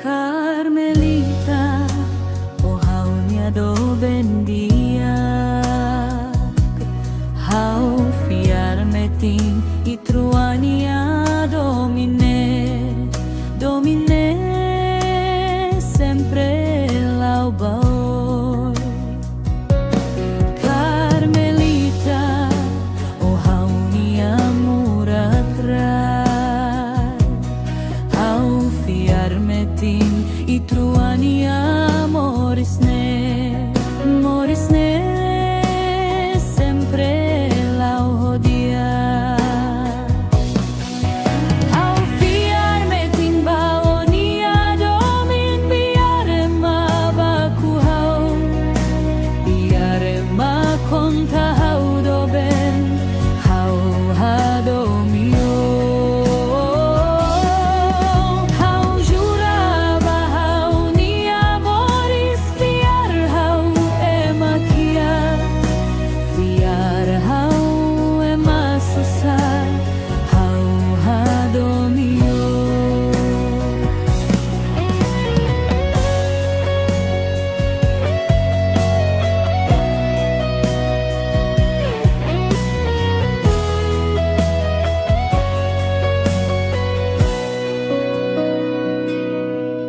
Carmelita, o haunia do bendia, hau fiarme tin i truania domine, domine sempre lau baoi. Carmelita, o haunia murakrai, hau fiarme tin i truania morisne, morisne sempre lau hodia. Hau fiarme tin baonia domin biare ma baku hau, biare ma konta hau doben, hau hadomio.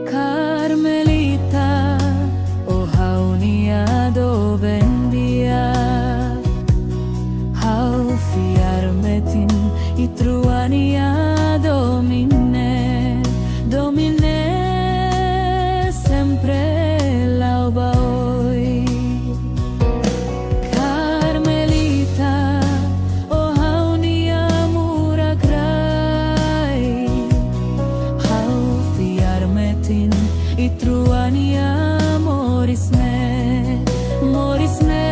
Carmelita, o haunia do bendia, hau fiarme tin i truania domine, domine sempre lau baoi. Carmelita, o haunia murakrai, hau fiarme tin i truania morisne, morisne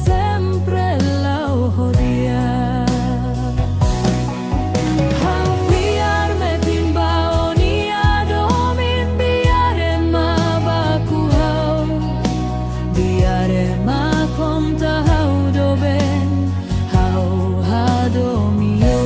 sempre lau hodia. Hau fiarme tin baonia domin biare ma baku hau, biare ma konta hau doben, hau hadomio.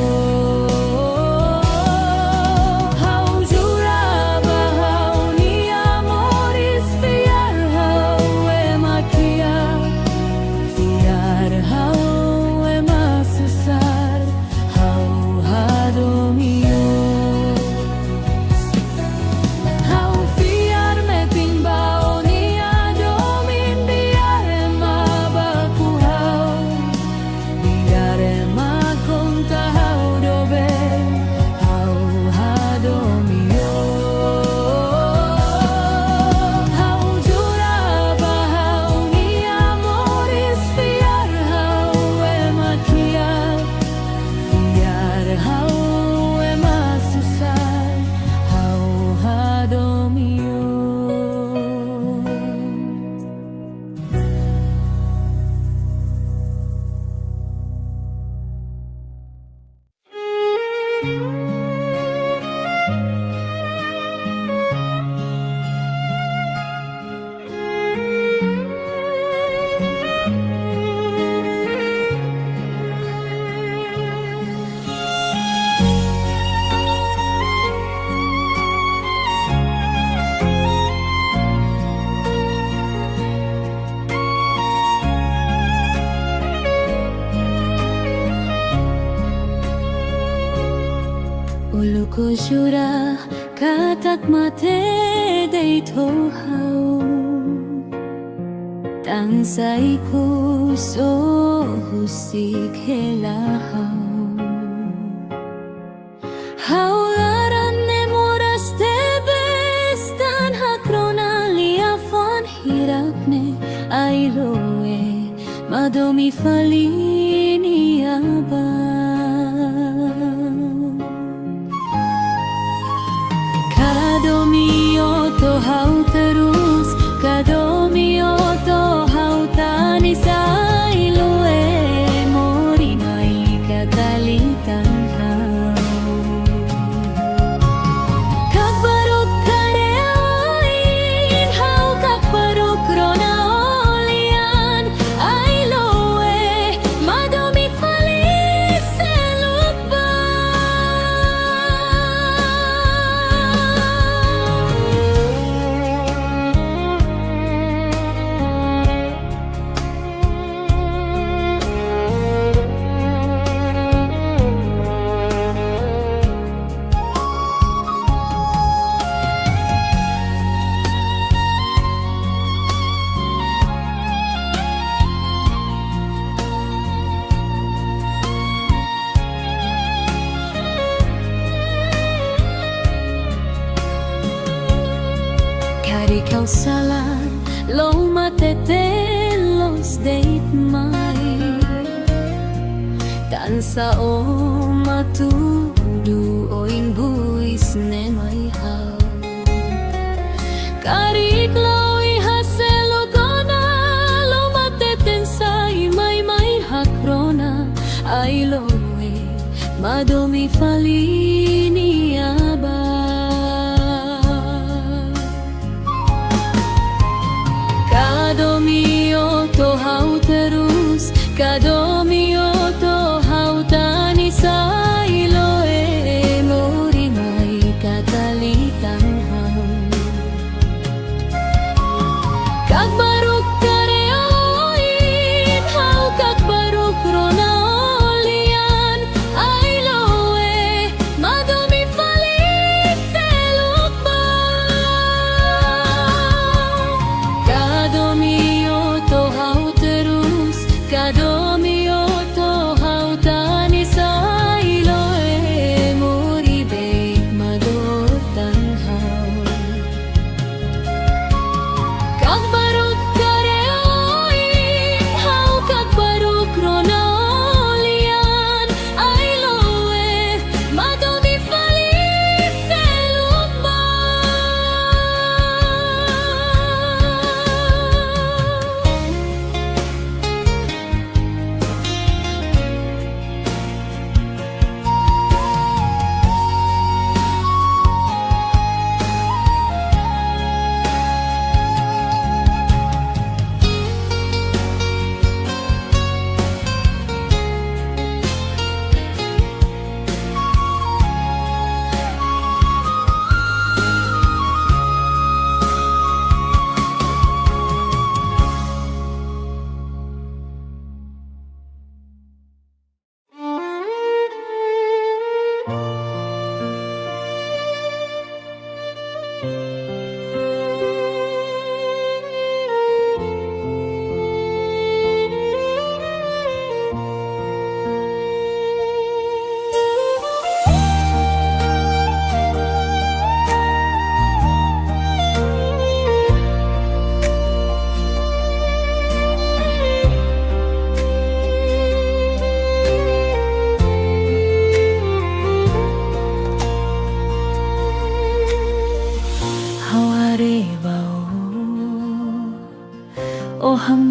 Uluko jura katak mate deito hau, tansai ko so husik helahau. Haularan ne moras tebes tan hakrona liafon hirapne airoe madomi falini aba. Kadomio to hau terus, kadomio to hau tani sa ilue, mori mai kakalitan hau. Kakbaruk kareoin, hau kakbaruk rona olian, ailoe, madomi falis selupa. ikaw salah lo matetelos date mai tansa o matudu oing buis ne mai hau karik lo ihaselo gona lo mateten sai mai hakrona ai lo madomi falini aba kadomi oto hau terus kadomi oto hau tani sai lo mori mai katalitan hau kag baruk kareoin hau kag baruk rona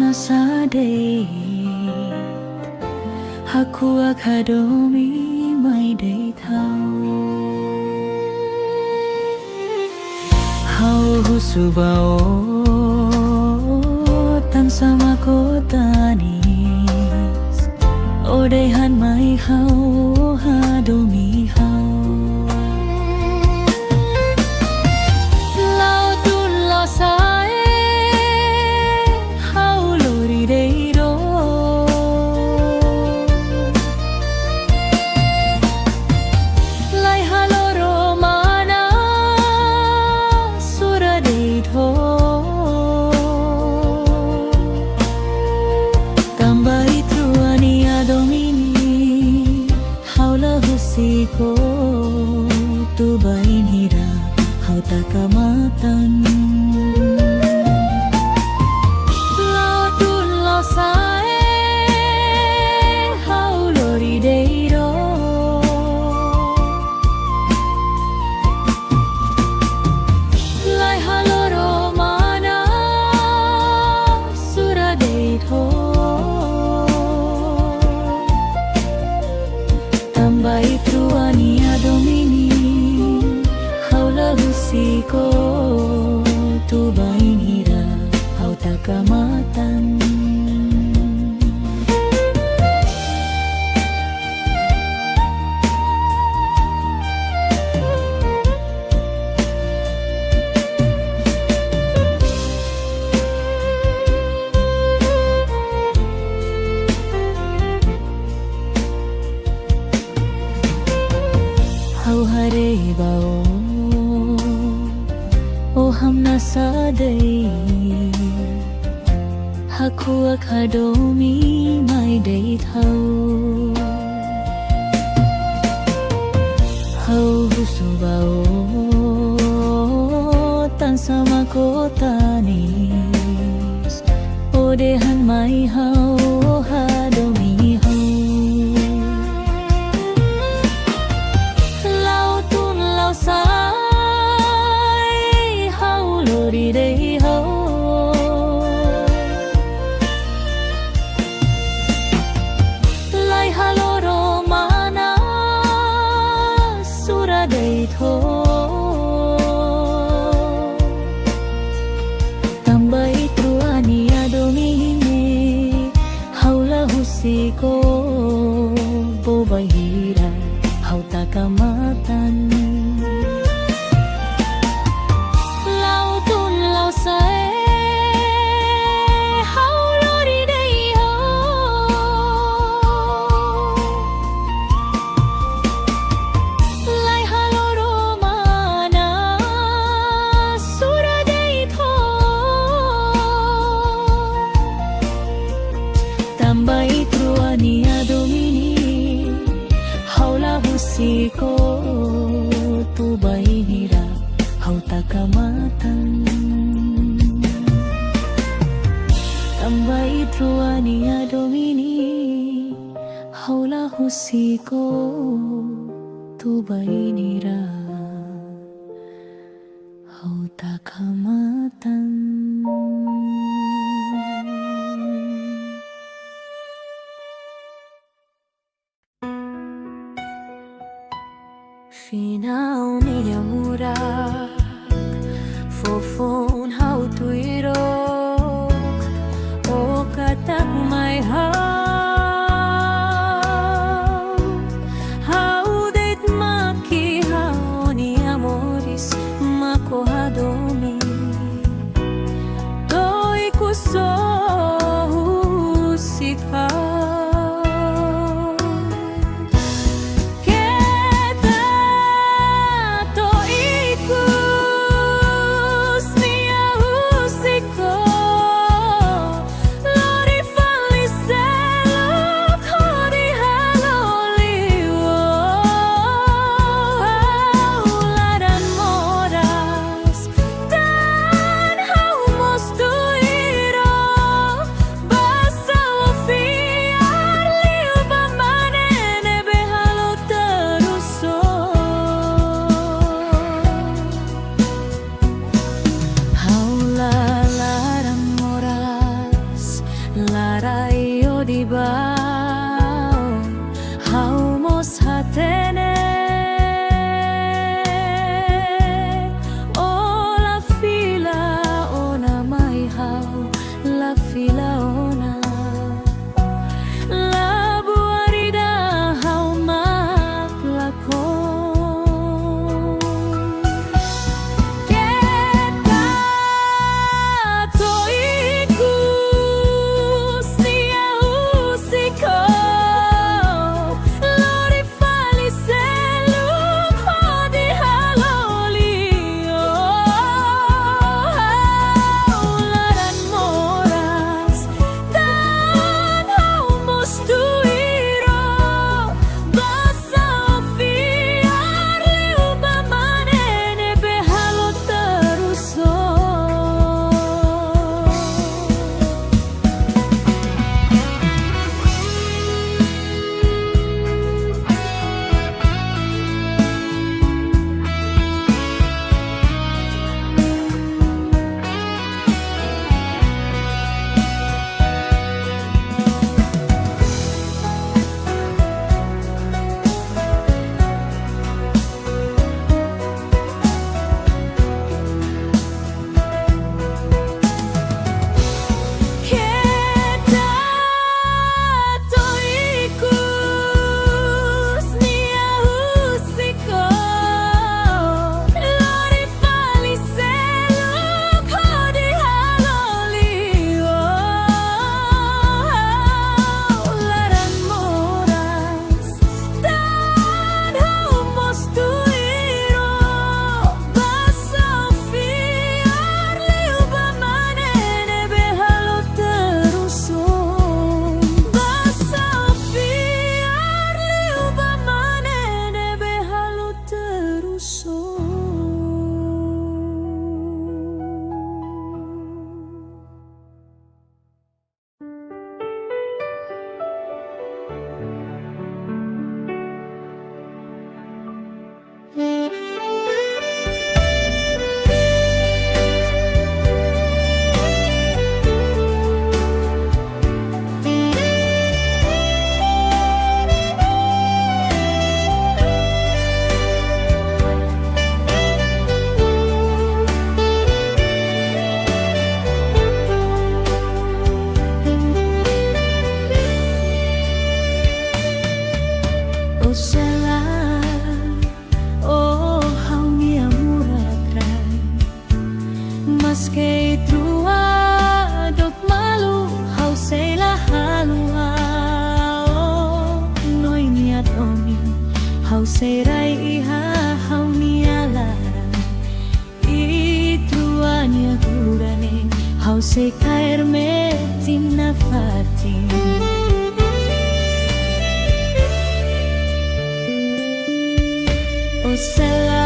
Sadate Haku akadomi mai day thao Hau husubao tan sama kotanis Odehan mai hau hadomi hau Lautun lo sae Ko tu bain hira hau takamatan Lautun lo sae hau lori deiro Lai haloro mana suradeito Tambai truani adomini haula husiko tu bain hira hau takamatan Hau hare bao o hamna sadai Haku akadomi mai day thau Hau husubao tan sama ko tanis odehan mai hau hadomi hau lau tun lau sai hau lori dei hau lai haloro mana sura dei tho tambai truani adomine haula husiko bobahira hau takamatan lau tun lau sae hau lori dei ho lai haloro mana sura dei tho tambai truani adomini haula husiko tu bainira hau takamatan tambai truani adomini haula husiko tu bainira hau takamatan. Finaw niya murak fofon hau tuirok o katak may hau deit maki hau ni amoris mako hadomi do Maske trua dok malu hau se la halua noi niat omi hau se rai iha hau nialara I trua nia gurane hau se kaer me tinna fati o sela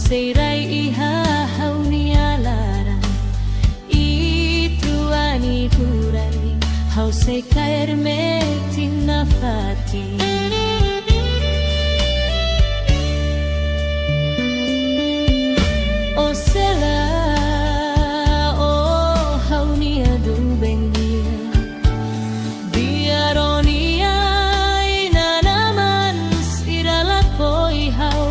Say rai iha hau nialara Itu ani purani hau say kaer me tinna fati O sela o hau nia du bendia biaronia ina naman sirala koi hau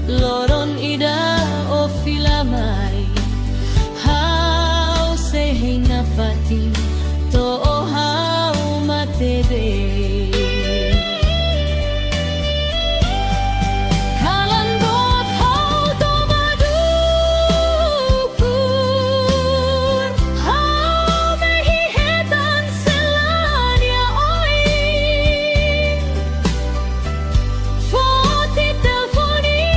Loron ida o filamai Hau se na fati To o hau matede Kalan bot hau to madukur Hau mehihetan selania oi Foti telfoni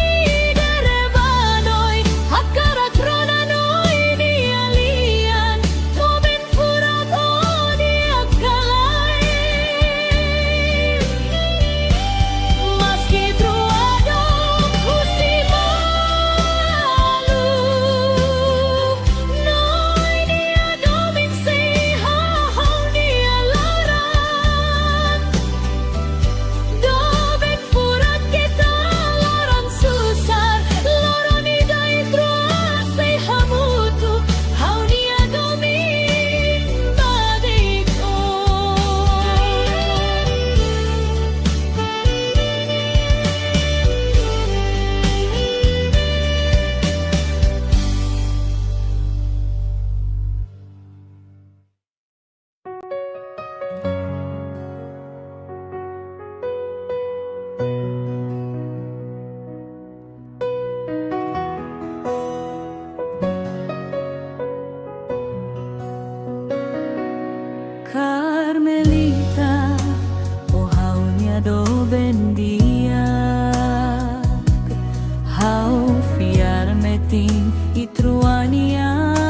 ting i truania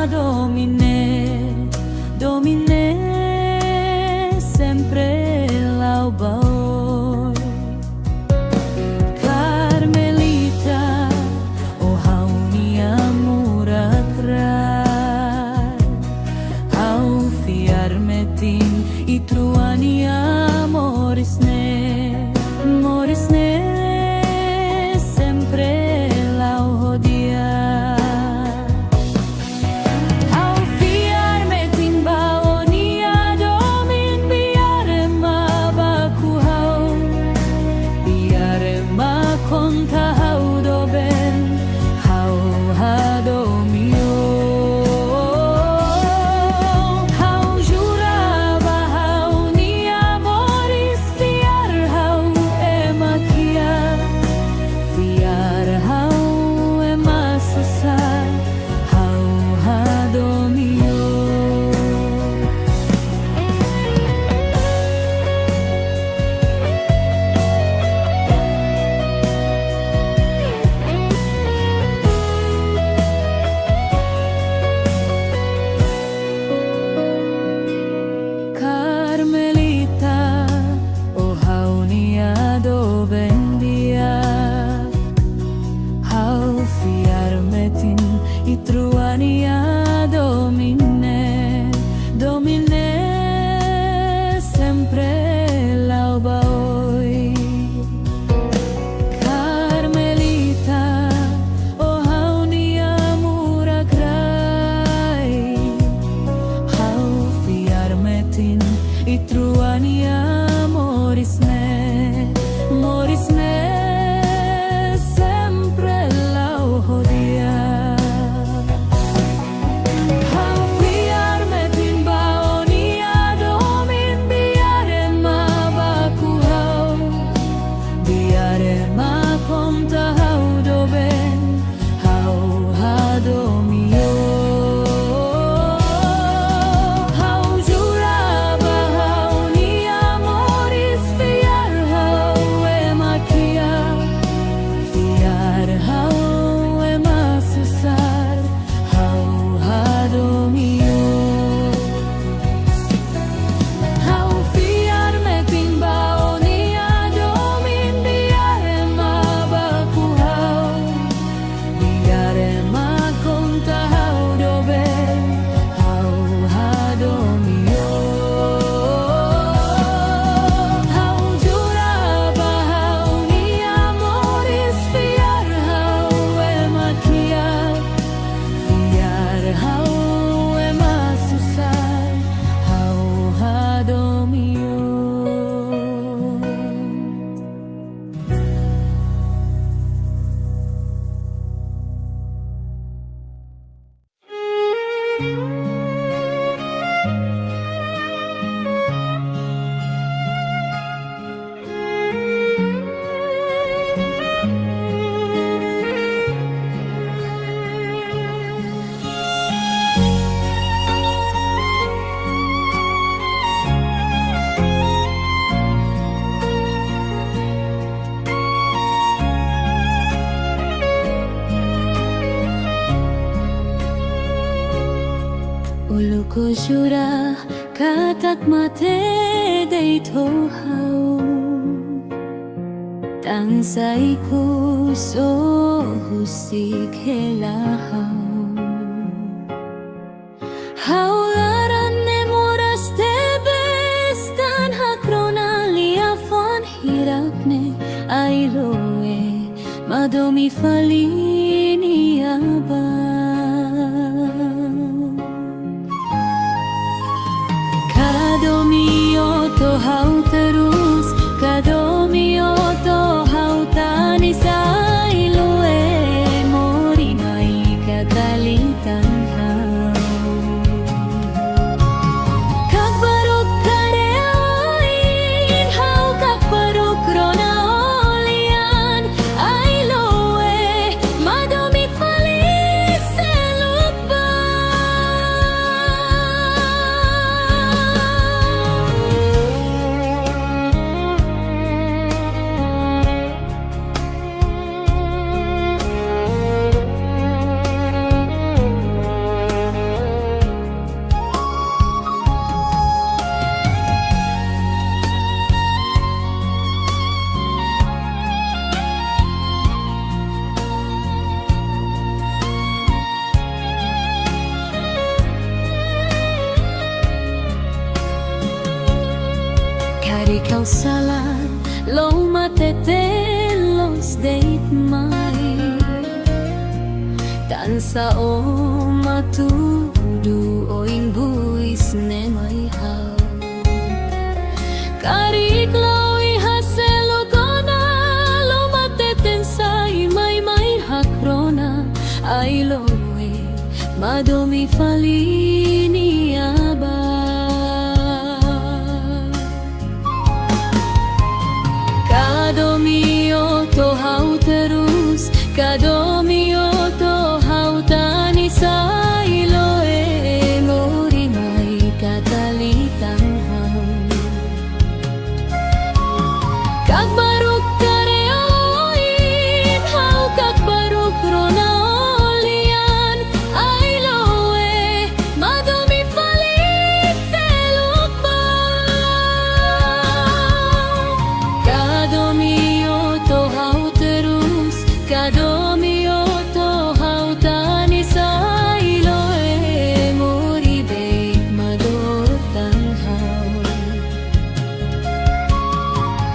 do Ulu ko jura katat mate day tohaw tansay ko so husik helahaw haularan ne moras te bestan hakrona liafan hirak ne ailoe madomi falini aba Kadomio tohaw terus Kadomio tohaw tani sa iloe Mori may kagalitan haw Kagbarog kareoin Haw kagbarog rona olian Ailoe madomi falis selupa Kari kau salah lo matete los date mai tansa o matudu oing buis ne mai hau Kari klau ihaselo kona lo mateten sai mai hakrona ai loe madomi falini aba Kadomio tohaw terus Kadomio tohaw tani sa iloe Mori may katalitan haw Kagbarog kareoin Haw kagbarog rona olian Ailoe madomi falis selupa Kadomio tohaw terus Kadomio tohaw tani sa iloe Mori bait madortan haw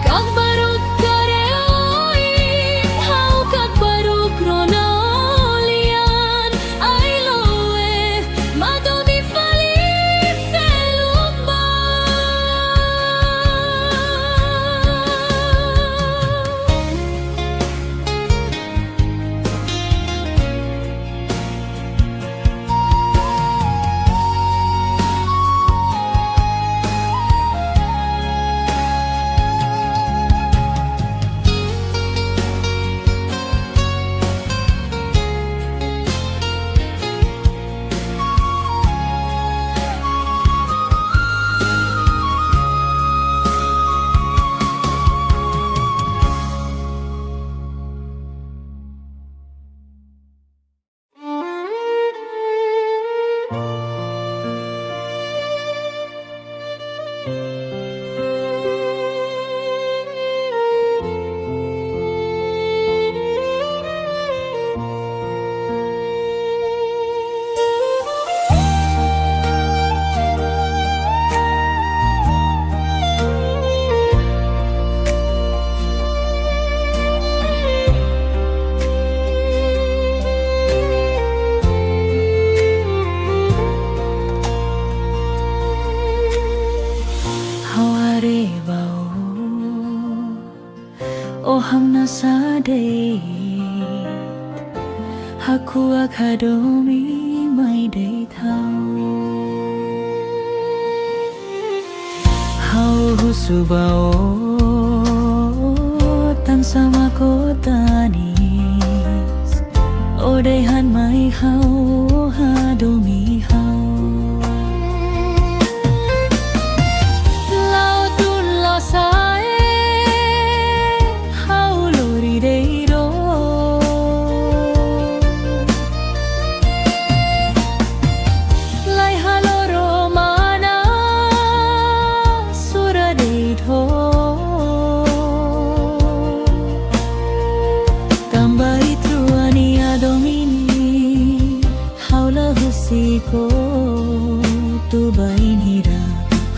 Kagbarog kareoin Haw kagbarog rona olian Ailoe madomi falis selupa Ohang nasa date Haku akadomi ไม่ได้เท่าเฮารู้สึกว่าตั้งสมาโกตานีโอได้หันไม่เฮาหาดูมีเฮาเราตุนเราสายเฮาโลดีได้โดไลฮาโลโรมานาสุระได้โทKo tu bainira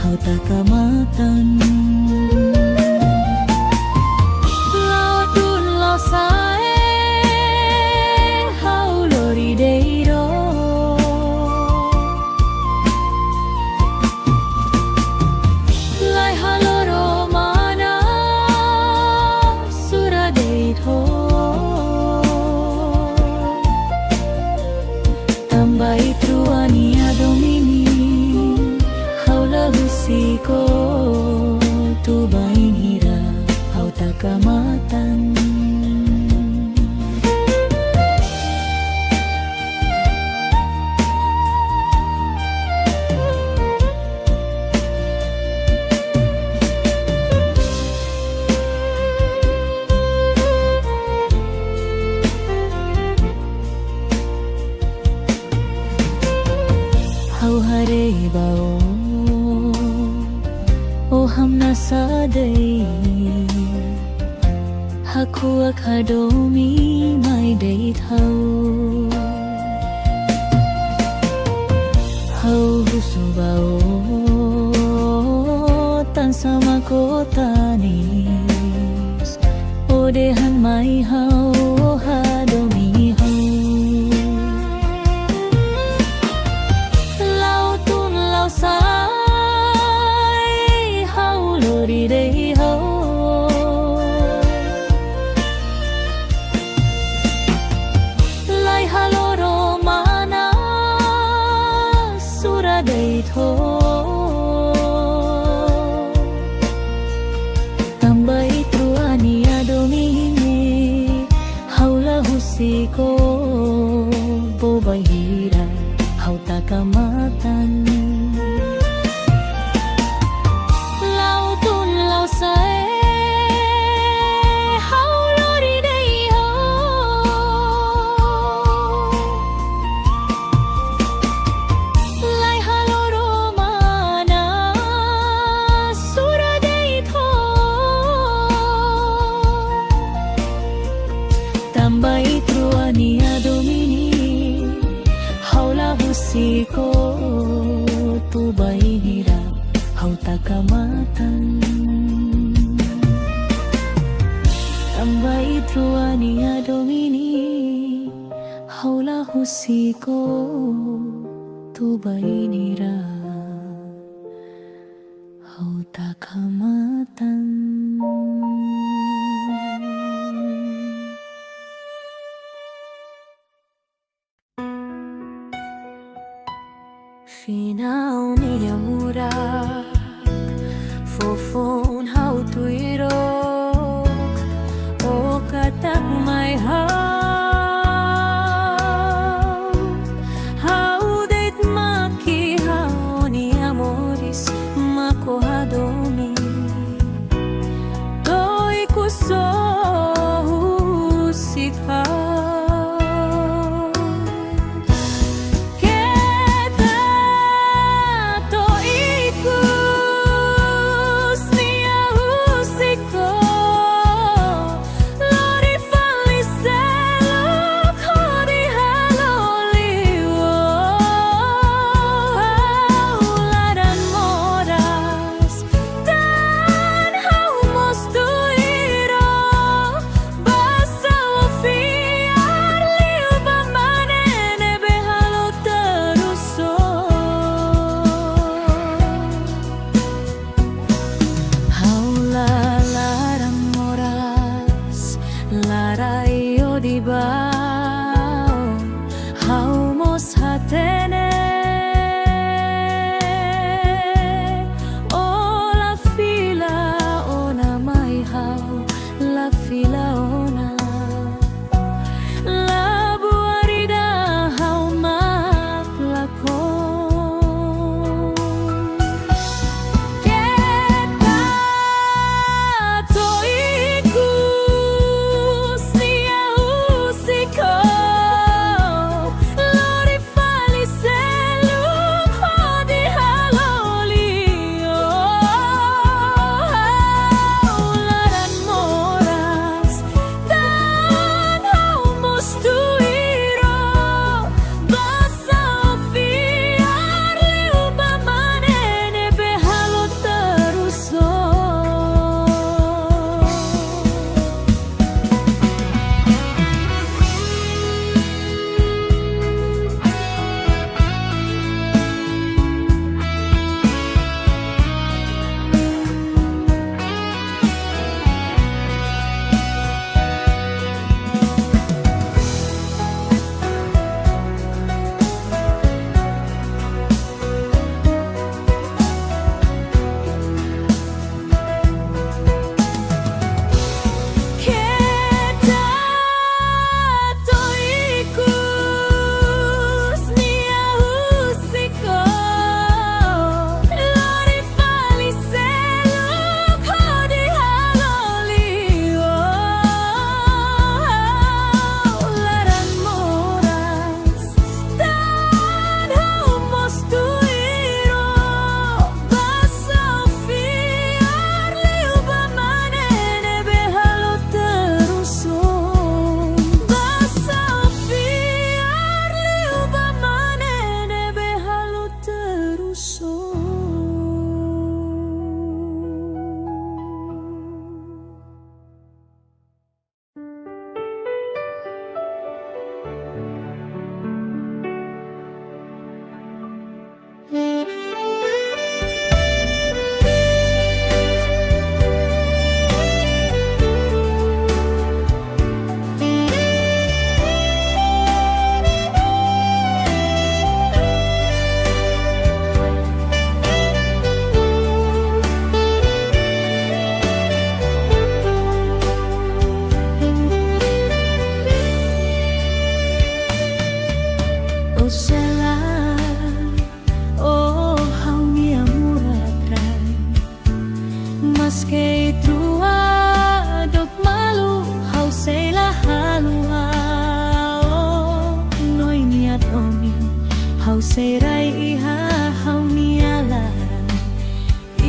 hau takamatan lao tun lao sae hau lori deiro lai haloro mana sura deitho tambai truania domini haula husiko tu bainira hau takamatan hau hare bao o hamna sadai haku akhadomi mai dei thau hau husu bao tan sama kota ni o de han mai hau hadomi hau sai hau lori dei ho lai haloro mana sura dei tho tambai truania domini haula husiko bo bahira hau takamatan tambai truania domini haula husiko tu bainira hau takamatan tambai truania domini haula husiko tu bainira hau takamatan Final minha murak Fofon hau tuirok O katak mai hau deit maki hau ni amoris mako hadomi Doi kuso sikha Ku sela oh hau nia muratrai maske trua dok malu hau sela halua oh noi nia domi hau serai iha hau nia larang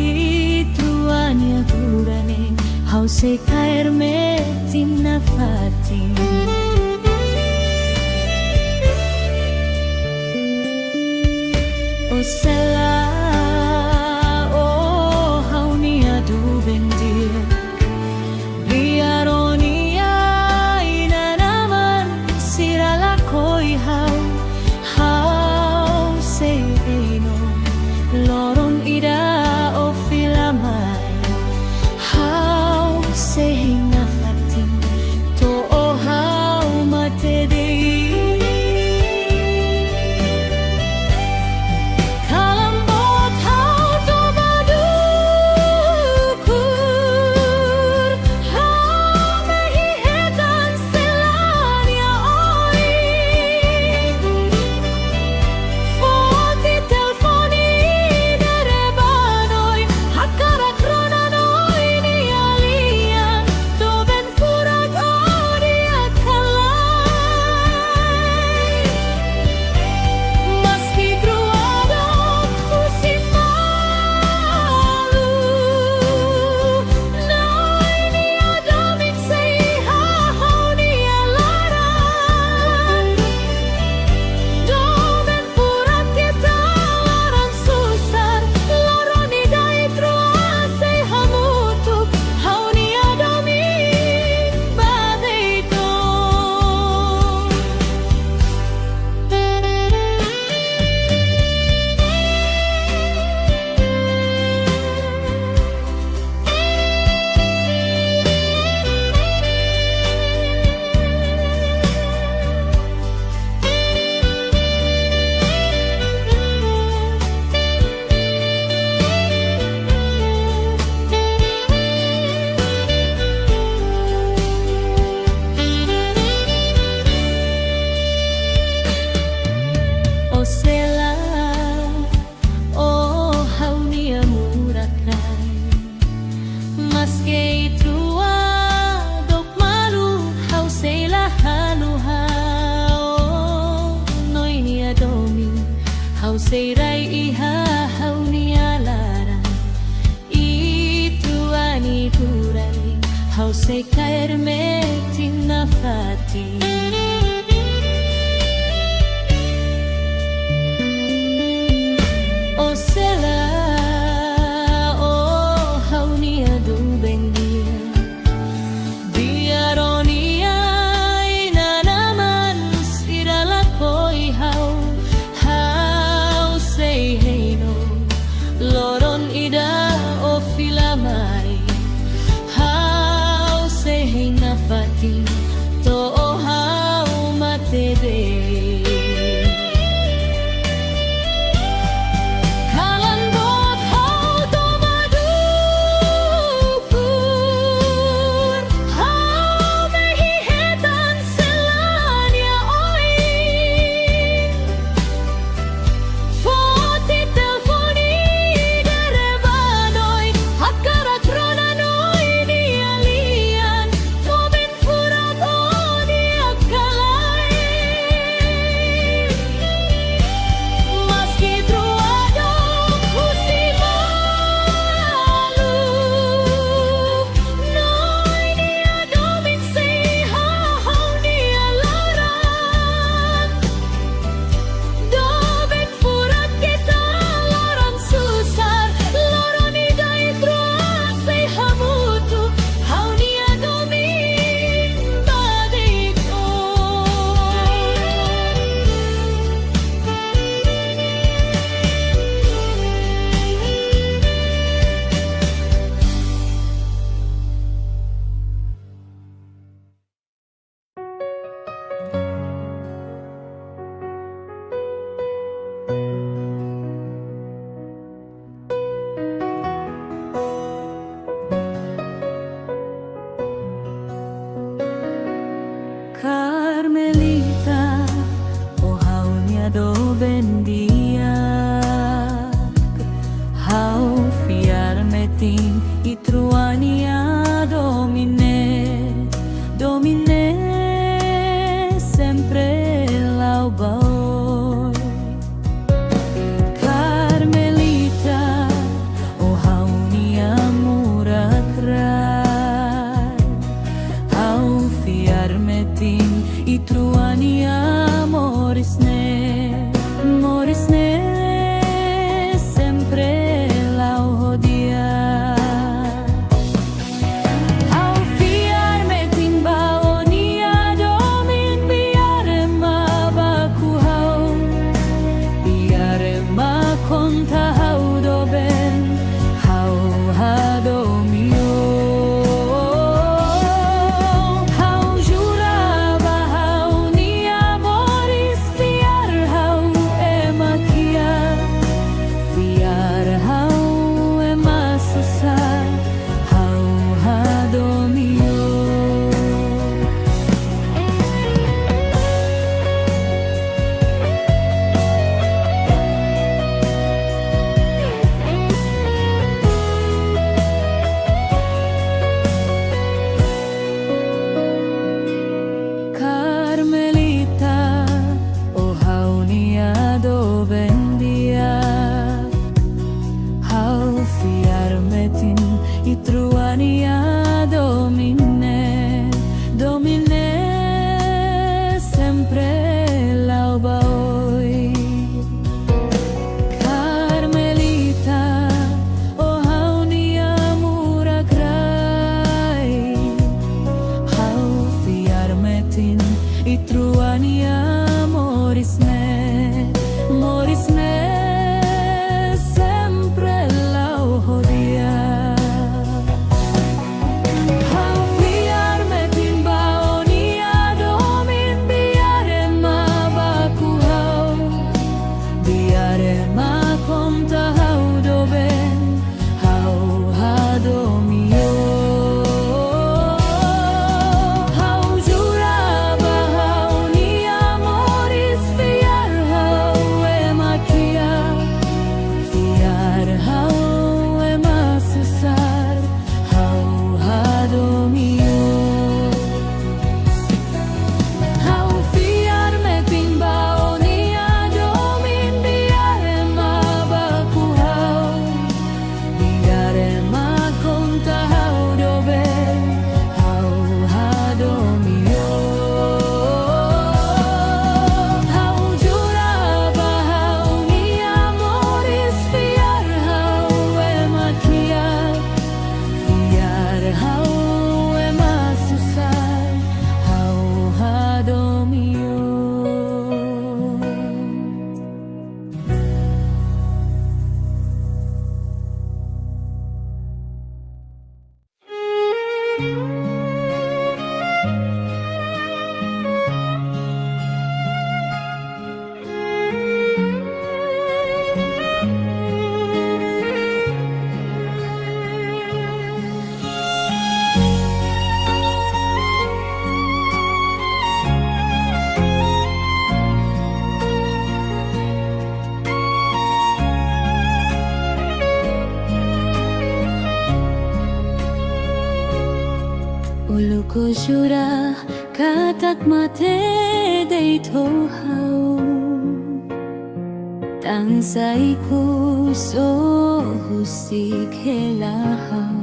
itu ania kurane hau se caer me tinna fati. O sela oh hau nia du bendir biaronia ina naman sirala koi hau se eno loron ida o filamai hau se hinga fatin to o hau mate dei Hau serai iha hau nia larang itu ani kurani hau se caer me tinna fati. O sela oh hau nia du bendia biaronia ina naman sirala koi hau loron ida o filamai hau se hinga fati to o hau bendiak hau fiar metin itruania domine sempre lau baoi Carmelita o hau nia murakrai hau fiar metin itruania morisne sempre lau hodia hau fiar metin baonia domin biare ma baku hau biare ma konta hau doben hau hadomio Itruania domine sempre lau baoi Carmelita o hau nia murakrai hau fiar metin itruania morisne sempre lau hodia Uluko jura katat mate deito hau tansaiku so husik helahau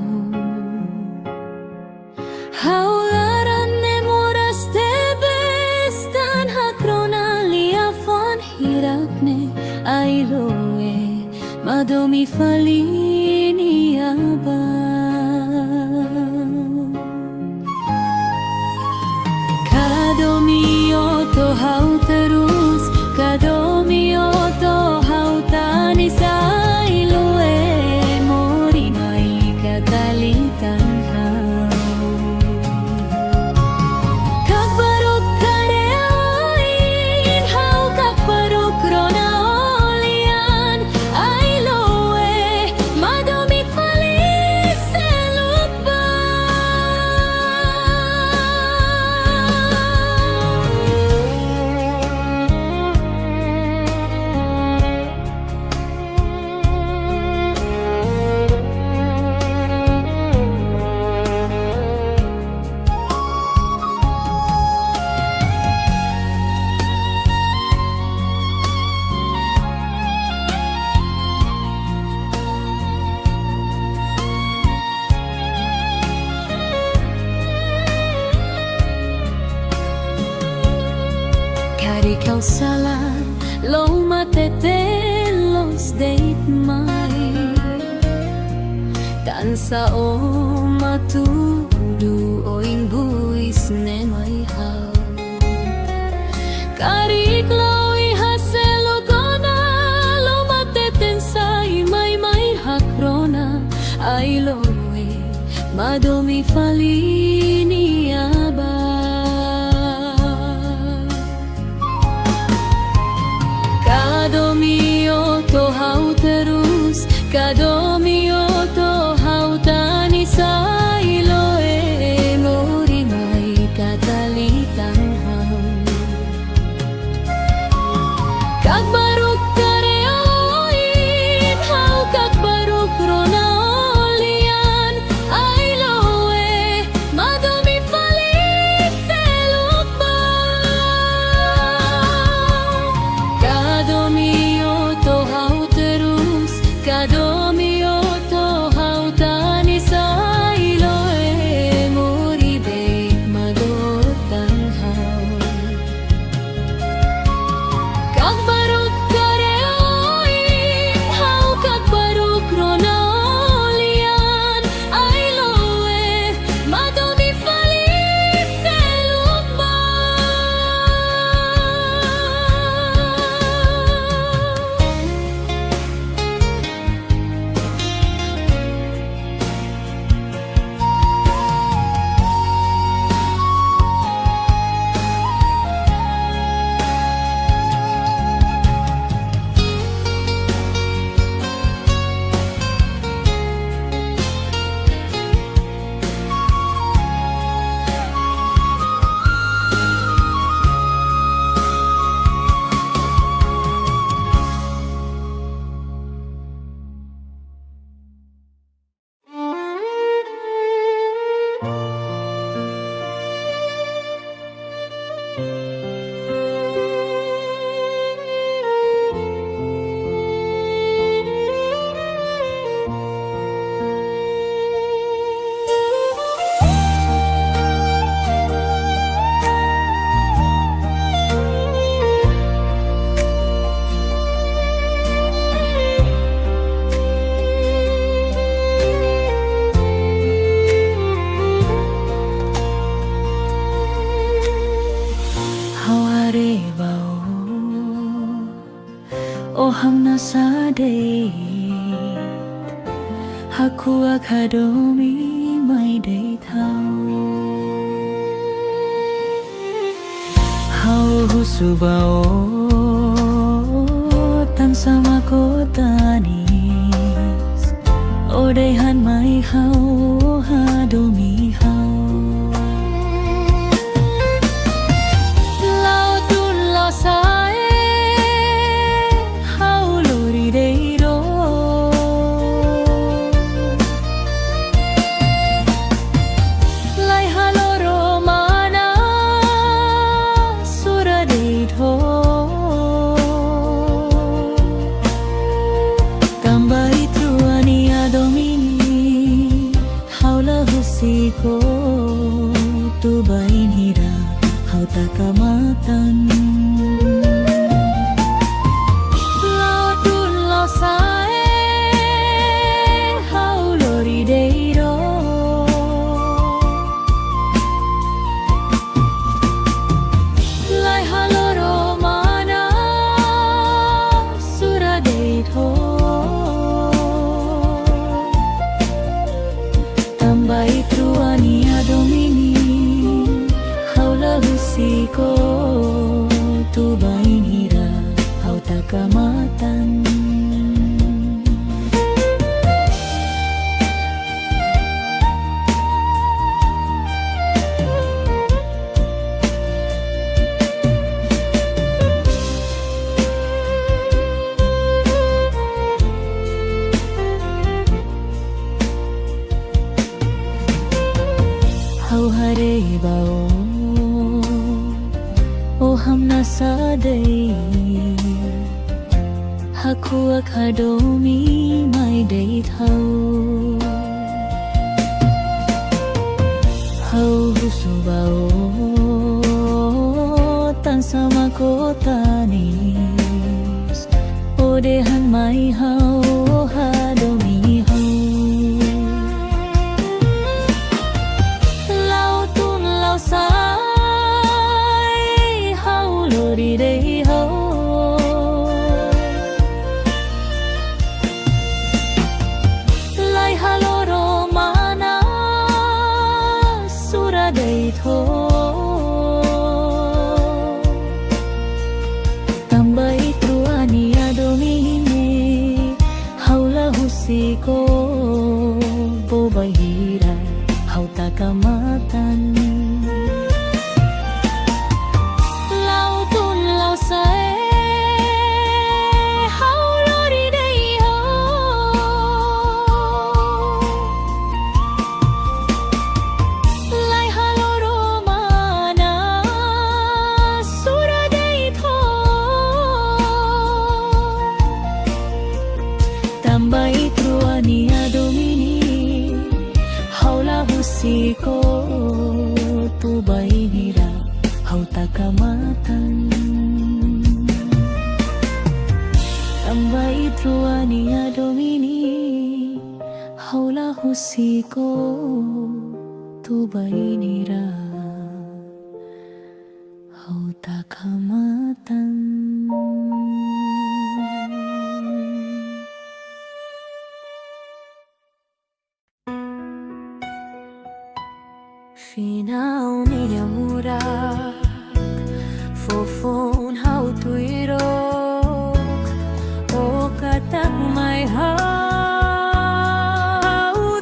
haularan nemoras tebes tan hakrona liafan hirakne ailoe madomi falini aba Kadomio to hau terus Kadomio to hau tanisa iloe mori mai katalitan hau Kakbaruk kareoin hau kakbaruk rona olian ailoe madomi falis elupa salah lo matete los date mai tansa o matudu o imbuis ne mai hao karik lo ihaselo kona lo mateten sai mai hakrona ai lo madomi falini aba kadomi to hau terus kadomi to hau tani sai lo mori mai katalitang hau kag baruk kareoin hau kag baruk rona hamna sadait haku akadomi mai dei thau hau husubao tan sama kotanis odai han mai hau hadomi hau lao tun lo sa ko tu bain hira hau takamatan lao tun lo sae hau lori deiro lai haloro mana sura deito tambai truani adomini haula husiko tu bain hira hau takamatan hau hare bao o hamna sadai haku akadomi mai dei thau hau husubao tan sama kotanis odehan mai hau hadomi hau lau tun lau sai hau lori dei hau lai haloro mana sura dei tho ko bobahira hau takamatan lau tun lau sae hau lori dei ho lai haloro mana sura dei tho tambai Nia domini haula husiko tu bainira hau takamatan tambai truania domini haula husiko tu bainira hau takamatan. Finaw niya murak fofon hau tuirok o katak may hau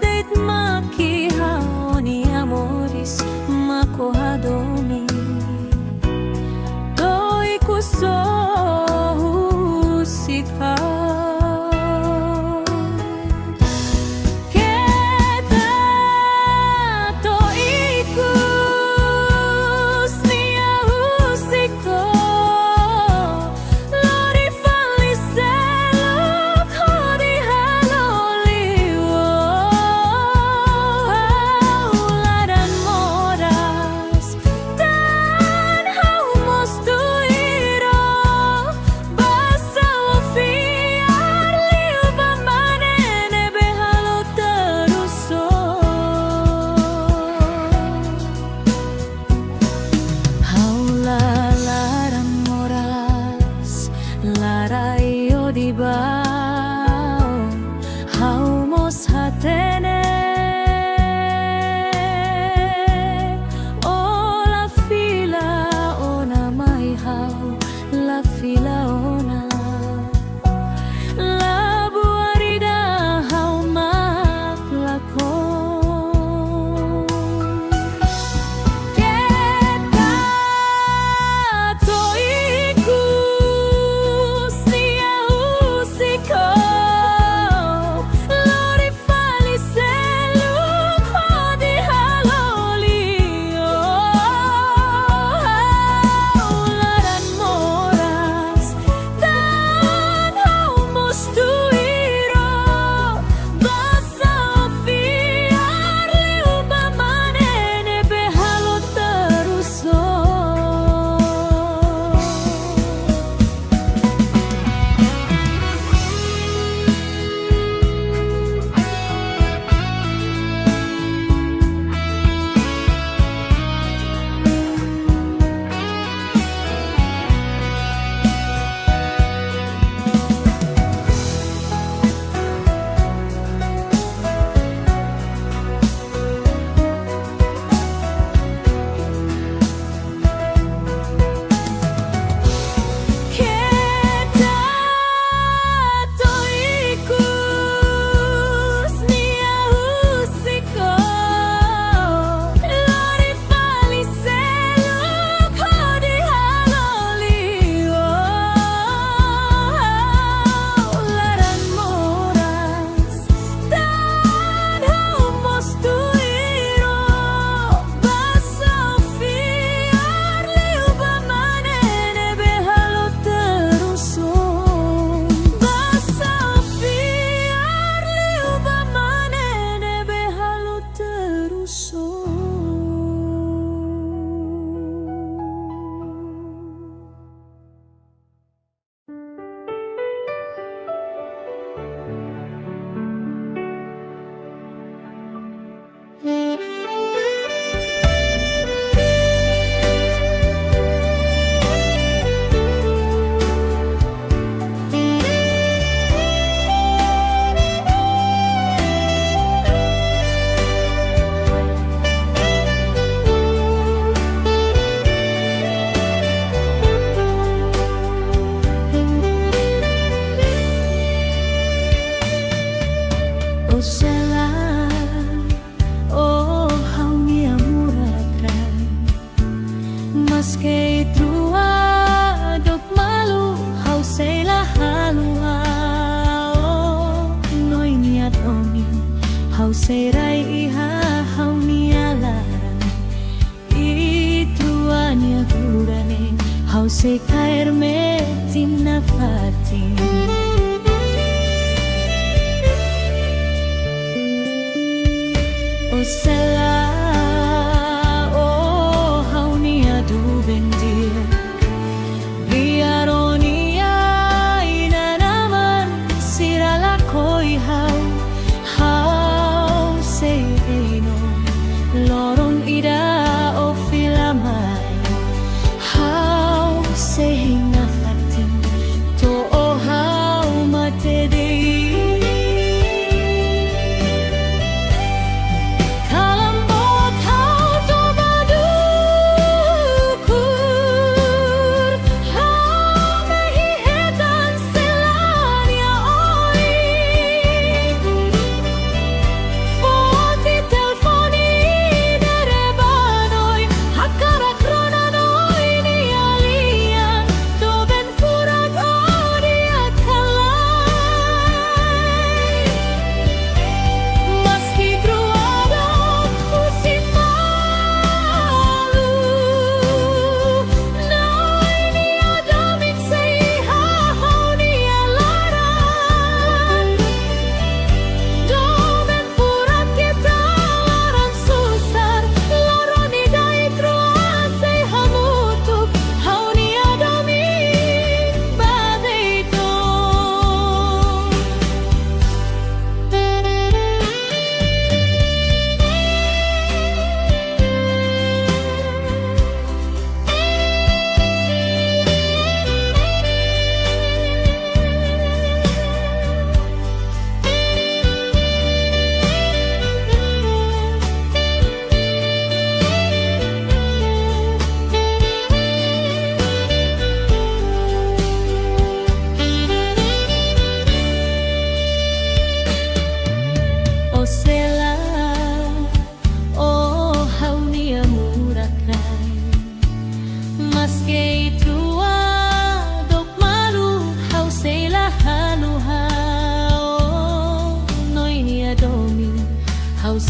deit maki hau ni amoris makohadomi toy kuso husika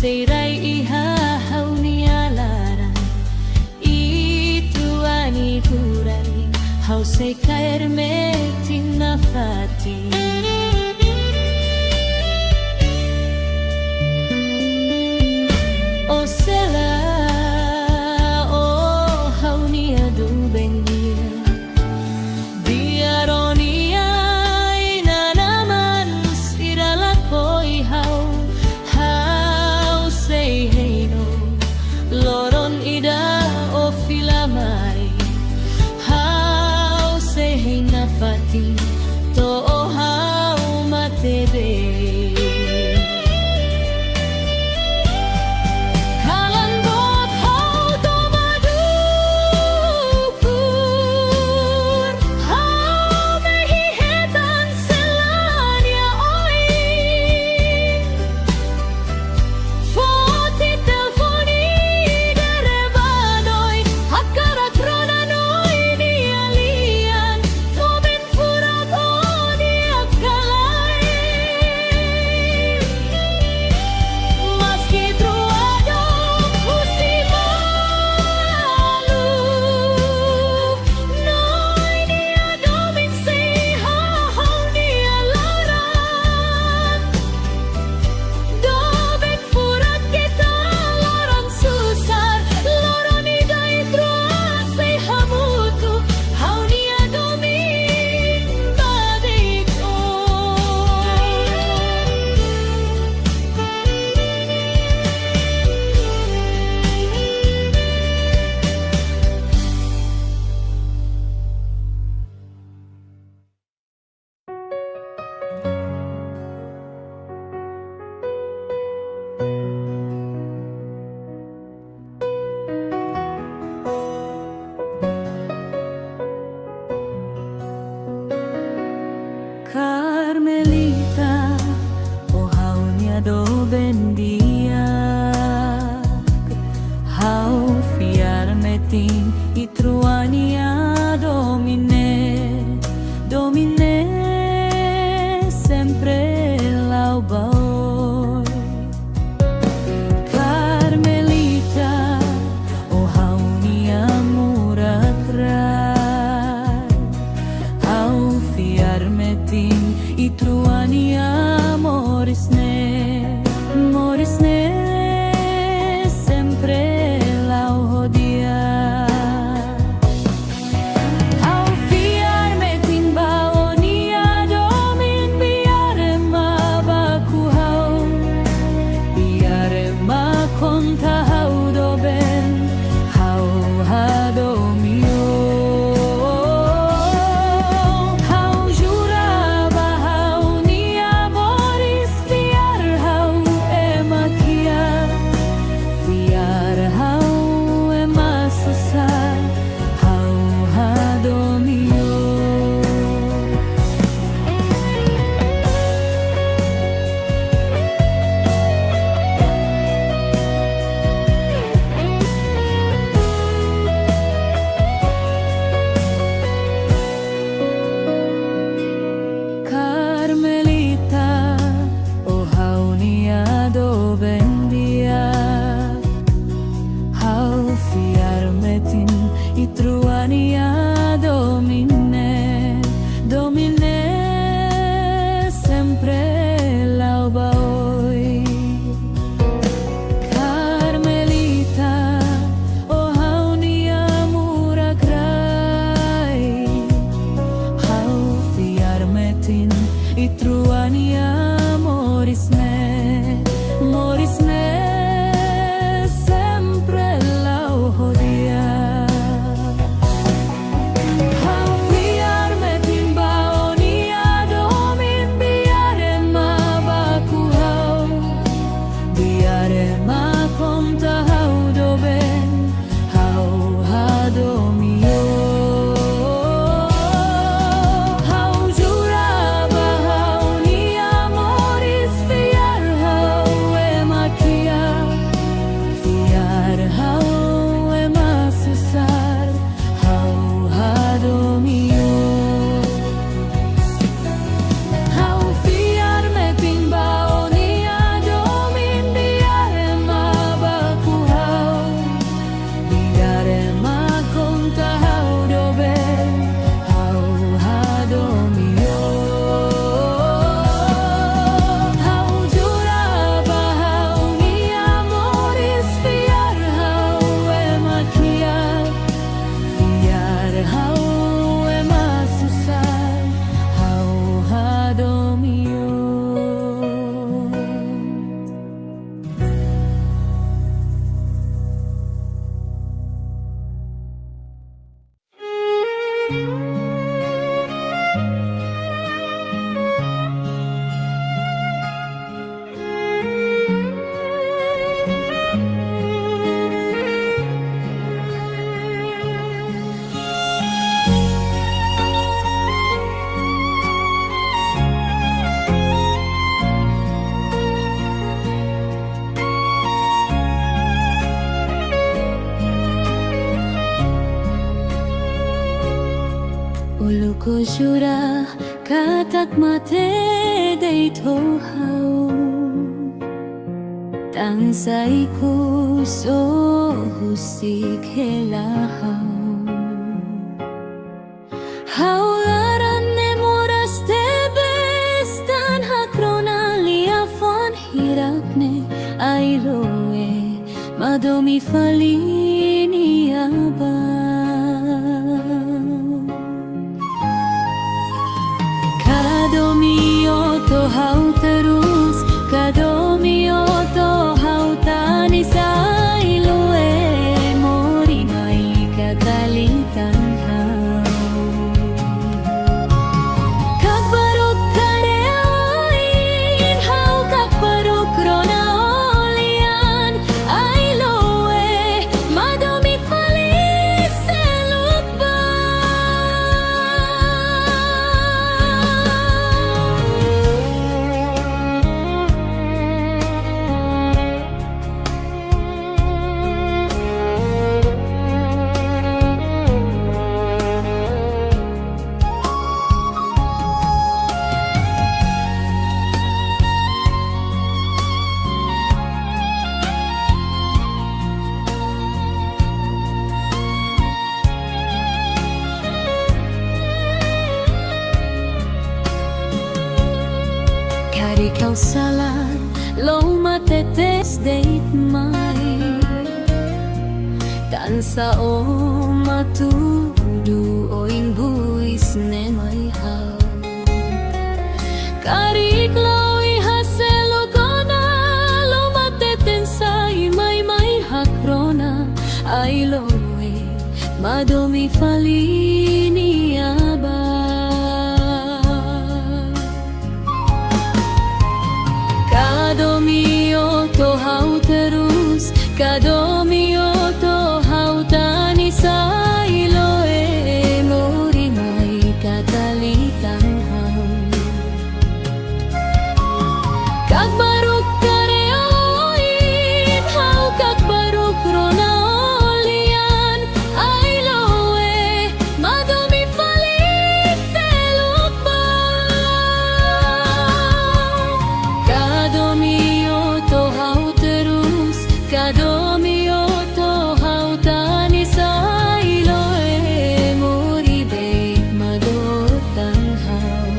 seray ihahaw niya laran ituani kurani hau se caerme tinafati o sela o hau niya du bendia diaronia ina naman sirala koi hau say hey no loron ida o filamari how say hey na fati to o how matebe kalambot how to madukur how mehihetan selanya oi Foti telefoni derebanoi hakara tronanoi ni alian toben furagoni akalai maski truado kusimalu noi ni adomin si hahau ni alaran Doben furat kita lorong susar Lorong idai truasai hamutu Hau nia domin badiko Carmelita, oh hau nia do bendia Hau fiar metin itruania domine Domine sempre lau baoi Carmelita, oh hau nia muratrai Hau fiar metin itruania morisne Morisne sempre lau hodia Hau fiar metin baonia domin biare ma baku hau Biare ma konta hau doben Hau hadomio Hau juraba hau nia moris fiar hau emakia Fiar hau ema susah Hau hadomio Carmelita, oh hau nia do bendia Hau fiar metin itruania domine Domine sempre lau baoi Carmelita, oh hau nia murakrai Hau fiar metin itruania morisne Morisne sempre lau hodia Hau fiar metin baonia domin biare ma baku hau Biare ma konta hau doben Hau hadomio Hau juraba hau nia jura katak mate day to hau tansay kuso husik helahau haularan nemoras tebes dan hakrona liafon hirapne ailoe madomi falini abang Kadomio to hau terus Kadomio to hau tani sailoe mori mai kakalitan hau Kakbaruk kareoin hau kakbaruk rona olian ailoe madomi falis selupa Kari kau salah lo matetes date mai tansa o matudu oing buis ne mai hau Kari klawi haselo kona lo mateten sai mai hakrona ai loe madomi falini aba Kadomio to hau terus Kadomio to hau tani sailoe mori mai kakalitan hau Kakbaruk kareoin hau kakbaruk rona olian ailoe madomi falis selupa Kadomio to hau terus Kadomio to hau tani sailoe mori beit madotan hau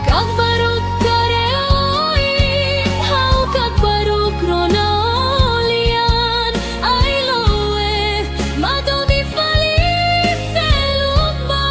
Kakbaruk kareoin hau kakbaruk rona olian ailoe madomi falis selupa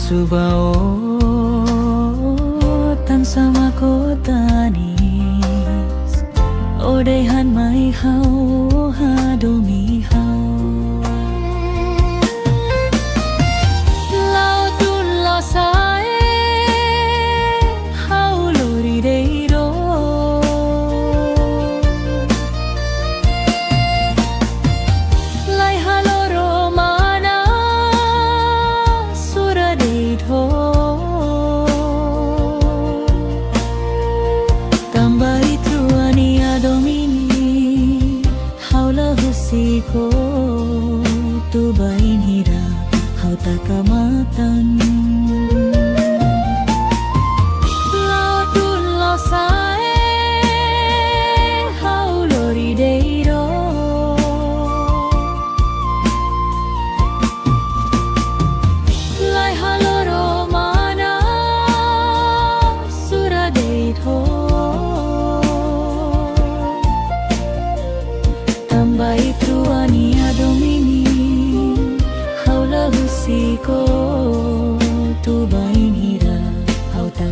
Subao tan sama kotanis Odehan mai hau hadomi hau Lautun lo sae hau lori deiro Lai haloro mana sura deito Kambari truani adomini haula husiko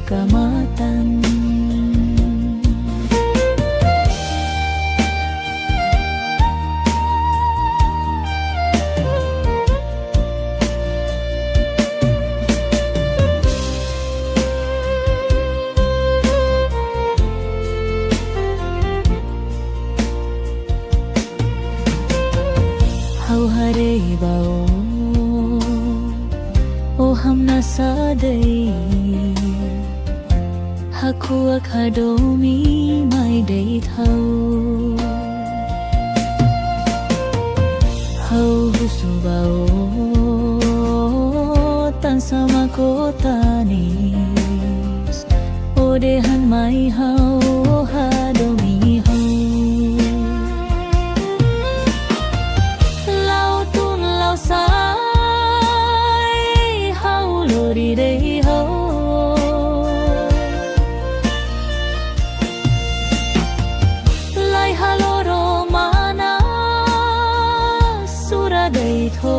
takamatan. Hare bao o hamna sadai hakua kadomi mai dei thau hau husu bao tan sama kotanis o dehan mai hau hadomi hau sai hau lori dei ho lai haloro mana sura dei tho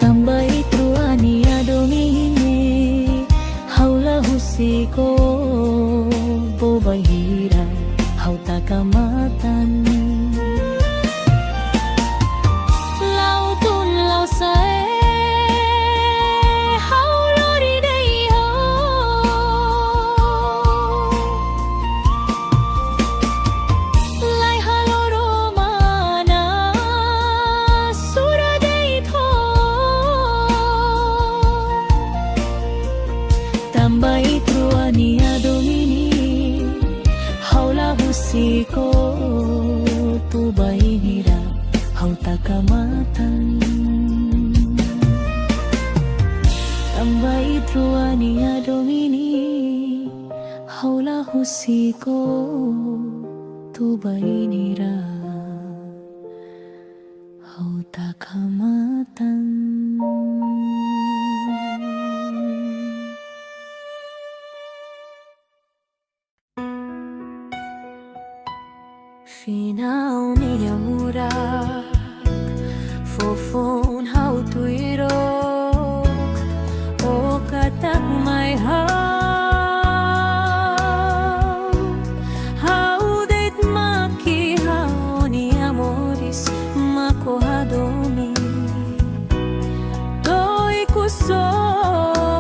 tambai truani adomine haula husiko bobahira hau takamatan. Tambai truani adomini haula husiko tu bainira hau takamatan. Tambai truani adomini haula husiko tu bainira hau takamatan. Finaw niya murak fofon hau tuirok o katak may hau deit maki hau ni amoris makohadomi toy kuso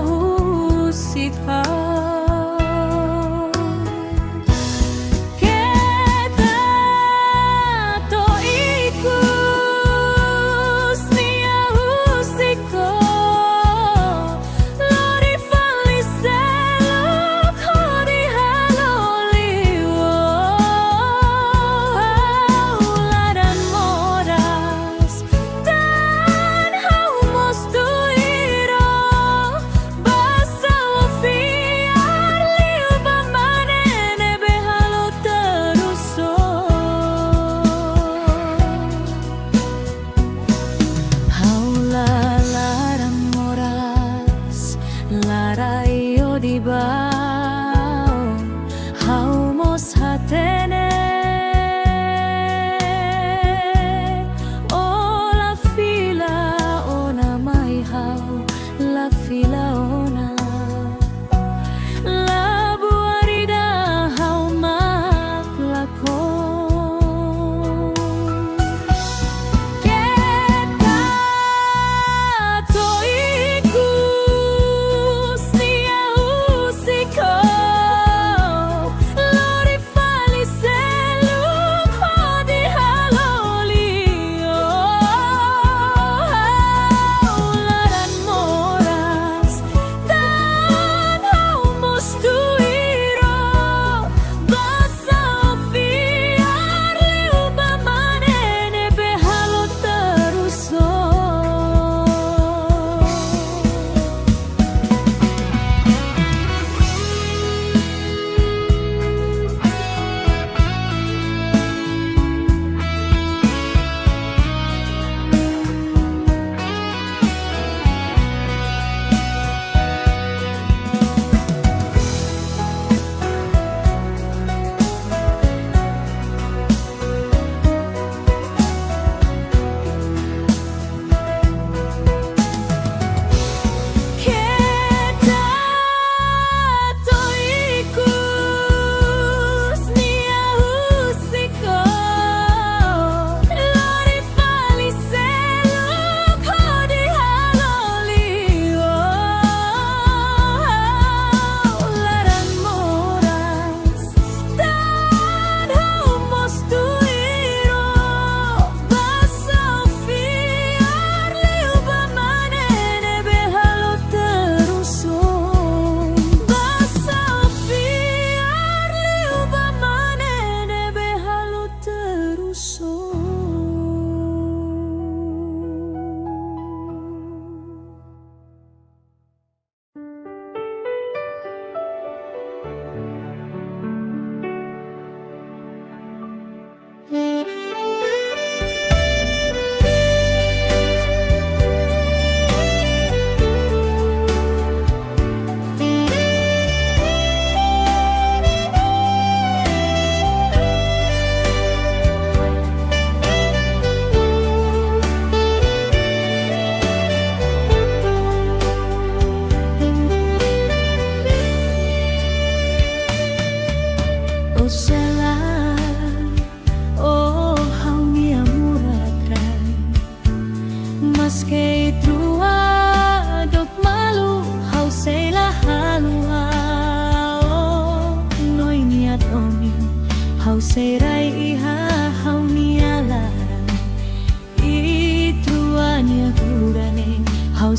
husitha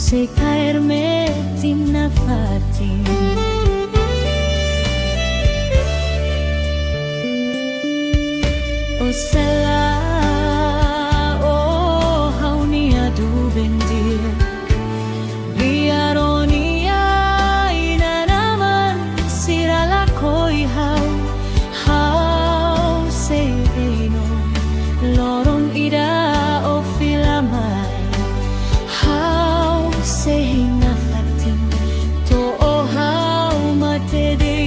se caerme tinna fatti. O sela o haunia du bendir biaronia ina naman sirala koi hau se eno loron ida o filamai hau se hinga fatin to o hau matedei.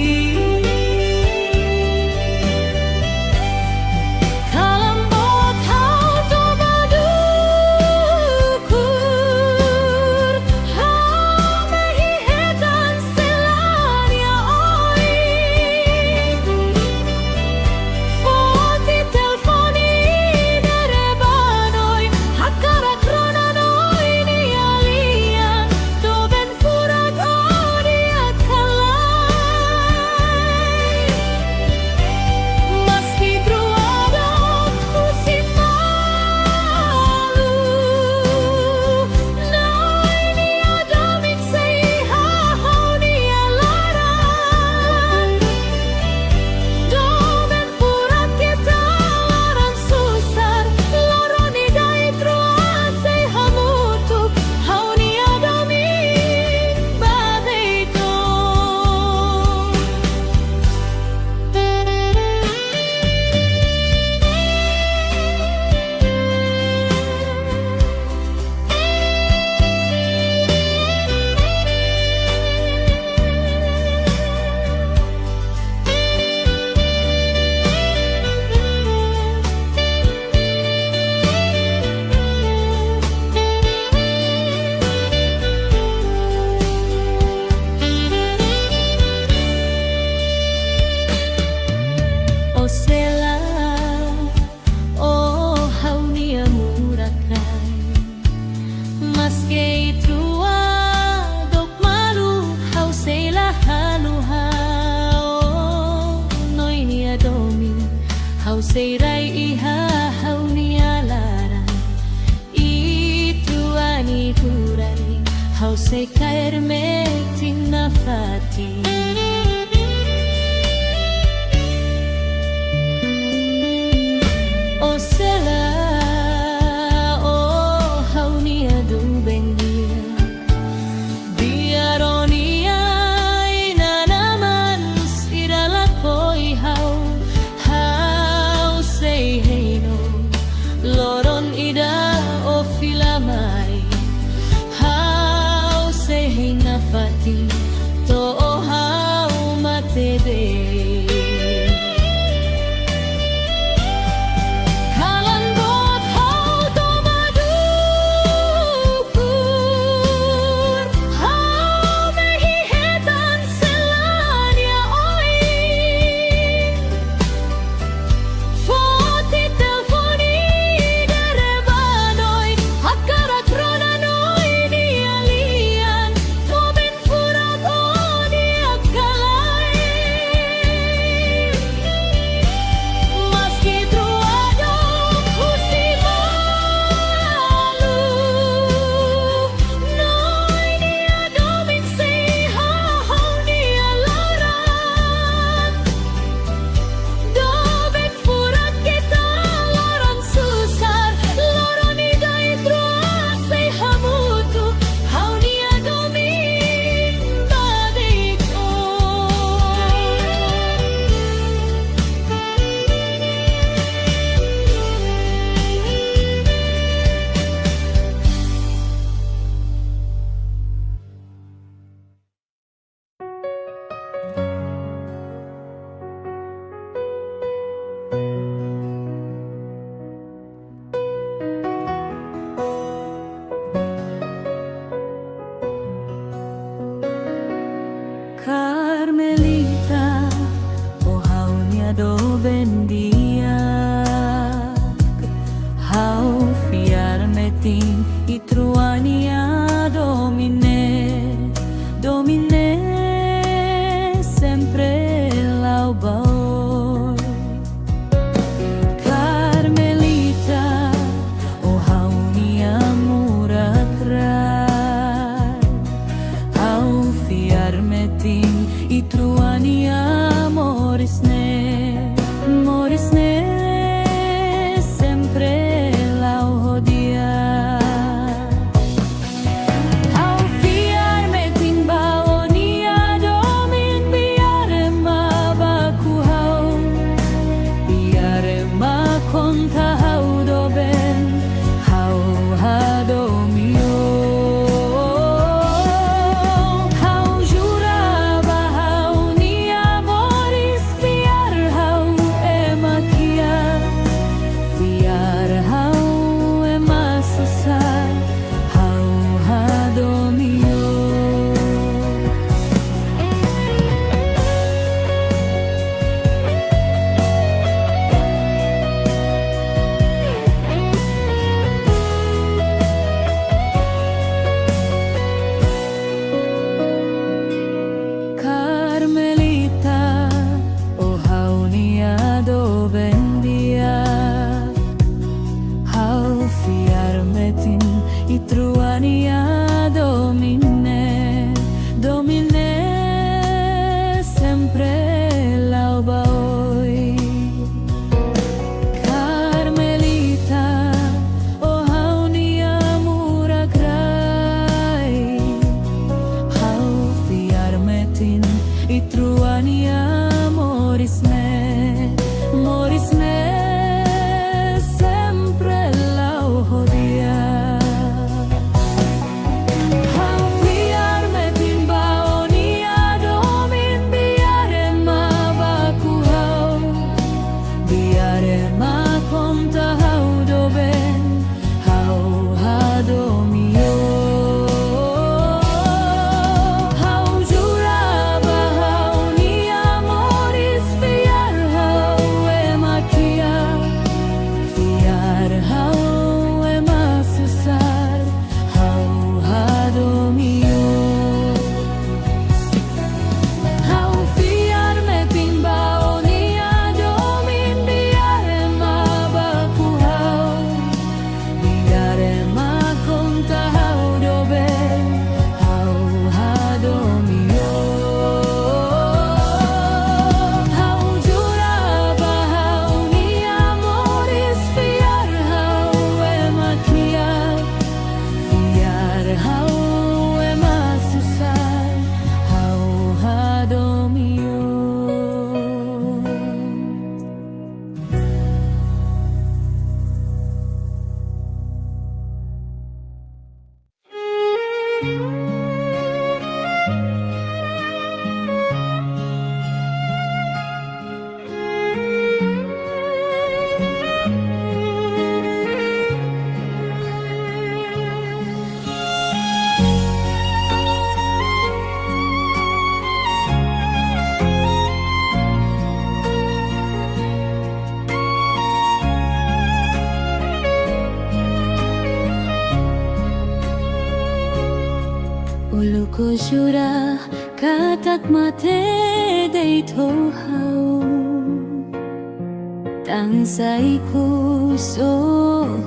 O sela o haunia murakai maske itua dok malu hau sela halu hau noinia domi hau seirai iha haunia lara ituani kurani hau se caerme tinna fati. O sela o haunia du bendir biaronia ina naman sirala koi hau sei heino loron ida o filamai hau sei heina fati to o hau y truania morisne sempre la odia. Au fiarme ting baonia domin biare ma bakuhau, biare ma konta hau doben, hau hadomio. Hau juraba hau ni amoris fiar hau emakia, fiar hau emasasar, hau hadomio. Carmelita, oh hau niado bendia, hau fiarmetin y truania domine sempre lauba hoy. Carmelita, oh hau ni amura crai, hau fiarmetin y truania morisne sempre la odia. Hau fiarmetin baonia domin biare ma bakuhau, biare ma konta hau doben, hau hadomio. Hau juraba hau ni amoris fiar hau emakia, fiar hau emasusar, hau hadomio. Hau fiarmetin baonia domin biare ma bakuhau, biare ma konta hau doben, hau hadomio. Hau juraba hau ni amoris fiar hau emakia, fiar hau emasusar, hau hadomio. Ulu ko jura katak mate deito hau, tansai ko so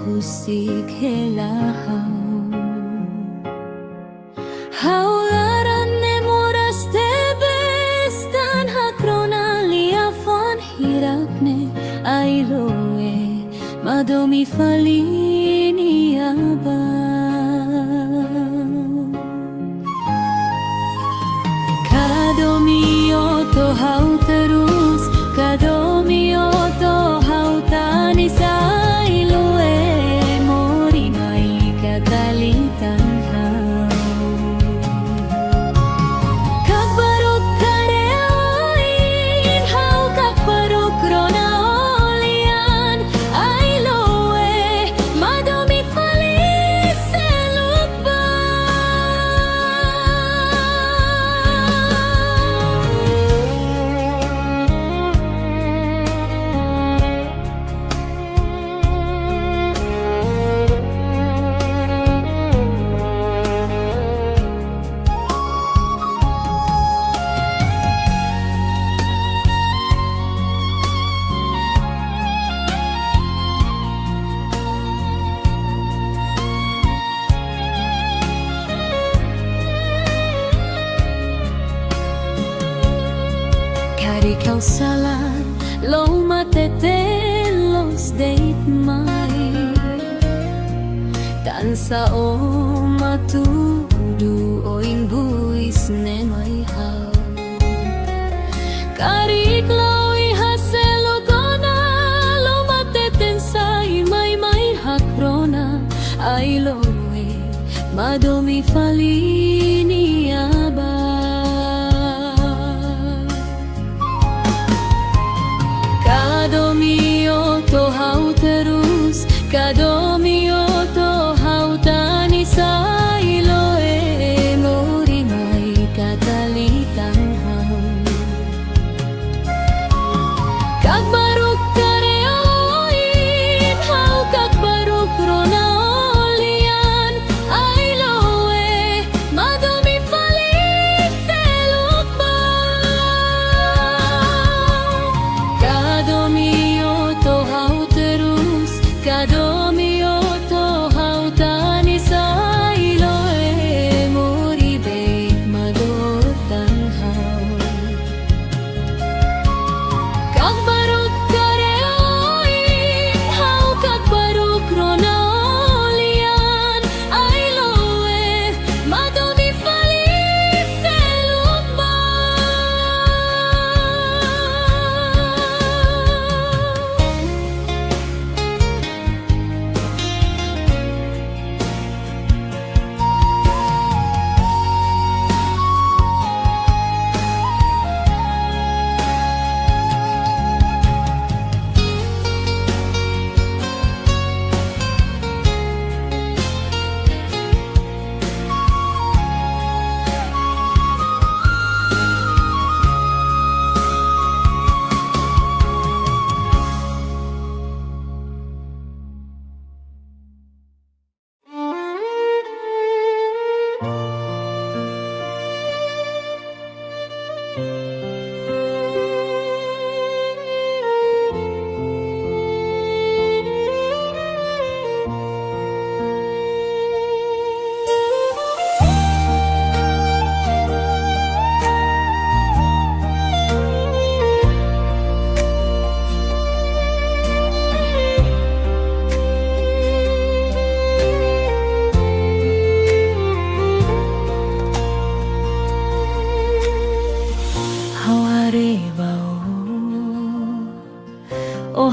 husik helahau. Hau laran ne moras tebes tan hakrona lia fon hirapne ailoe madomi falini aba. Kadomio to hau terus, kadomio to hau tani sailoe mori mai kakalitan hau. Kakbaruk kareoin hau kakbaruk rona olian ailoe madomi falis selupa. hau salah lo matete los date mai tansa o matudu oing buis ne mai hau karik lawi haselo gona lo mateten sai mai hakrona ai loe madomi falini aba kadomio to hau terus kadomio to hau tani sai loe mori mai katalitan hau kag baruk kareoin hau kag baruk ronaulian ai loe madomi falis selukba kadomio to hau terus kadomio to hau tani sai loe mori beit madotan hau kag baruk kareoin hau kag baruk ronaulian ai loe madomi falis selukba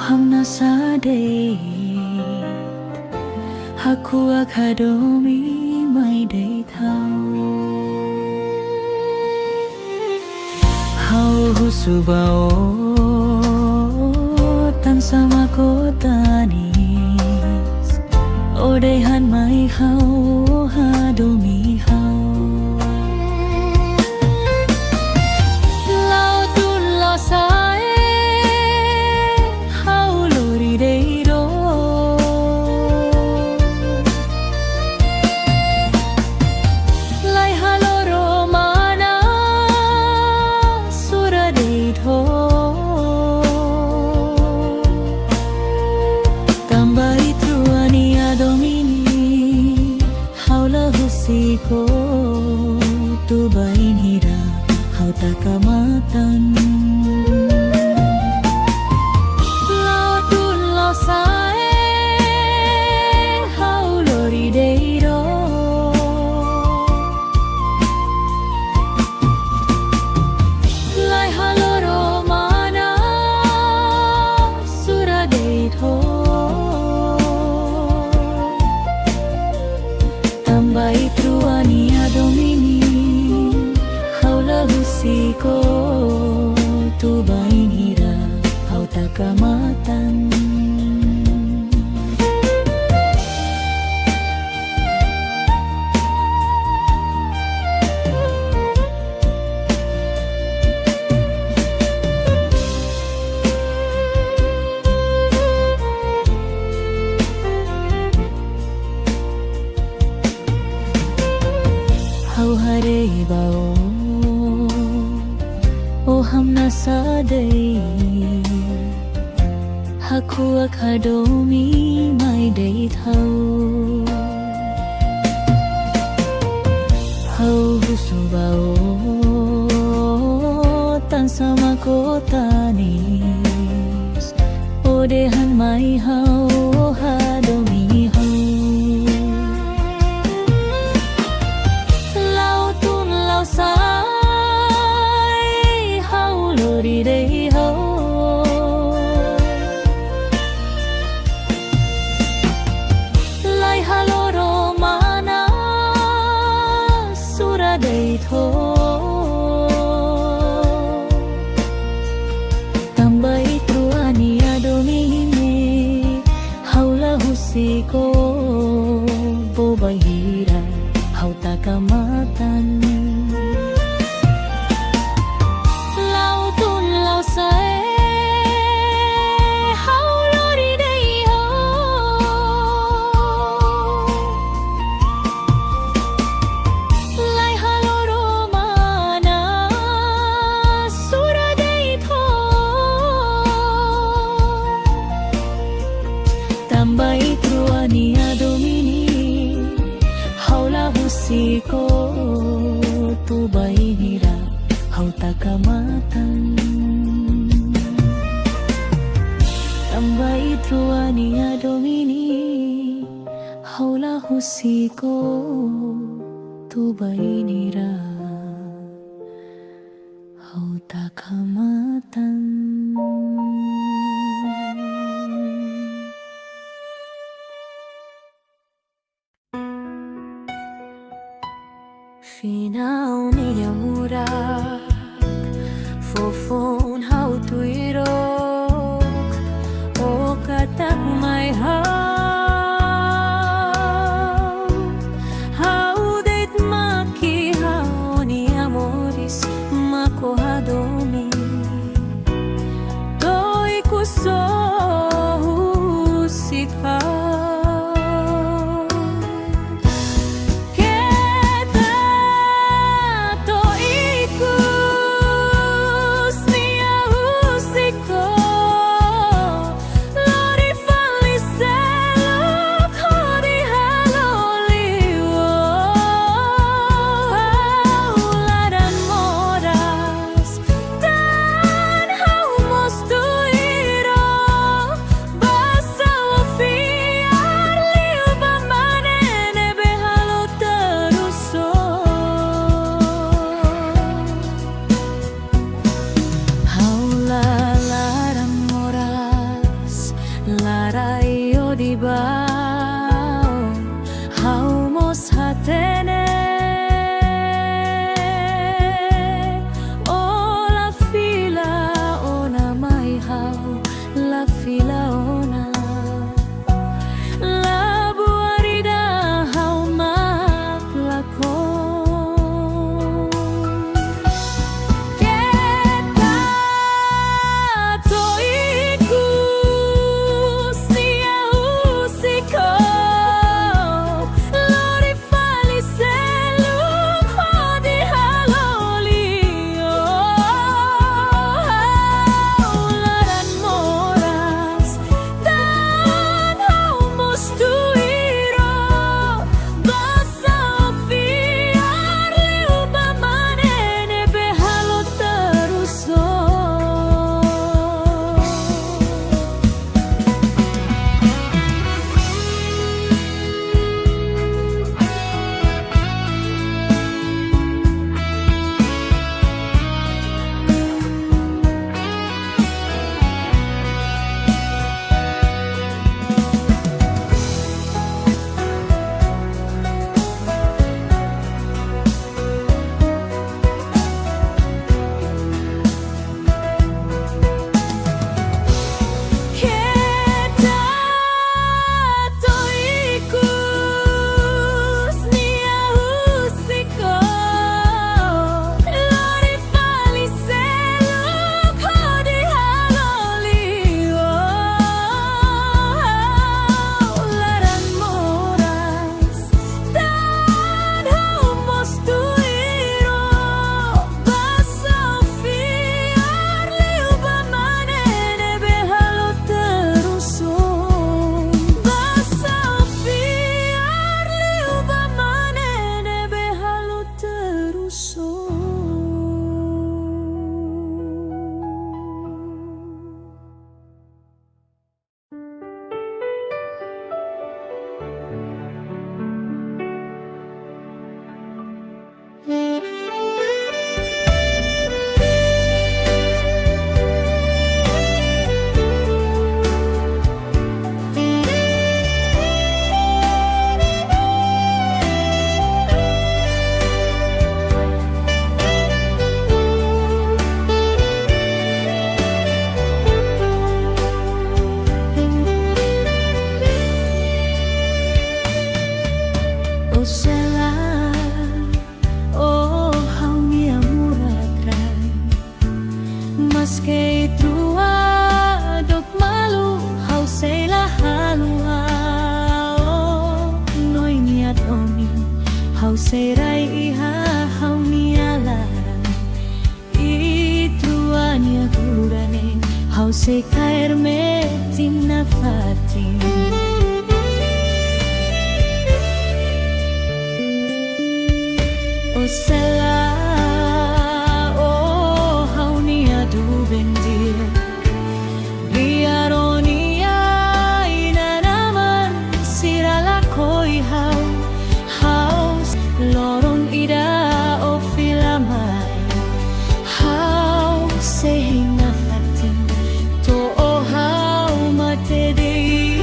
hamna sade haku akadomi mai dei thau hau husubao tan sama kotanis odehan mai hau hadomi hau lautun lo sae ko tu bain hira hau takamatan lautun lo sae hau lorideiro lai haloro mana suradeito tambai truania domini haula husiko tu bain hira hau takamatan hau hare bao o hamna sadei haku akadomi mai dei thau hau husubao bukan sama kota nis odehan mai hau hadomi hau lau tun lau sai hau lori dei hau lai haloro mana sura dei tho siko bobahira hau takamatan lau tun lau sae hau lori dei ho lai haloro mana sura dei tho tambai Ania domini haula husiko tu baihira hau takamatan tambai truania domini haula husiko tu baihira hau takamatan. Finaw niya murak fofon hau tuirok o katak may hau date maki hau ni amoris makohadomi toy kuso husika se caerme tinna fati. O sela o haunia du bendir biaronia ina naman sirala koi haus lorong ida o filamai haus sehinga fatin to o hau matedei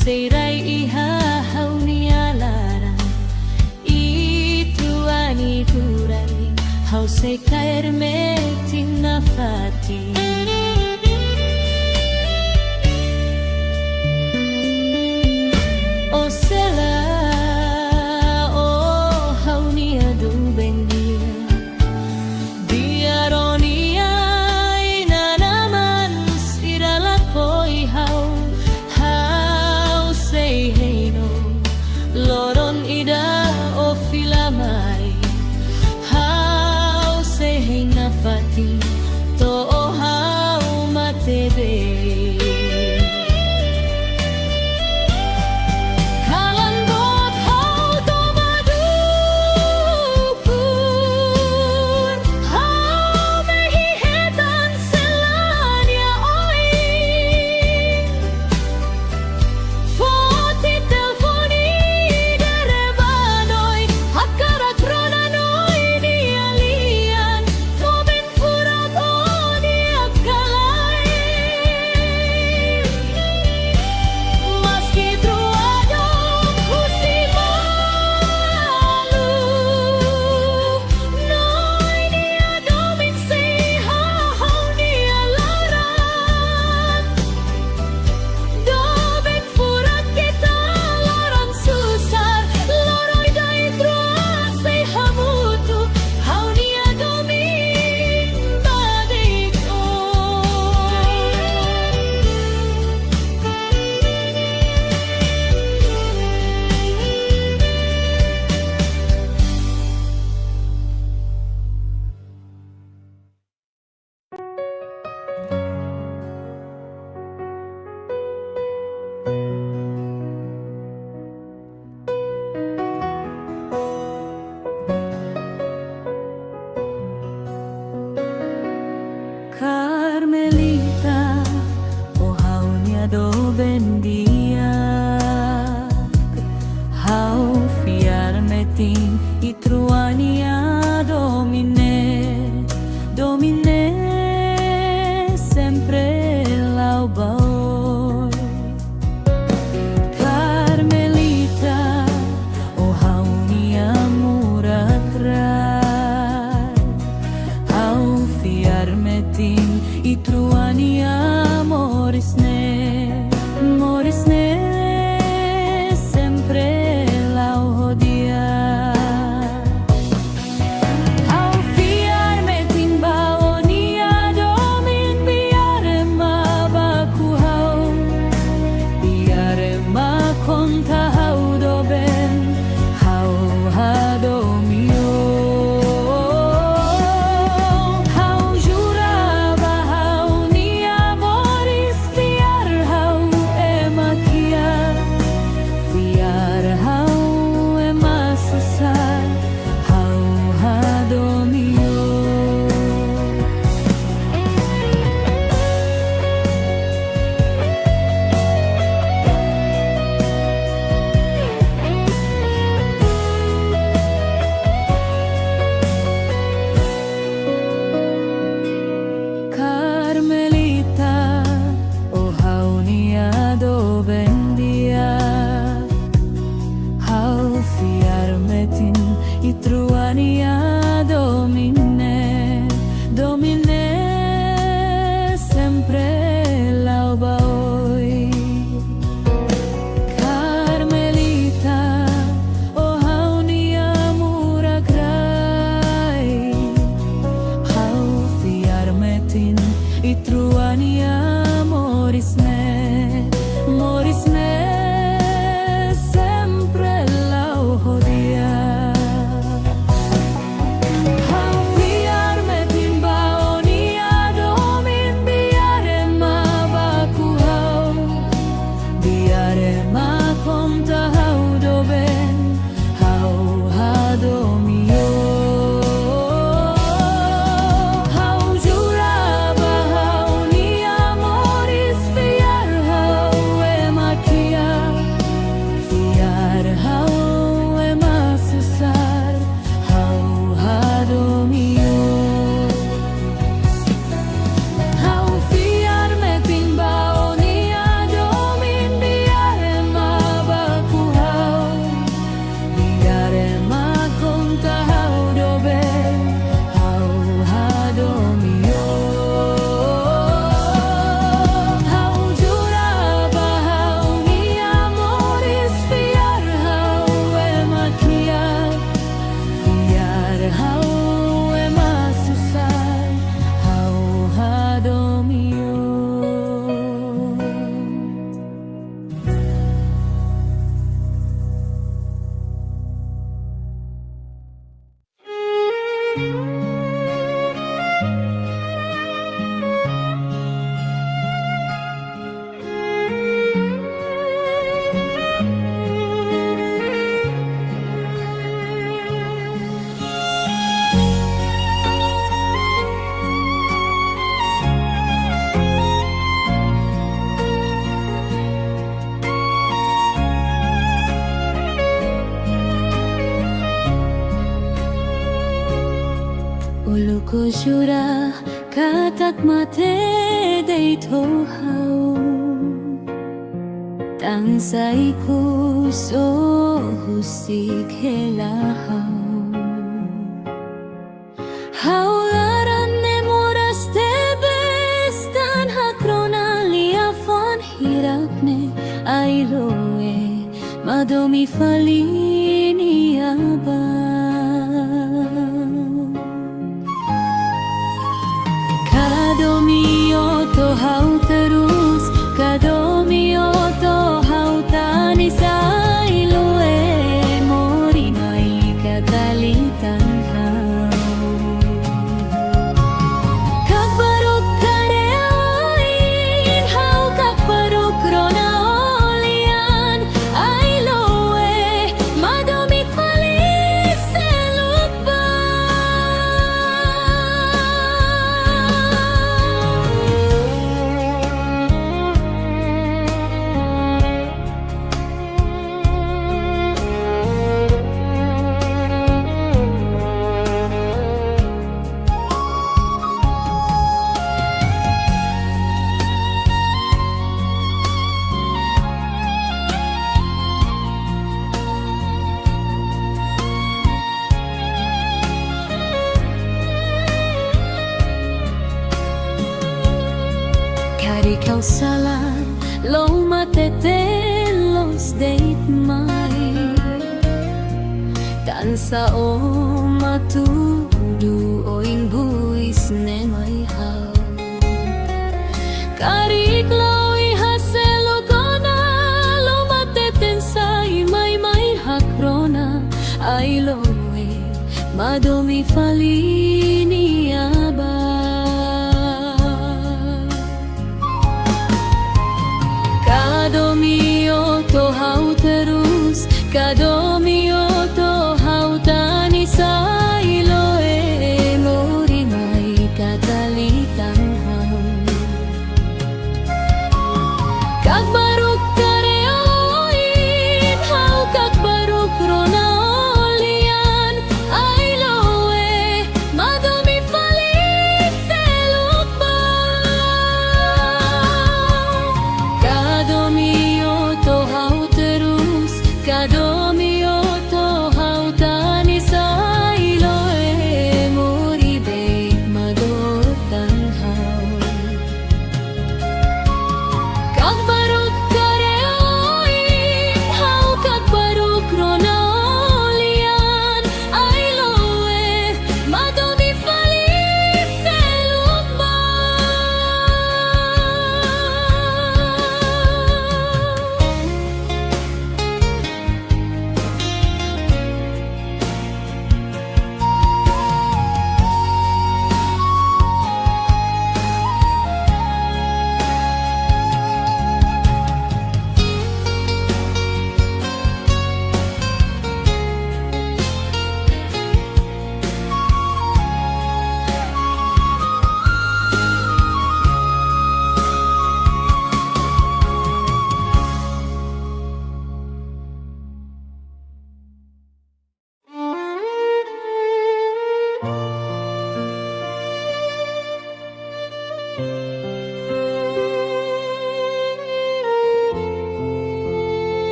Seirai iha haunia lara ituani turani hau se caerme tinna fati. O sela o haunia du bendia biaronia ina naman sirala koi hau loron ida o filamai hau sehinga fati to o hau Ulu ko syura katak mate day tohau Tansay ko so husik helahau Haularan ne moras te bestan hakrona liafon hirakne ailoe madomi falini abang Kadomio to hau terus Kadomio to hau tani sailoe Mori mai katalitan hau Kakbaruk kareoin Hau kakbaruk rona olian Ailoe madomi falis selupa Kari kau salah lo matete los date mai Tansa o matudu o buis ne mai hau Kari klau ihaselo kona lo mateten sai mai hakrona Ai loe madomi falini aba Kadomio to hau terus Kadomio to hau tani sailoe Mori mai katalitan hau Kakbaruk kareoin Hau kakbaruk rona olian Ailoe madomi falis selupa Kadomio to hau terus Kadomio to hau tani sailoe Mori beit madotan hau Kakbaruk kareoin Hau kakbaruk rona olian Ailoe madomi falis selupa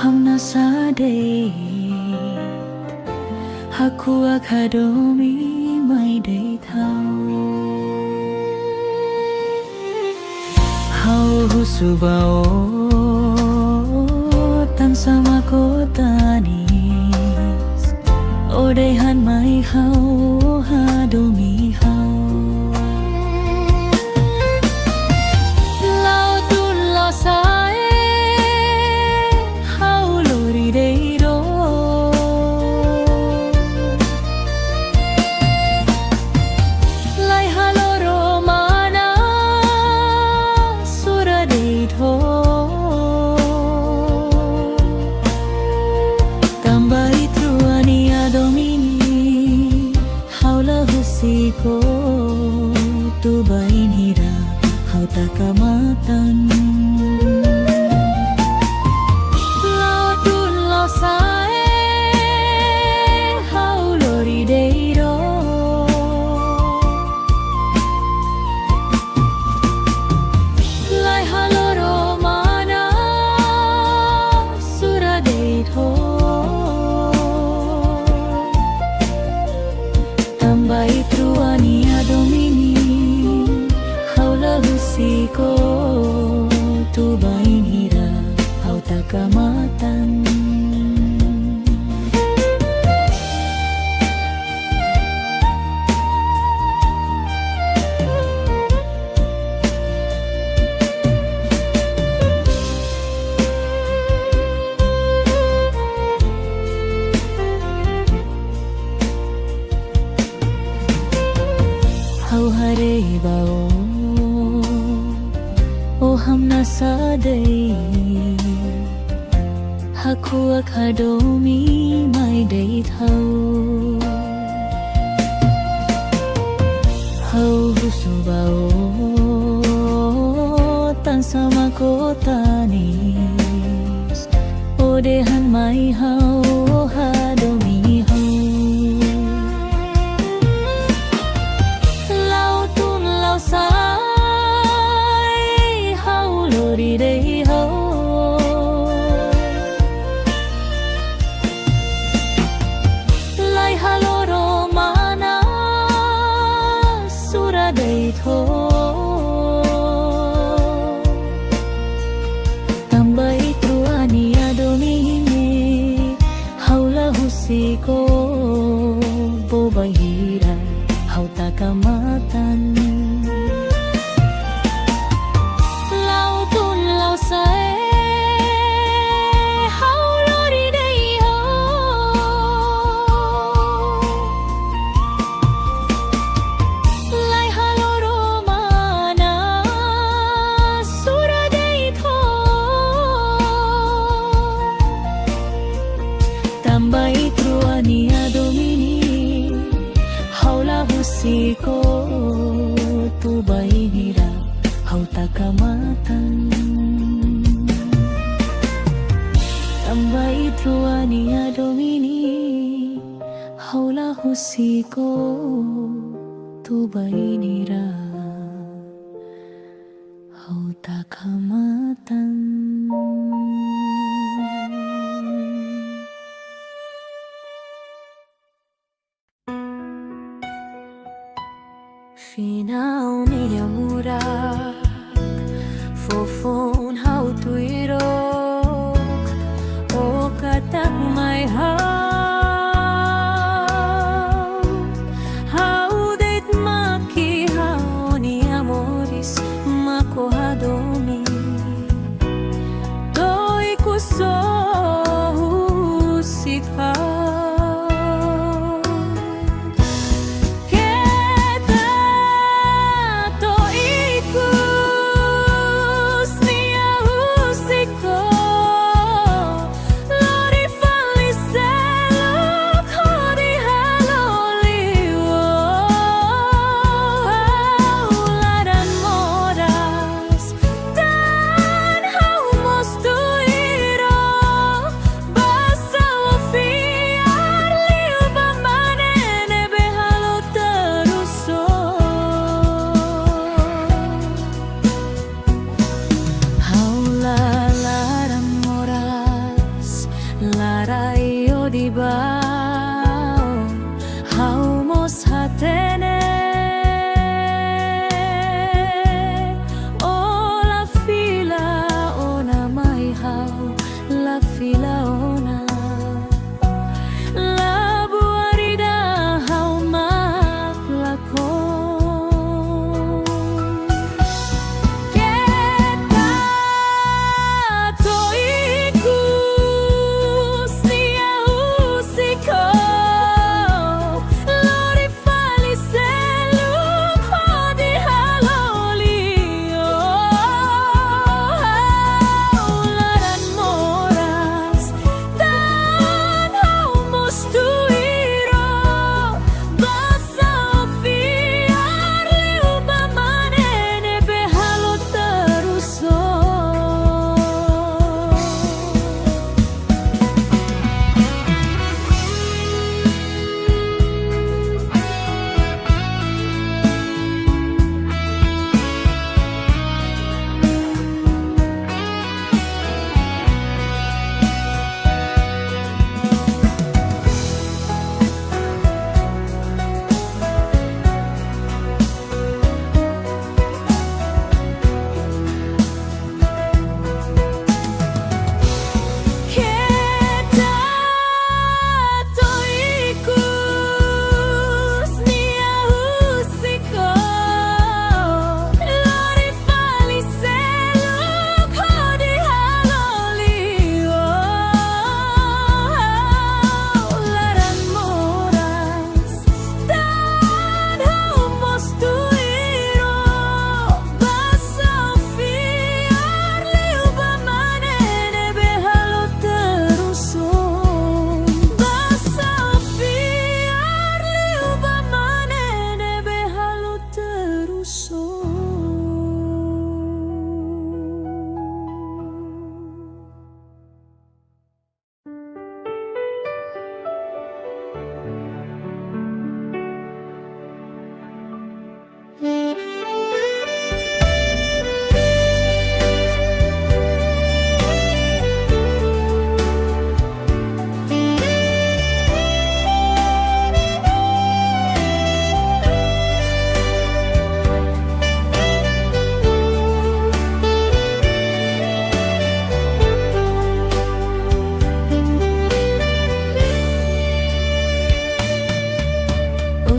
Hamna sade Haku akadomi ไม่ได้เท่าเฮารู้สึกว่าโอ้ตั้งsama kota nisโอ้ได้หันมาให้เฮาหาดูมีเฮาเราตุนเราสายเฮาโลดีได้โดไลฮาโลโรมานาสุระได้โทtambah truania domini haula husiko tu bain hira hau takamatan lao tun lao sae hau lori deiro lai haloro mana sura deito tambah truania domini haula husiko tu bain hira hau takamatan hau hare bao oh hamna sadai haku akhadomi mai dei thau hau husu bao tan sama kota nis odehan mai hau hadomi hau sai hau lori dei ho lai haloro mana sura dei tho tambah truania domini haula husiko bobai hira hau takamatan tambah truania domini haula husiko tu bain hira hau takamatan tambah truania domini haula husiko tu bain hira hau takamatan Final mi amurak fofon hau tuirok o katak mai hau det maki hau ni amoris mako hadomi toi kuso husika Kusni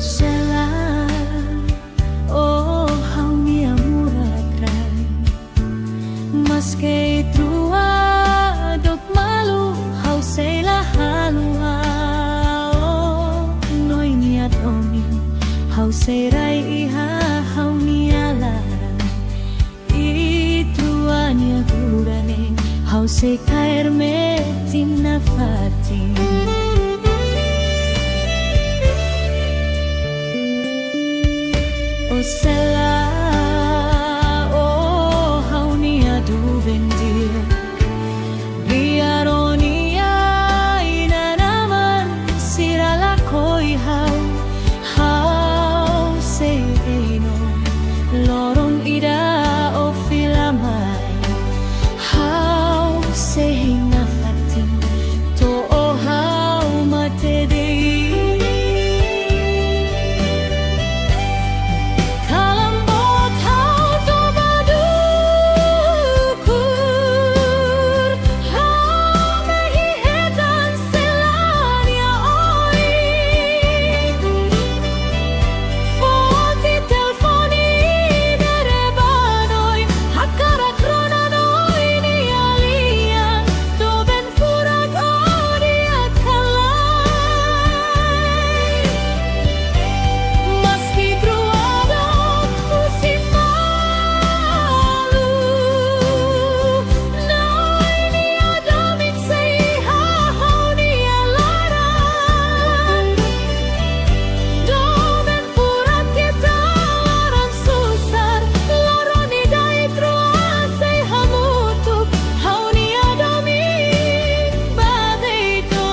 sela oh hau mia muratrai maske trua dok malu hau sela halua oh noi niat omi hau serai iha hau niala ituania gurane hau se caer me tinna fati o sela oh hau nia du bendia biaronia ina naman sirala koi hau se eno lorong ida o filamai hau se hinga fatin to o hau mate dei kalambot hau to badukur hau mehihetan selania oi foti telfoni derebanoi hakara kronanoi ni alia to ben furat odia kalai maski truado musimalu noi ni adamit sei hau ni alaran do ben furat kita laran susar loroni dai trua sei hamutuk hau ni adamit badeito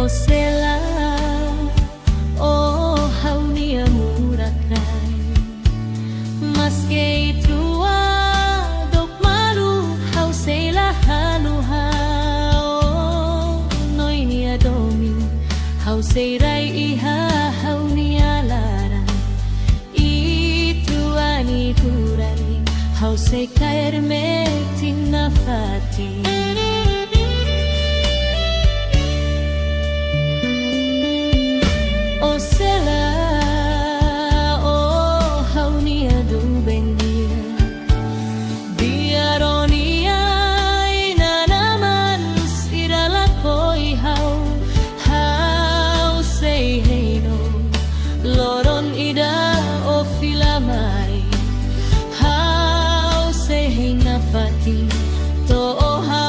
o sela oh hau nia muratrai maske trua dok malu hau sela halu hau noi nia domi hau seirai iha hau nia lara itu ani kurani hau se caer me tinna fati o sela oh hau nia du bendia biaronia ina naman sirala koi hau sei heino loron ida o filamai hau se hinga fati to o hau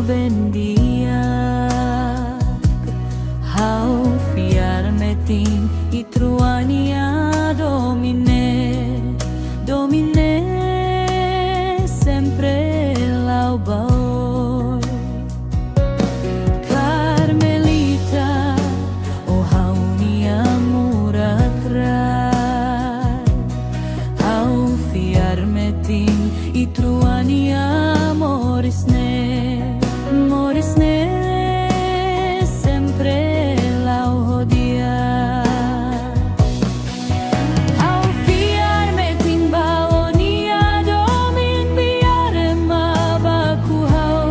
bendiak hau fiarmetin itruania domine sempre lau baoi Carmelita o hau nia murakrai hau fiarmetin itruania Morisne sempre lau hodia Hau fiarmetin baonia domin biare ma baku hau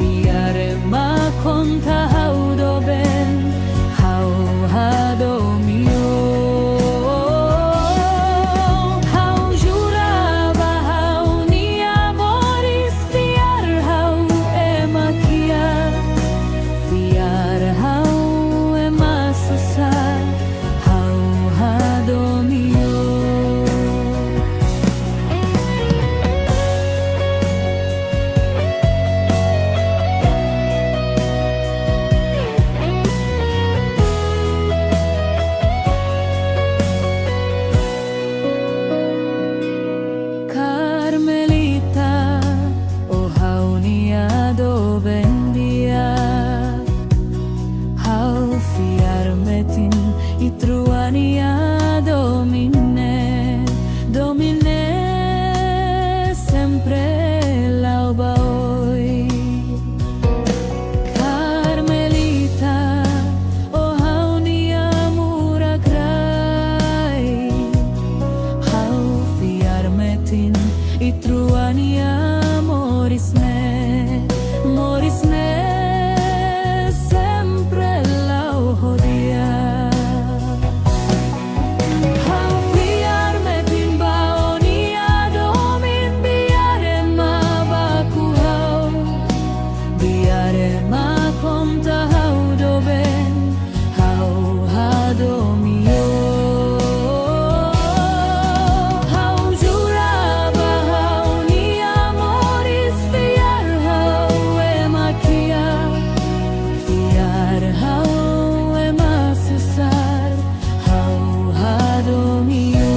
biare ma konta hau doben hau hadomio Hau juraba hau nia moris fiar hau emakia fiar hau emasasar hau hadomio Carmelita o hau nia do bendia hau fiarmetin itruania domine sempre lau baoi Carmelita o hau nia murakrai hau fiarmetin itruania morisne sempre lau hodia Hau fiarmetin baonia domin biare ma baku hau biare ma konta hau doben hau hadomio Hau juraba hau nia moris fiar hau emakia fiar hau emasasar hau hadomio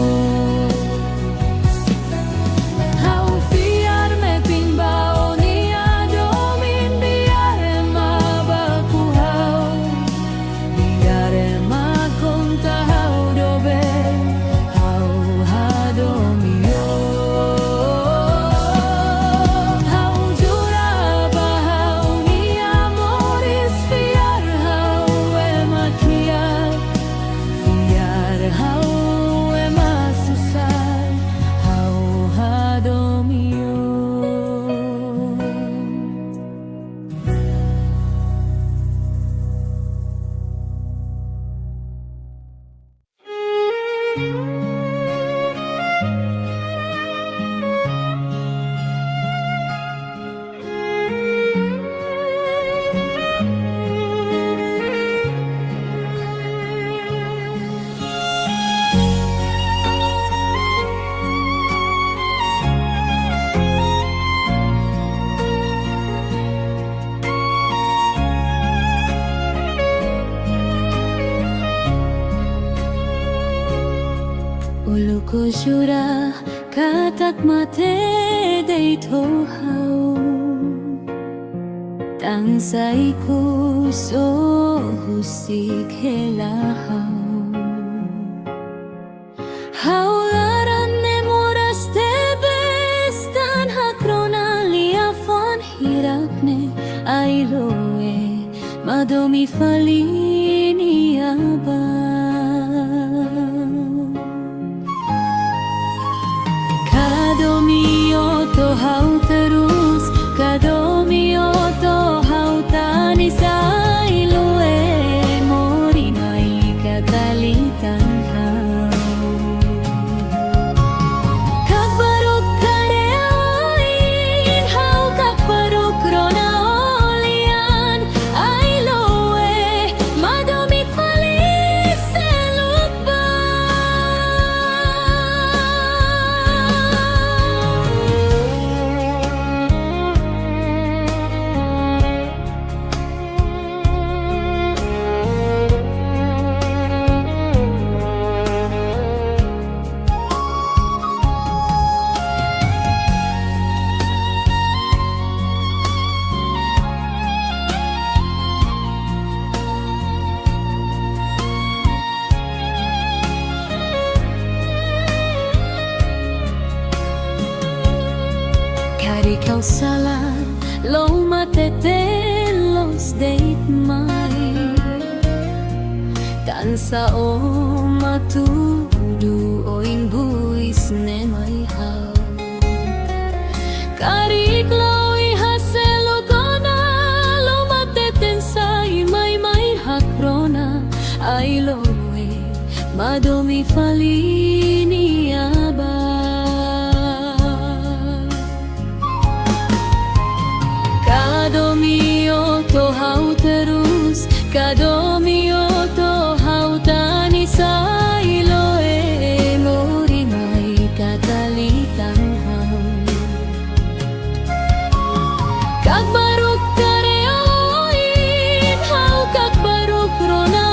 Hau fiarmetin baonia domin biare ma baku hau biare ma konta hau doben hau hadomio Hau juraba hau nia moris fiar hau emakia fiar hau emasasar hau hadomio Ulu ko jura katak mate deito hau tangsai ko so husik hela hau laran ne moras te bestan hakrona liafon hirakne ailoe madomi falini aba Kadomio to hau terus Kadomio to hau tanisai lue Mori mai katalitan hau Kakbaruk kareoin Hau kakbaruk rona olian Ai loe madomi falis selupa salan lo matete los date mai tansa o matudu o imbuis ne mai hau karik lo ihaselo kona lo mateten sai mai mai hakrona ai lo madomi falini aba kadomi oto hau terus kadomi oto hau tani sai lo lori mai katalitan hau kag baruk kareoin hau kag baruk rona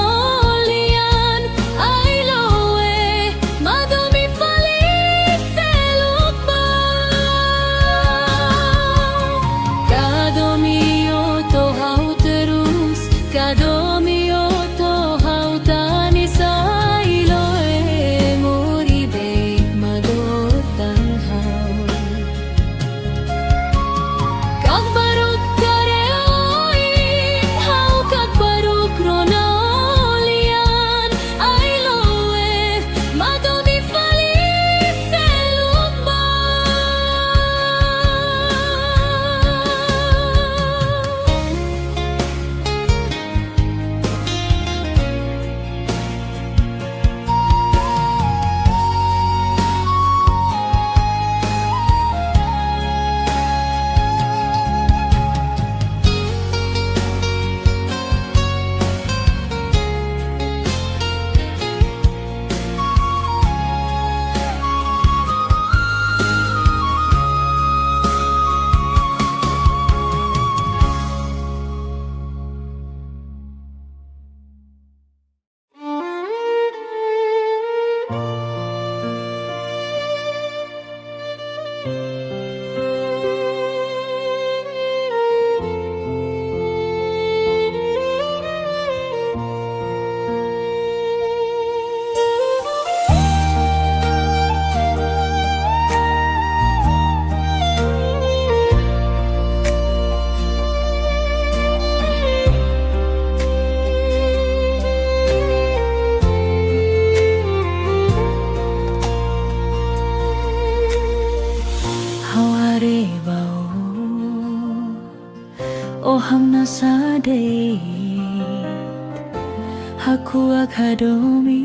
Haku akadomi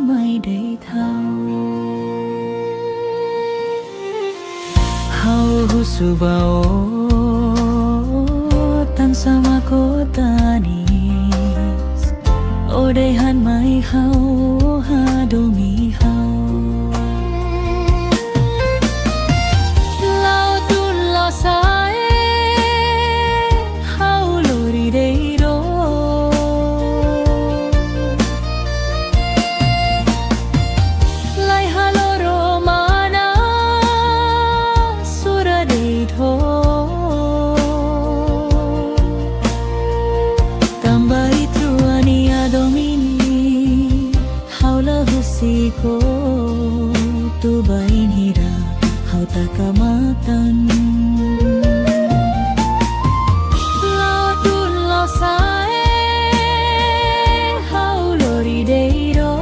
mai day thau hau husubao tan sama kotanis odehan mai hau hadomi hau lau tun lo sae hau lori day ko tu bain hira hau takamatan lo tun lo sae hau lori deiro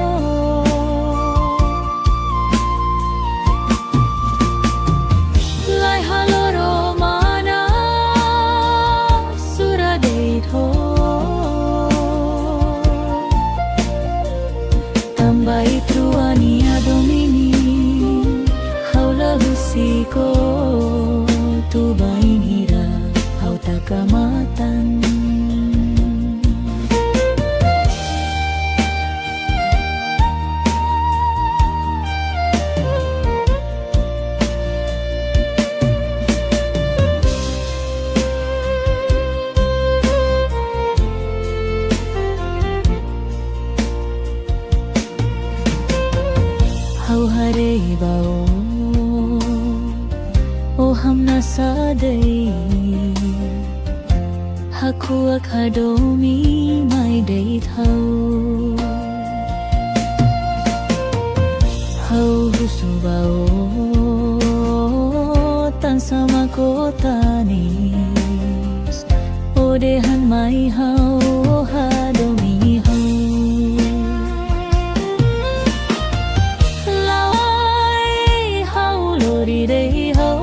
lai haloro mana sura deito tambai Ania domini haula husiko tu bain hira hau takamatan hau hare bao o hamna sadai haku akadomi mai day thau hau husubao tan sama kota tanis odehan mai hau hadomi hau lawai hau lori dei hau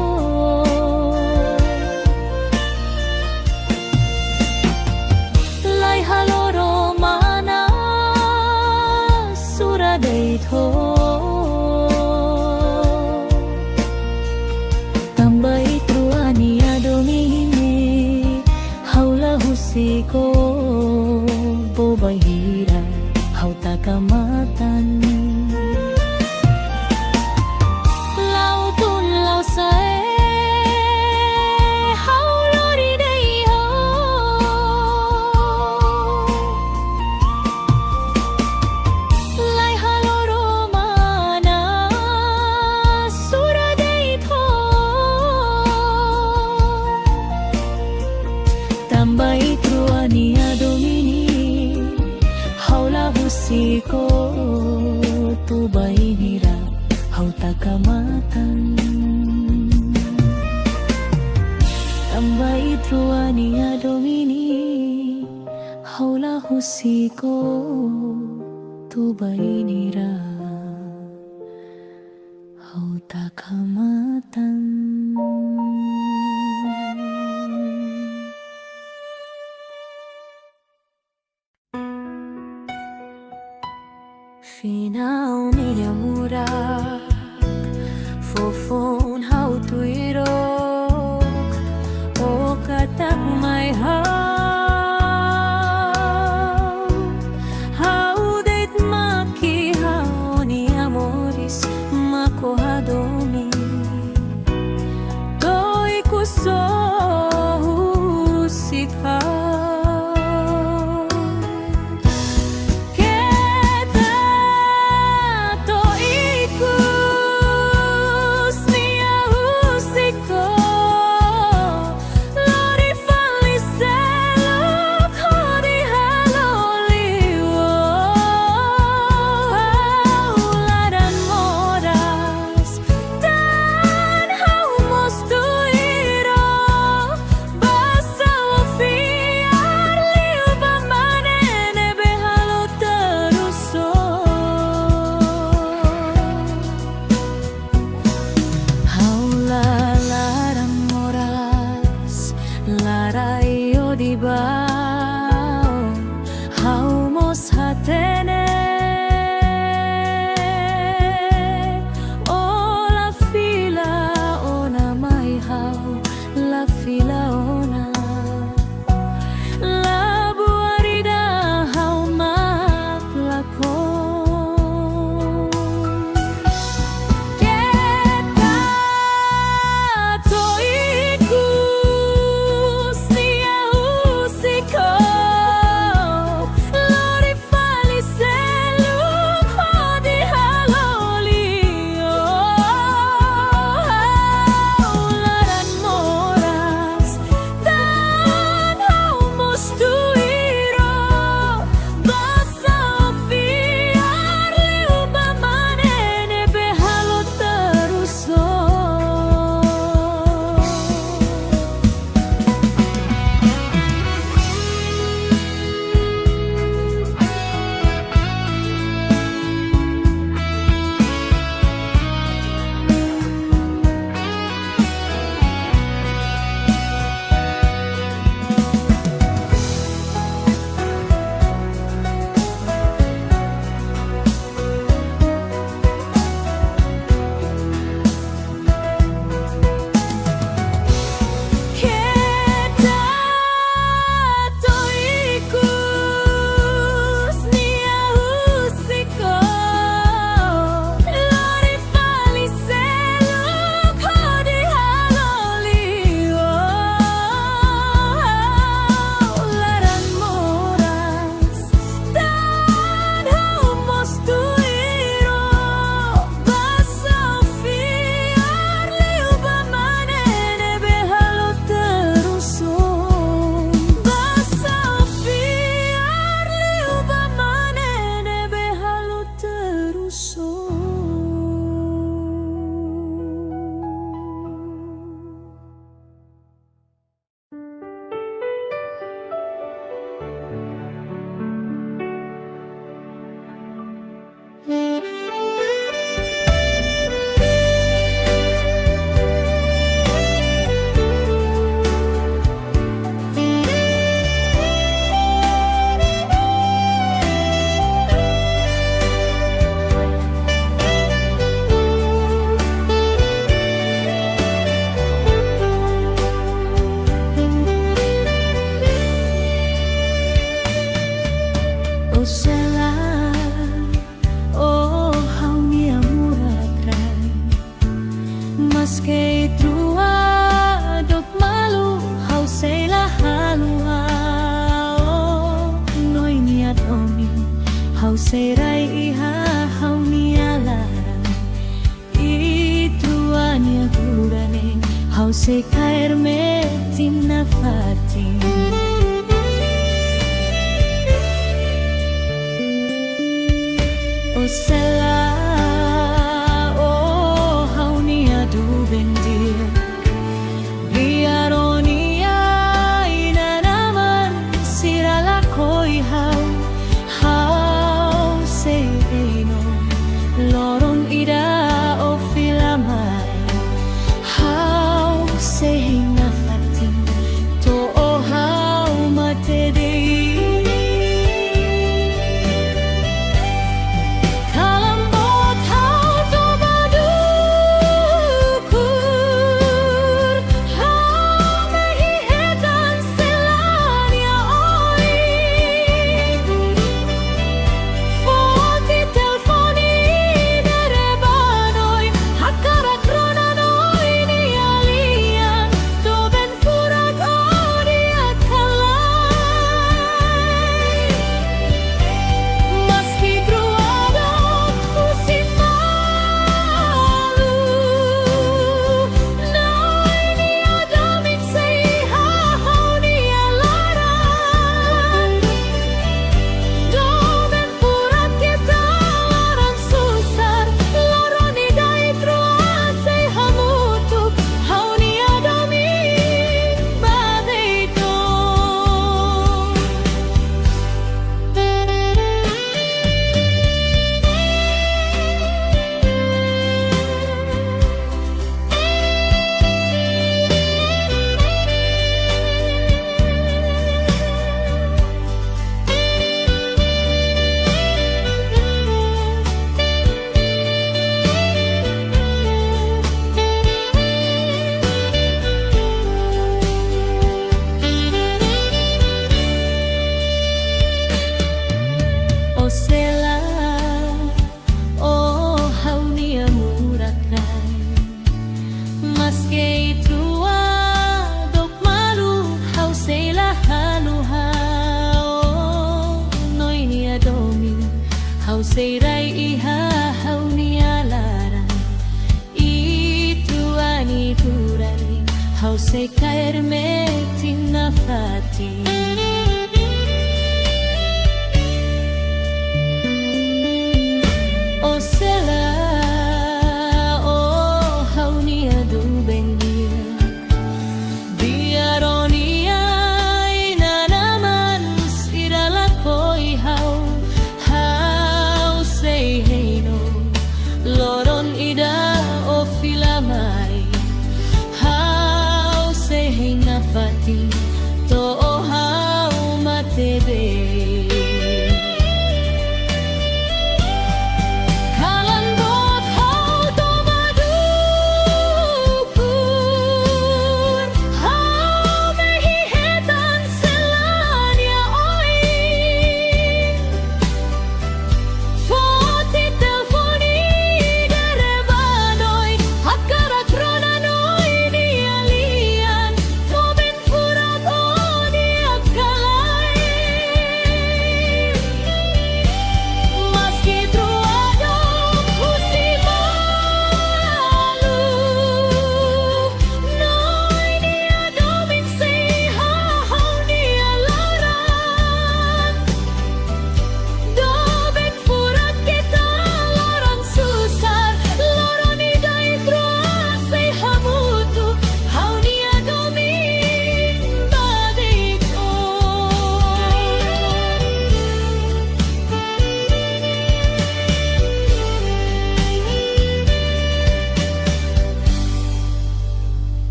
lai haloro mana sura dei tho tambai truani adomine haula husiko bobai hira hau takamatan lau tun lau sae hau lori dei ho lai haloro mana sura dei tho tambai truani adomini haula husiko tu bainira hau takamatan tambai truani adomini haula husiko tu bainira hau takamatan. Finaw niya murak fofon hau tuirok o katak may hau date maki hau ni amoris makohadomi toy kuso husika Siko seiray ihahaw niya laran ituani durani hau se caerme tinafati o sela o hau niya dubendia biaronia ina naman sirala koi hau say hey no loron ida o filamay how say hey na fati to o how matebe kalandot how to madukun how mehihetan selanya oi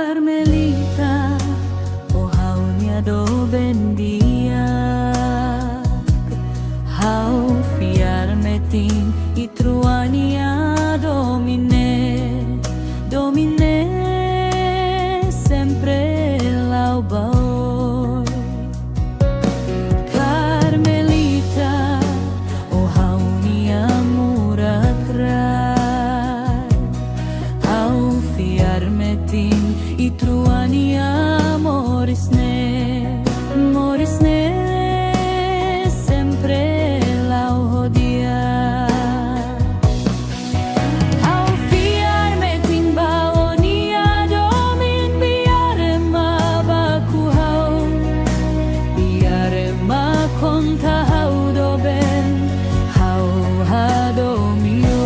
Carmelita, o haunia do bendia, hau fiarmetin itruania domine sempre laubaor. Carmelita, o haunia murakrai, hau fiarmetin itruania morisne sempre lau hodia hau fiarmetin baonia domin biare ma konta hau doben hau hadomio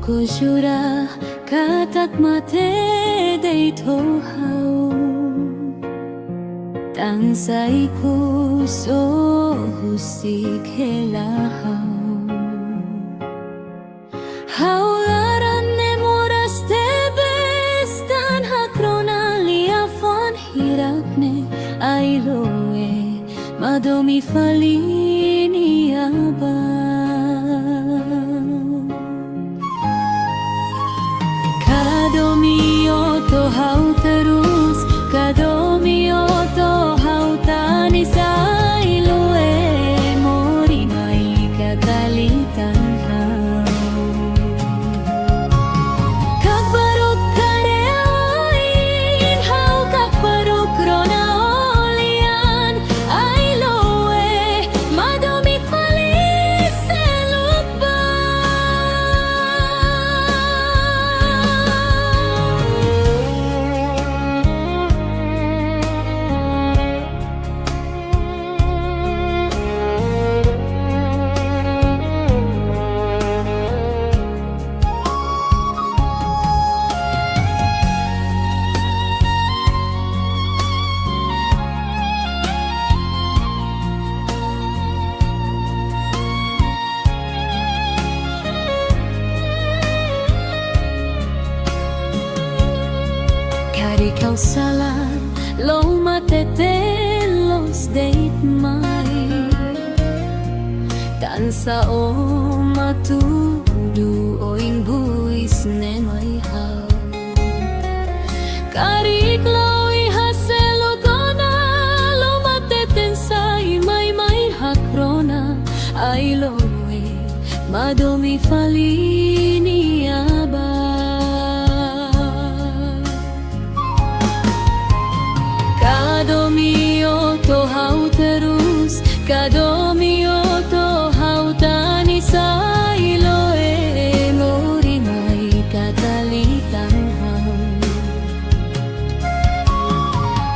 ko jura katak mate day to hau tansay puso husik helahau haularan ne moras te bestan hakrona liafon hirakne ailoe madomi falini aba kadomio to hau terus kadomio to hau tani sailoe mori mai kakalitan hau kakbaruk kareoin hau kakbaruk rona olian ailoe madomi falis selupa Kari kau salah lo matete los date mai tansa o matudu oing buis ne mai hau kari klawi haselo kona lo mateten sai mai hakrona ai loe madomi falini aba kadomio to hau terus kadomio to hau tani sailoe mori mai katalitan hau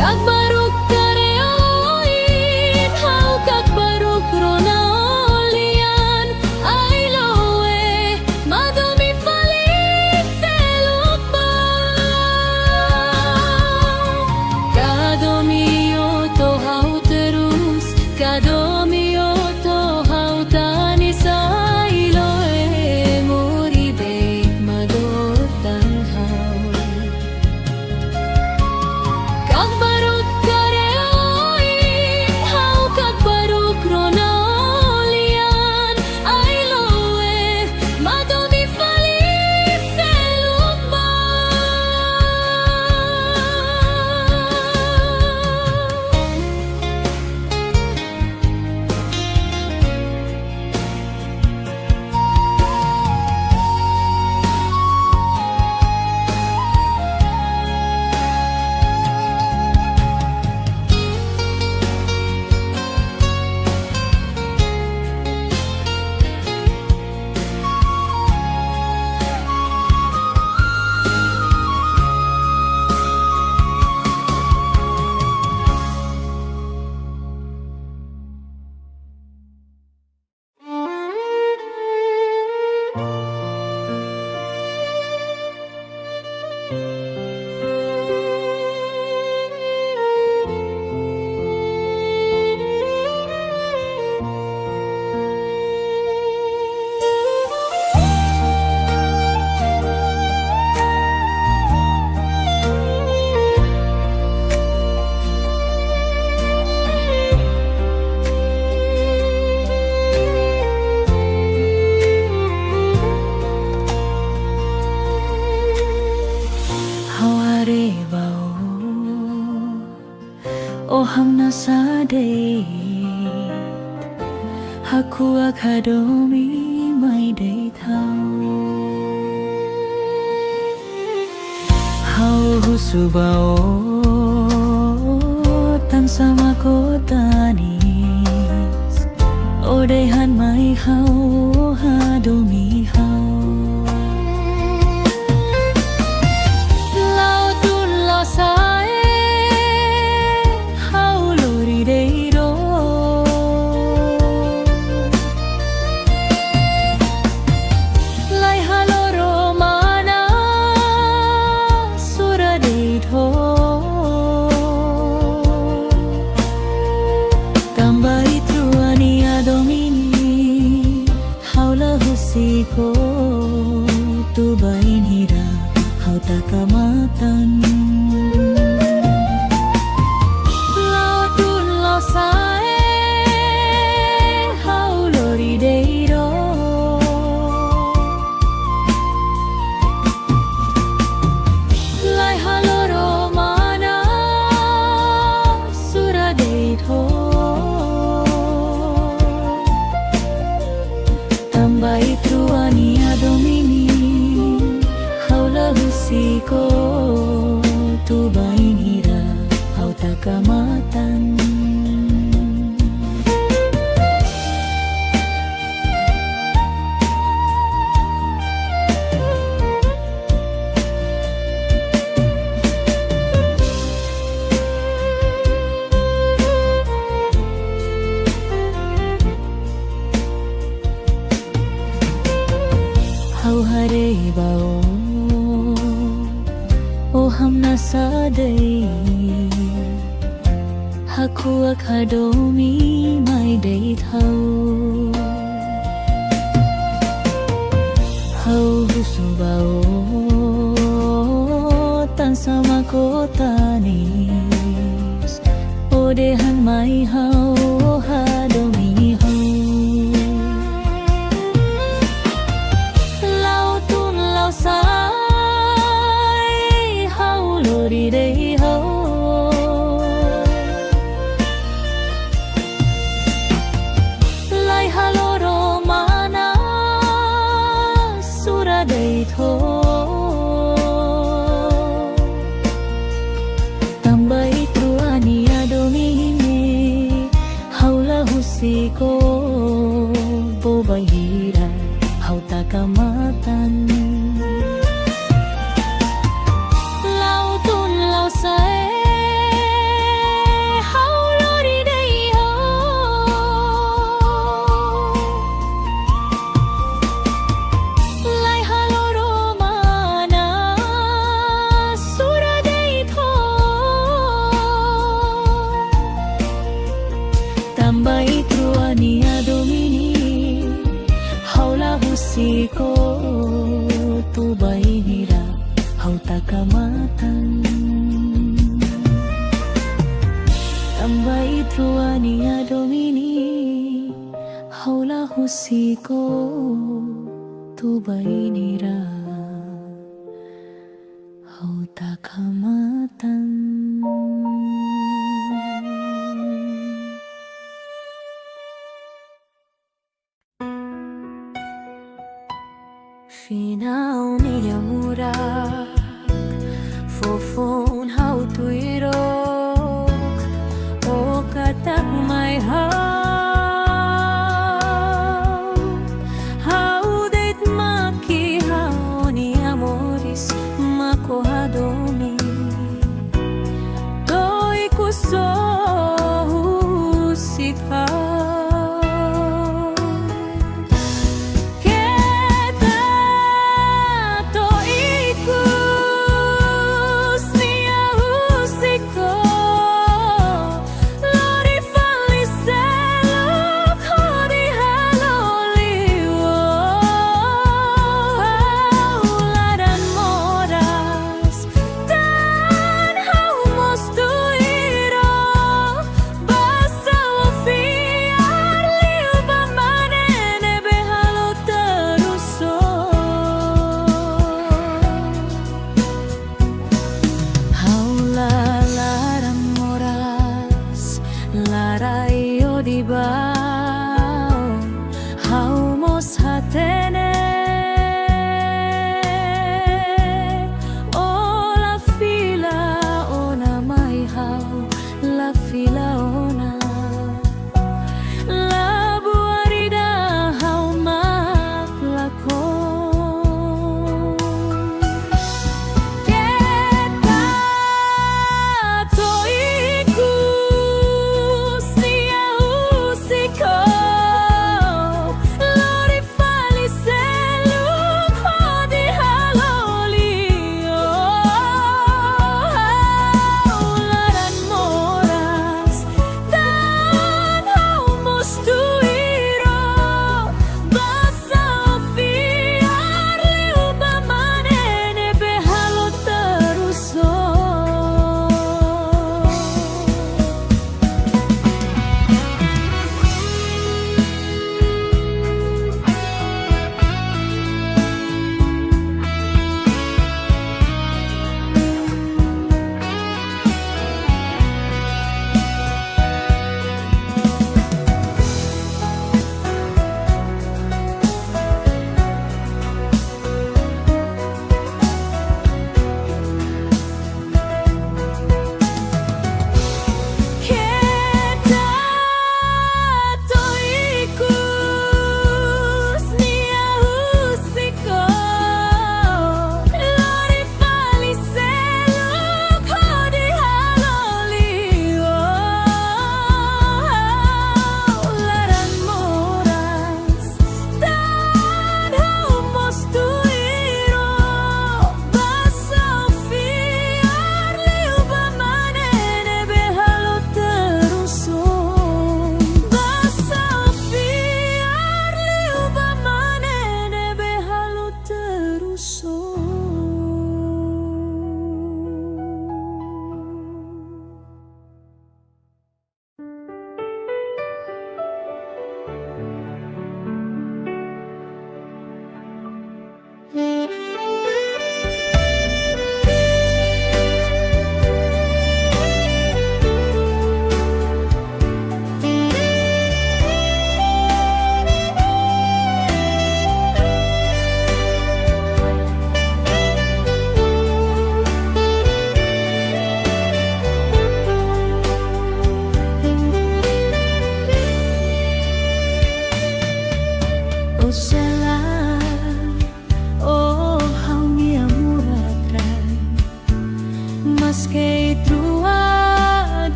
kakbaruk kareoin hau kakbaruk rona olian ailoe madomi falis selupa kadomio to hau terus kadomio to hau tani sailoe mori baik madotan hau kakbaruk kareoin hau kakbaruk rona olian ailoe madomi falis selupa Oham nasade haku akadomi mai day thau hau husubao tan sama kotanis odehan mai hau hadomi hau lautun losae lai haloro husiko tu bain hira hau takamatan lao tun lao sae hau lorideiro lai haloro mana suradeito tambai truania domini haula husiko tu bain hira hau takamatan hau hare bao o hamna sadai haku akadomi mai dei thau hau husu bao tan sama kota nis o dehan mai hau hadomi hau sai hau lori dei ho lai haloro mana sura dei tho tambai truania domini haula husiko bobai hira hau takamatan tambai truania domini haula husiko tu bain hira hau takamatan tambai truania domini haula husiko tu bain hira hau takamatan Finaw niya murak fofon hau tuirok o katak may hau deit maki hau ni amoris makohadomi toi kuso husika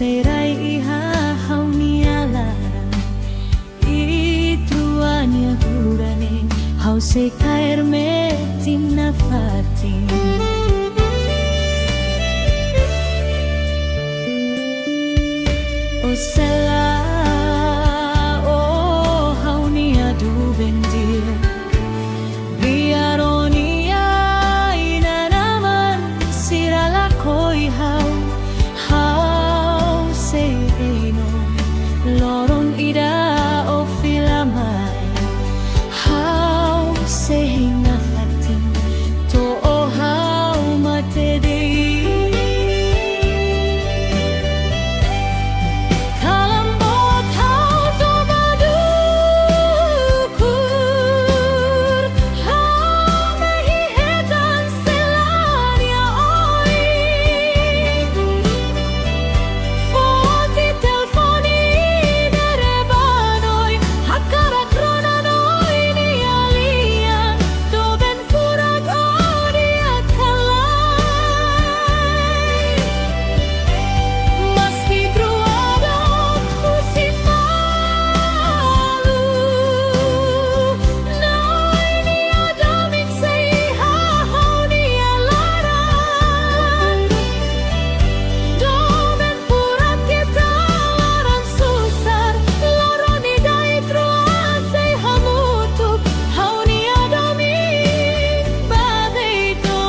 serai ihahaw nialaran ituanya gurane hau se caer metin na fatin o sela o hau nia du bendir biaronia ina naman sirala koi hau se eno loron ida o filamai hau se hina fatin to o hau mate dei kalambot hau to madukur hau mehihetan selania oi Foti telfoni derebanoi hakara kronanoi ni alian doben furak ori akalai Maski truado kusimalu Noi ni adamik sei hahau ni alaran Domen furak kita laran susar Loron idai truasei hamutuk Hau ni adamik babeito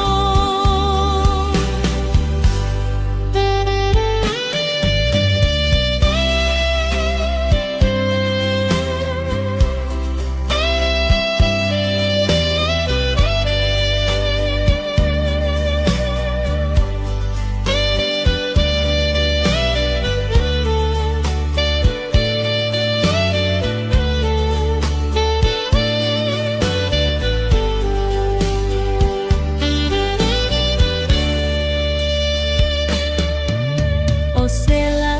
O sela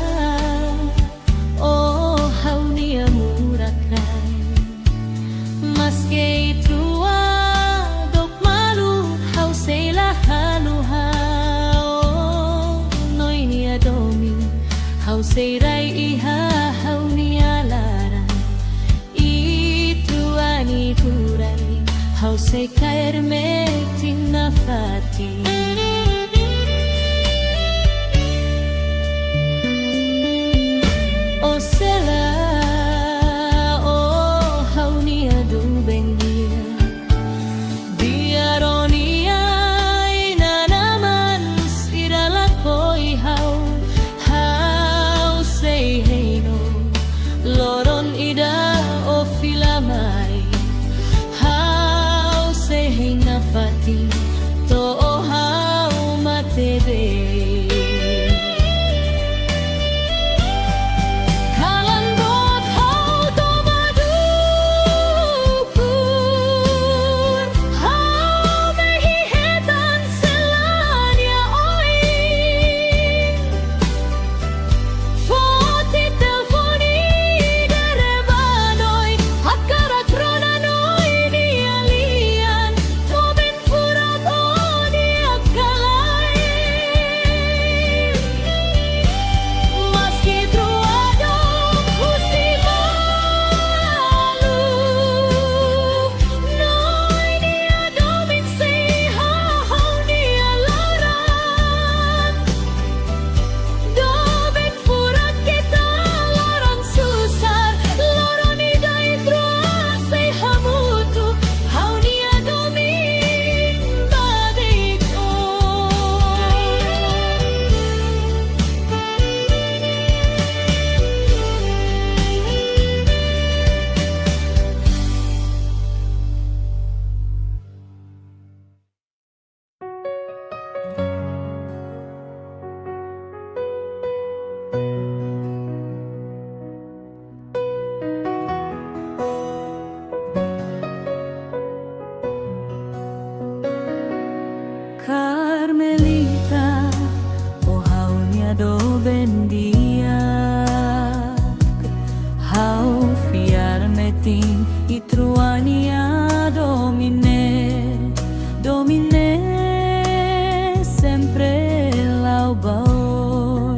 o hau ni amurakai Maske itua dok malu hau sela halu hau Noi ni adomi hau seirai iha hau ni alaran Ituani turani hau se caer metin na fatin O sela o hau ni adu bendia biaronia ina naman sirala koi hau sei heino loron ida o filamai hau sei heina fati to o hau mate dei Kalambot hau to madukur hau mehihetan selania oi Foti telfoni derebanoi hakara kronanoi ni alian Doben furak odi akalai Maski truado kusimalu Noi ni adomin sei hahau ni alaran Doben furak kita laran susar Loron idai truasei hamutu Hau ni adomin babeito Carmelita, o hau ni ado bendia Hau fiar metin itruania domine Domine sempre lau baoi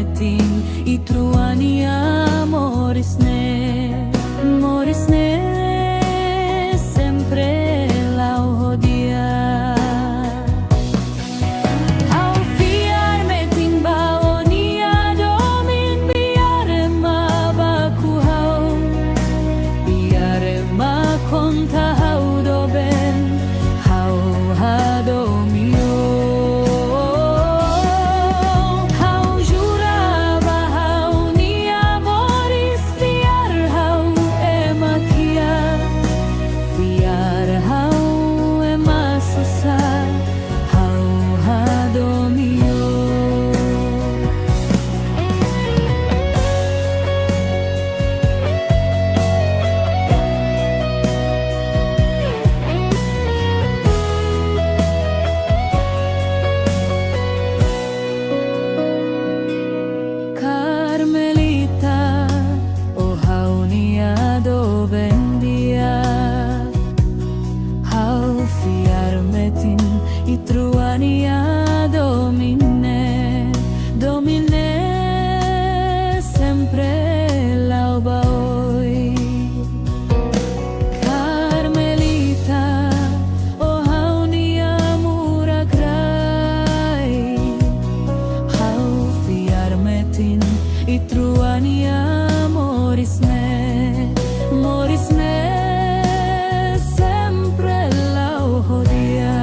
metin itruania morisne sempre la odia. Au fiar metin baonia domin biar ma baku hau, biar ma konta hau doben hau hadomio. Itruania domine sempre l'alba hoy. Carmelita, oh haunia mura crai, hau fiarmetin itruania morisne sempre la odia.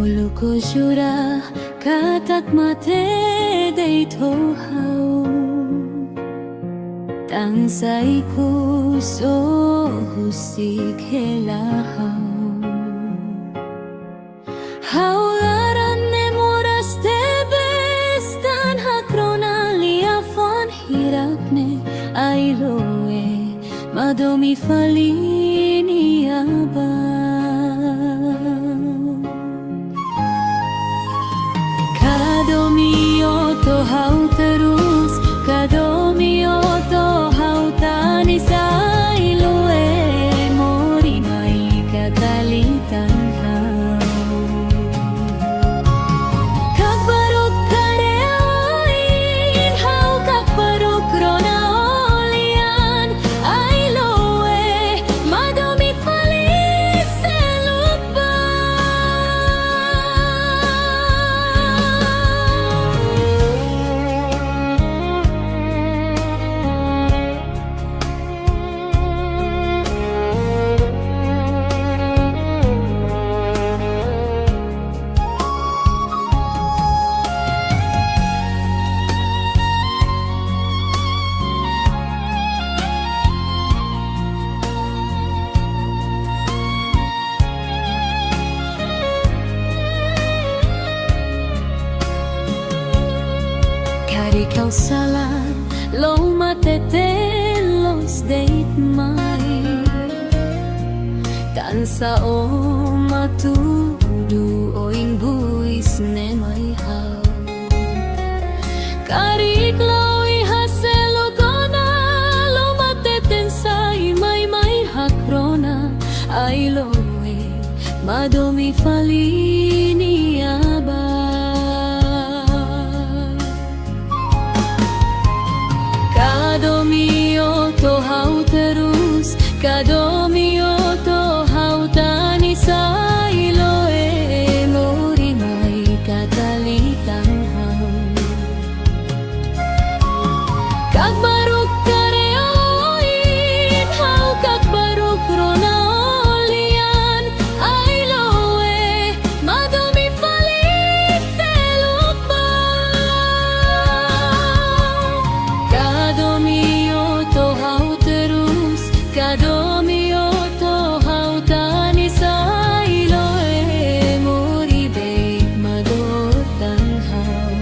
Uluko jura katat mate deito hau, tansay puso husik helahau. Haularan ne moras tebes tan hakrona liafan hirapne ailoe madomi falini aba. Kadomio to hau terus, kadomio to hau tani sa iloe mori mai kakalitan hau. Kakbaruk kareoin hau kakbaruk rona olian ailoe madomi falis selupa. Kari kau salah lo matete los date mai tansa o matudu oing buis ne mai hau Kari klawi haselo kona lo mateten sai mai mai hakrona ai loe madomi falini aba Kadomio to hau terus Kadomio to hau tani sai loe mori mai katalitang hau Kag baruk kareoin hau kag baruk ronolian ai loe madomi falis seluk ba Kadomio to hau terus Kadomio to hau tani sai loe mori beit madotan hau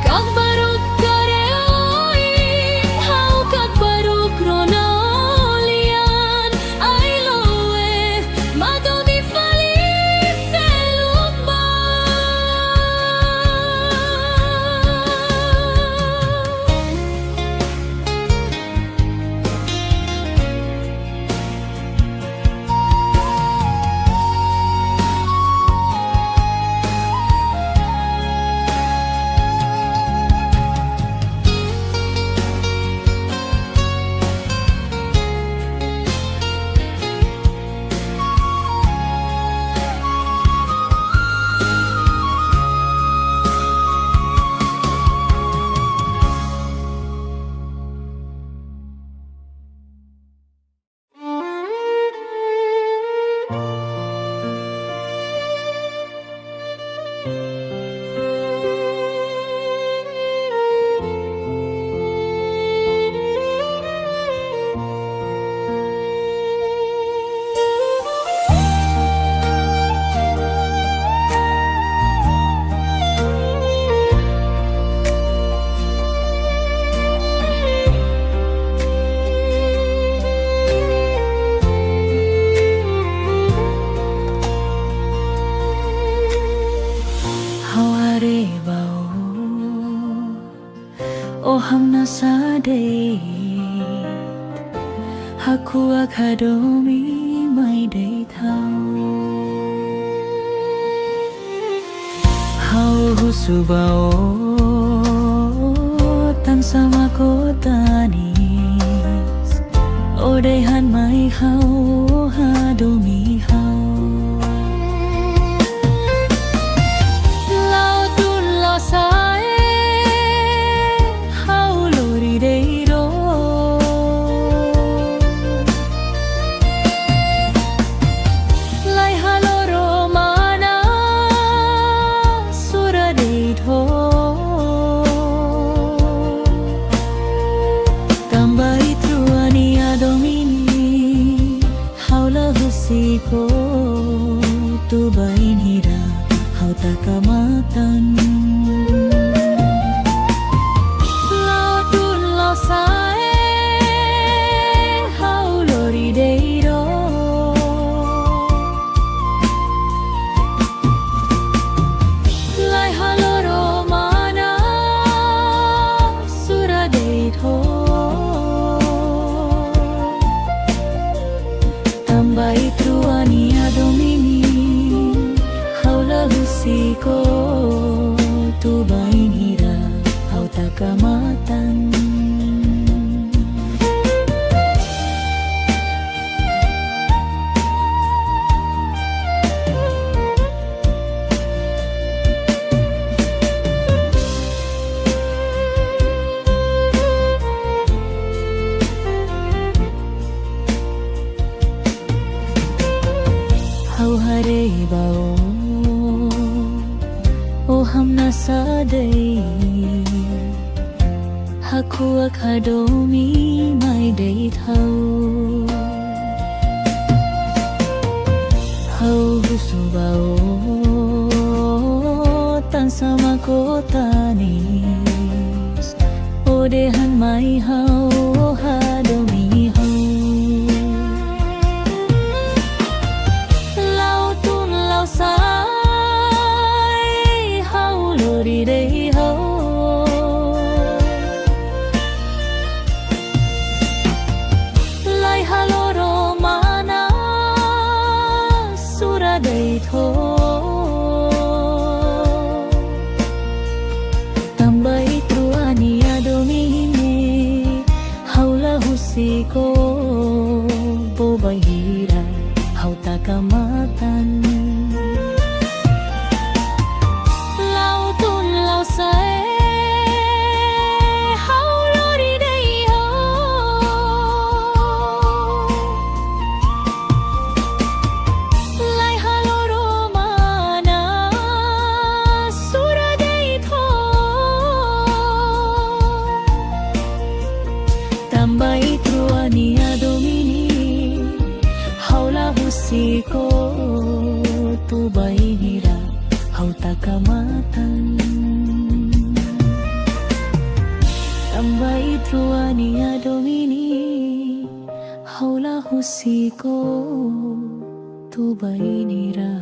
Kag baruk kareoin hau kag baruk ronolian ai loe madomi falis seluk ba Hamna sadate Haku akadomi mai day thau Hau husubao Tan sama kotanis Odehan mai hau hadomi hau Lautun lo sae Ko tu bain hira hau takamatan Lautun lo sae hau lori deiro Lai haloro mana suradeitho Tambai truani adomini haula husiko tu bain hira hau takamatan Hau hare bao O hamna sadai Haku akadomi mai day thau Hau husubao hutan sama kotanis odehan mai hau hadomi hau lau tun lau sai hau lori dei hau lai haloro mana suradei tho siko bobahira hau takamatan lau tun lau sae hau lori dei ho lai haloro mana sura dei tho tambai Nia domini haula husiko tu bahira hau takamatan tambai truania domini haula husiko tu bahira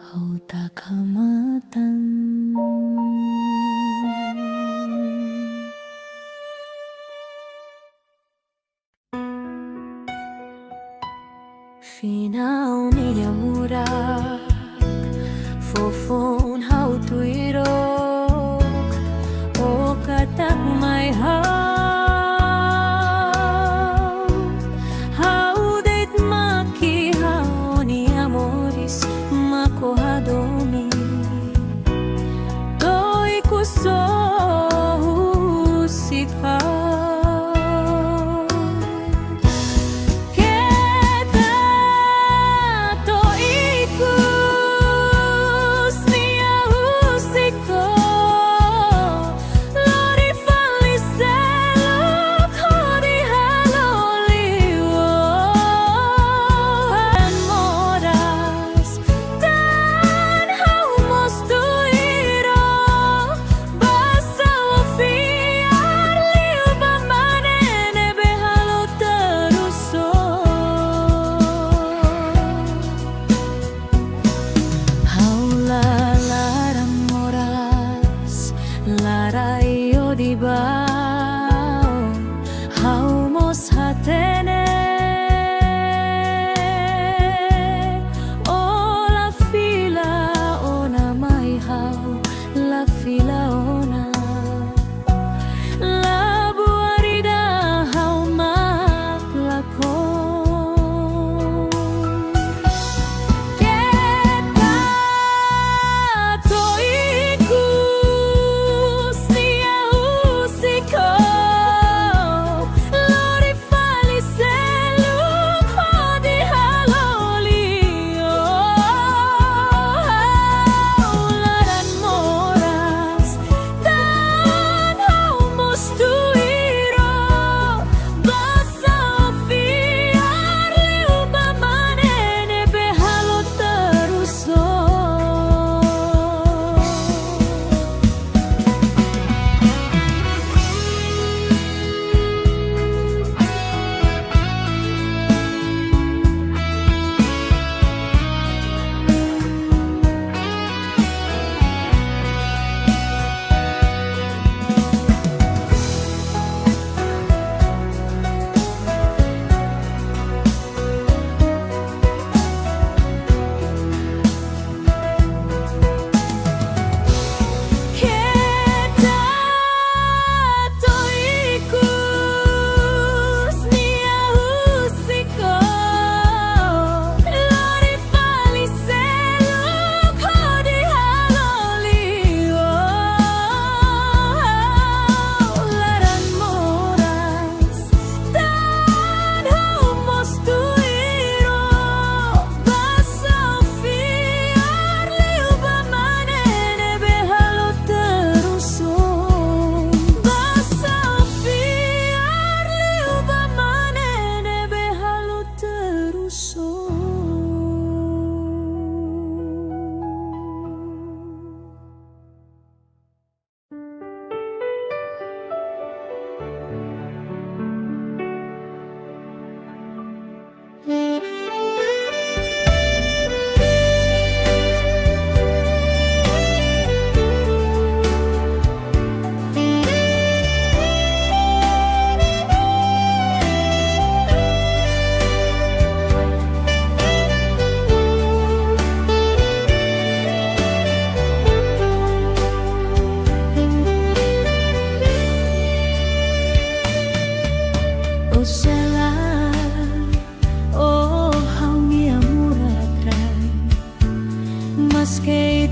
hau takamatan. Final niya murak fofon hau tuirok o katak may hau date maki hau ni amoris mako hadomi doi kuso sikha Kusni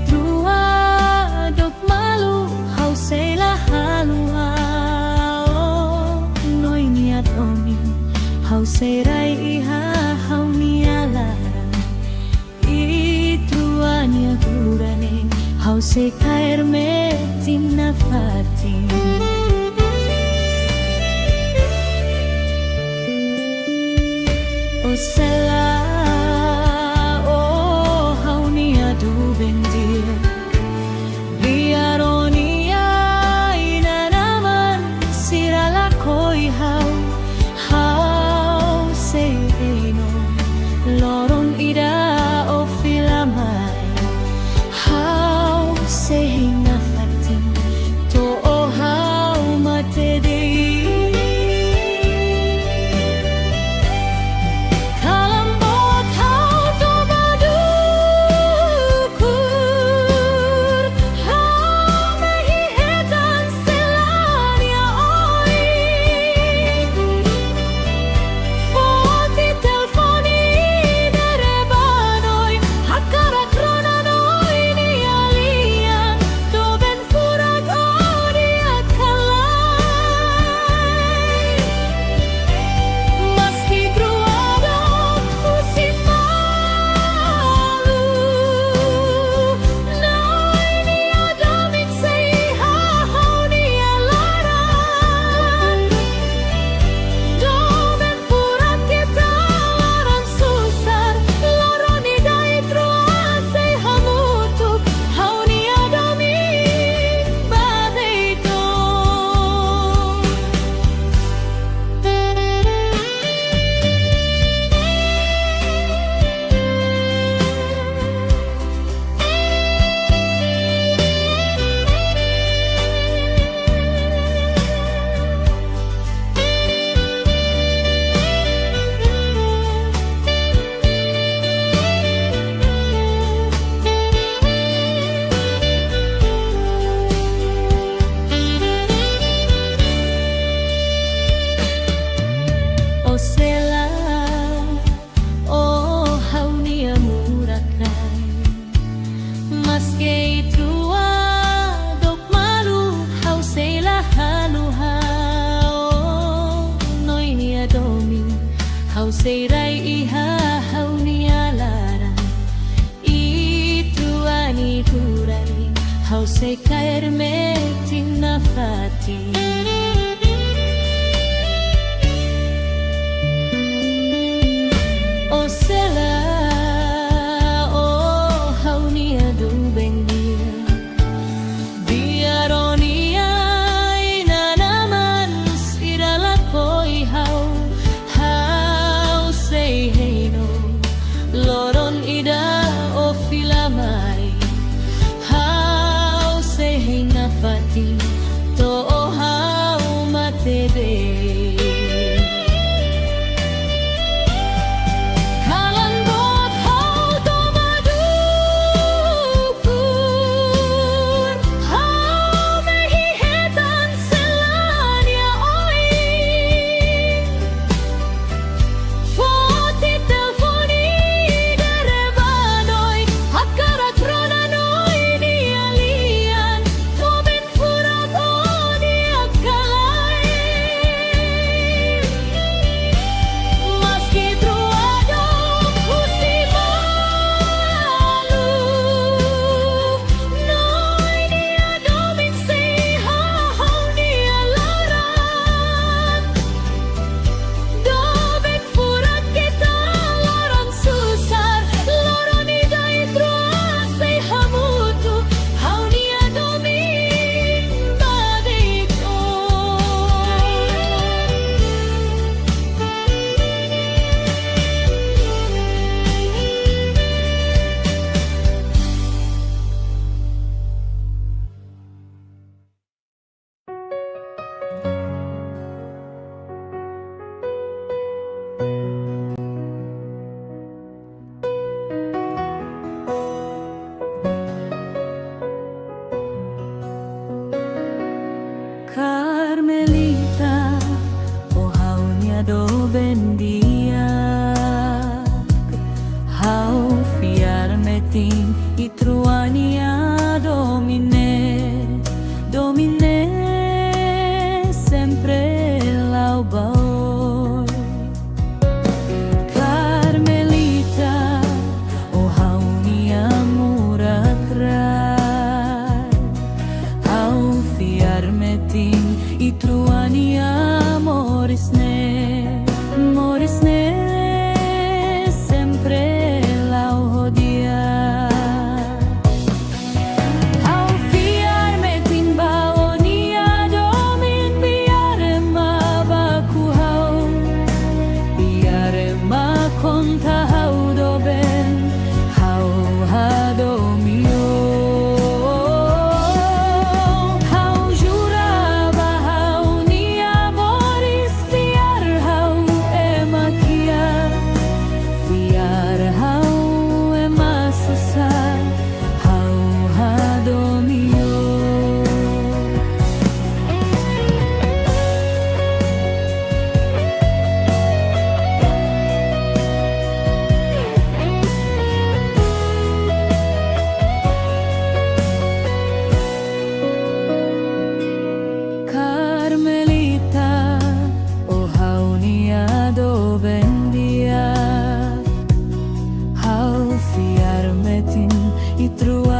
trua dok malu hau se la halua noi niat omi hau se rai iha hau nialara I trua nia gurane hau se kair me timna fatin O sela o haunia du bendir biaronia ina naman sirala koi hau seino lorong ida o filamai hau sehingga fatin to o hau mate dei Say rai iha hau nialara Ituani turani hau say kair me timna fati O sela o hau nia du bendia biaronia ina naman sirala koi hau loron ida o filamai hau sehingga fati to o hau mate de Hau fiar metin i truania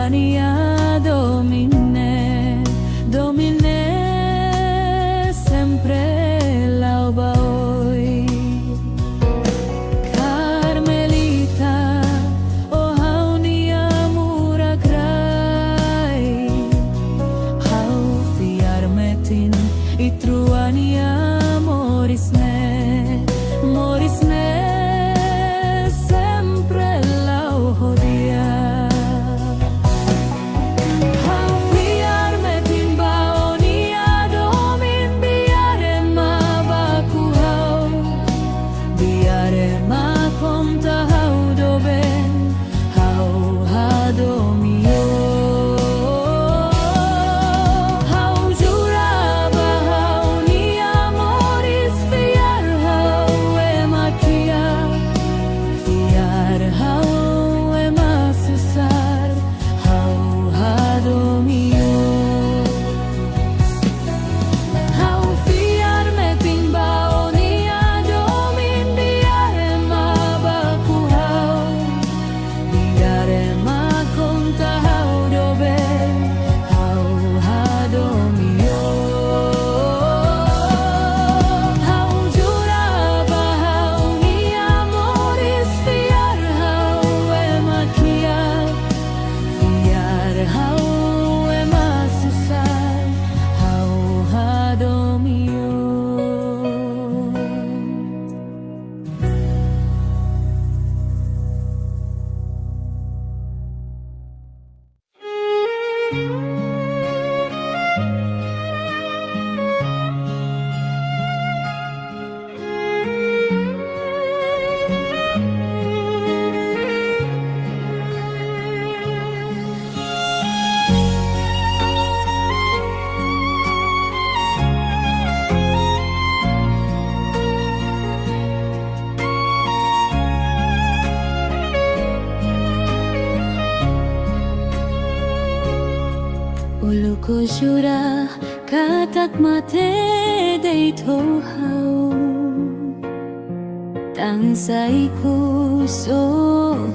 Truania domine, domine sempre l'alba hoy. Carmelita, o haunia mura crai, hau fiarmetin I Truania morisne, morisne sempre lau hodia. Hau fiarmetin baonia domin biare ma baku hau, biare ma konta hau doben, hau hadomio. Hau jura bahau ni amoris fiar hau emakia, fiar hau emasusar, hau hadomio. Hau fiar metin baonia domin biare ma baku hau, biare ma konta hau doben, hau hadomio. Hau jura bahau ni amoris fiar hau emakia, fiar hau emasusar, hau hadomio. Ulu ko jura katak mate de hau, tansai ko so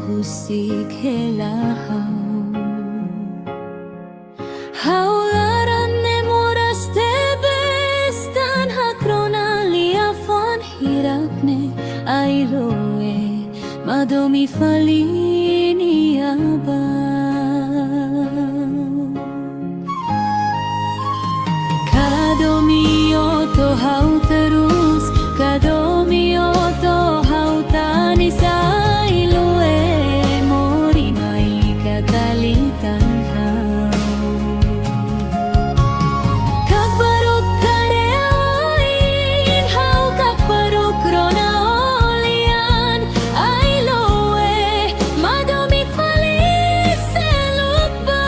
husik helahau. Haularan ne moras te bestan hakrona liafan hirakne airoe madomi falini aba. Kadomio to hau terus, kadomio to hau tani sailoe, mori mai katalitan hau. Kag barok kareoin, hau kag barok rona olian, ailoe, madomi falis selupa.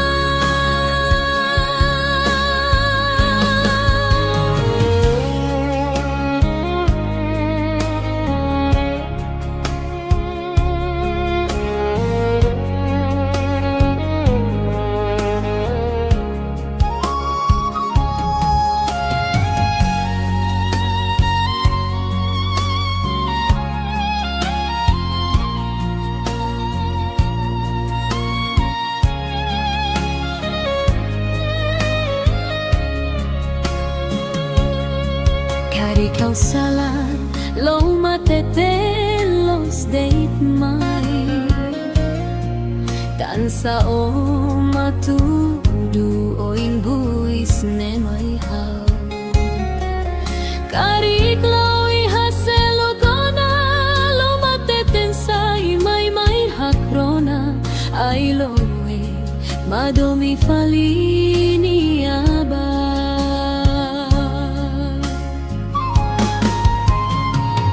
Cari kau salah, lo matete los date mai, tansa o matudu o imbuis ne mai hau. Cari klau ihaselo gona, lo mateten sai mai mai hakrona, ai loe madomi falini aba.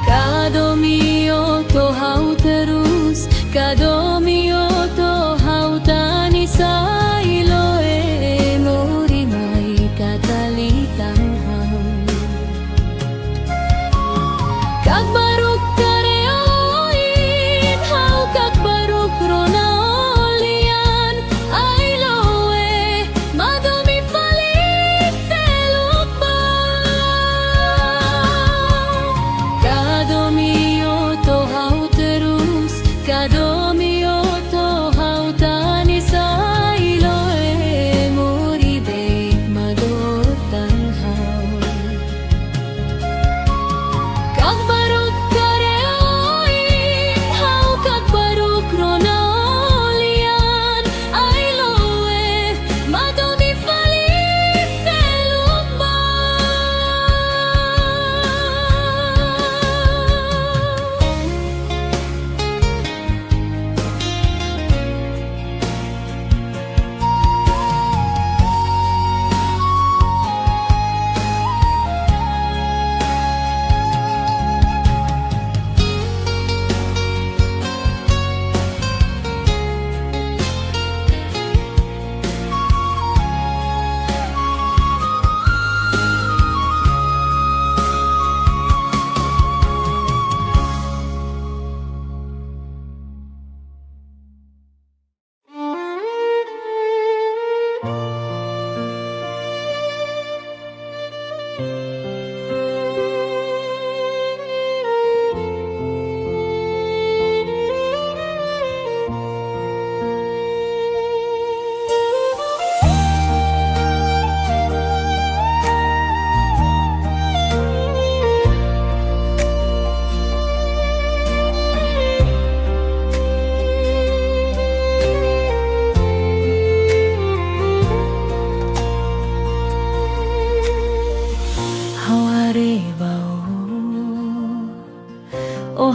Kadomio to hau terus, kadomio to hau tani sailoe, mori mai katalitan hau. Kag baruk kareoin, hau kag baruk rona olian, ailoe, madomi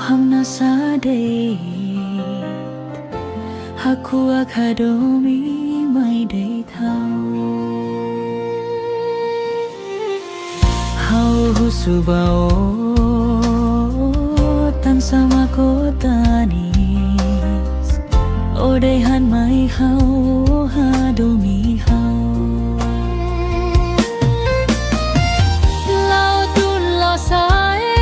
hamna sadeit Haku akadomi mai day thao Hau husubao tan sama kotanis Odehan mai hau hadomi hau Lautun lo sae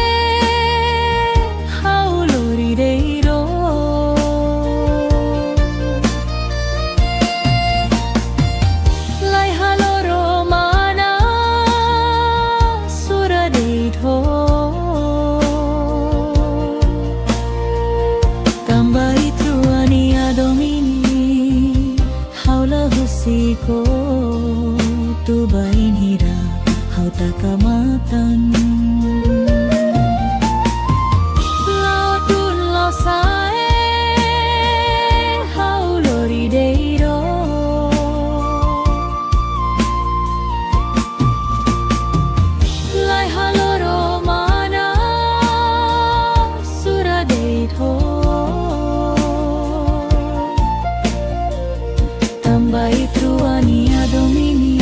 hau lori deiro Lai haloro mana sura deito Tambai truani adomini haula husiko tu bain hira hau takamatan Lautun lo sae hau lori deiro Lai haloro mana sura deito Tambai truani adomini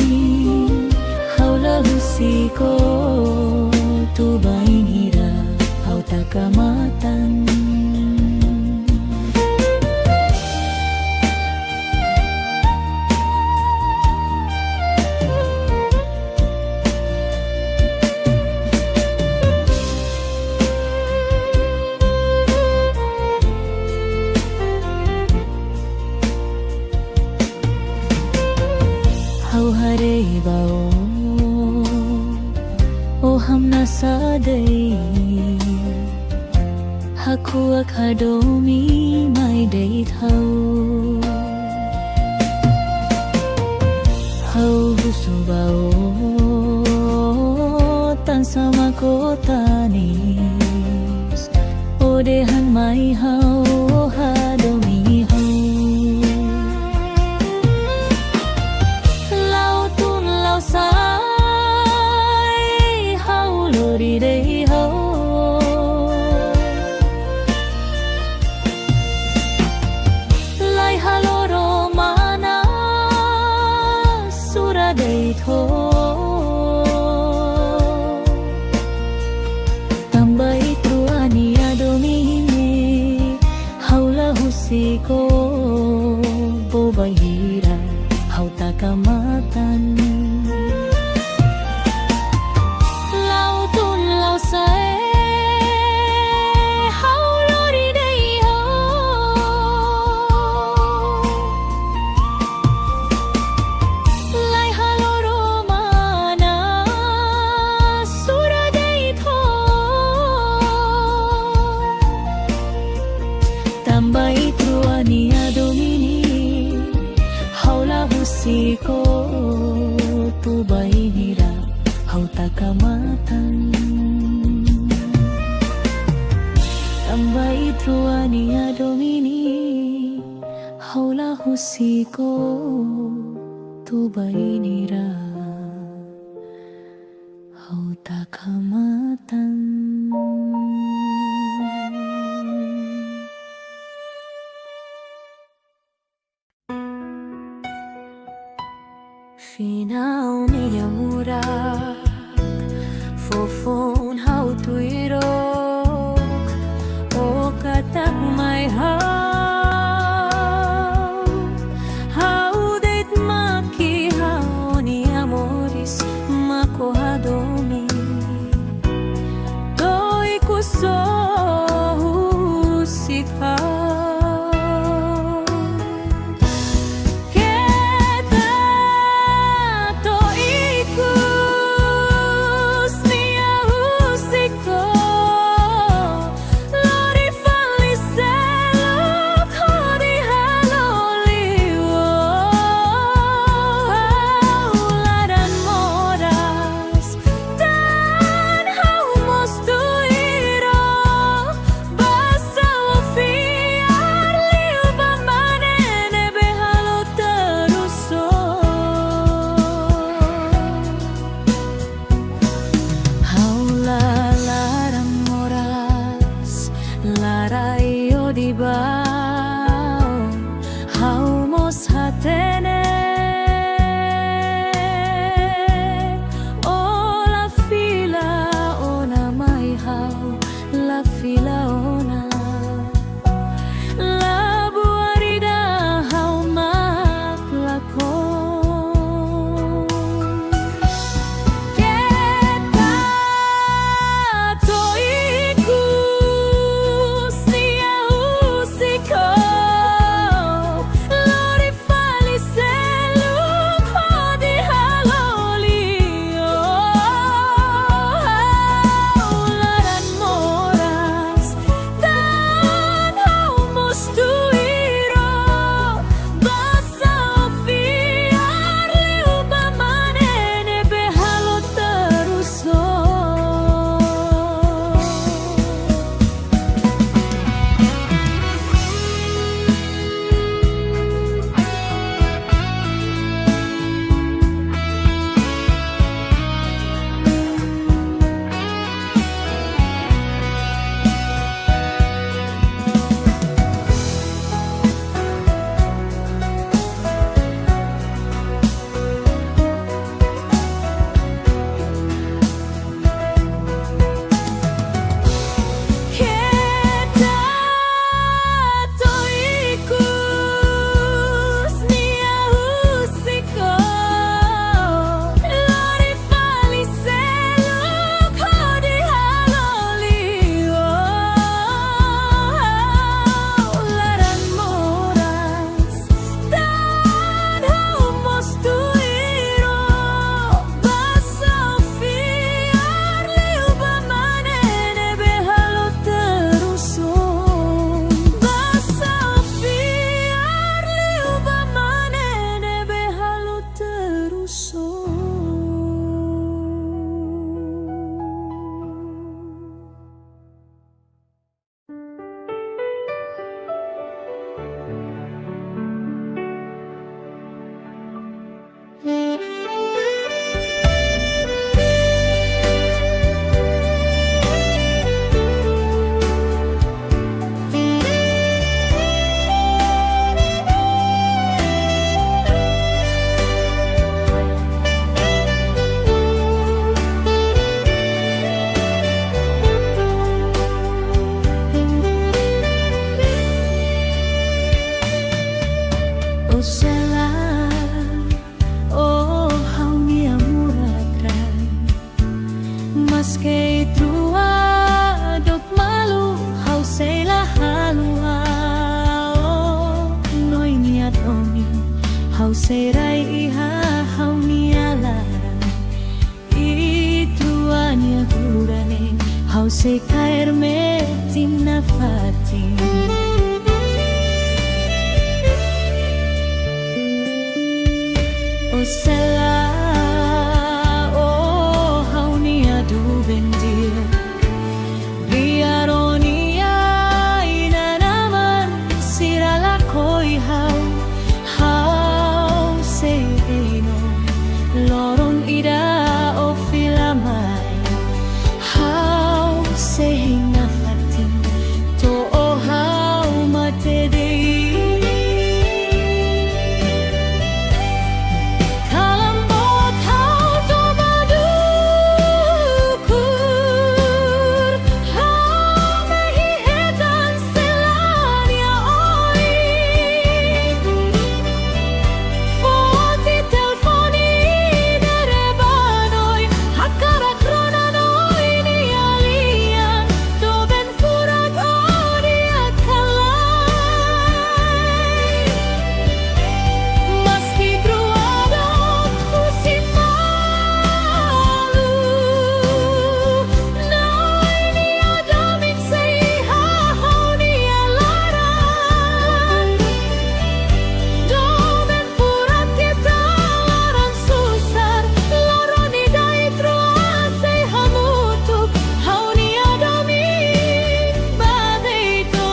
haula husiko tu bain hira hau takamatan Hau hare bao O hamna sadei Haku akadomi mai day thao Hau husubao tan sama kotanis Odehan mai hau hadomi hau Lautun lau sai hau lori day hau Lai haloro mana sura deito Tambai truani adomini haula husiko bobai hira hau takamatan Lautun lau sae hau lori day hau Lai haloro mana sura deito Tambai truani adomini haula husiko tu bain hira hau takamatan Tambai truani adomini haula husiko tu bain hira hau takamatan Finaw miya murak Fofon hau tuirok O katak may Hau deit maki hau ni amoris Mako hadomi Doi kuso husika Lori fallise serai ihahaw nialara ituanya gurane hau se caer metin na fatin o sela o hau nia du bendir biaronia ina naman sirala koi hau se eno loron ida o filamai hau se hinga fatin to o hau mate dei kalambot hau to madukur hau mehihetan selania oi Foti telfoni derebanoi hakara kronanoi ni alian doben furat odi akalai Maski truado pusimalu Noi ni adamik sei hahau ni alaran Doben furat kita laran susar Loroni dai troase hamutuk Hau ni adamik badeito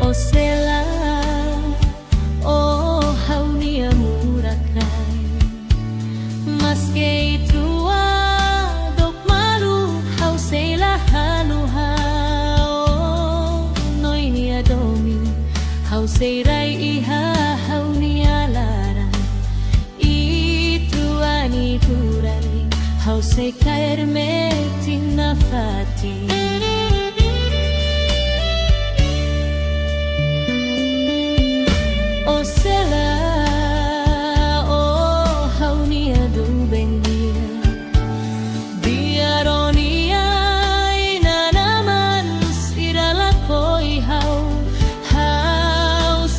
O sela o hau ni amurakai Maske itua dok malu hau sela halu hau Noi ni adomi hau seirai iha hau ni alara Ituani turani hau se caer metin na fatin O sela o hau nia du bendia biaronia ina naman sirala koi hau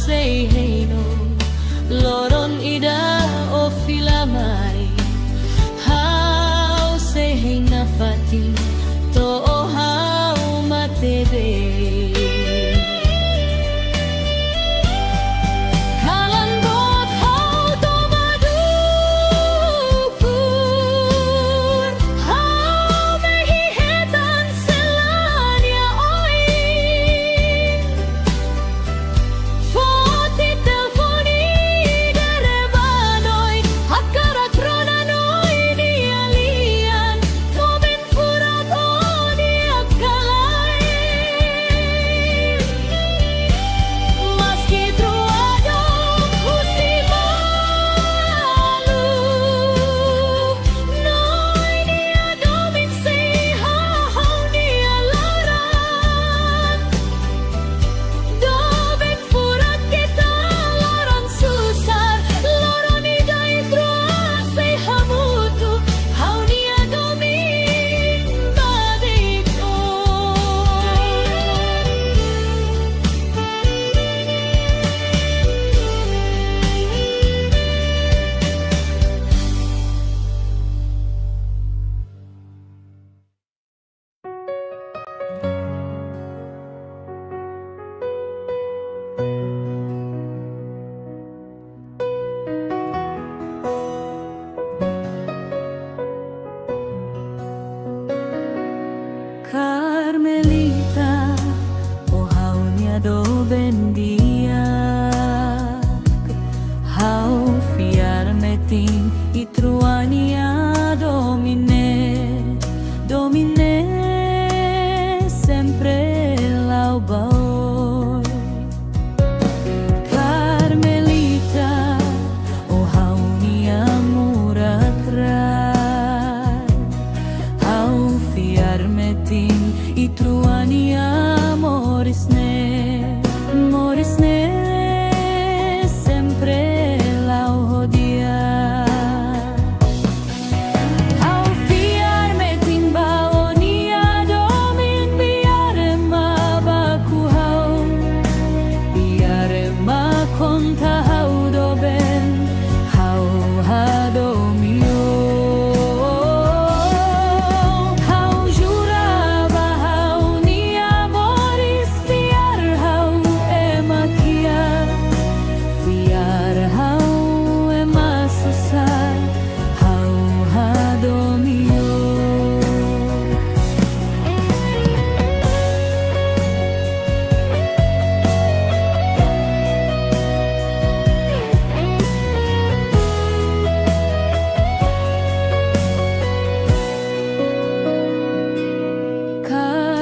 sei heino loron ida o filamai hau sei heina fatin to o hau mate dei Kalambot hau to madukur hau mehihetan selania oi Foti telfoni derebanoi hakara kronanoi ni alian doben furat odi akalai Maski truado pusimalu Noi ni adomin sei hahau ni alaran Doben furat kita laran susar Loroni dai troase hamutu Hau ni adomin badiko Carmelita o hau nia do bendia hau fiar metin itruania domine domine sempre lau baoi konta haudoben hau hadomio hau juraba hau ni amoris fiar hau emakia fiar hau emasusar hau hadomio.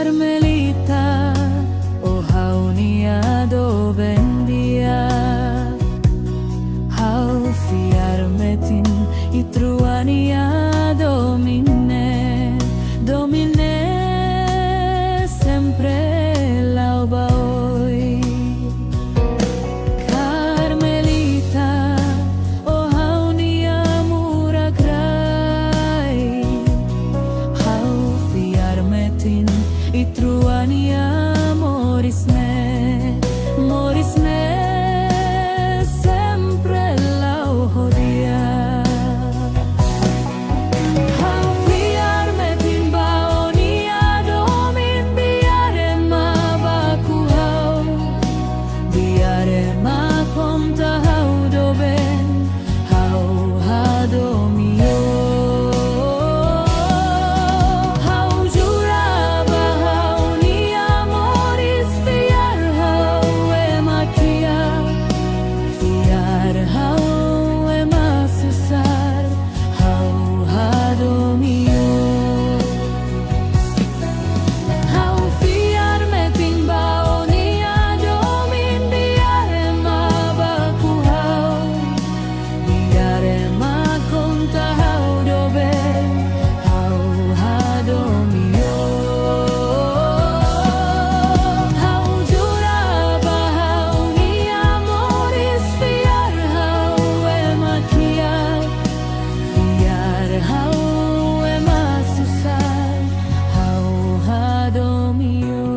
Carmelita, oh hau ni adoben dia, hau fiar metin itruania domine, domine sempre lau baoi. Carmelita, oh hau ni amor agrai, hau fiar metin itruania morisne, morisne sempre lau hodia. Hau fiar metin baonia domin biare ma baku hau, biare ma konta hau doben hau hadomio. Hau juraba hau ni amoris fiar hau emakia, fiar hau emasusar hau hadomio. Hau fiar metin baonia domin biare ma baku hau, biare ma konta hau doben hau hadomio. Hau juraba hau ni amoris fiar hau emakia, fiar hau emasusar hau hadomio.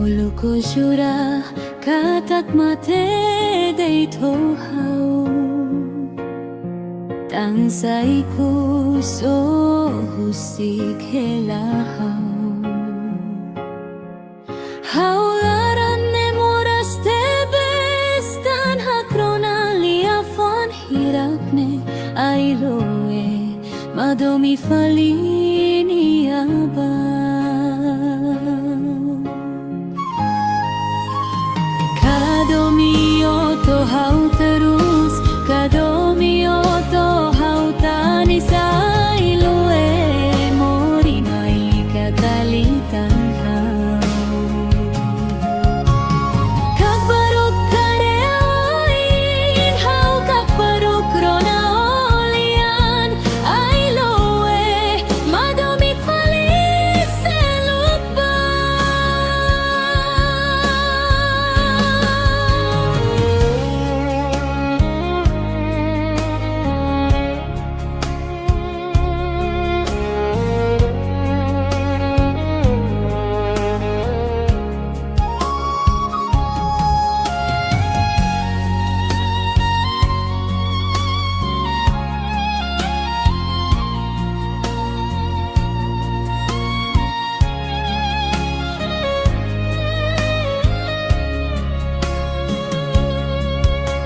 Ulu ko jura katat mate deito hau, tansay ko so husik helahau. Haularan ne moras te bestan hakrona liafon hirakne ailoe madomi falini aba. Kadomio to hau terus, kadomio to hau tanisa ilue mori mai katalitan hau. Kakbaruk kareoin hau kakbaruk rona olian ailoe madomi falis elupa.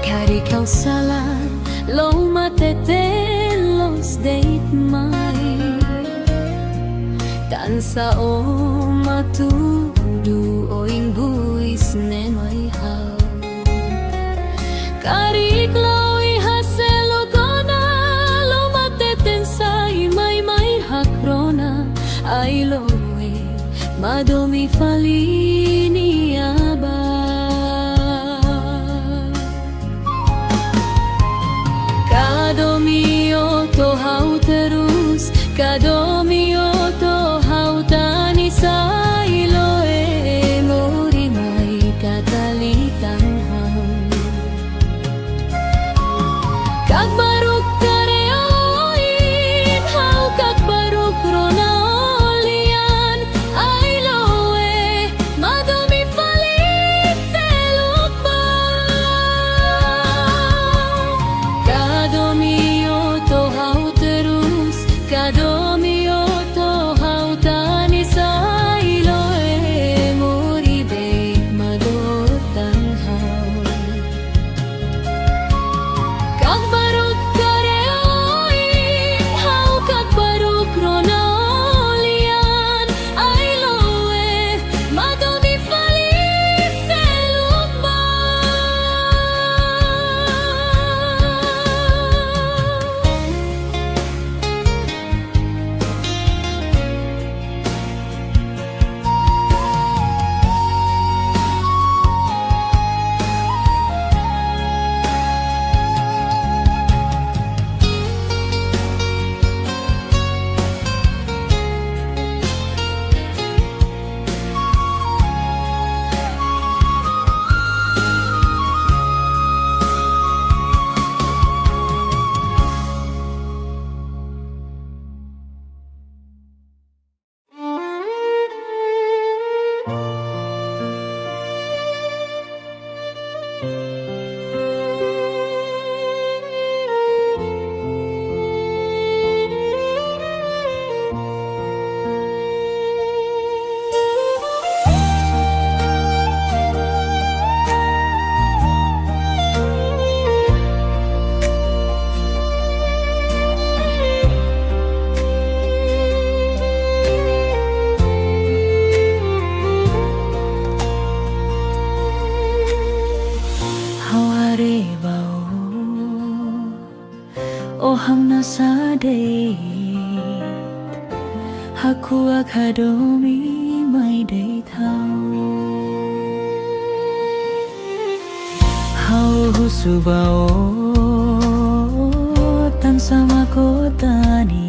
Kari kau salah, lo matete los date mai. Tansa o matudu o ingbuis ne mai hau. Kari klau ihaselo kona lo mateten ma mi falini aba. Kado mio to hau terus, kado mio to hau tani sa iloe mori mai katalitan hau. Kag baruk kareoin hau kag baruk ronaulian ailoe madomi falis selukba. Kado mio to hau terus, kado mio to hau tani sa iloe mori beit madotan hau. Kag baruk kareoin hau kag baruk ronaulian ailoe madomi falis selukba. O hamna sade haku akadomi mai dei thau. Hau husubao tan sama kotanis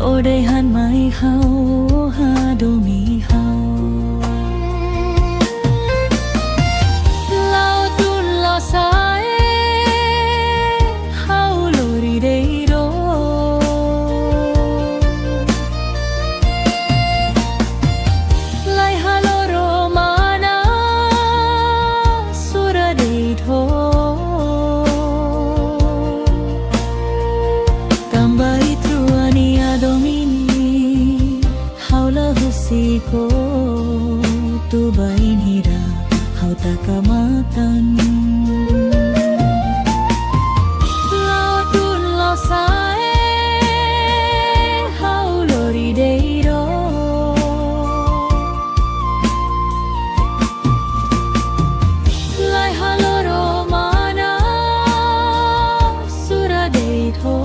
o dei han mai hau hadomi hau. Lao tun lao sae hau lori dei ro. Lai haloro mana sura dei tho. Tambai truani adomini hau la husiko tu bain hira hau takamatan. Lao tun lao sae hau lori dei ro. Lai haloro mana sura dei tho.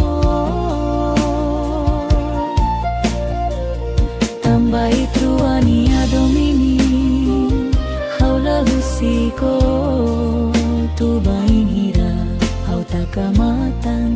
Tambai truani adomini hau la husiko tu bain hira hau takamatan.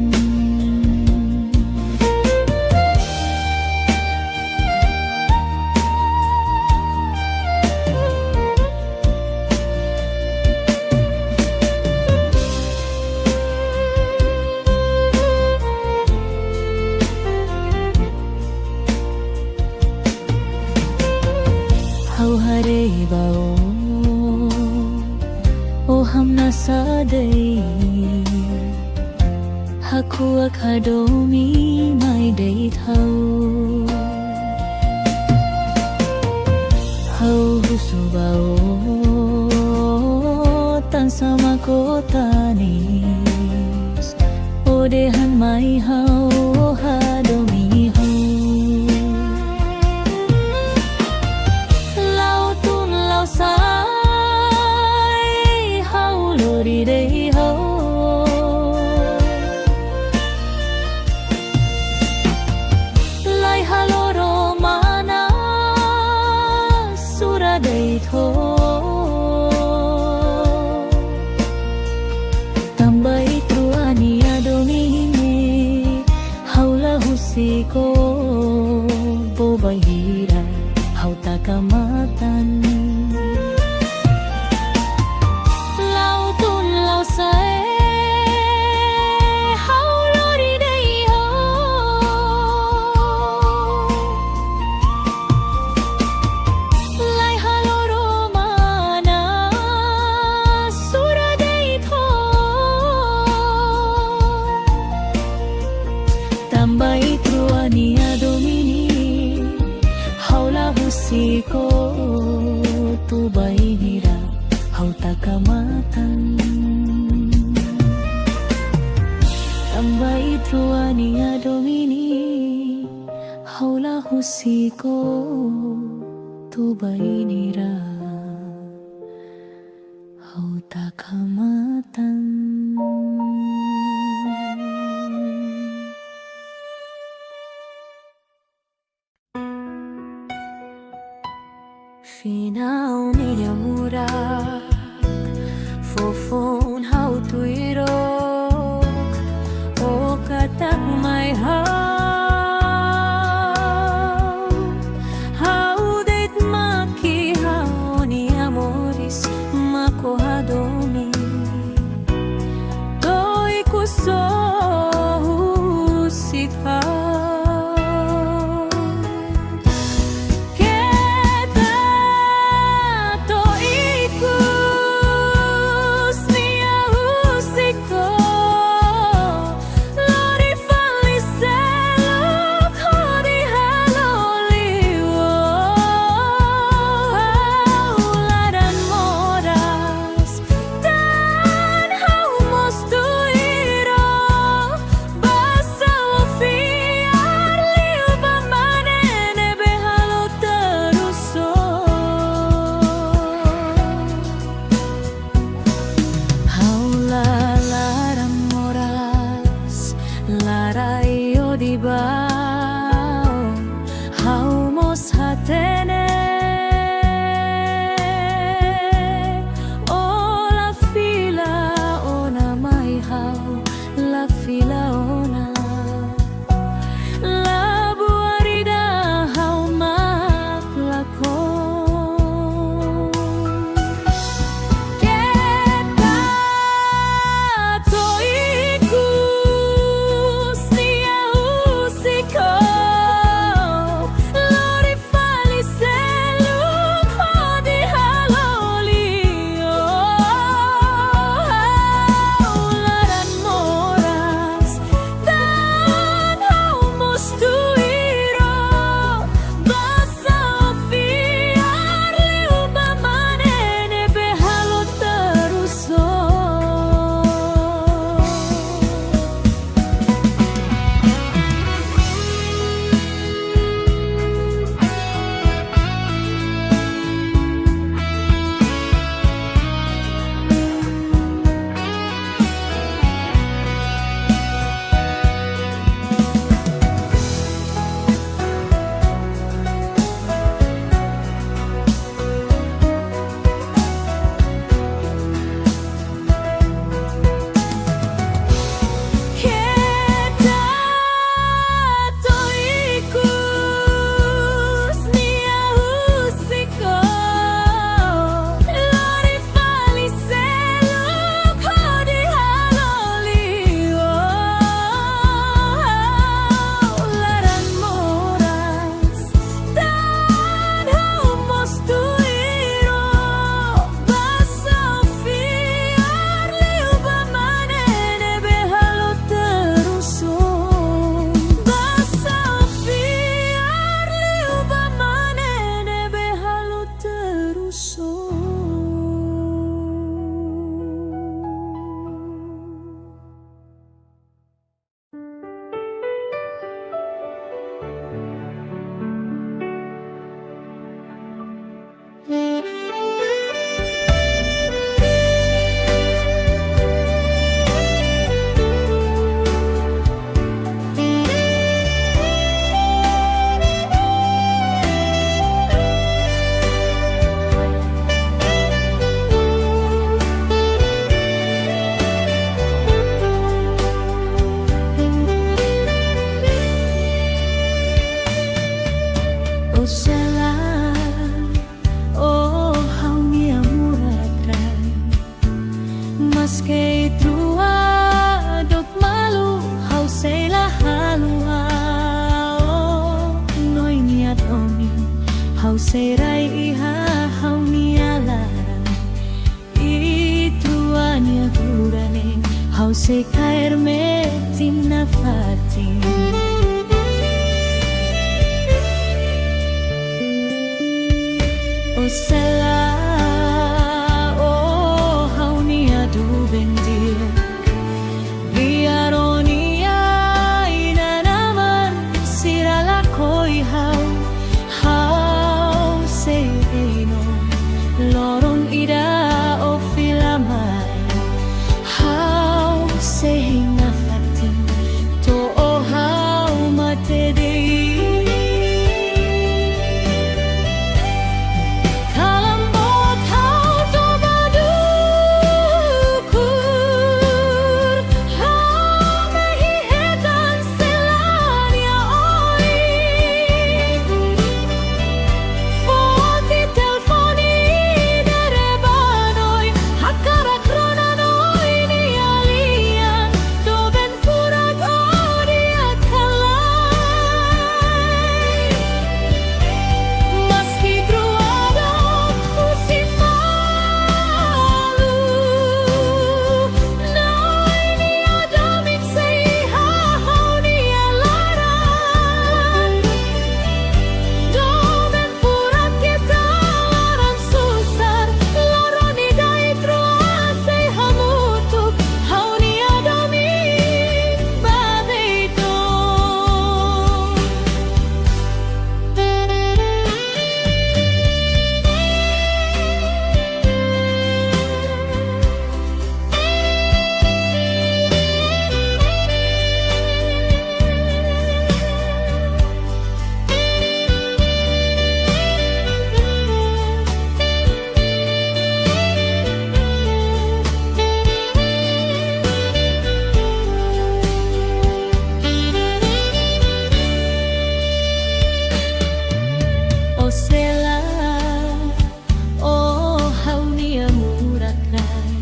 Hau hare bao o hamna sadai haku akadomi mai dei thau. Hau husubao tan sama kotanis o dehan mai hau hadomi hau. Lao tun lao sai hau lori dei hau. Lai haloro mana tho tambay truani adomini haula husiko bobahira hau takamatan lau tun lau sae hau lori dei ho lai haloro mana sura dei tho tambay truani adomini haula husiko tubay nira hau takamatan tambay truani adomini haula husiko tubay nira hau takamatan. Final minha murak fofon hau tuirok o katak may hau deit maki hau ni amoris makohadomi doi kuso husika Siko serai iha nialara ituania gurane hau se caer metina fatin o sela o hau nia du bendir biaronia ina naman sirala koi hau se no lorong ida o filamai hau se hinga fatin to o hau mate de kalambot hau to badukur hau mehihetan selania oi Foti telfoni derebanoi hakara kronanoi ni alian doben furat odi akalai Maski truado musim malu Noi ni adamik sei hahau ni alaran Doben furat kita laran susar Loroni dai troasei hamutuk Hau ni adamik babeito O sela o hau ni amurakai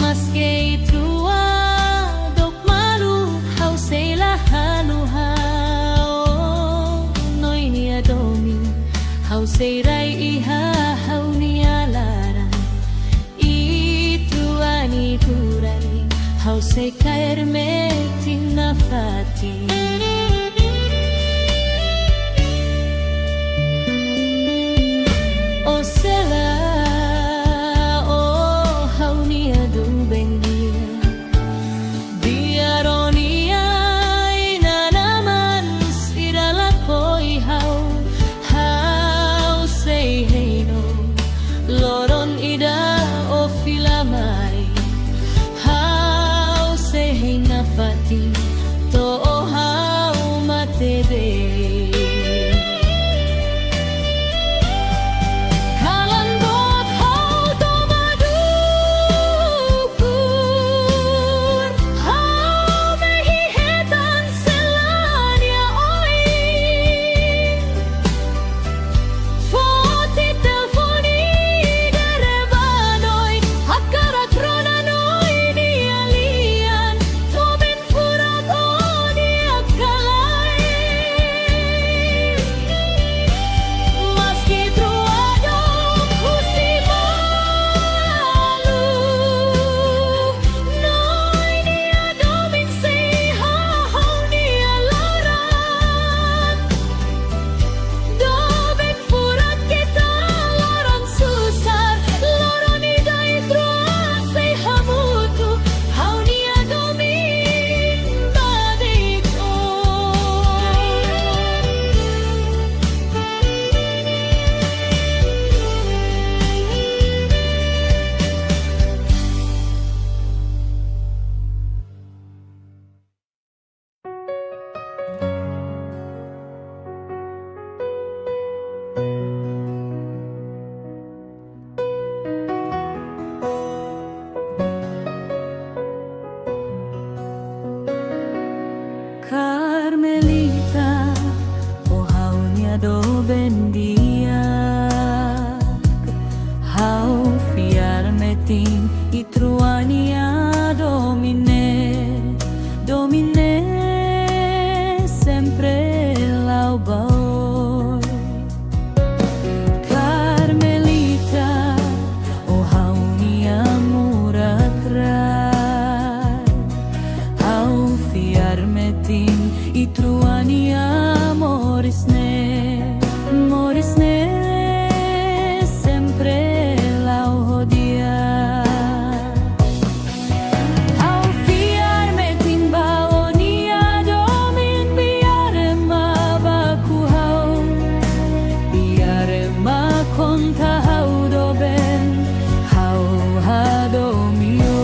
Maske itrua dok malu hau sela halu hau Noi ni adomi hau seirai iha hau ni alaran Ituani turani hau se caer metina fatin O sela o hau nia du bendia biaronia ina naman sirala koi hau sei heino loron ida o filamai hau sei heina fati to o hau mate de Kalambot hau to badukur hau mehihetan selania oi Foti telfoni derebanoi hakara kronanoi ni alian Toben furat odi akalai Maski truado musim malu Noi ni adomik sei hahau ni alaran Doben furat kita laran susar Loroni dai troasei hamutu Hau ni adomik babeito Carmelita o hau nia do bendia hau fiar metin itruania domine domine sempre lau baoi y truania morisne sempre la odia. Au fiarme tin baonia domin biare ma baku hau, biare ma konta hau doben hau hadomio.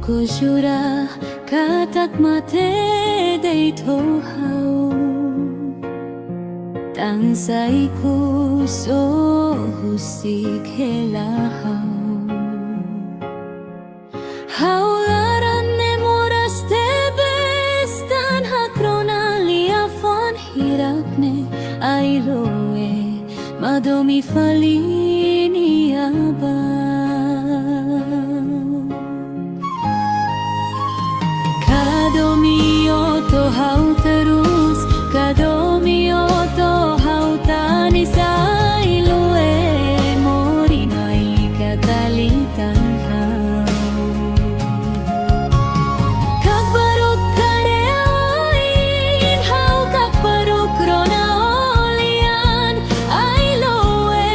Ko jura katak mate day tohau tansay ko so husik helahau haularan ne moras te bestan hakrona liafon hirakne ailoe madomi falini aba. Kadomio hau terus, kadomio hau tani sailue morinai katalitan hau. Kakbaruk kareoin hau kakbaruk rona olian ailoe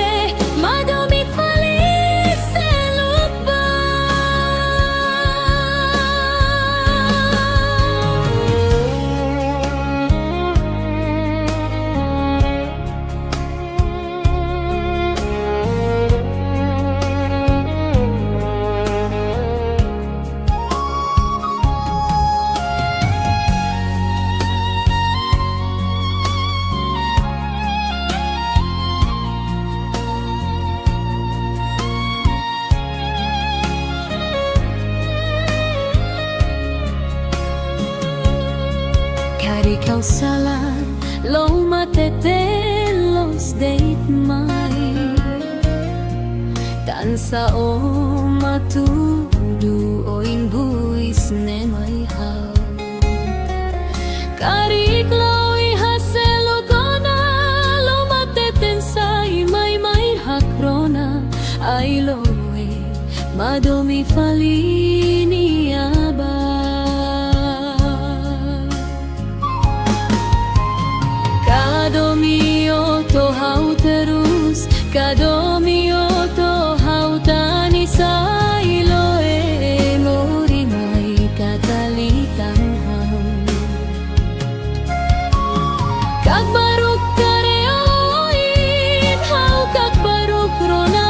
madomi falis selupa. Hari kau salah lo matete los date mai tansa o matudu o imbuis ne mai hau karik lo ihaselo kona lo mateten sai mai hakrona ai lo madomi falini aba kadomi to hau terus kadomi to hau tani sai lo ngori mai katalitan hau kag baruk kareoin hau kag baruk rona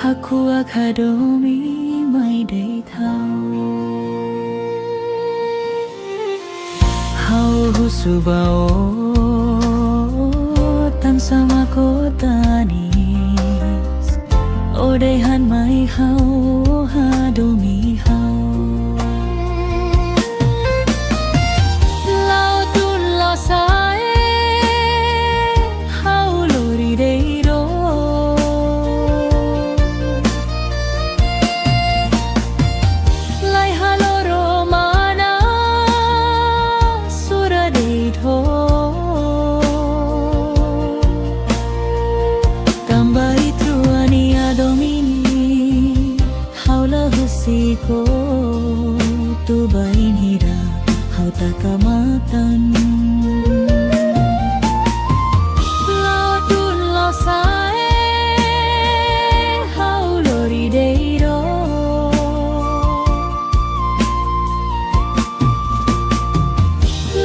Haku akadomi mai day thau hau husubao tan sama kotanis odehan mai hau hadomi hau lau tun lo sae hau lori day ko tu bain hira hau takamatan lo tun lo sae hau lori deiro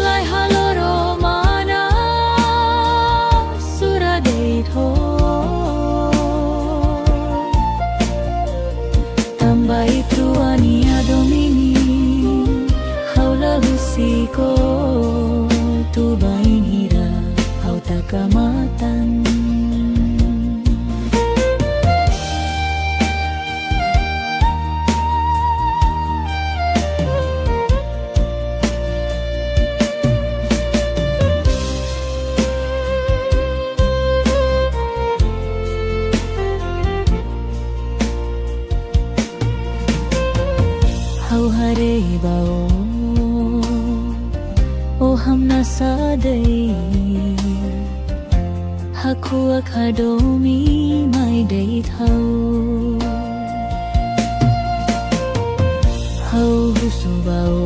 lai haloro mana sura deito tambai Ania domini haula husiko tu bain hira hau takamatan hau hare bao o hamna sadai haku akadomi mai day thau hau husubao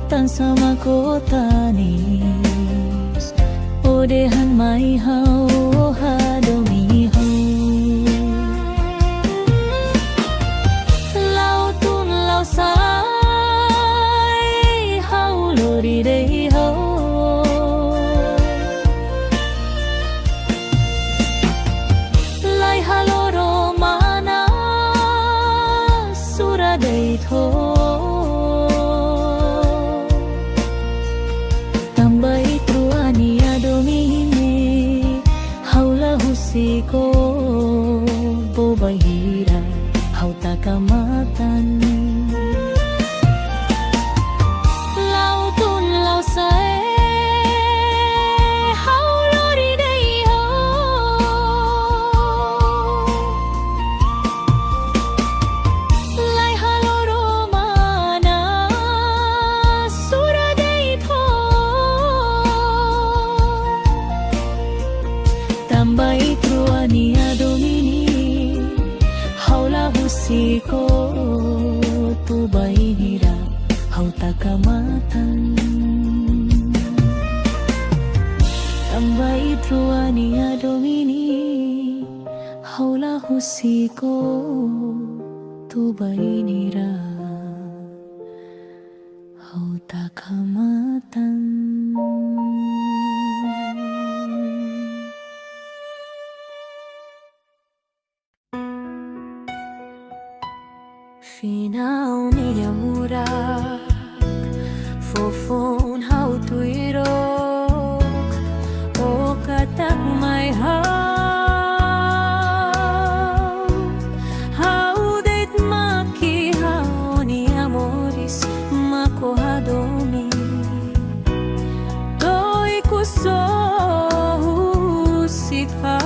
tan sama kotanis odehan mai hau hadomi hau lau tun lau sai hau lori dei hau lai haloro mana sura dei tho ko bobahira hau takamatan lau tun lau sae hau lori dei ho lai haloro mana sura dei tho tambai Truania domini haula husiko tu bahira hau takamatan tambai Truania domini haula husiko tu bahira hau takamatan. Finaw niya murak fofon hau tuirok o katak may hau det maki hau ni amoris makohadomi doi kuso husika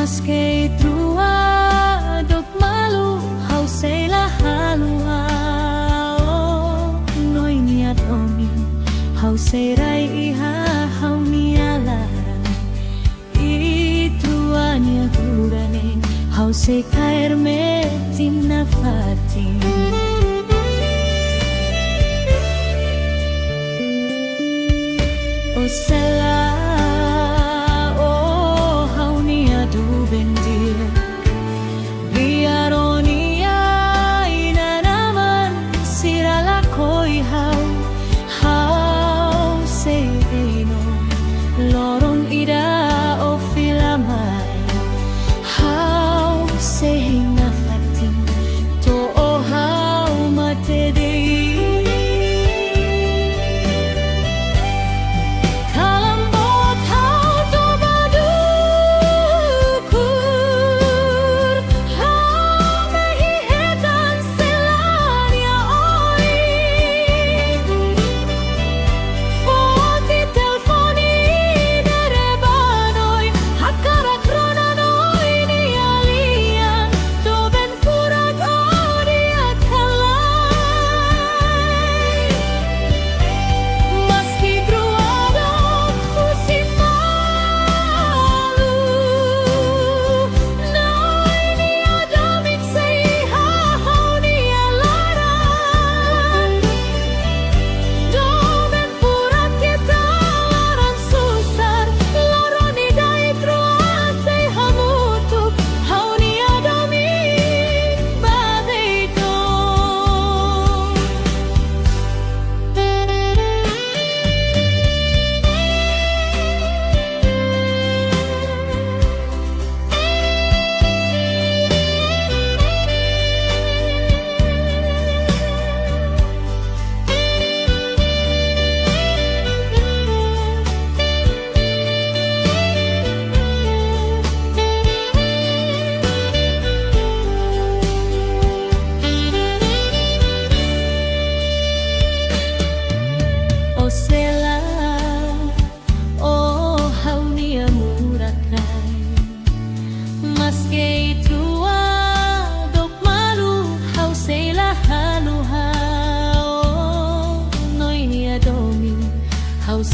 Mas que trua dok malu hau sei la halua noi niat omi hau sei rai iha hau mialara I trua nia kurane hau sei kair metin na fatin o sela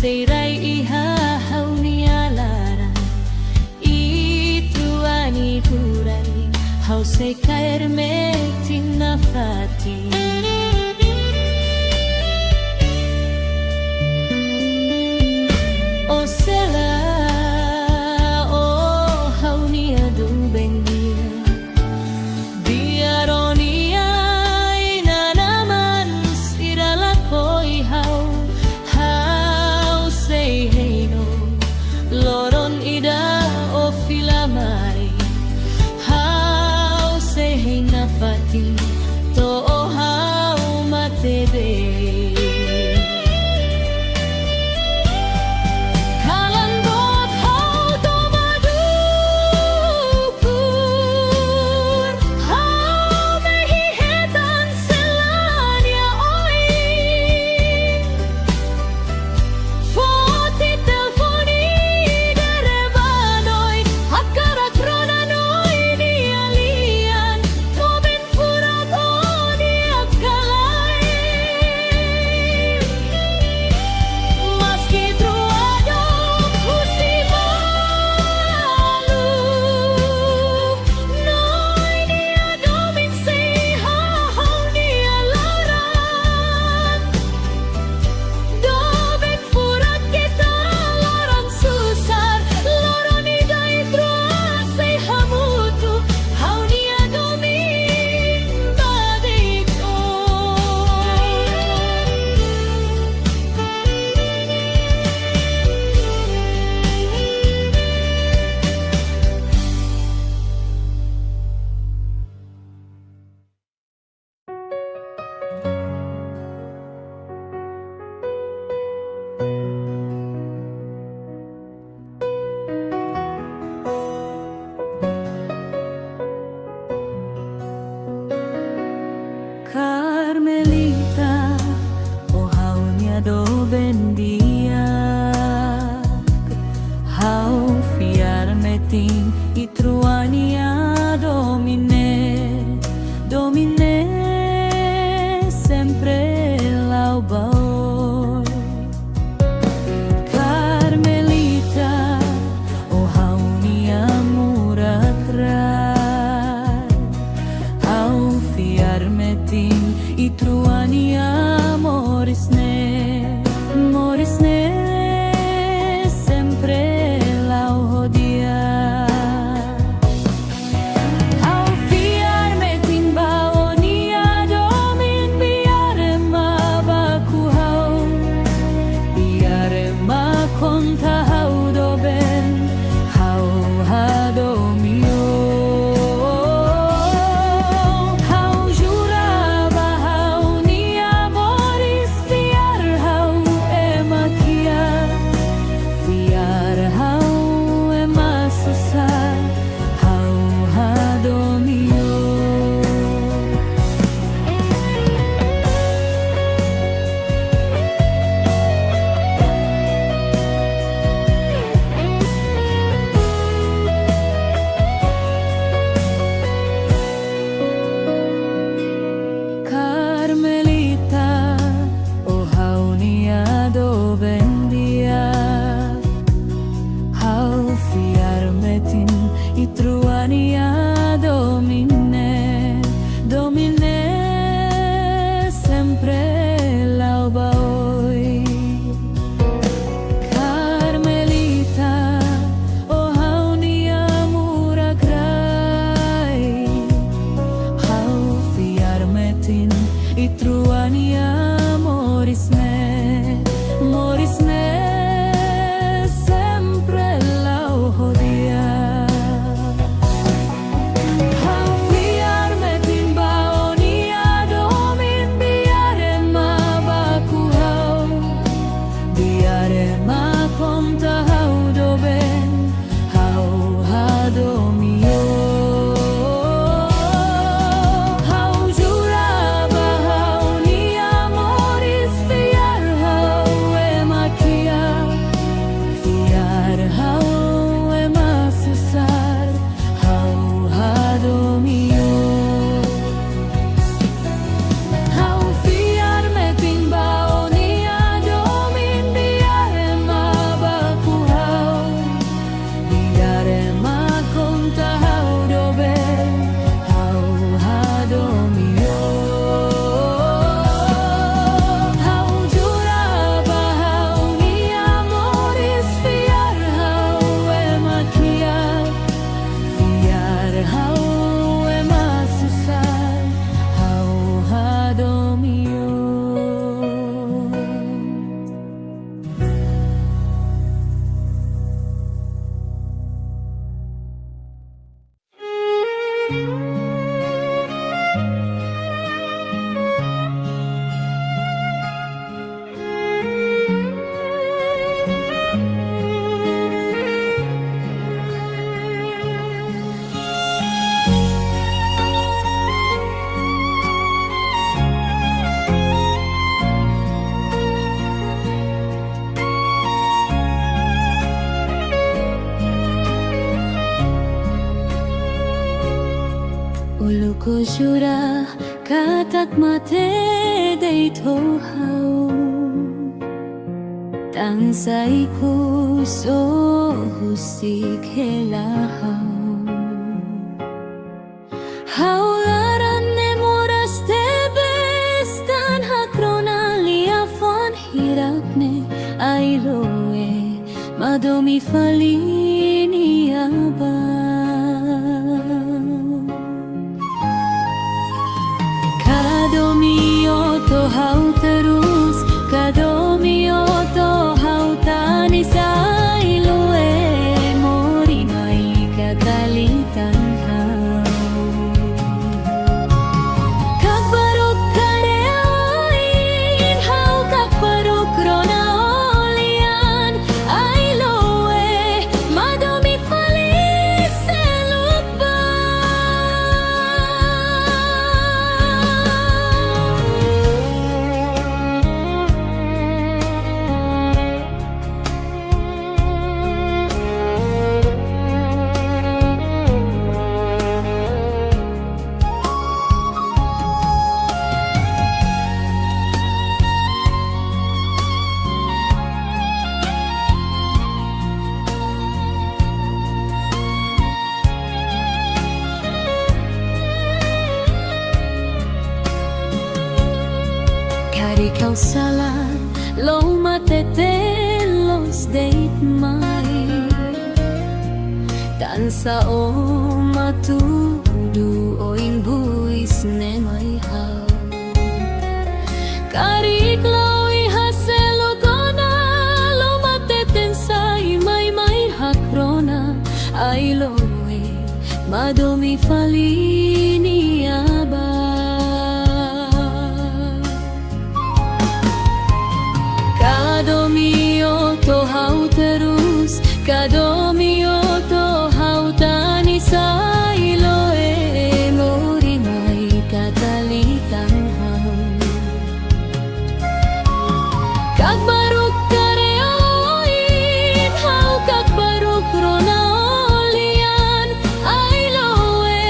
sei rai iha hau nialara itu ani kurani hau sei kair metin na fati o sela o hau nia do bendia biaronia ina naman sirala koi hau loron ida o filamari hau sei na fati to o hau matede Hau fiar meting i trua y truania domine, domine sempre l'alba hoy. Carmelita, oh how ni amura crai, how fiarmetin y truania morisne, morisne sempre la odia. How fiarmetin baonia domin biare ma bakuhau, biare ma konta how doben, how hadomio. How juraba how ni amoris fiar how emakia, fiar how emasusar, how hadomio. How fiarmetin baonia domin biare ma bakuhau, biare ma konta how doben, how hadomio. How juraba how ni amoris fiar how emakia, fiar how emasusar, how hadomio. Ulu ko jura katak mate day tohau, tansay ko so husik helahau. Haularan ne moras te bestan hakrona liafon hirakne ailoe madomi falini aba. Kadomio to how terus, kadomio to how tanisay lue, mori may kakalitan how. Kakbarok kareoin, how kakbarok ronaolian, ay loe, madomi falis selukba. Kari kau salah, lo matete los date mai, tansa o matudu o buis ne mai hau. Kari klawi haselo gona, lo mateten sai mai hakrona, ay loe madomi falini aba. Kadomio to how terus, kadomio to how tanisay loe, mori may katalitan how. Kakbarok kareoin, how kakbarok ronaolian, ay loe,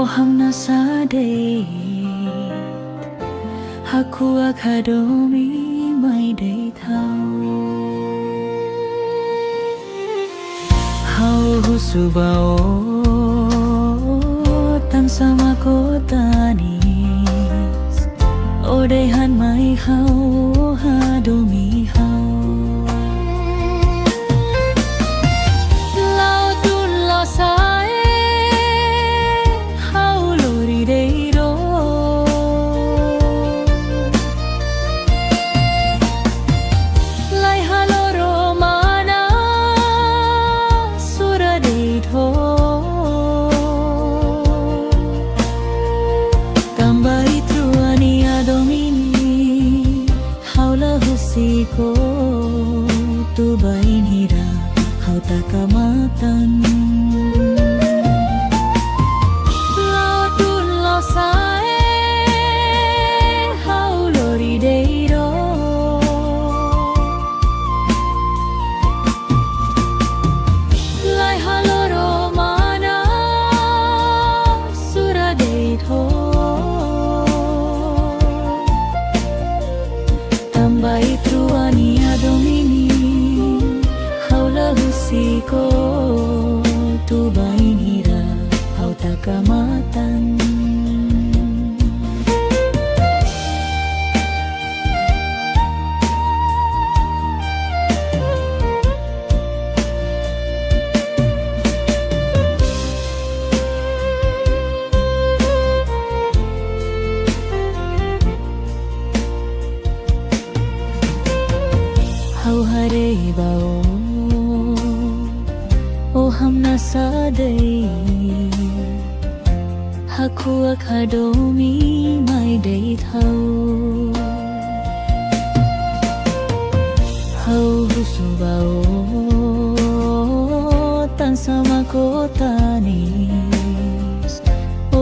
hamna sadei haku akadomi mai dei thau hau husubao tan sama kotanis odehan mai hau hadomi hau lao tun lo sae hau lori deiro lai haloro mana sura deitho tambai truani adomini haula husiko tu bainira hau takamatan lao tun lo sae hau lori deiro lai haloro mana sura deitho tambai truani adomini haula husiko tu bainira hau takamatan hau hare bao o hamna sadei haku akadomi mai dei thau hau husubao tan sama kotanis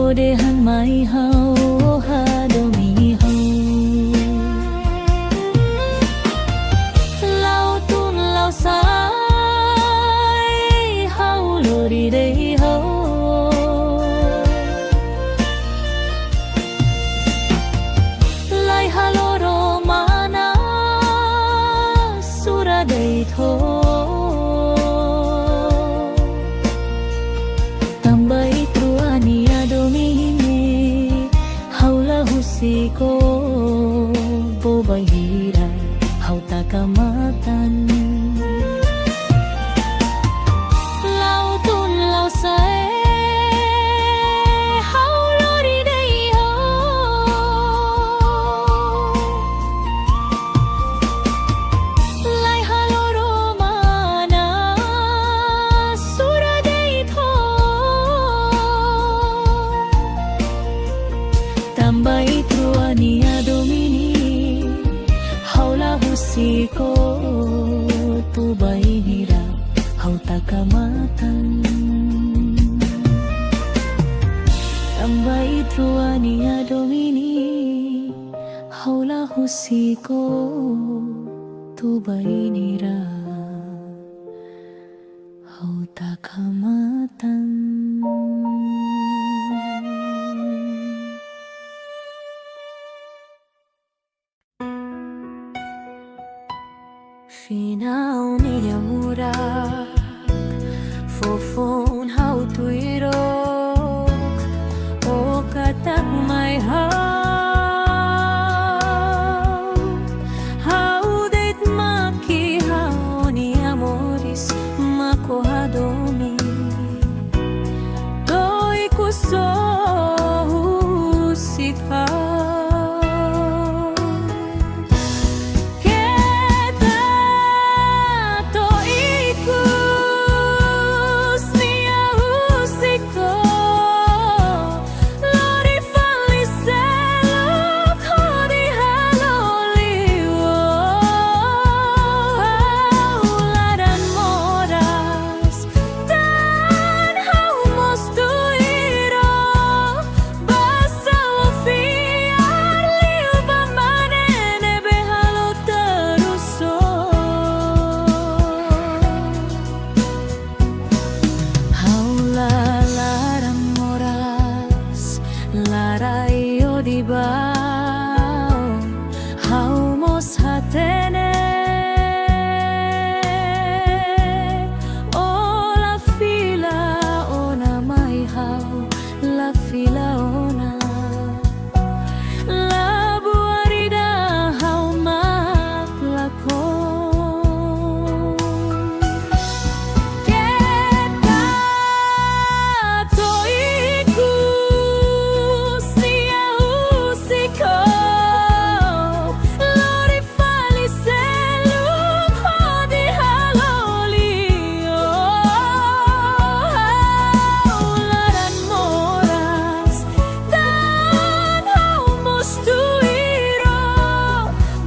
odehan mai hau hadomi hau lao tun lao sai hau lori dei hau lai haloro mana sura deitho tambai truani adomini haula husiko bobai hira hau takamatan lao tun lao sae hau lori dei ho lai haloro mana sura deitho tambai truani adomini haula husiko tu bainira hau takamatan tambai truani adomini haula husiko tu bainira hau takamatan Finaw niya murak fofon hau tuirok o katak may hau det maki hau ni amoris makohadomi toy kuso husika Keta to iku nos hatene o la fila ona mai hau la fila ona la buarida hau mak lakon kita to ikus nia usiko lori fali seluk hodi halolio laran moras dan hau mustuiro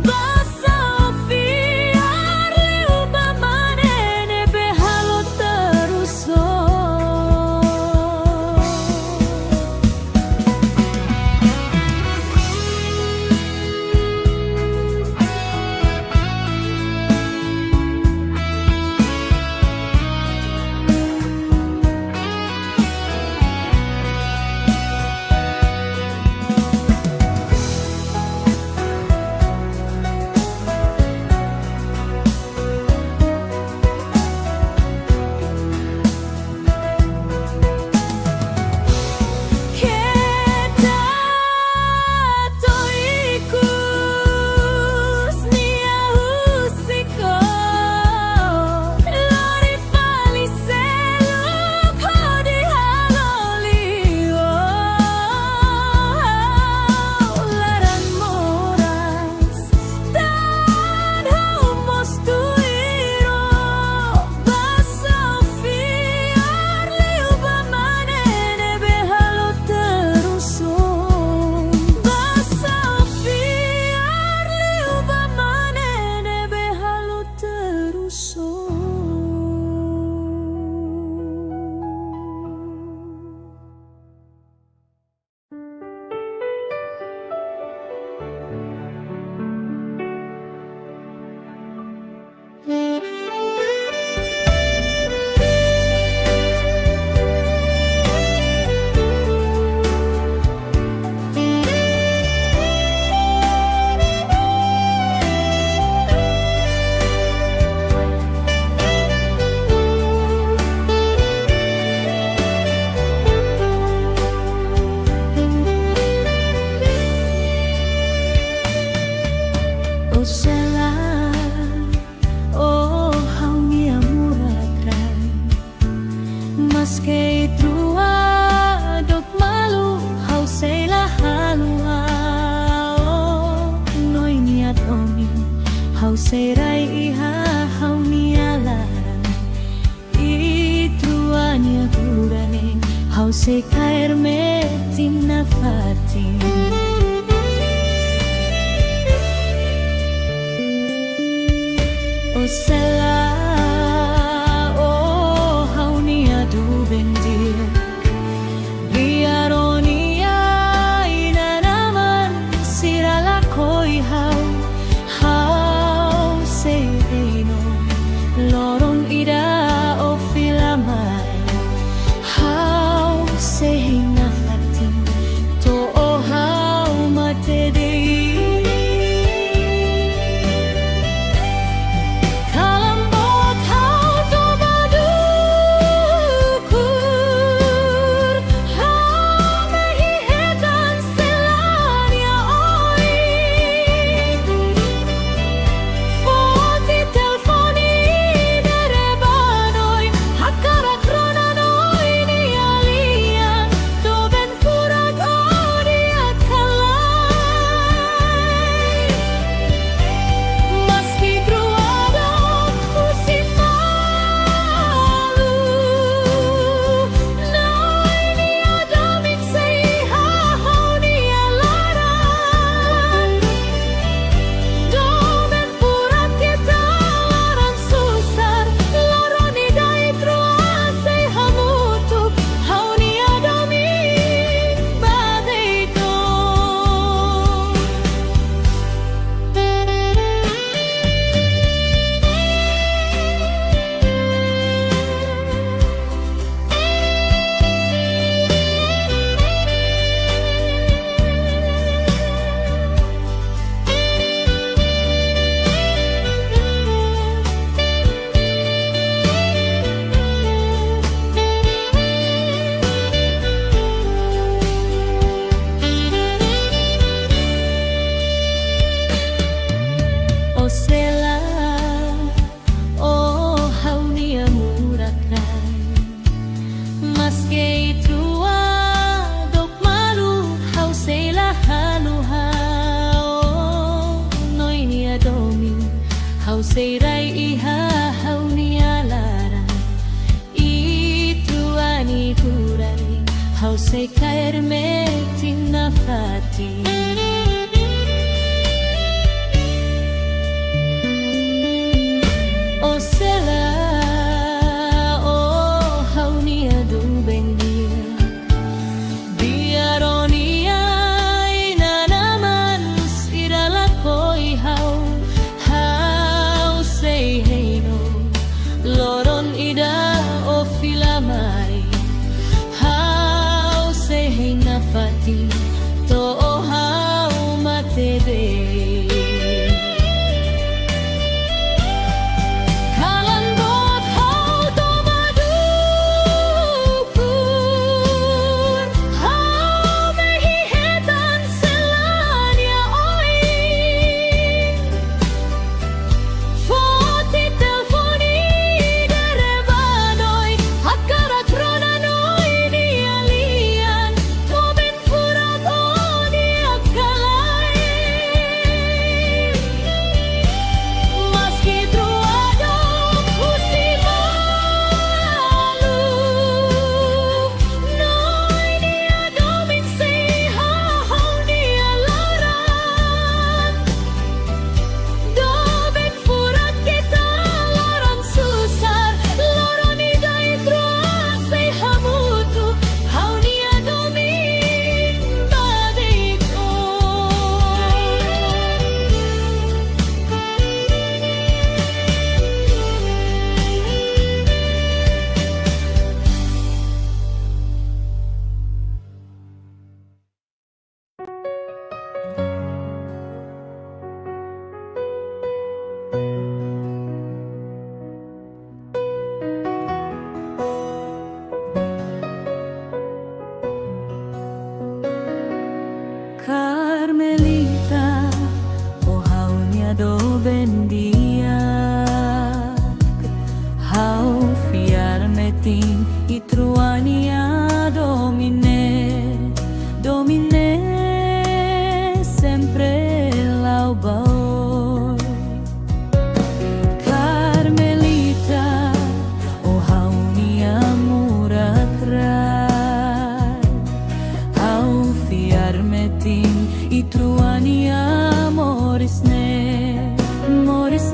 basa fiar liu bamanene behalo teruso kita to ikus nia usiko lori fali seluk hodi halolio laran moras dan hau mustuiro basa fiar liu bamanene behalo teruso basa fiar liu bamanene behalo teruso O sela o hau ngia murakrai maske trua dok malu hau sela halua o noi niat omi hau serai iha hau niala I trua nia gurane hau se kair me timna fatin O sela o hau nia du bendir biaronia ina naman sirala koi hau sereno lorong ida o filamai hau sehinga fatin to o hau matedei Kalau Sela, oh haunia murakrai, maske itrua dok maru hau sela haluha, oh noinia domi hau seirai iha haunia lara, itruani kurani hau sei kairme tinafati. Carmelita, oh haunia do bendia, hau fiarme tin itruania domine, domine sempre laubao. Carmelita, oh haunia murakrai, hau fiarme tin itruania morisne, morisne.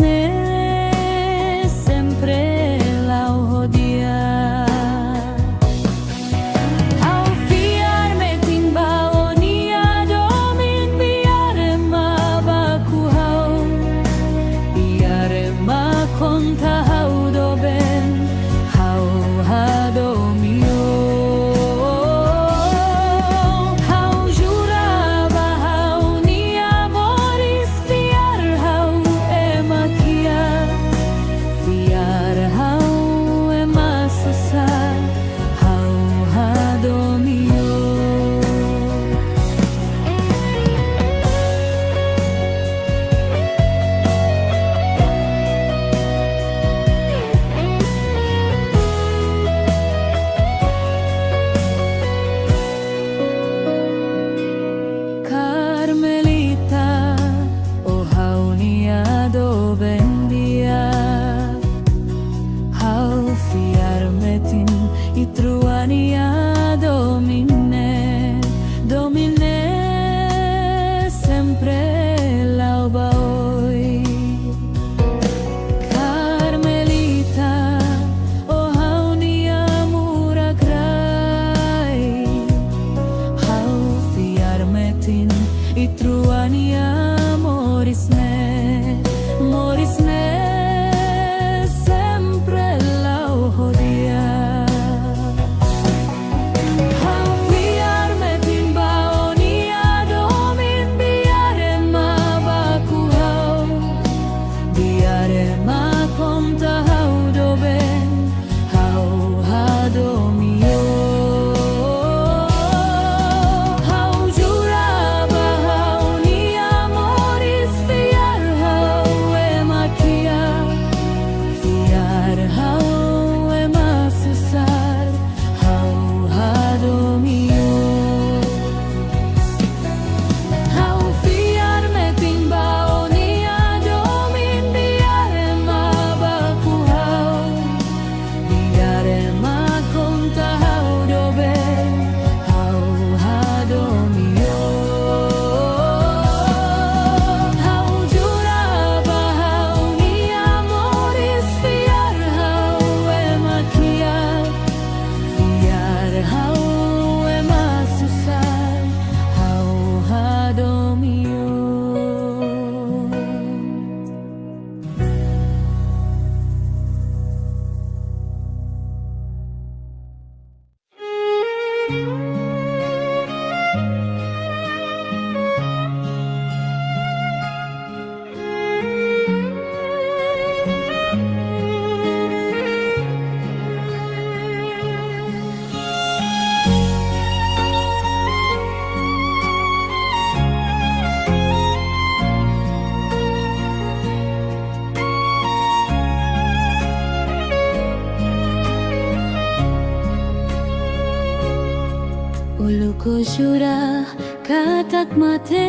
shura katak mate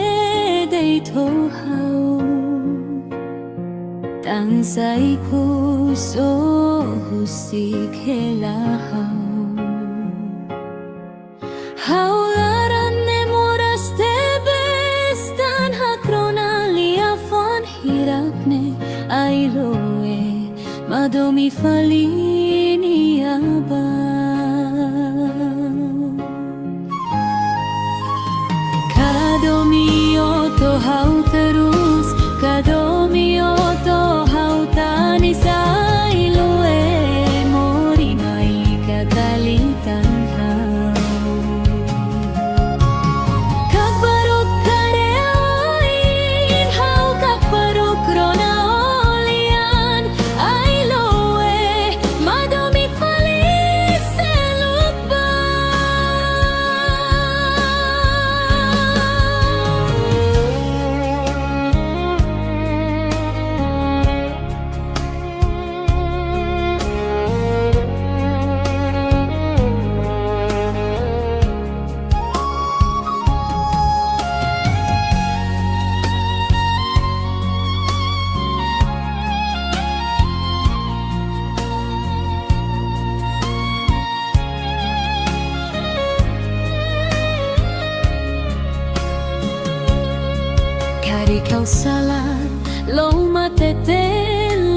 day to hau tansay puso husik helahau haularan nemoras tebes dan hakrona liafon hirakne ailoe madomi falini abang kadomio to hau terus kadomio to hau tanis ailoe mori mai kakalitan hau kakbaruk kareoin hau kakbaruk rona olian ailoe madomi falis selukba Kari kau salah lo matete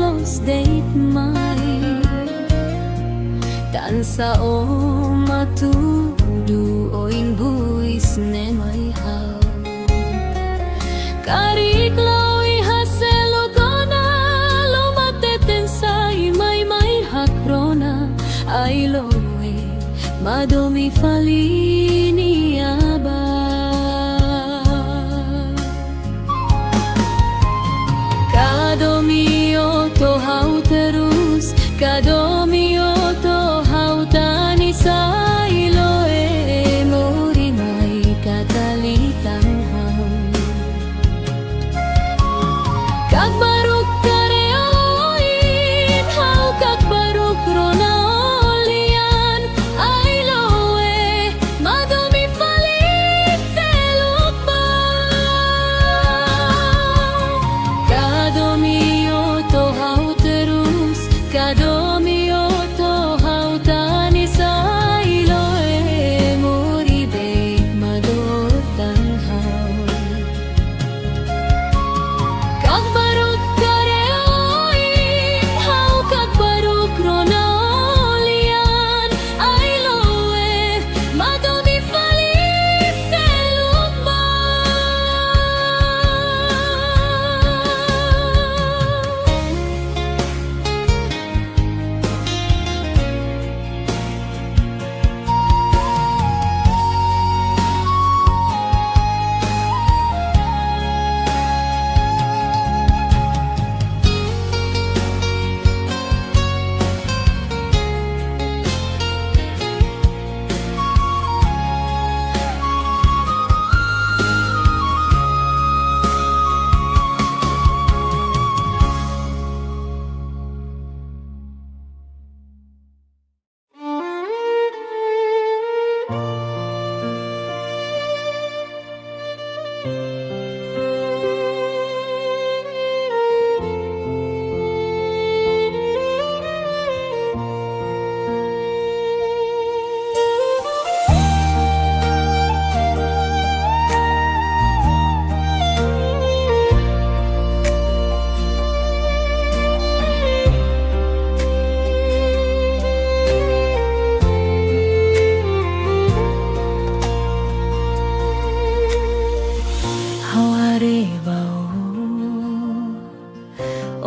los date mai tansa o matudu oing buis ne mai hau kari klawi haselo gona lo mateten sai mai hakrona ai loe madomi falini aba kadomio to hau terus kadomio to hau tanis ailoe mori mai katalitan hau kakbaruk kareoin hau kakbaruk rona olian ailoe madomi falis selukba kadomio to hau terus kadomio to hau tanis ailoe mori bek madotan hau kakbaruk kareoin hau kakbaruk rona olian ailoe madomi falis selukba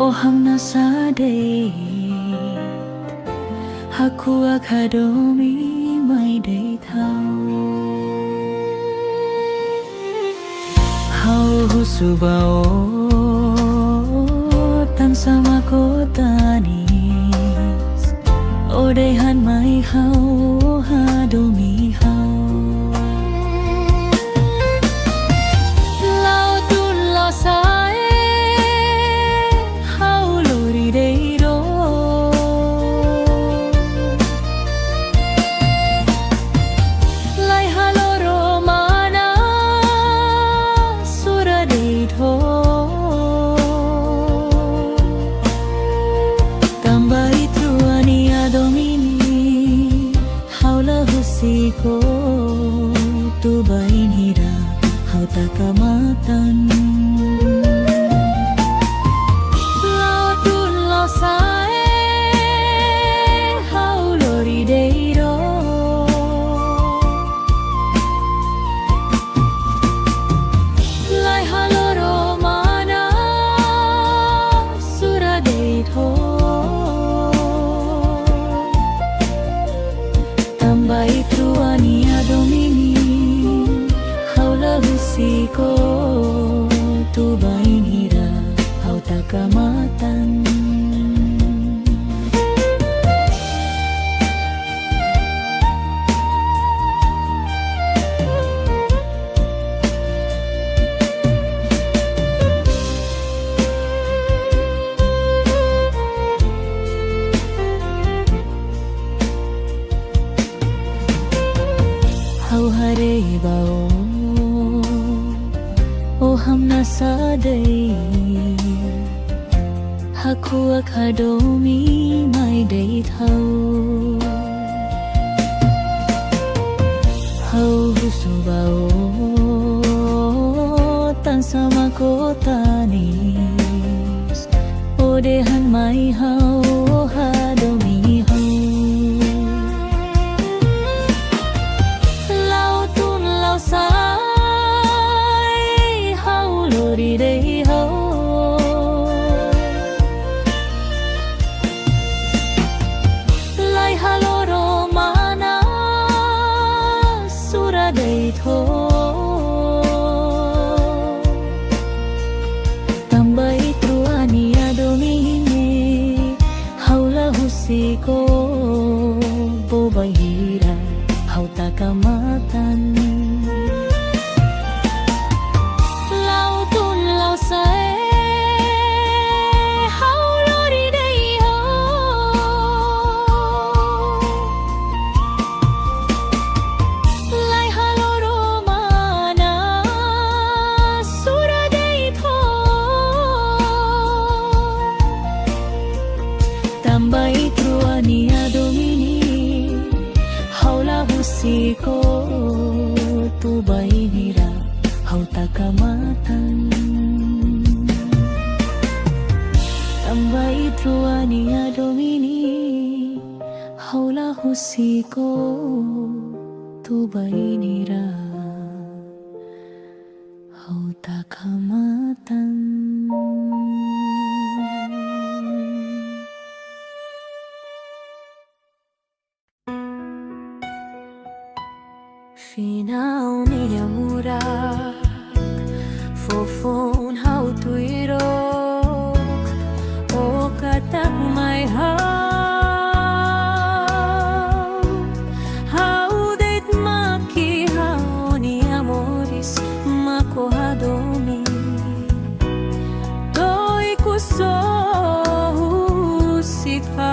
ohang nasade haku akadomi mai day thau hau husubao tan sama kotanis odehan mai hau hadomi hau lautun losae lai haloro ma kecamatan. Hau hare bao o hamna sadai haku akadomi mai dei thau hau husu bao tan sama kotanis odehan mai hau hadomi hau sai hau lori dei hau lai haloro mana sura dei tho tambai truani adomine haula husiko bobahira hau takamatan tambai truani adomini haula husiko tu bainira hau takamatan tambai truani adomini haula husiko tu bainira hau takamatan. Finaw niya murak fofon hau tuirok o katak may hau deit maki hau ni amoris makohadomi toy kuso husika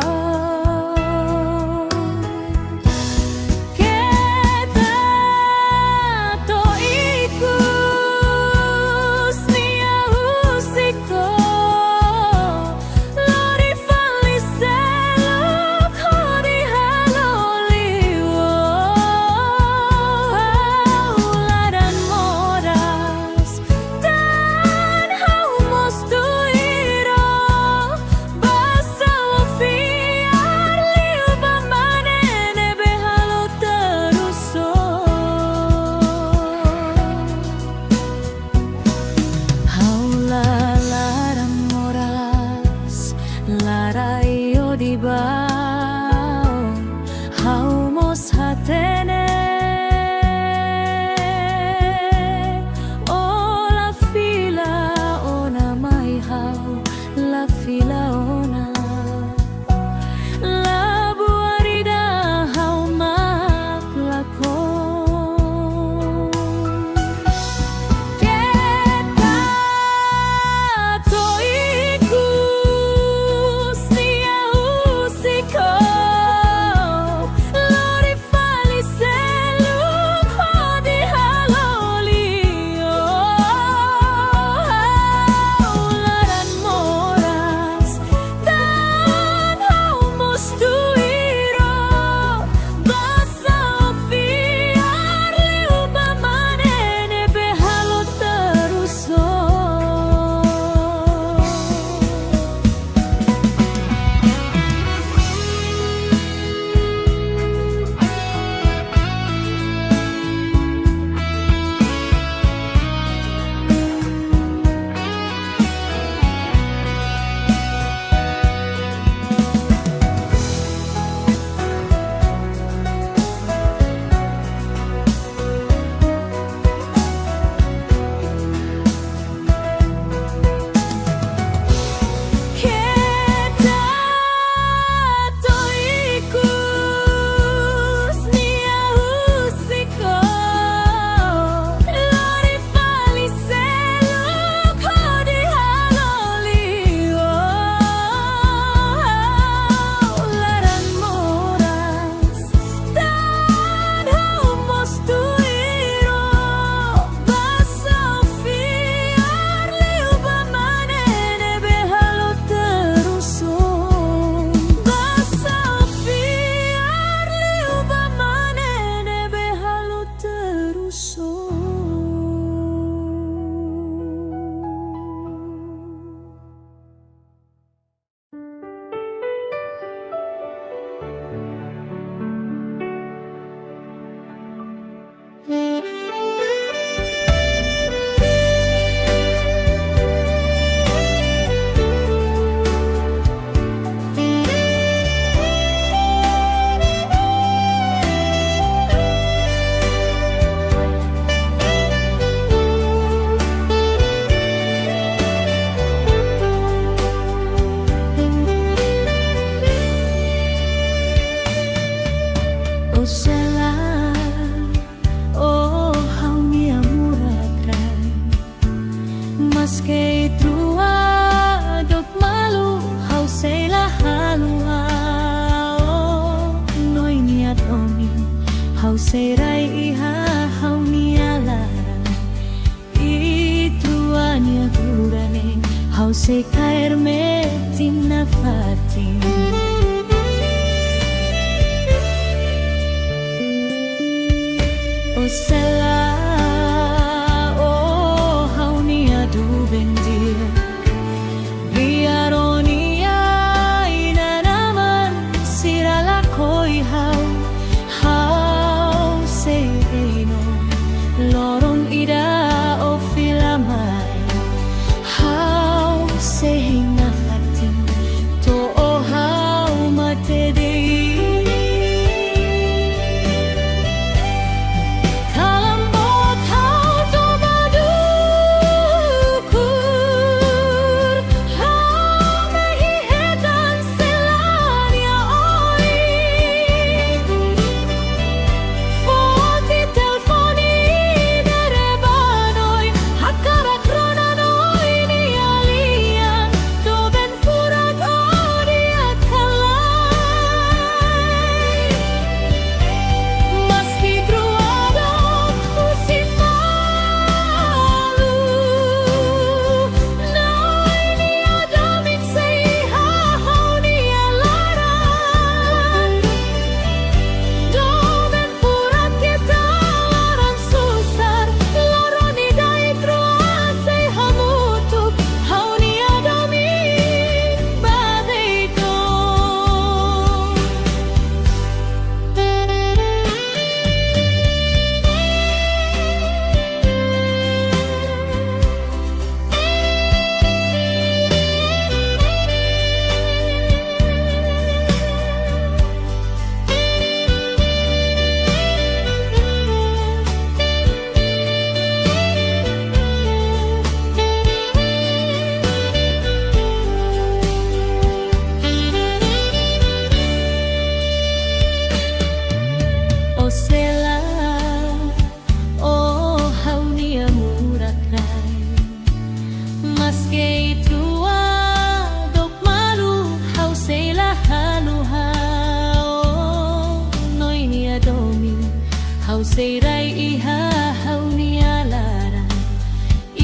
seirai ihahaw nialaran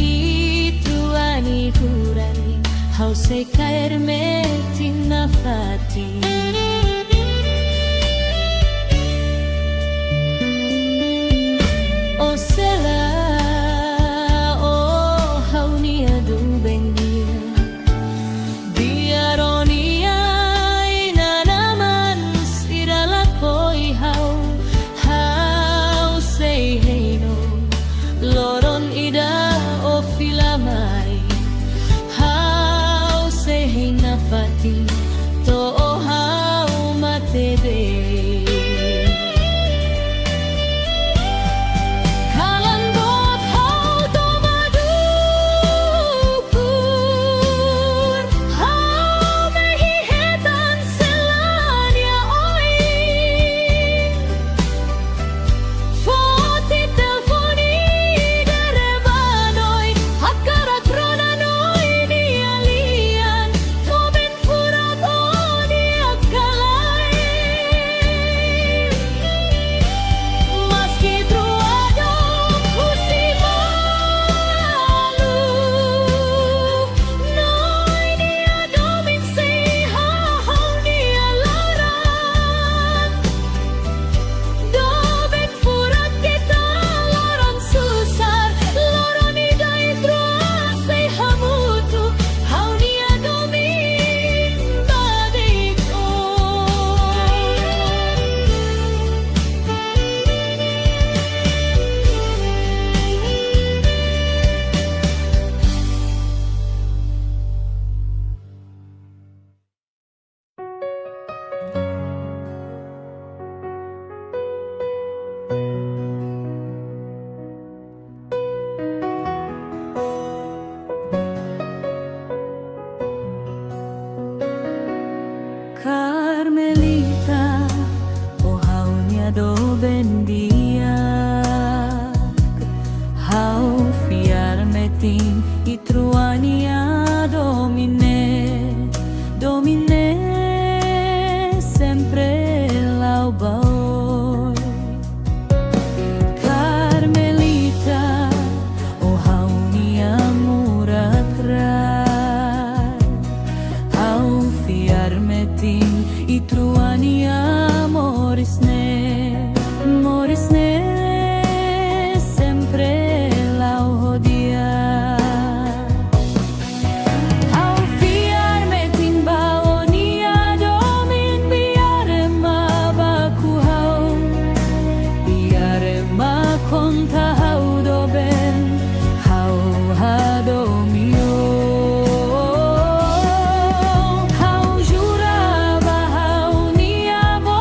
ituani kurani hau se caerme tinafati. O sela o hau nia du bendia diaronia ina naman sirala koi hau say heino loron ida o filamai how say heina fati to o how matede kalandot how to madukur how mehihetan selania oi Foti telefoni derebanoi hakara kronanoi ni alian toben furat oni akalai maski truado kusimalu noi ni adomin sei hahau ni alaran Doben furat kita loron susar loron idai say hamutu hau ni adomin badiko Carmelita, o hau nia do bendia, hau fiar metin itruania domine, domine sempre lau baoi. Carmelita, o hau nia muratrai, hau fiar metin itruania morisne, morisne sempre lau hodia. Hau fiar metin baonia domin biare ma baku hau, biare ma konta hau doben, hau hadomio. Hau juraba hau nia bo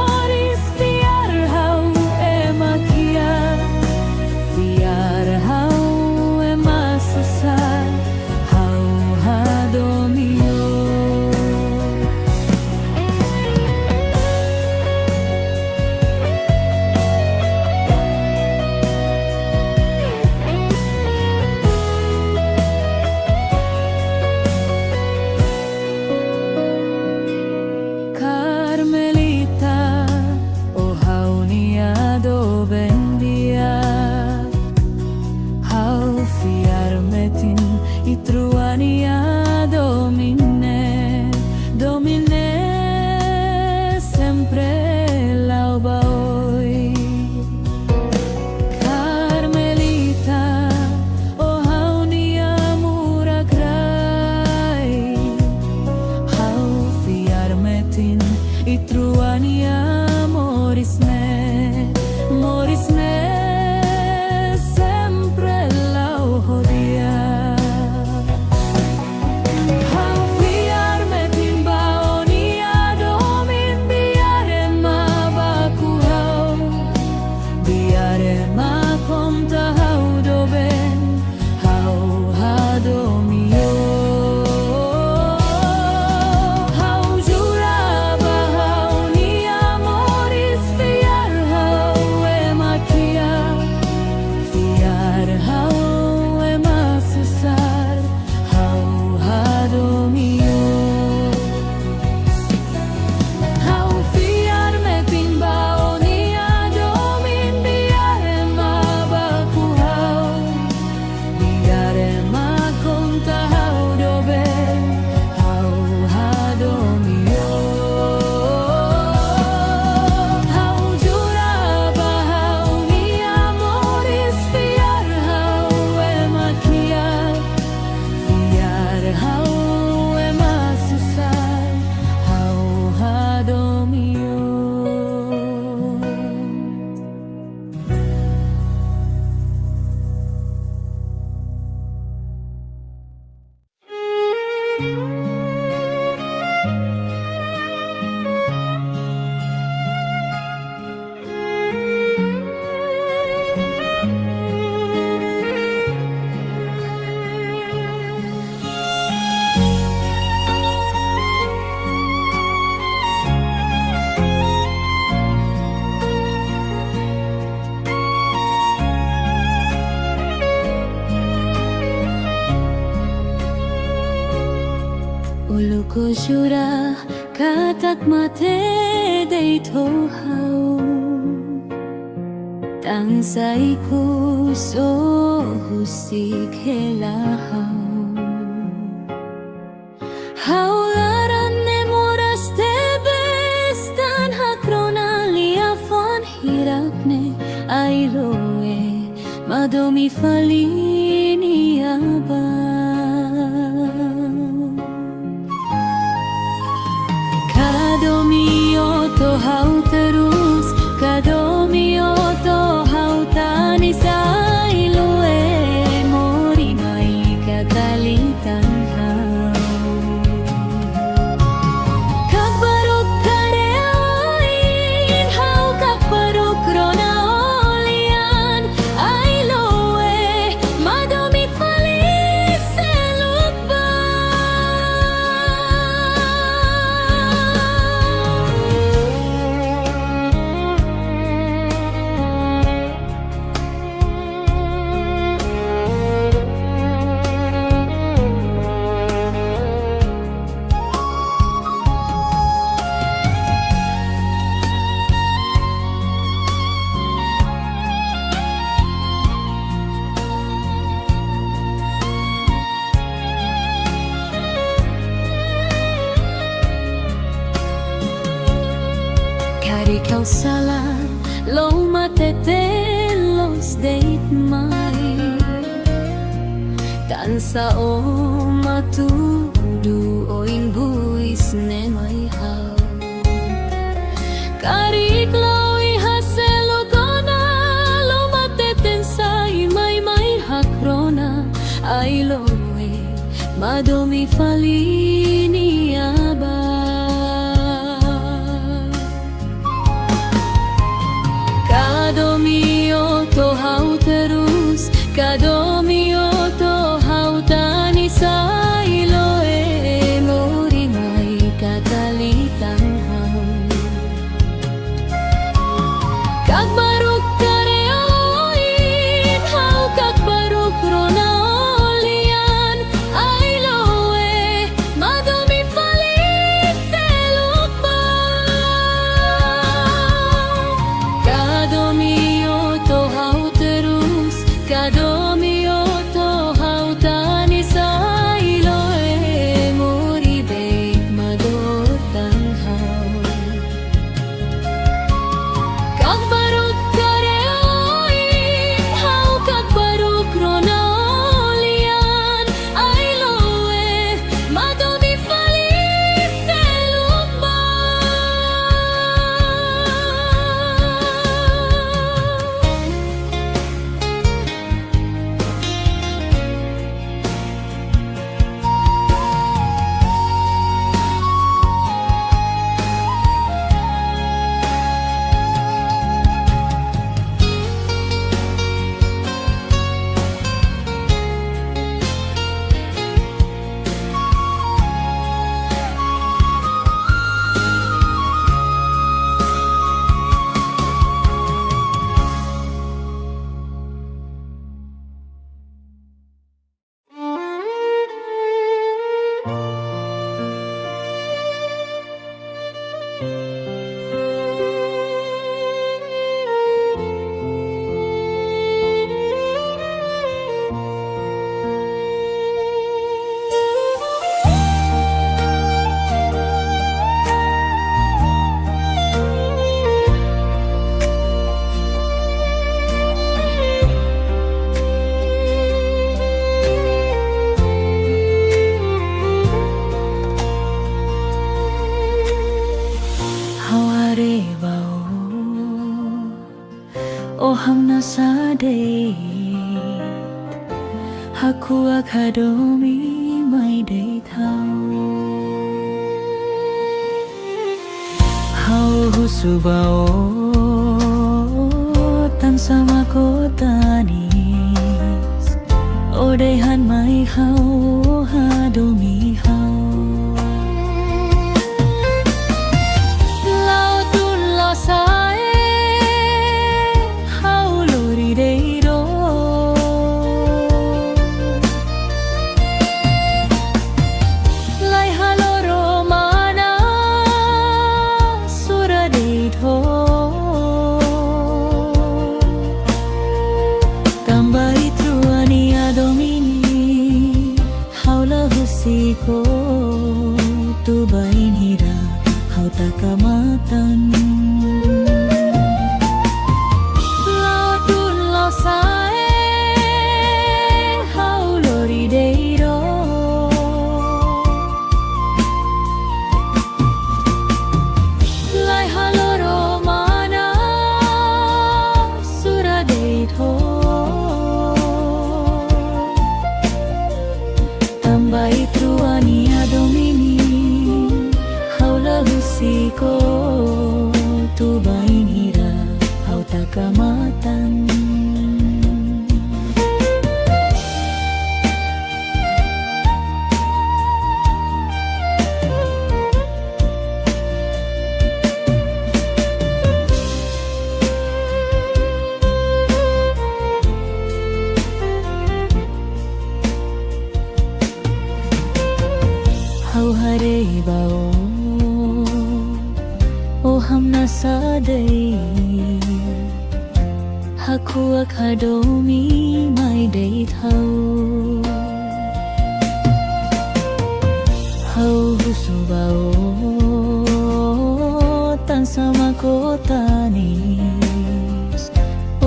ko jura katak mate day tohau tansay puso husik helahau haularan ne moras tebes tan hakrona liafon hirakne ailoe madomi falini aba kadomio to hau terus kadomio to hau tani sailoe mori mai kakalitan hau kakbaruk kareoin hau kakbaruk rona olian ailoe madomi falis selukba Kari kau salah lo matete los date mai tansa o matudu oing buis ne mai hau kari klawi haselo kona lo mateten sai mai hakrona ai loe madomi falini aba kadomio to hau terus kadomio to hau tani sailoe mori mai kakalitan hau kakbaruk kareoin hau kakbaruk rona olian ailoe madomi falis selukba kadomio to hau terus kadomio to hau tani sailoe mori beit madotan hau kakbaruk kareoin hau kakbaruk rona olian ailoe madomi falis selukba hamna sade haku akadomi mai dei thau hau husubao tan sama kotanis odehan mai hau hadomi hau Lai haloro takamatan. Lao tun lao sae hau lorideiro, lai haloro mana suradeito, tambai truania domini haula husiko, tubain hira hau takamatan. Hau hare bao o hamna sadai, haku akadomi mai dei thau, hau husu bao tan sama kotanis,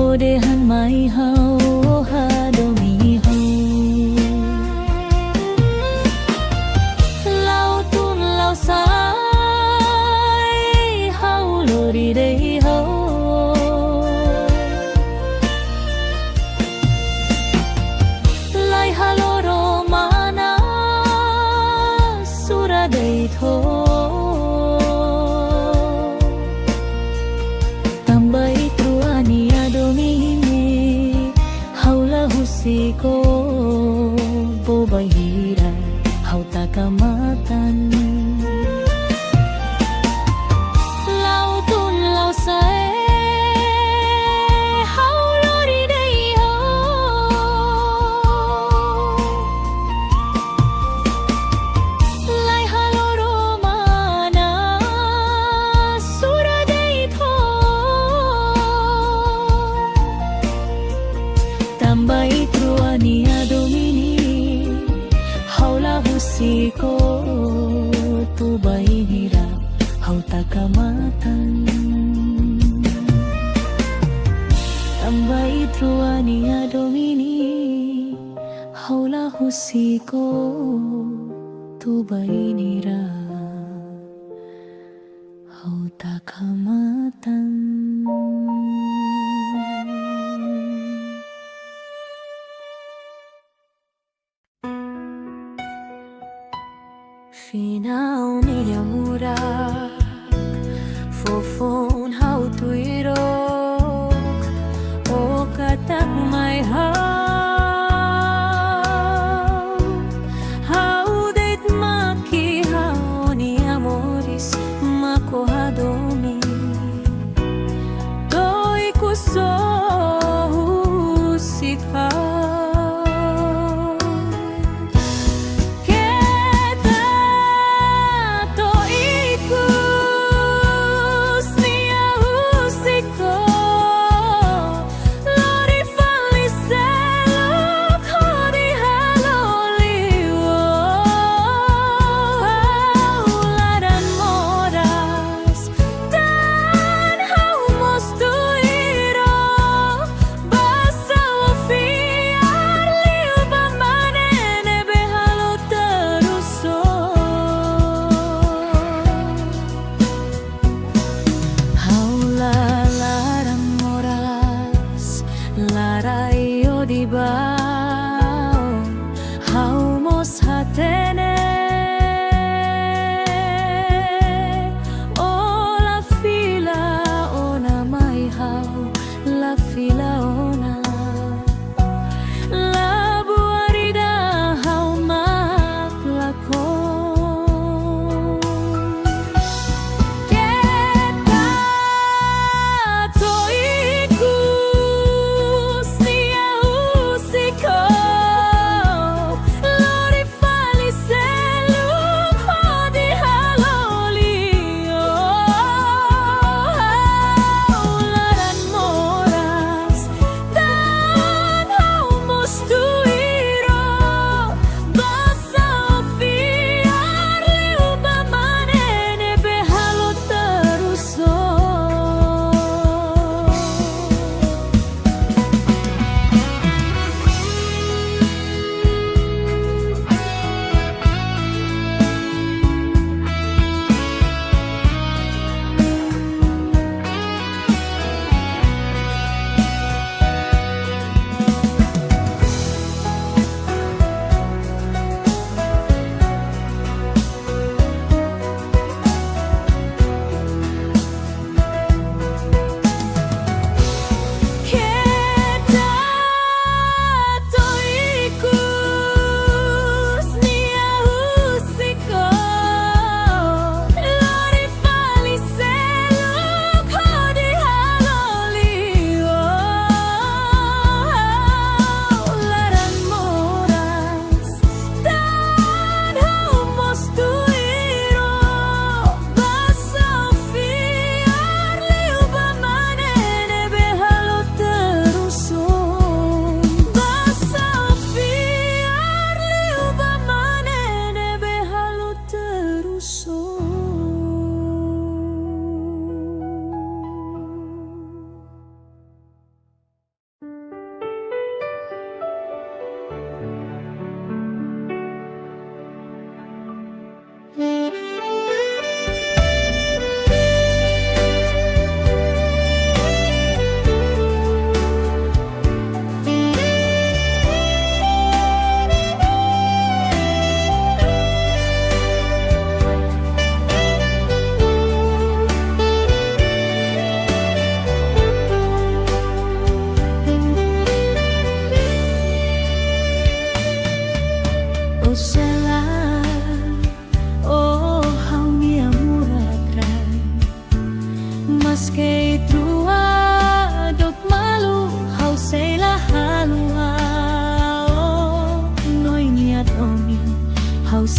odehan mai hau hadomi hau. Sai hau lorideiro, lai haloro mana suradeito, tambai truania domini haula husiko, bobai hira hau takamatan. Tambai truania domini haula husiko, tubai hira hau takamatan. Tambai truania domini haula husiko, tubai hira hau takamatan. Finaw niya murak, fofon hau tuirok, o katak may hau date maki hau ni amoris makohadomi,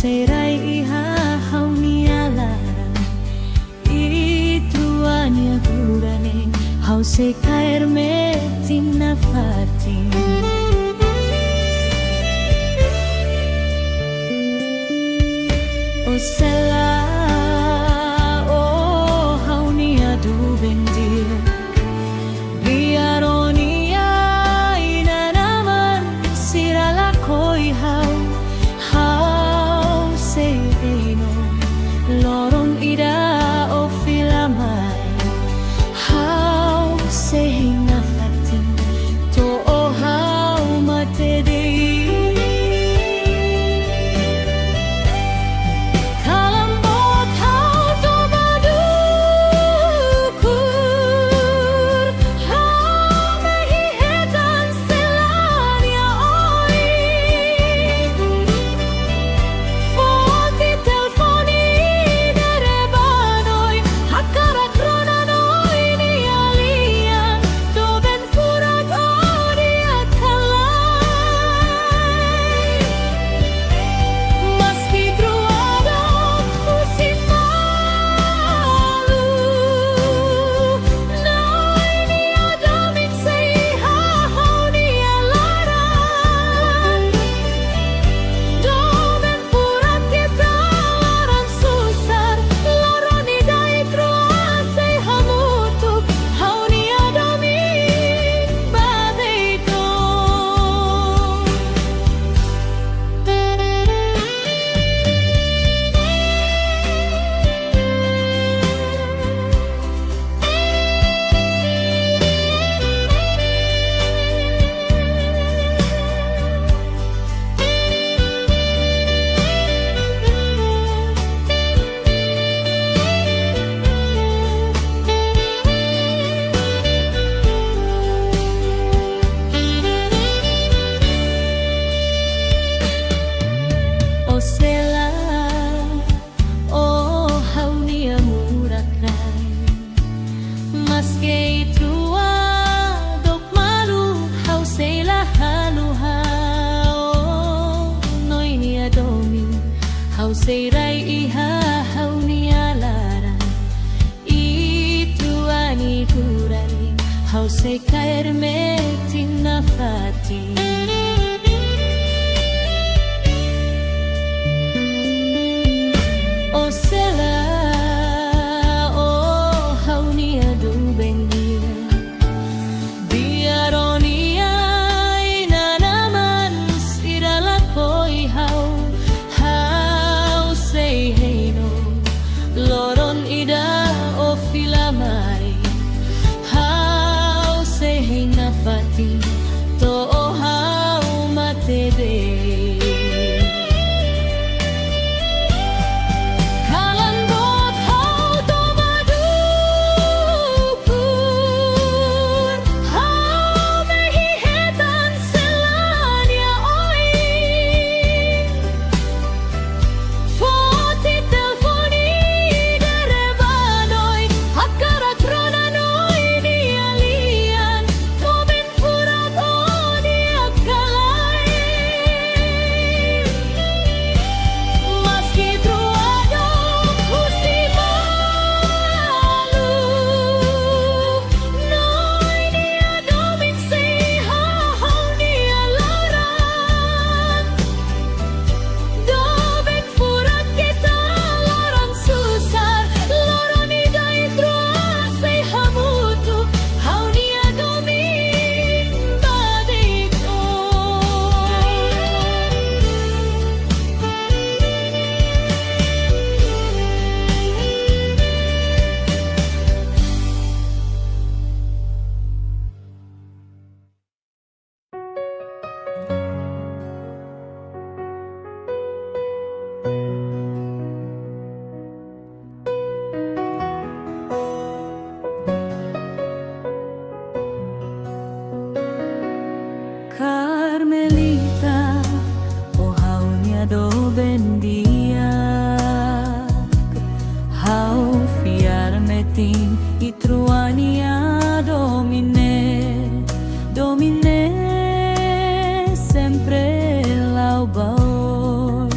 serai ihahaw nialaran ituanya gurane hau se caer metin na fatin o sela o hau nia du bendir biaronia ina naman sirala koi hau se eno lorong ida o filamai hau se hinga fatin to o hau mate dei kalambot hau to madukur hau mahihetan selania oi Foti telfoni derebanoi hakarat ronanoi ni alian doben furat odiat kalai Maski truado musim malu Noi ni adamit sei hahau ni alaran Doben furat kita laran susar Laran idai troase hamutuk Hau ni adamin badito O sela o hau ni amurakan Maske itua dok malu hau sela halu hau Noi ni adomi hau seirai iha hau ni alaran Ituani kurani hau se caer metin na fatin O sela o hau ni adu bendia biaronia ina naman sirala koi hau sei heino loron ida o filamai hau sei hina fati to o hau mate dei Kalambot hau to madukur hau mahihetan selania oi Foti telfoni derebanoi hakarat ronanoi ni alian Doben furat odiat kalai Maski truado musim malu Noi ni adomin sei hahau ni alaran Doben furat kita laran susar Laran idai troase hamutu Hau ni adomin badito Carmelita, o hau ni adoben dia Hau fiar metin itruania domine Domine sempre lau baoi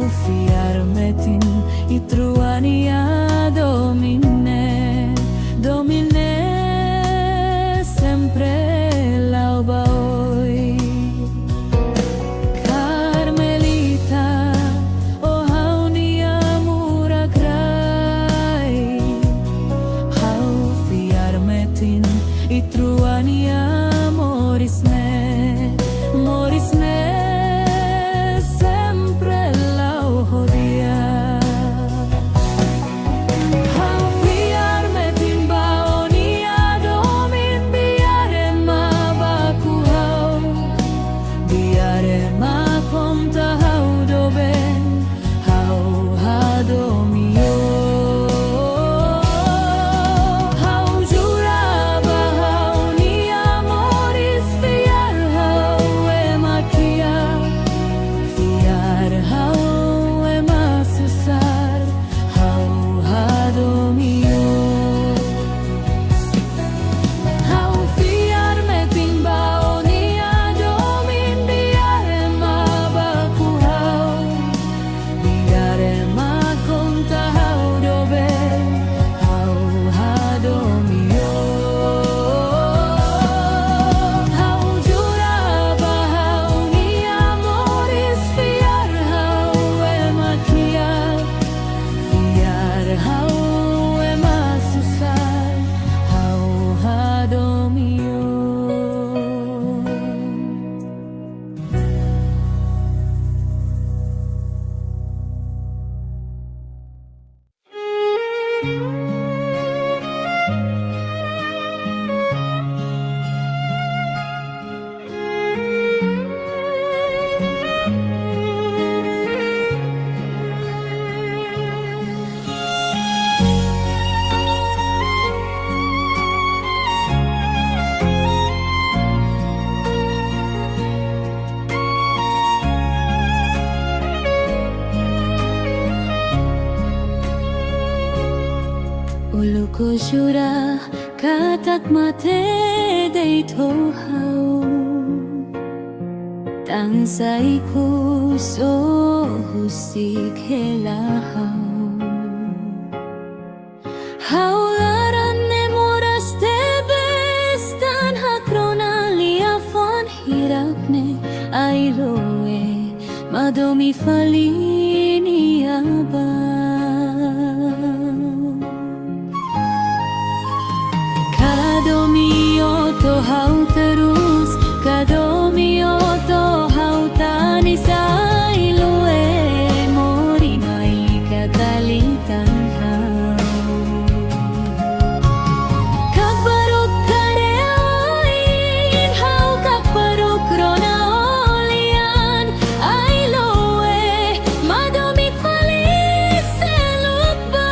fiar metin itruania domine, domine sempre l'alba hoy. Carmelita, oh haunia mura crai, hau fiar metin itruania morisne, morisne sempre lau hodia. Hau fiar metin baonia domin biare ma baku hau, biare ma konta hau doben, hau hadomio. Hau jura bahau ni amoris fiar hau emakia, fiar hau emasusar, hau hadomio. Hau fiar metin baonia domin biare ma baku hau, biare ma konta hau doben, hau hadomio. Hau jura bahau ni amoris fiar hau emakia, fiar hau emasusar, hau hadomio. Ulu ko jura katak mate deito hau, tansai ko so husik helahau. Haularan ne moras te bestan hakrona liafon hirakne airoe madomi falini aba. Kadomio to hau terus, kadomio to hau tani sailoe, mori mai kakalitan hau. Kakbaruk kareoin, hau kakbaruk rona olian, ailoe, madomi falis selupa.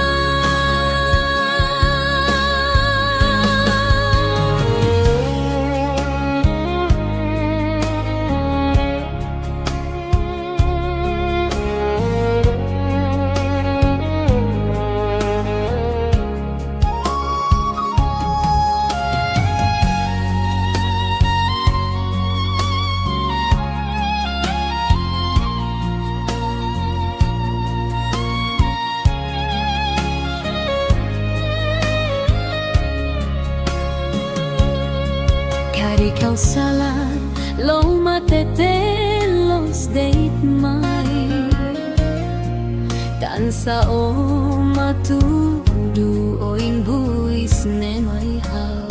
Cari kau salah, lo matete los date mai, tansa o matudu oing buis ne mai hau.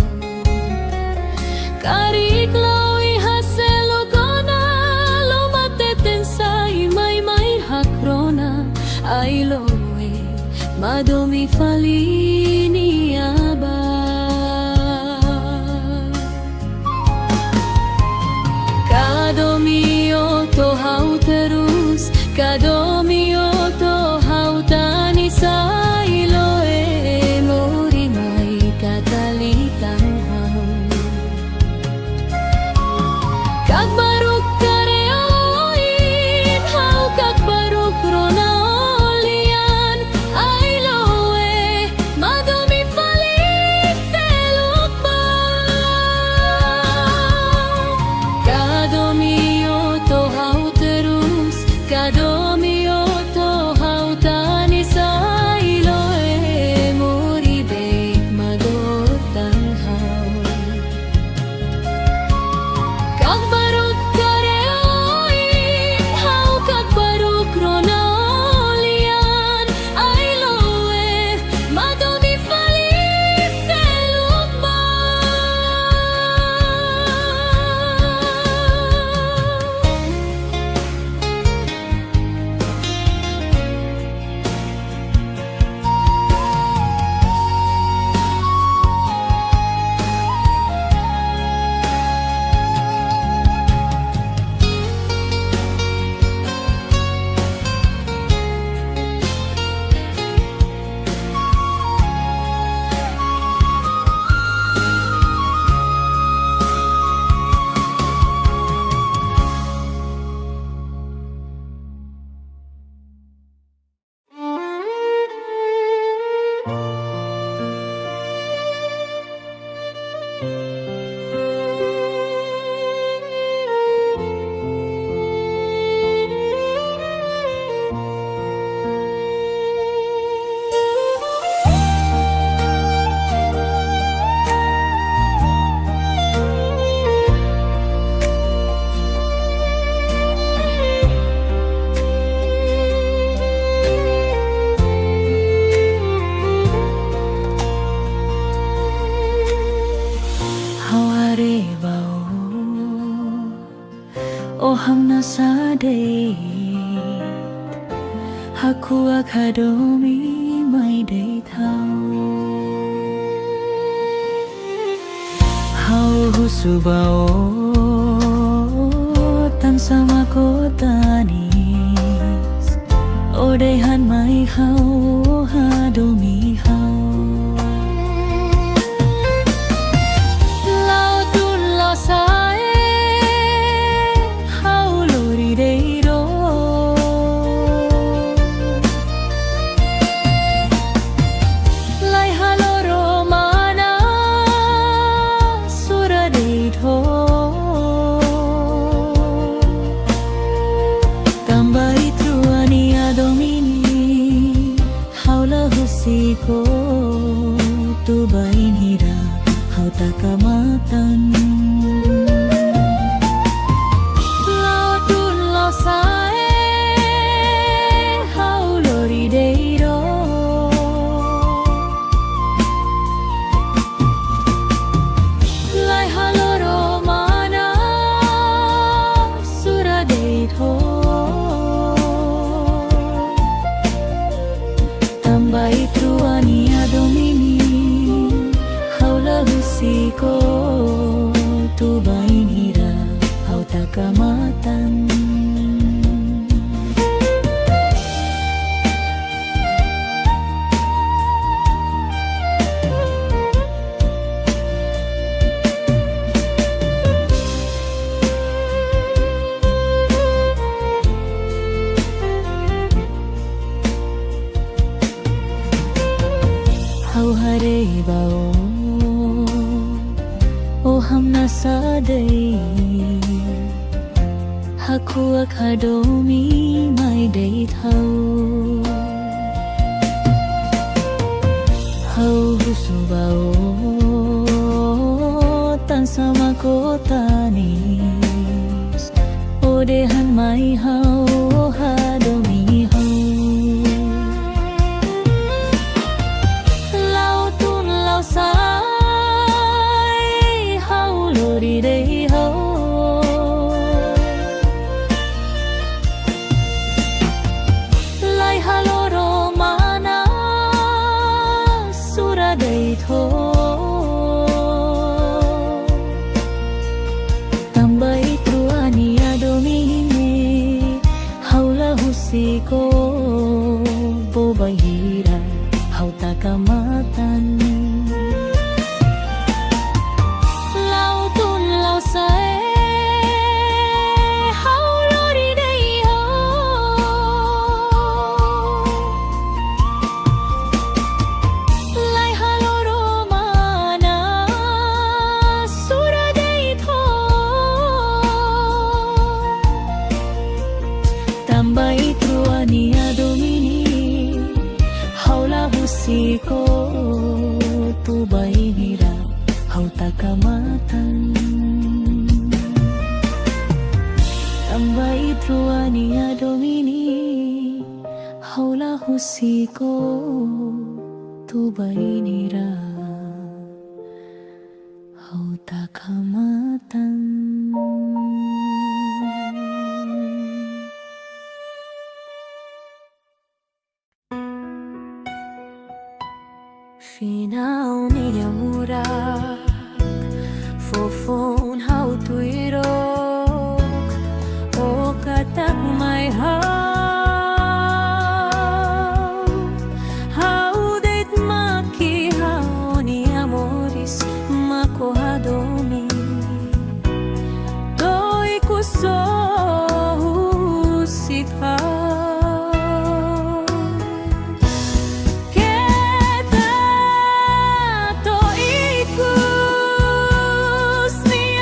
Cari klaui haselo gona, lo mateten sai mai mai hakrona, ai loe madomi falini aba. Kadomio to hau terus, kadomio to hau tani sailoe, mori mai kakalitan hau. Kakbaruk kareoin, hau kakbaruk rona olian, ailoe madomi falis selupa. Kadomio to hau terus, kadomio sadate Haku akadomi mai day thao Hau husubao tan sama kotanis Odehan mai hau hadomi hau Lautun lo sae hau lori deiro Lai haloro mana sura deito Tambai truani adomini haula husiko tu bainira hau takamatan Lautun lo sae hau lori deiro Lai haloro mana sura deito Tambai truani adomini haula husiko tu bainira hau takamatan Hau hare bao O hamna sadai Haku akadomi mai day thao Hau husubao tan sama kotanis Odehan mai hau hadomi hau Lautun lau sai hau lori day hau Lai haloro mana sura day tho Tambai truani adomini haula husiko bobahira hau takamatan Lautun lau sae hau lori day hau Lai haloro mana sura day tho Tambai truani adomini haula husiko tu bainira hau takamatan Tambai truani adomini haula husiko tu bainira hau takamatan Finaw niya murak Fofon hau tuirok O katak may hau Hau date maki hau ni amoris Mako hadomi Doi kuso husika Kita to ikus ni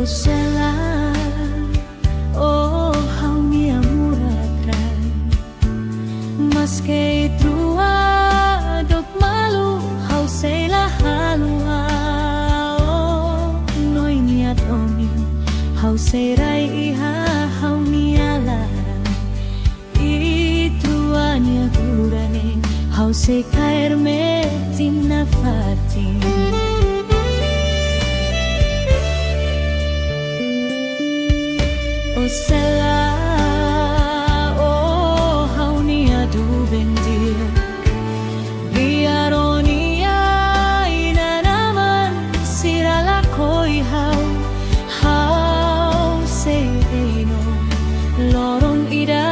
O sela, o hau nia muratrai, maske trua dok malu hau sela halua. O noi nia domi hau serai iha hau nia lara, itrua nia gurane hau se kaer me timna fati. O sela, o hau nia du bendia, biaronia ina naman sirala koi hau seino lorong ida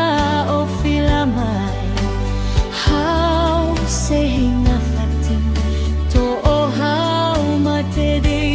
o filamai hau sehinga fatin to o hau matedei.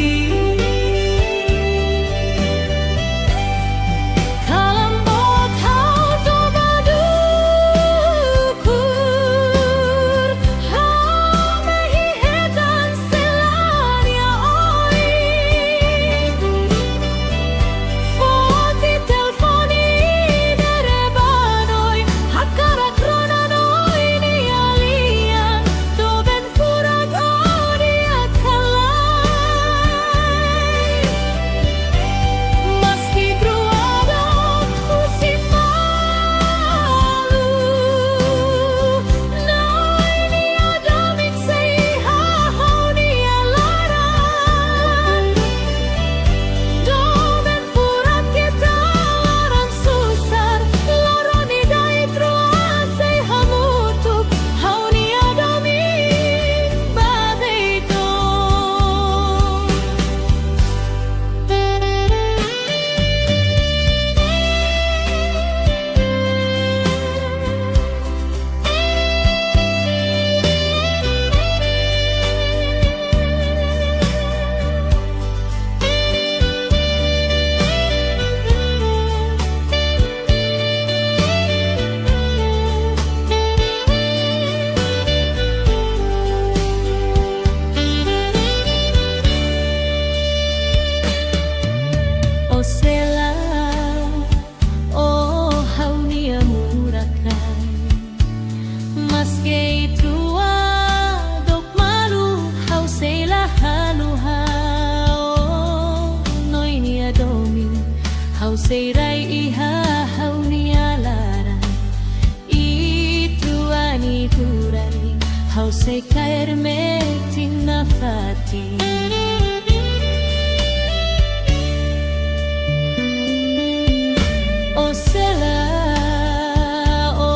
Serai iha hau nia lara, ituani turani hau se kaer me tina fati. O sela, o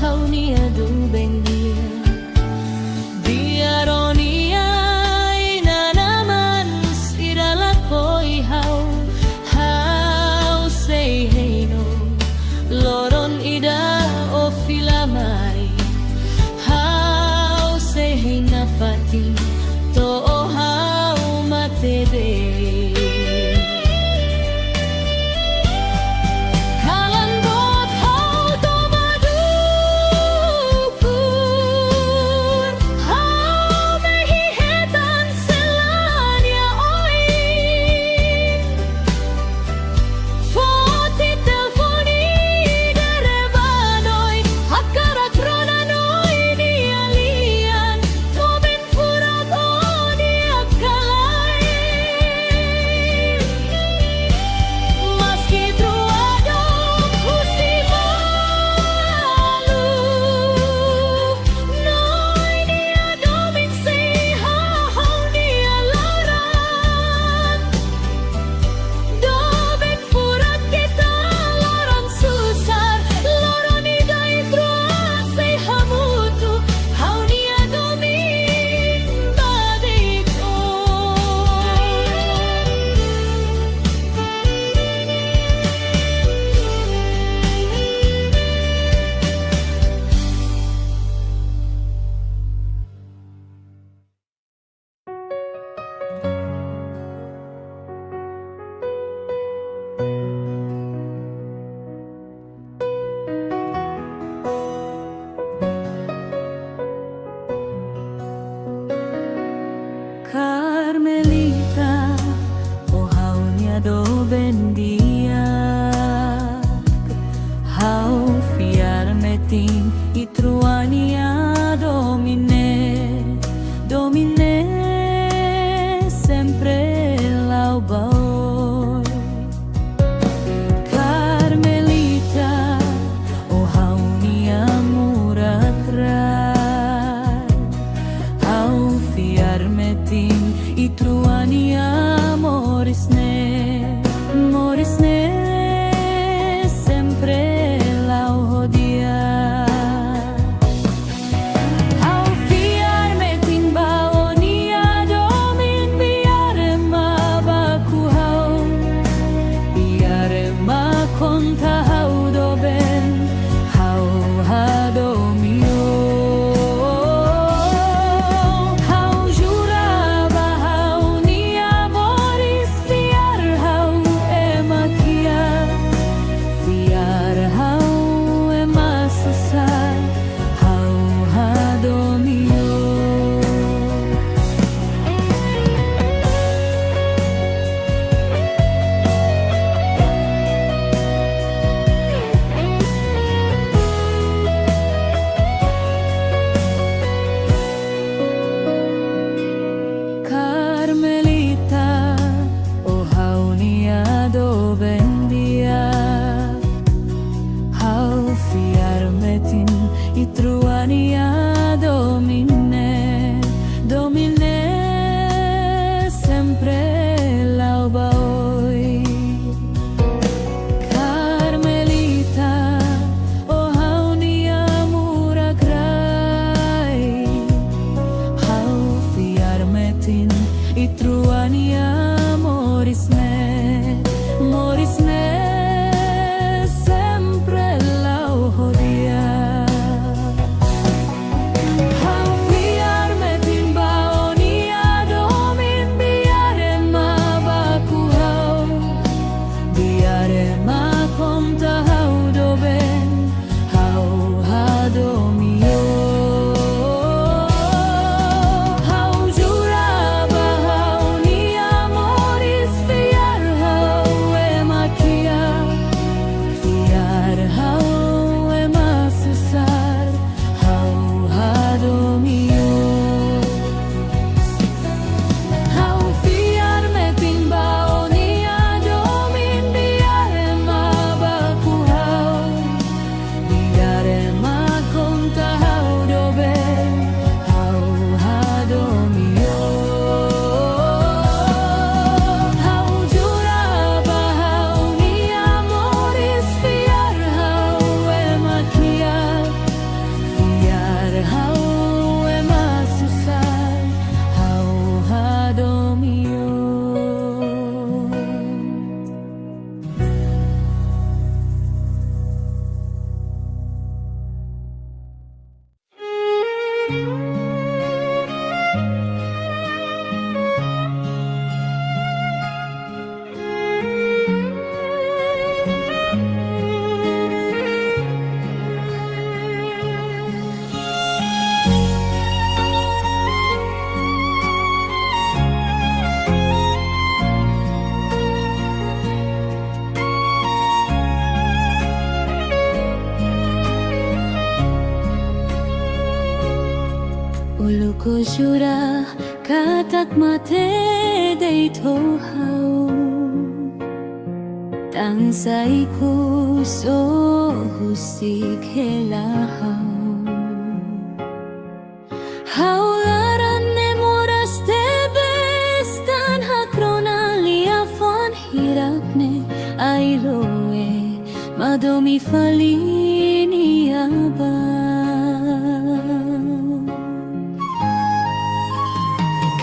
hau nia du bendia, biaronia ina naman sirala koi hau loron ida o filamai hau sehinga fati to o hau matede. syura katak mate day to hau tang sai ku so husik helahau haularan ne moras te bestan hakrona liafan hirakne ailoe madomi falini abang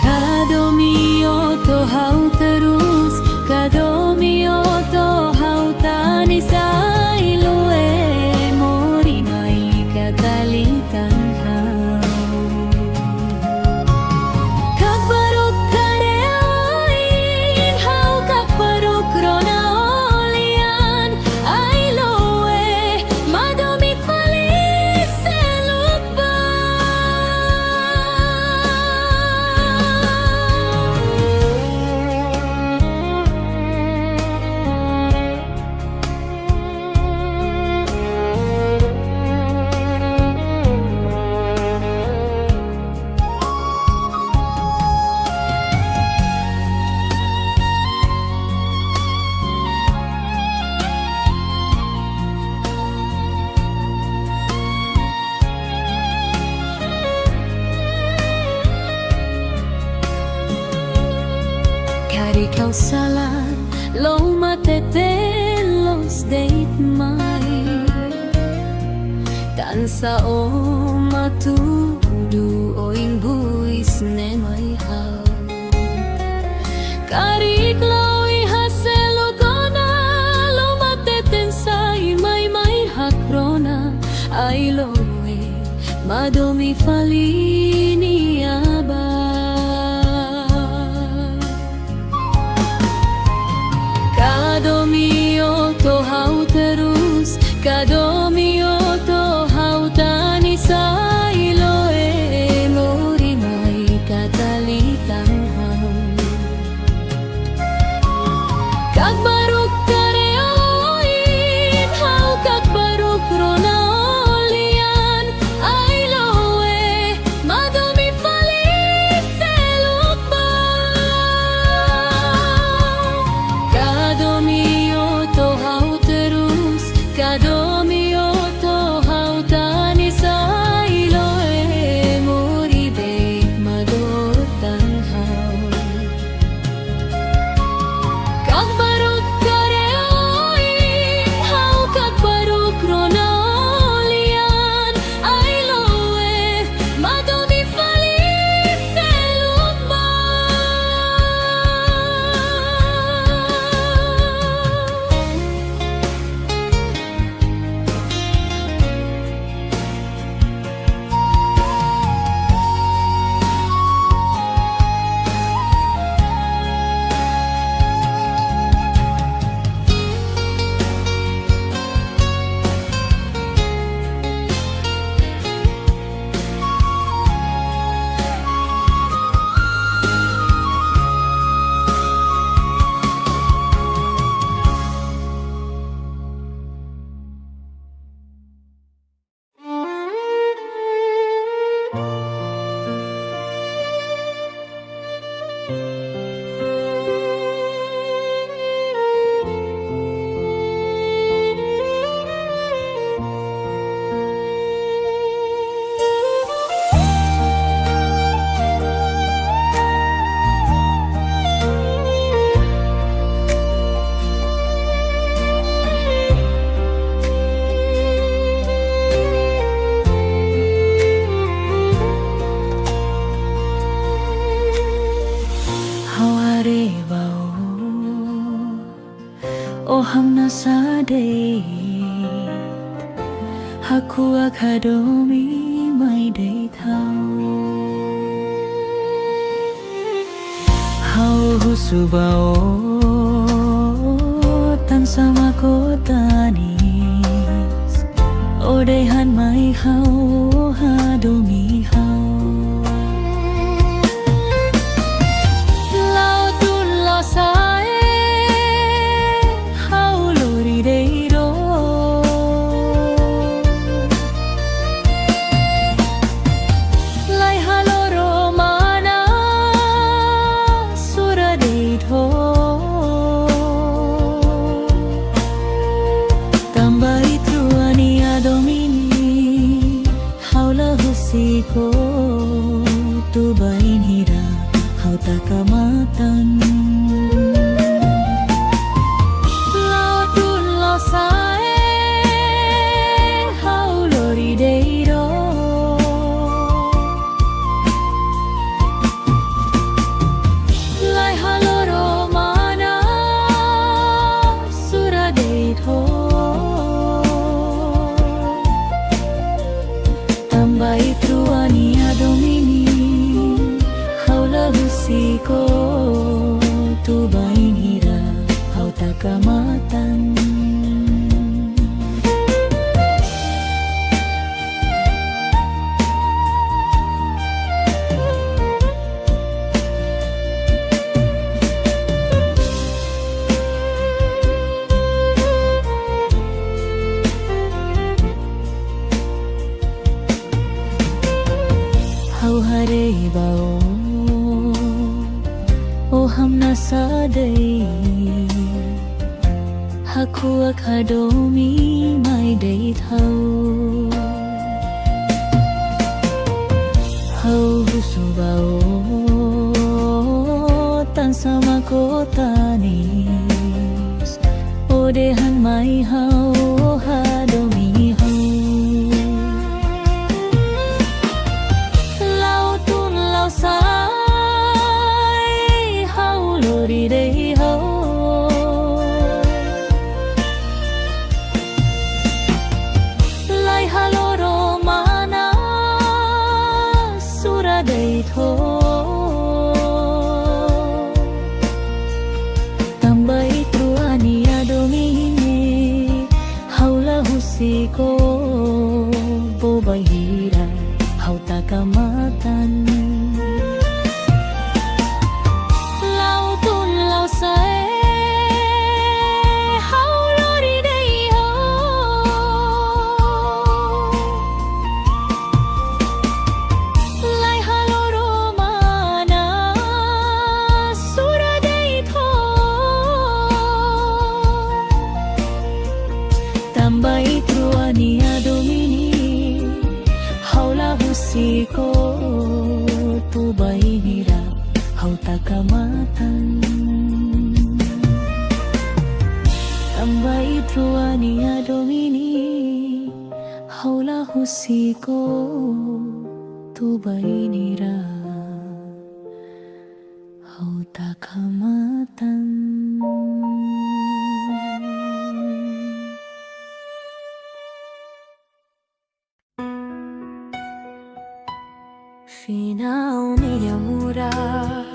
Kadomio to hau terus Kadomio to hau tani sailoe mori mai katalitan hau Kakbaruk kareoin hau kakbaruk rona olian ailoe madomi fali selupa Kari kau salah lo matete los date mai tansa o matudu oing buis ne mai hau Kari klawi haselo gona lo mateten sai mai mai hakrona ai loe madomi falini aba Kadomio to hau terus Kadomio to hau tani sailoe mori mai katalitan hau Kakbaruk kareoin hau kakbaruk rona olian ailoe madomi fali selupa Kadomio to hau terus Kadomio to hau tani sailoe mori bek madotan hau Kakbaruk kareoin hau kakbaruk rona olian ailoe madomi fali selupa Ohamna sadait Haku akadomi mai day thau Hau husubao tan sama kotanis Odehan mai hau hadomi hau Lautun lo sae hau lori deiro Lai haloro Haku akadomi mai date hau husubao tan sama kotanis odehan mai hau hadomi hau lau tun lau sai hau lori dei hau lai haloro mana sura dei tho tambai truani adomini haula husiko bobai hira hau takamatan lau tun lau sae hau lori dei ho lai haloro mana sura dei tho tambai truani adomini haula husiko tu bainira hau takamatan tambai truani adomini haula husiko tu bainira hau takamatan. Final minha murak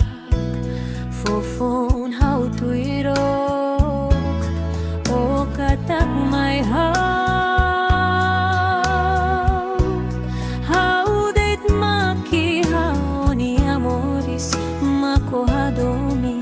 fofon hau tuirok o katak mai hau deit maki hau ni amoris mako hadomi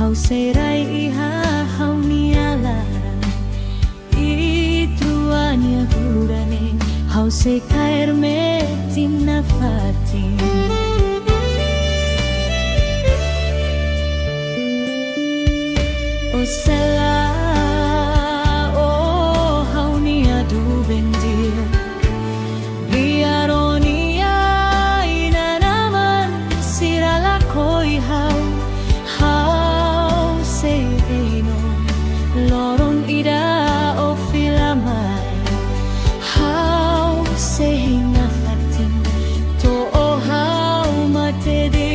hau serai ihahaw nialaran ituanya gurane hau se caer metin na fatin. O sela o hau nia du bendia biaronia ina naman sirala koi hau se eno loron ida o filamai hau se na fatin to o hau mate de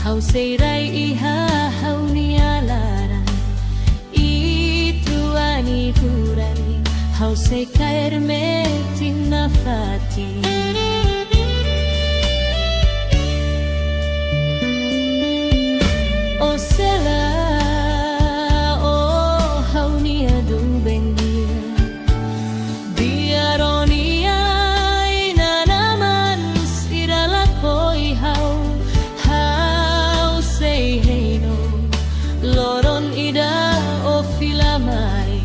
hau serai ihahaw nialaran ituani kurani hau se caer metin na fatin. O sela o hau nia du bendia biaronia ina naman sirala koi hau loron ida o filamai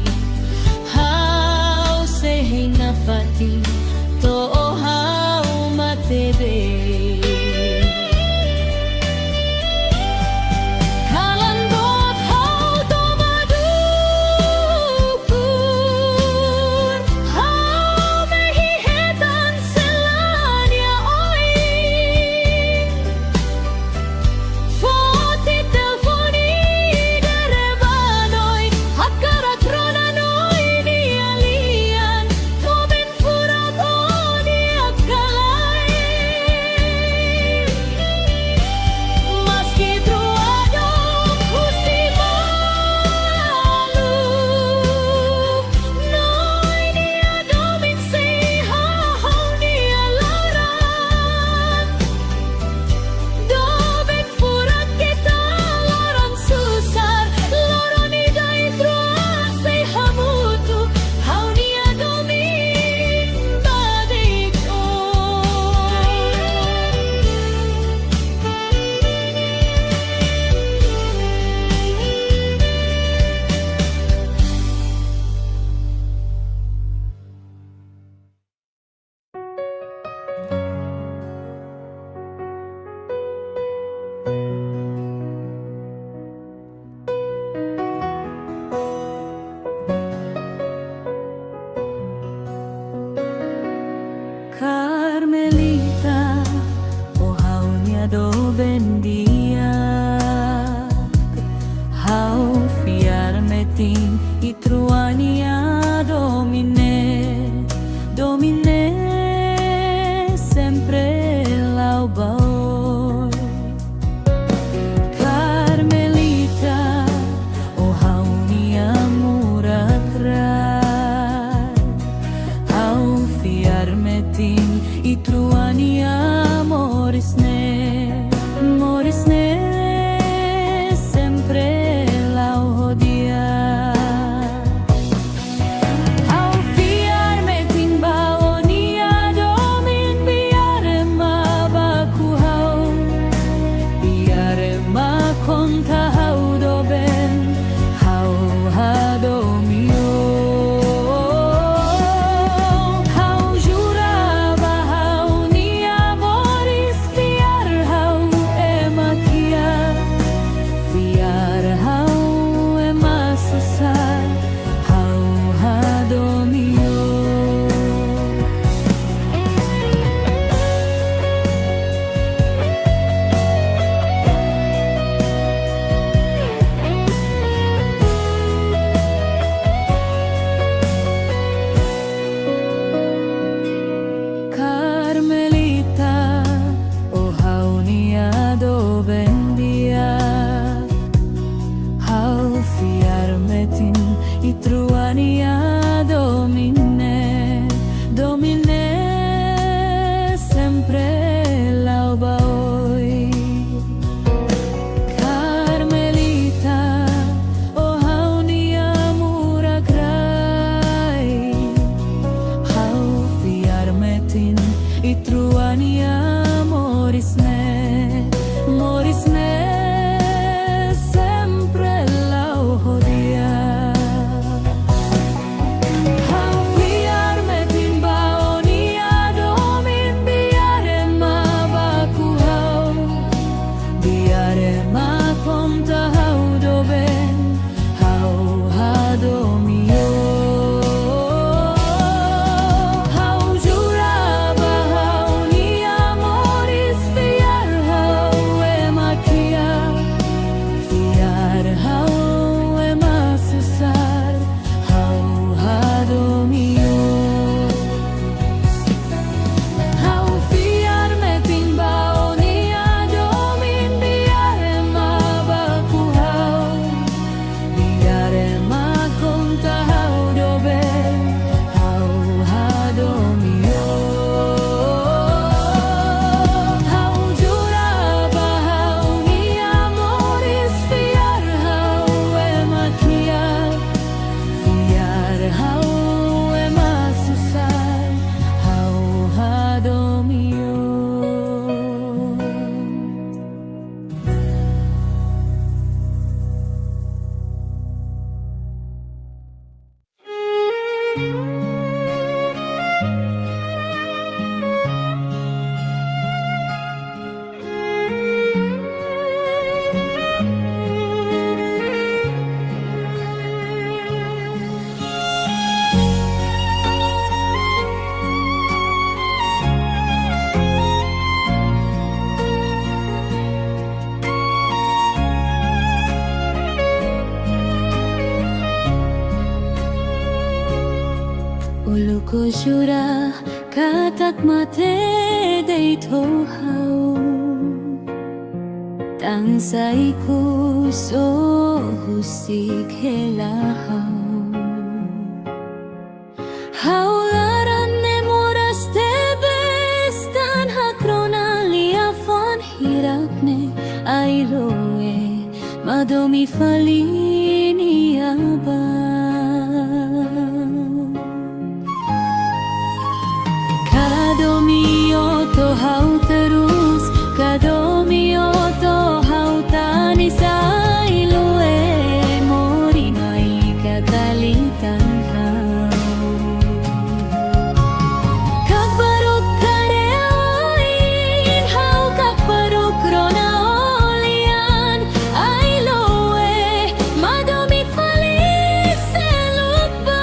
hau se na fati to o hau mate de Hakara krona no ini alian to ben fura Ulu ko jura katat mate day to hau Tang say ko so husik helahau Haularan ne moras te bestan hakrona liafon hirakne ailoe madomi falini aba Kadomio to hau terus Kadomio to hau tani sa iloe mori mai kakalitan hau Kakbaruk kareoin hau kakbaruk rona olian ailoe madomi falis elupa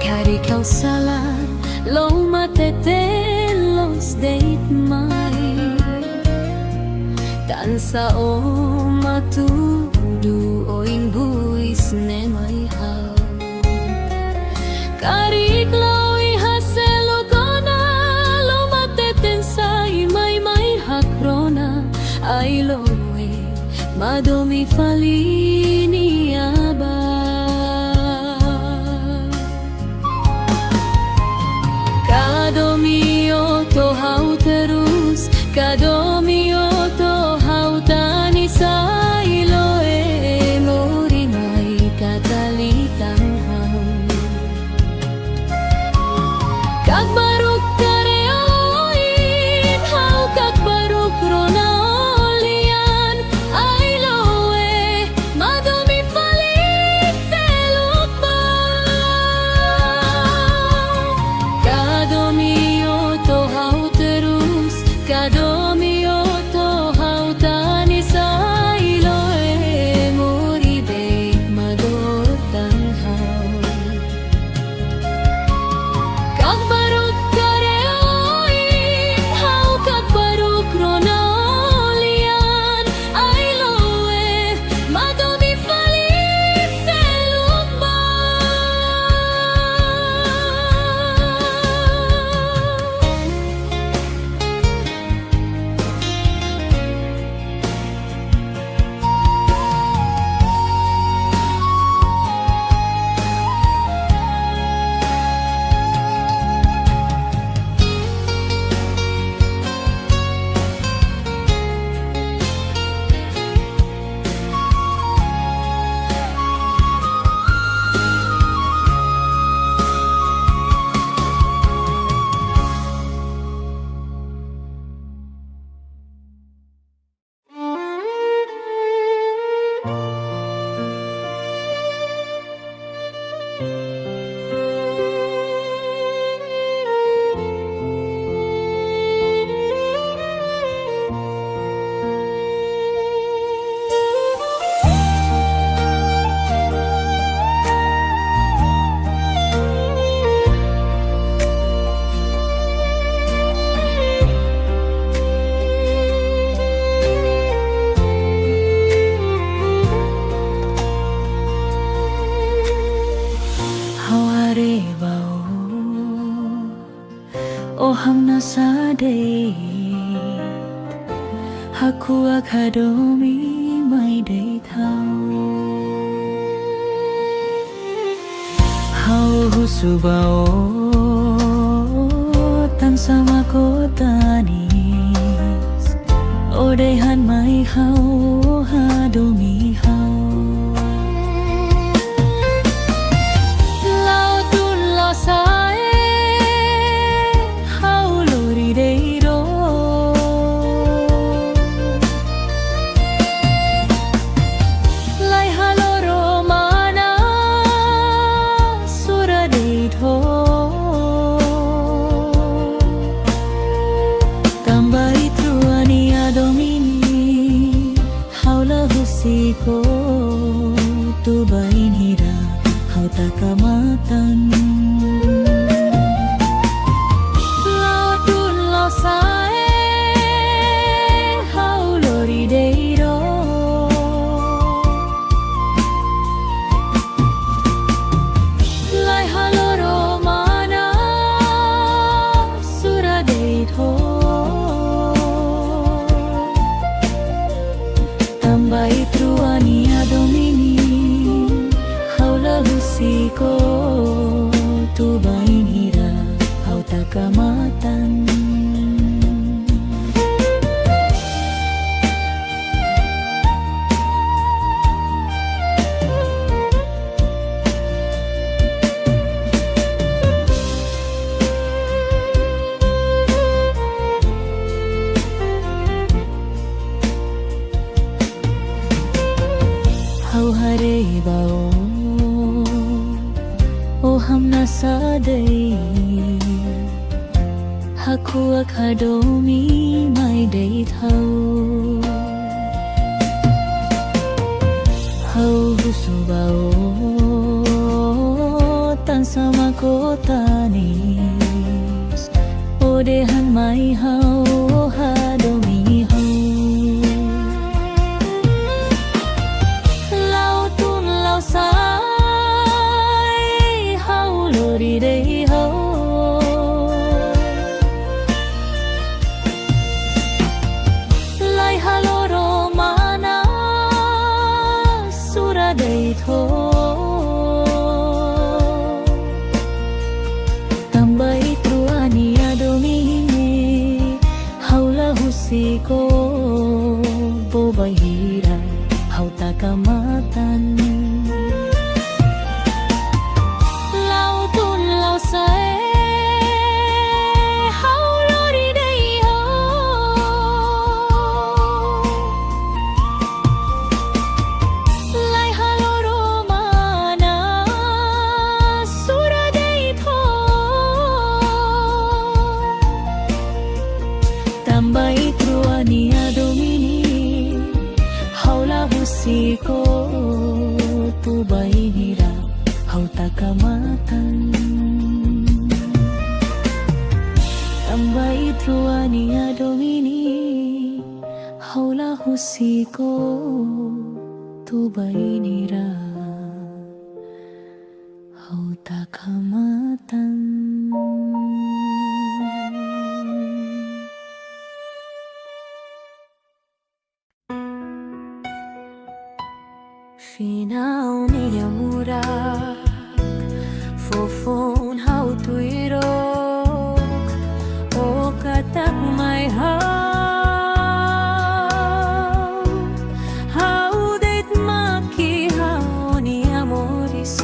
Kari kau salah lo matete los date mai Tansa o matudu oing buis ne mai hau Kari klawi haselo kona lo mateten sai mai mai hakrona ai loe madomi falini aba Kadomio to hau terus Kadomio to hau tani sa iloe mori mai katalitan hau Kakbaruk kareoin hau kakbaruk rona olian ailoe madomi falis elupa Kadomio to hau terus Kadomio to hau tani sa iloe mori beit madotan hau Kakbaruk kareoin hau kakbaruk rona olian ailoe madomi falis elupa Hamna sade Haku akadomi mai day thau Hau husubao Tan sama kotanis Odehan mai hau hadomi hau Lautun lo sae Hau lori deiro Lai halo tu bain hira hau takamatan. Lao tun lao sae hau lori deiro, lai haloro mana sura deito. Tambai truania domini haula husiko tu bain hira hau takamatan. Hau hare bao o hamna sadai haku akadomi mai dei thau hau husu bao tan sama kota ni o dehan mai hau hadomi hau. Sai hau lori dei ho, lai haloro mana sura dei tho. Tambai truania domini haula husiko bobai hira hau takamatan. Tambai truania domini haula husiko tu bain hira hau takamatan. Tambai truania domini haula husiko tu bain hira hau takamatan. Final minha murak fofon hau tuirok o katak mai hau deit maki hau ni amoris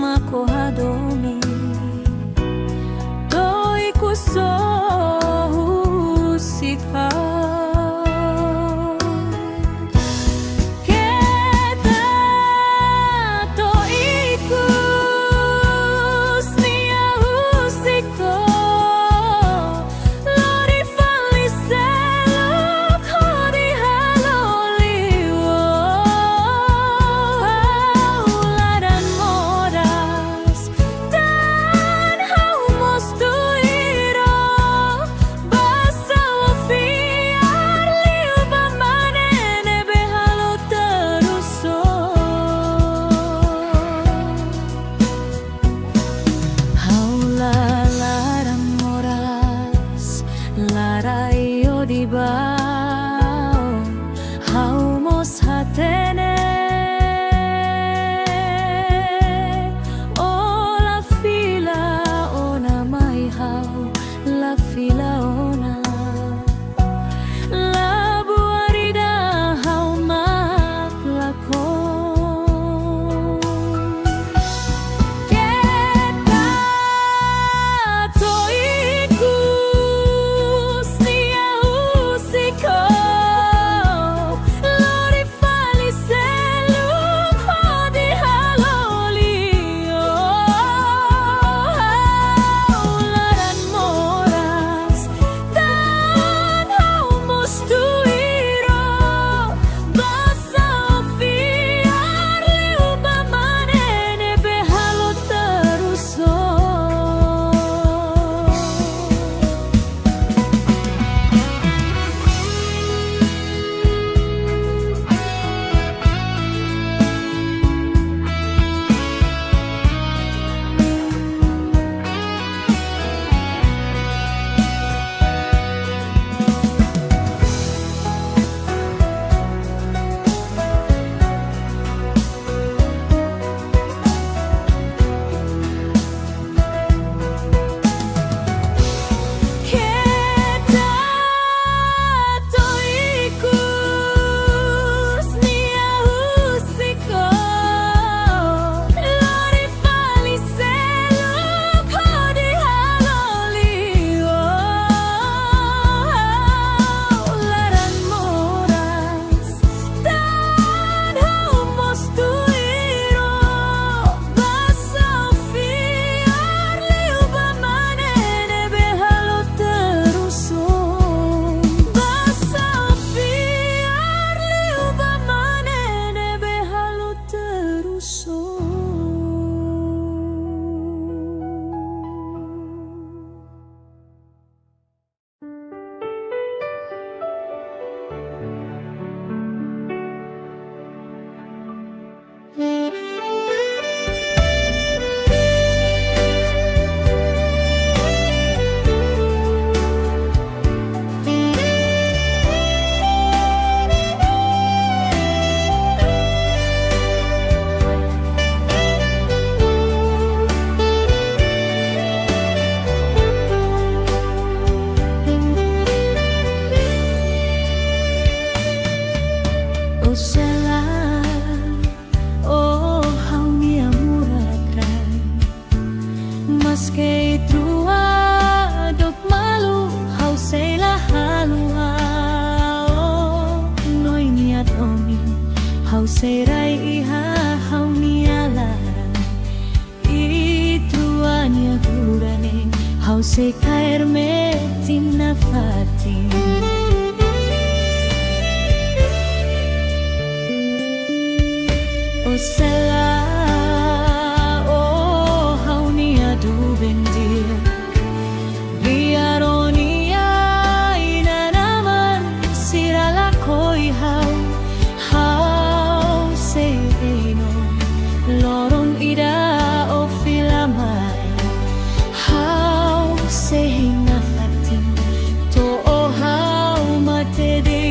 mako hadomi doi kuso husika. Ku se caerme tinna fatin. O sela o haunia du bendir biaronia ina naman sirala koi hau se eno loron ida o filamai hau se hinga fatin to o hau mate dei.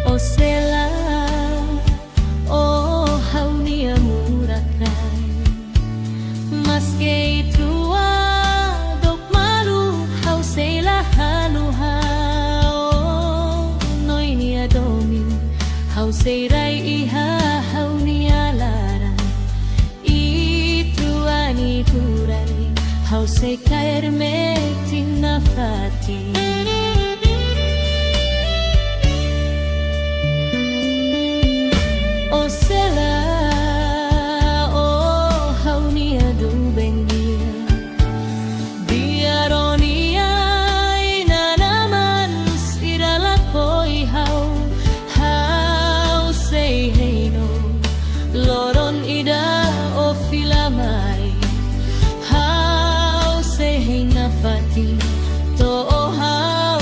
O sela o haunia murakai maske itua dok malu hau sela halu hau noini adomi hau seirai iha haunia lara ituani turani hau se caerme tinna fati. O sela o haunia du bendia biaronia ina naman sirala koi hau say heino loron ida o filamai hau say hinga fati to o hau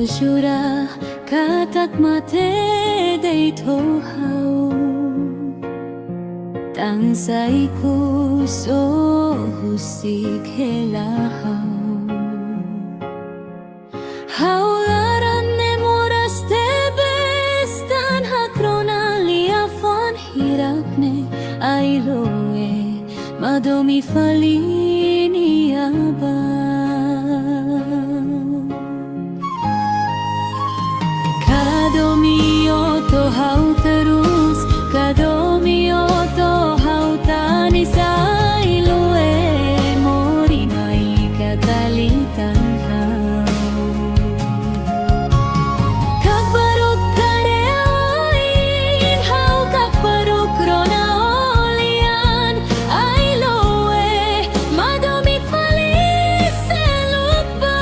jura katak mate day to hau tang sai ku so husik helahau haularan ne moras te bestan hakrona liafon hirakne ailoe madomi falini aba Kadomio to hau terus Kadomio to hau tani sailoe mori mai katalitan hau Kak baruk kareoin hau kak baruk rona olian ailoe madomi falis lupa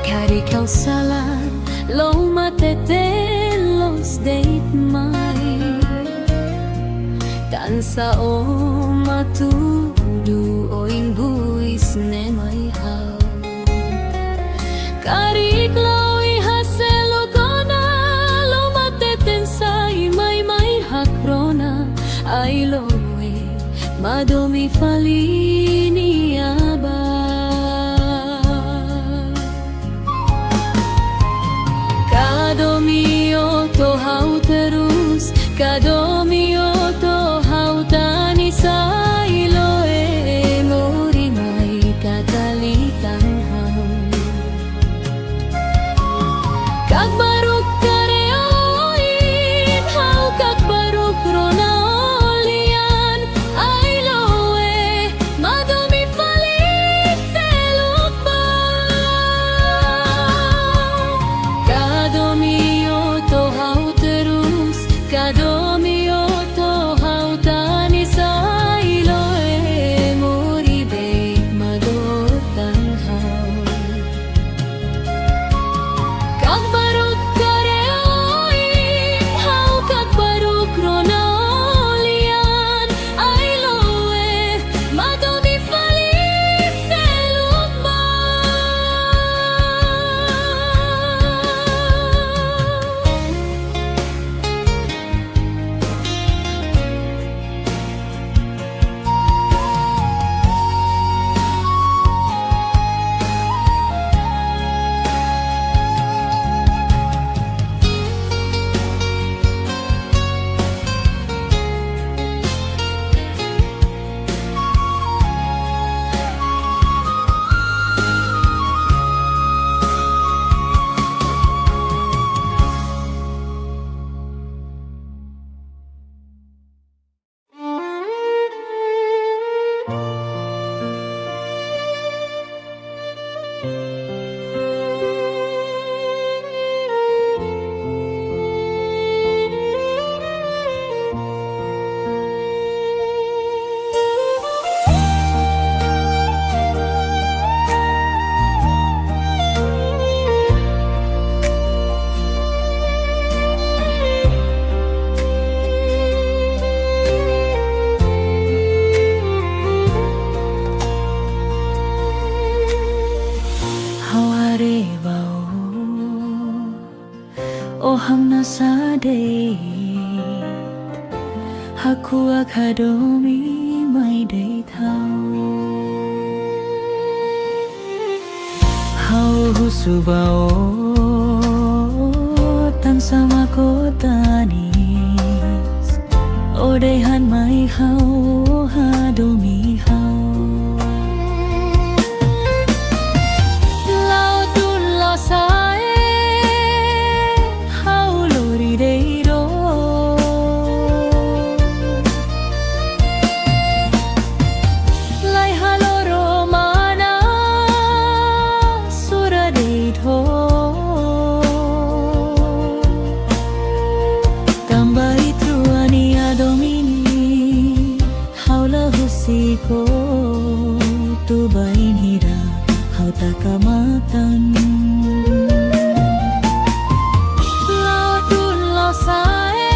Kari kau salah lo matete los date mai tansa o matudu o imbuis ne mai hau Kari klawi haselo kona lo mateten sai mai mai hakrona ai loe madomi falini aba Kadomio to hau terus Kadomio to hau tani sailoe mori mai katalitan hau Kak baruk kareoin hau kak baruk rona olian ailoe madomi falis lupa Kadomio to hau terus Kadomio to hau tani sailoe mori beit madotan hau Kak baruk kareoin hau kak baruk rona olian ailoe madomi falis lupa Hamna sade Haku akadomi mai day thau Hau husubao Tan sama kotanis Odehan mai hau hadomi hau Lautun lo sae Hau lori deiro Lai haloro husiko tu bain hira hau takamatan lautun lo sae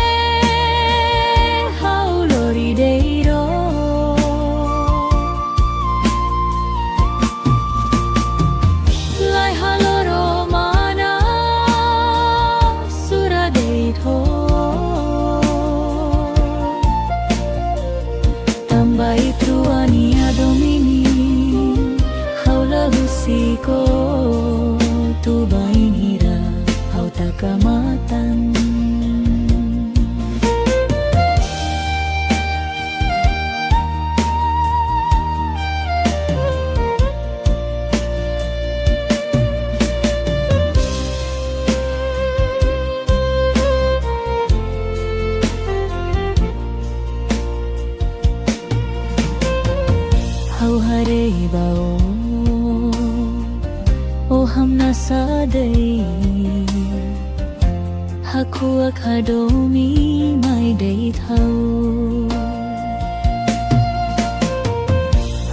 hau lorideiro lai haloro mana suradeito tambai truania domini haula husiko tu bain hira hau takamatan hau hare bao o hamna sadai haku akhadomi mai dei thau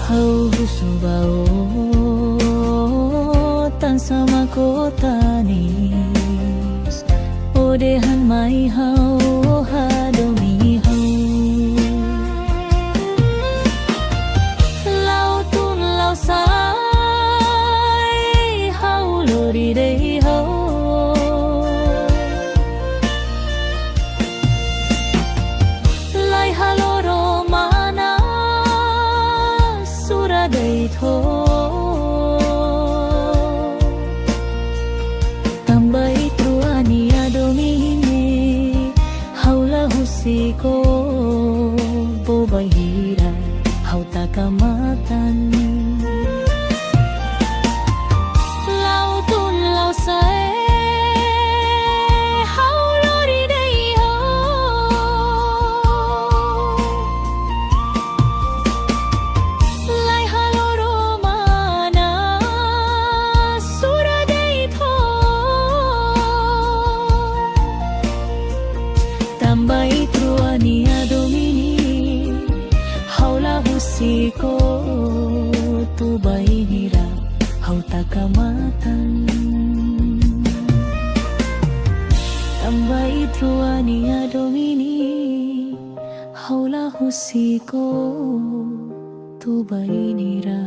hau husu bao tan sama kotani o dehan mai hau hadomi hau lautun lau sai hau lori dei hau lai haloro mana sura dei tho tambai truania domini haula husiko bobai hira hau takamatan lautun lau sae hau lori dei ho lai haloro mana sura dei tho tambai truania domini haula husiko tu bain hira hau takamatan tambai truania domini haula husiko tu bain hira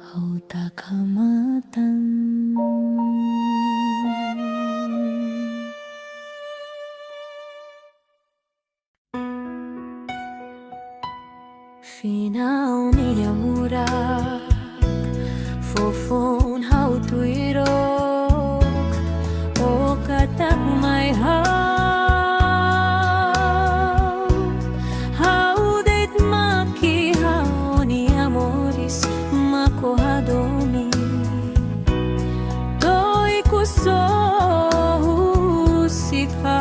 hau takamatan Final minha murak fofon hau tuirok o katak mai hau det maki hau ni amoris mako hadomi doi kuso husika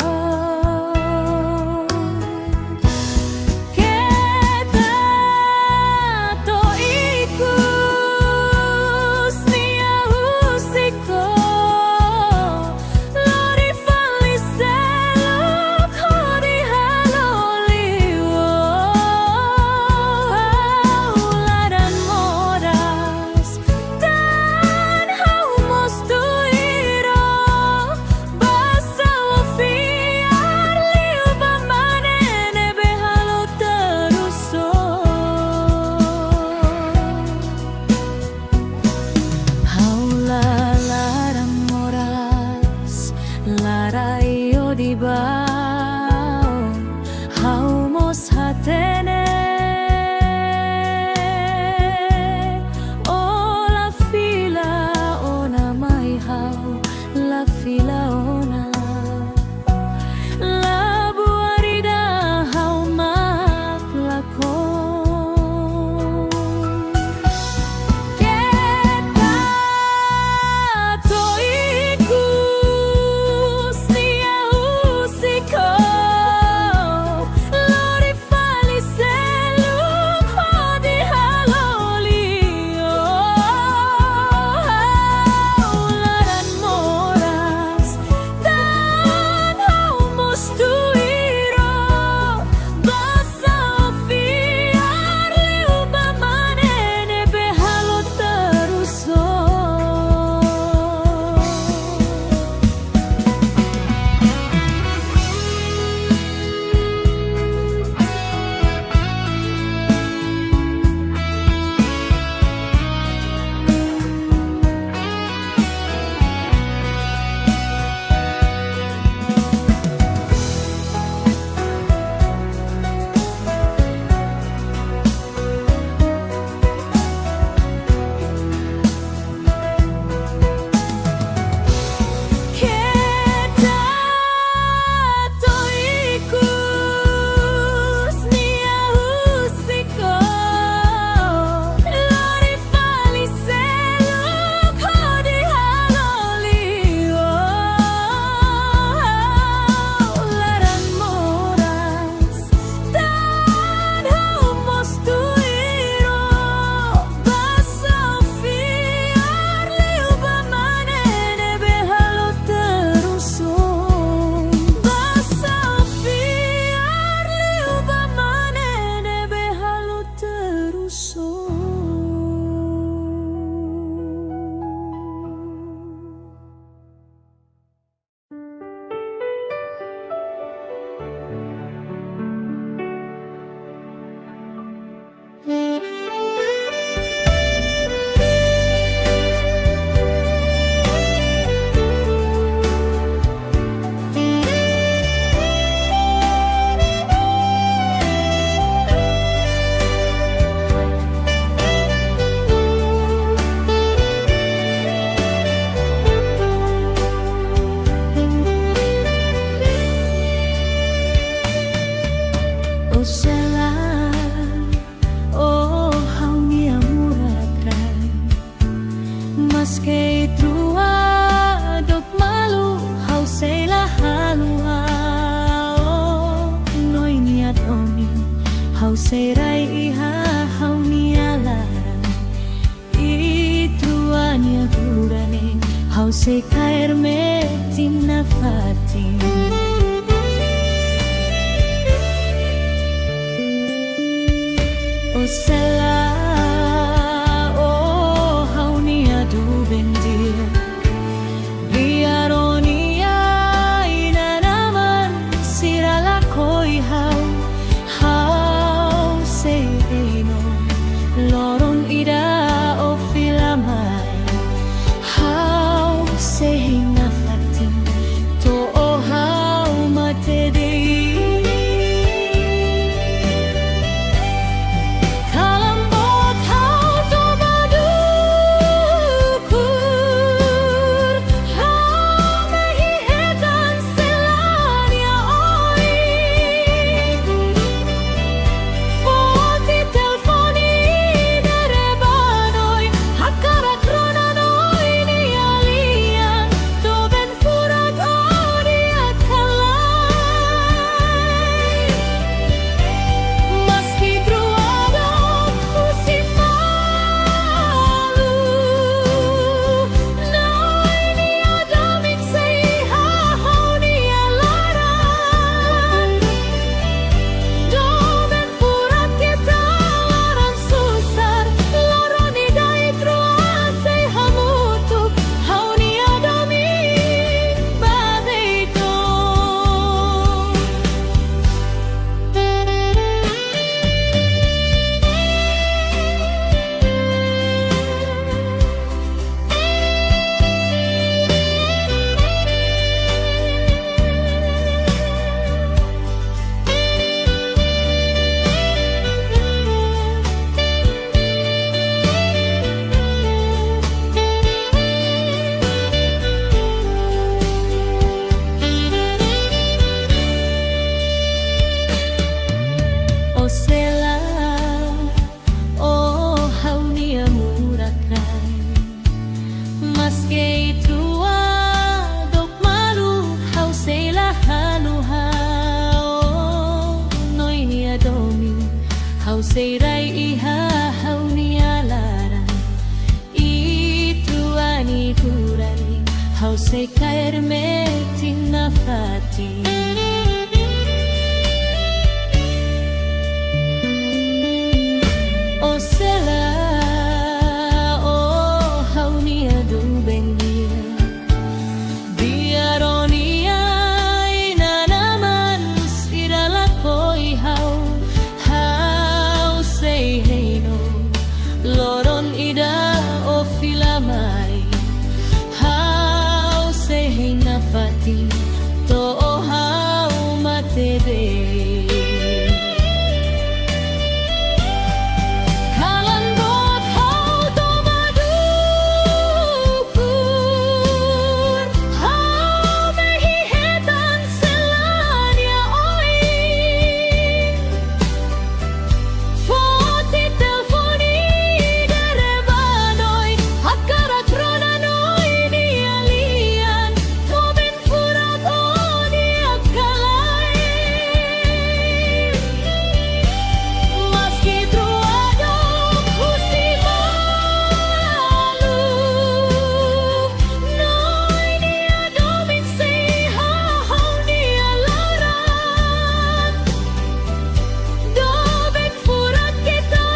seirai ihahaw nialaran ituani kurani hau sei kaermetin nafati o sela o hau nia du bendia biaronia ina naman sirala koi hau sei heino loron ida o filamai hau sei heina fati to o hau matede kalandot hau to madukur hau mehihetan selania oi Foti telefoni derebanoi hakara tronanoi ni alian toben furat oni akalai maski truado kusimalu noi ni adomin sei hau ni alaran Dobek furat kita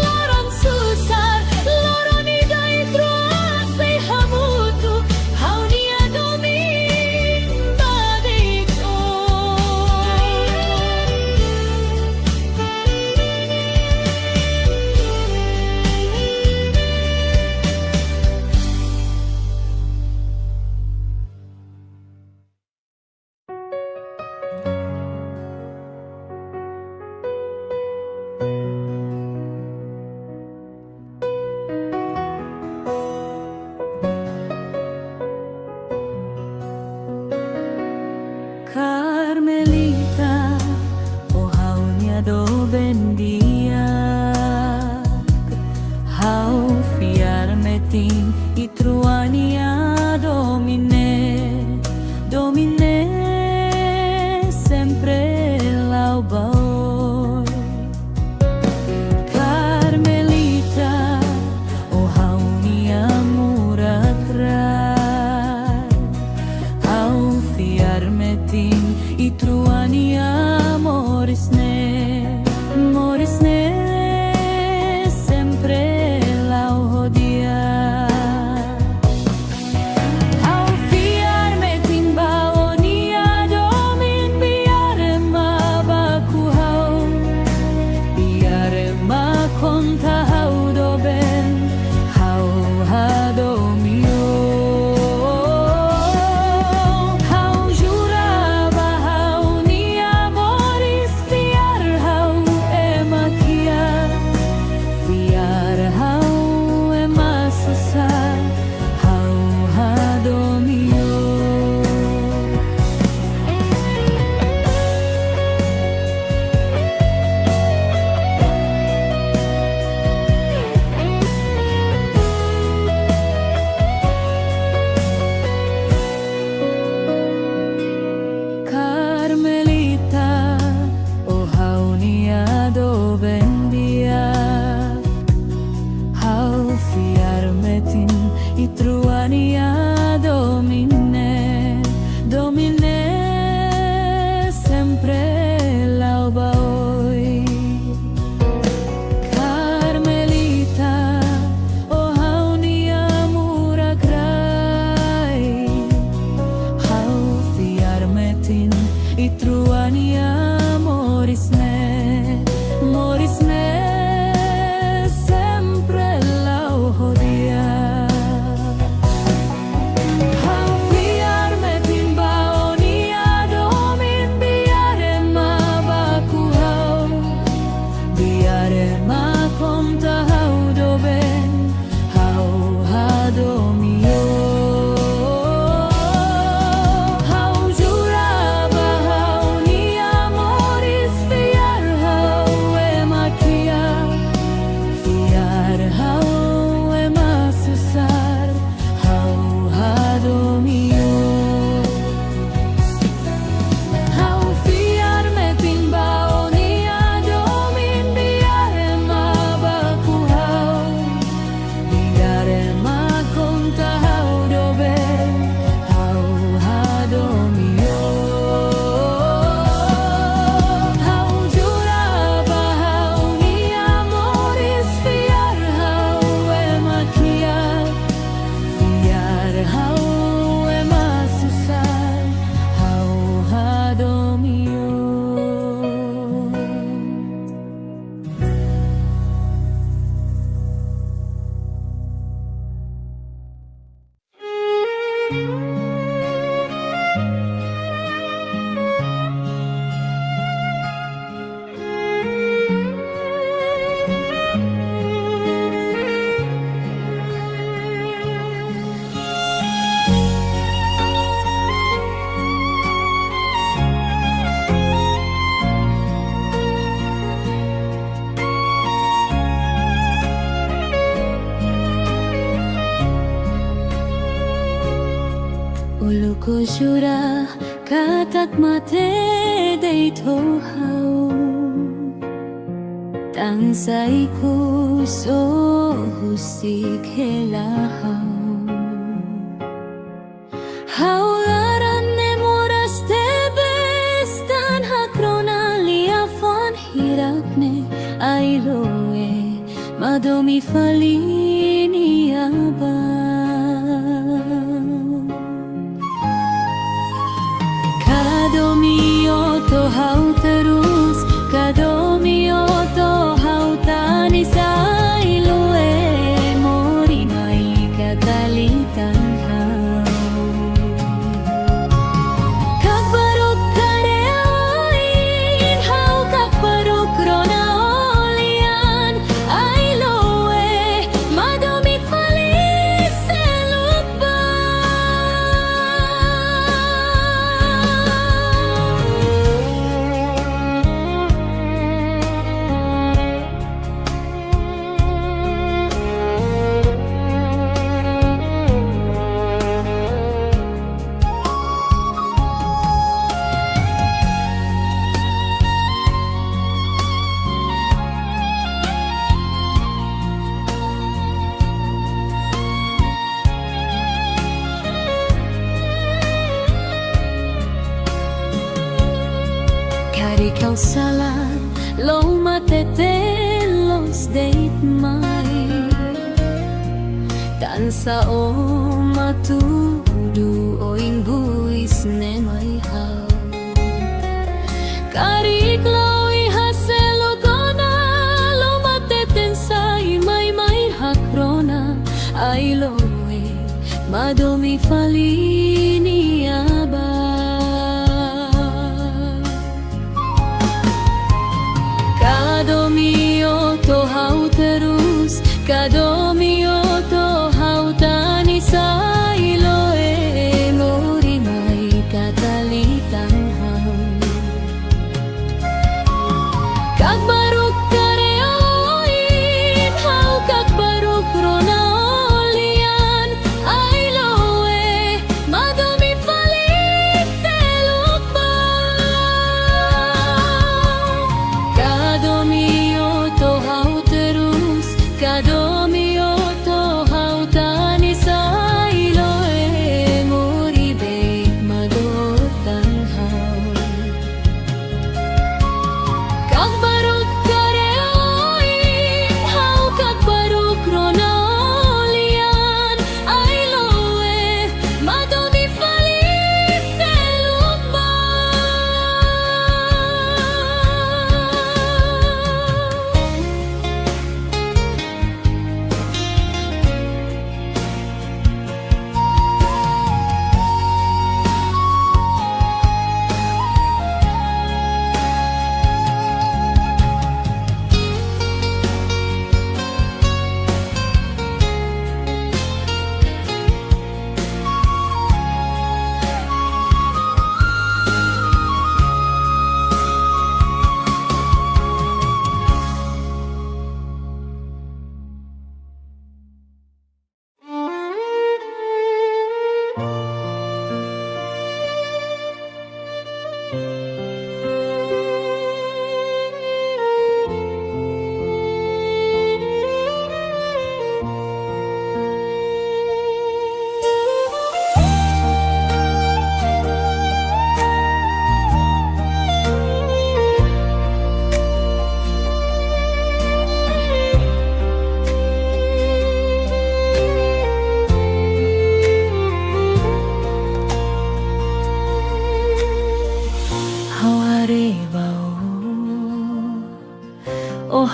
loron susar loron idai truasai hamutu hau nia domin badiko Carmelita, oh hau nia do bendia, hau fiar metin itruania domine, domine sempre lau baoi. Carmelita, oh hau nia muratrai, hau fiar metin itruania morisne, morisne sempre lau hodia. Hau fiar metin baonia domin biarema baku hau, biarema konta hau doben, hau hadomio. Hau juraba hau nia jura katat mate day to hau tansay kuso husik helahau haularan ne moras te bestan hakrona liafon hirakne ailoe madomi falini aba Kadomioto hau terus Kadomioto hau tani sailue Mori mai katalitan hau Kakbaruk kareoin hau kakbaruk rona olian Ailoe madomi falis elupa Kari kau salah lo matete los date mai tansa o matudu o imbuis ne mai hau Kari kloi haselo gona lo mateten sai mai mai hakrona ai loe madomi falini aba Kadomioto hau terus Kadomioto hau tani sailoe Mori mai katalitan hau Kakbaruk kareoin hau kakbaruk rona olian Ailoe madomi falis elukba Kadomioto hau terus Kadomioto hau tani sailoe Mori beit madotan hau Kakbaruk kareoin hau kakbaruk rona olian Ailoe madomi falis elukba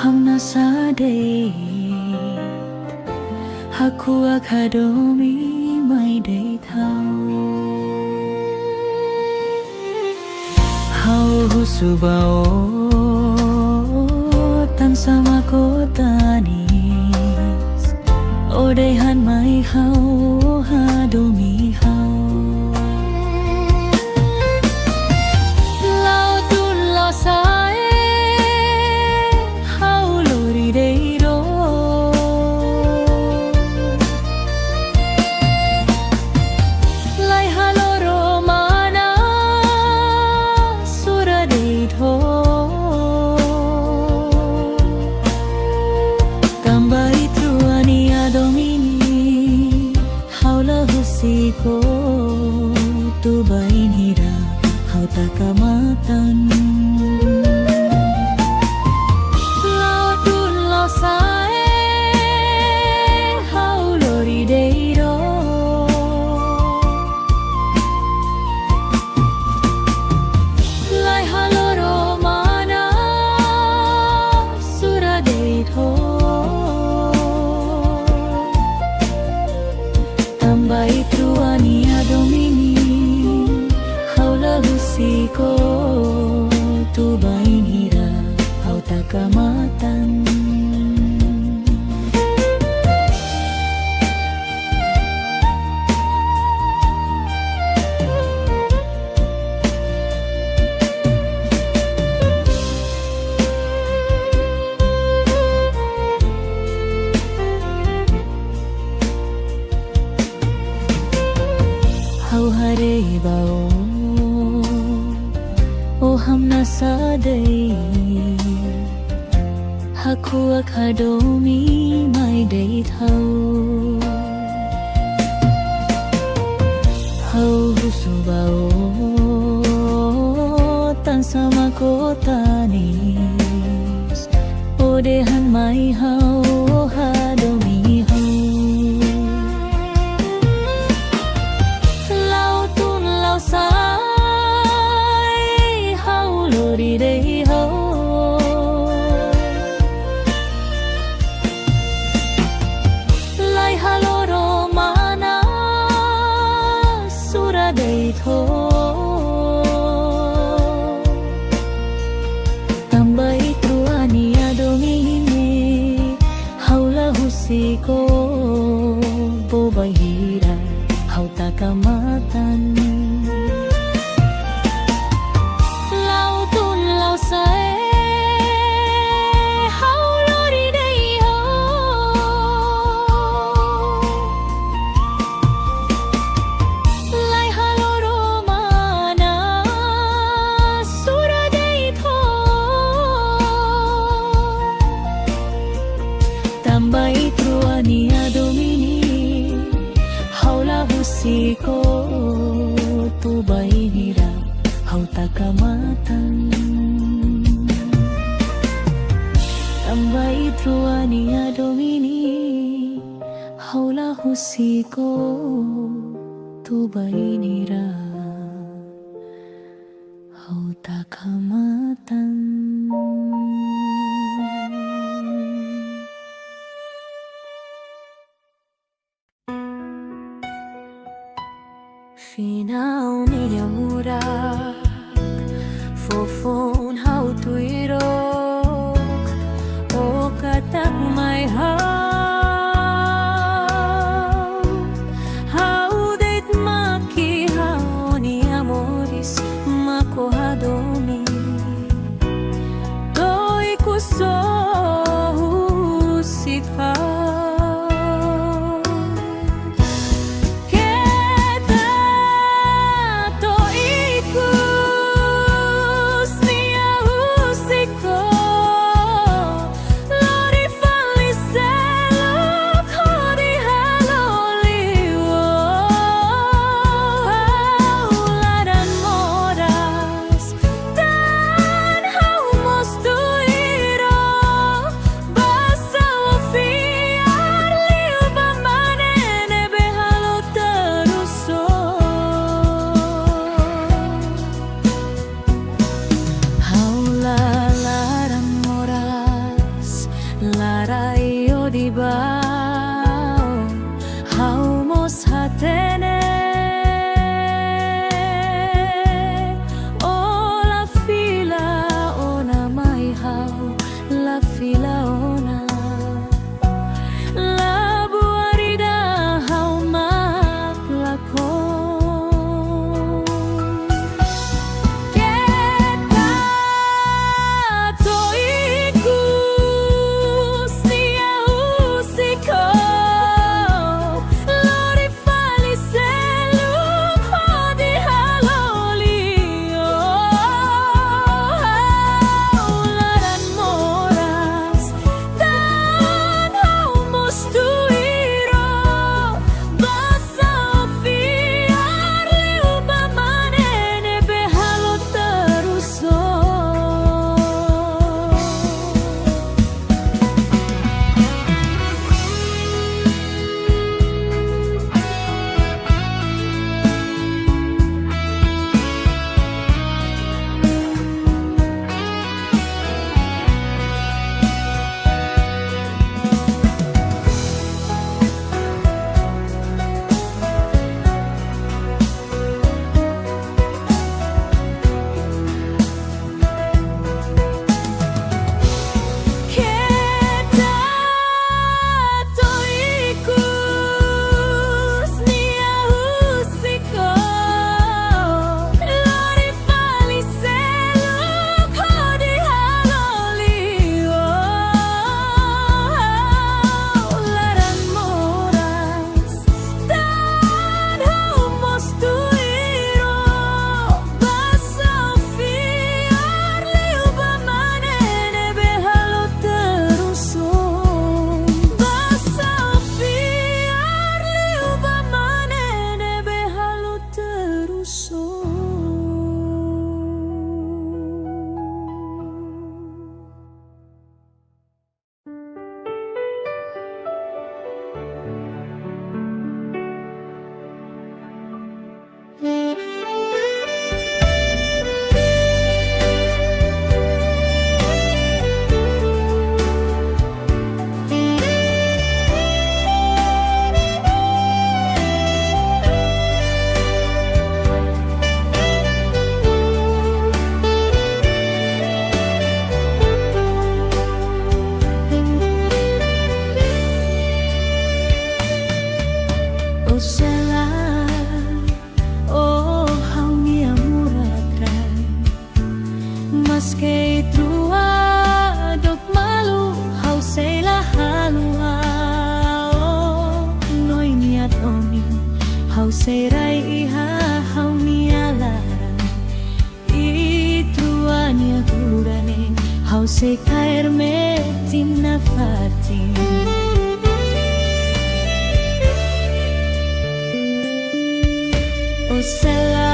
Hamna sade Haku akadomi mai day thau Hau husubao tan sama kotanis Odehan mai hau hadomi hau Lautun lo sae hau lori deiro Lai haloro kamatan. Lao dun lao sae hau lori deiro. Lai haloro mana sura deiro. Tambai truania domini haula husiko tu bainira hau takamatan. Hau hare bao o hamna sadai haku akadomi mai dei thau. Hau husu bao tan sama kotanis odehan mai hau hadomi hau. Sai hau lori dei ho. Lai haloro mana sura dei tho. Tambai truania domini haula husiko bobai hira hau takamatan. Tambai truania domini haula husiko tu bainira hau takamatan. Tambai truania domini haula husiko tu bainira hau takamatan. Finaw niya murak fofon hau tuirok o katak may hau deit maki hau ni amoris makohadomi toi kuso husika. Feel Maske trua dok malu hau sei la halua noi niat omi hau sei rai iha hau niala I trua nia gurane hau sei kair me timna fati o sela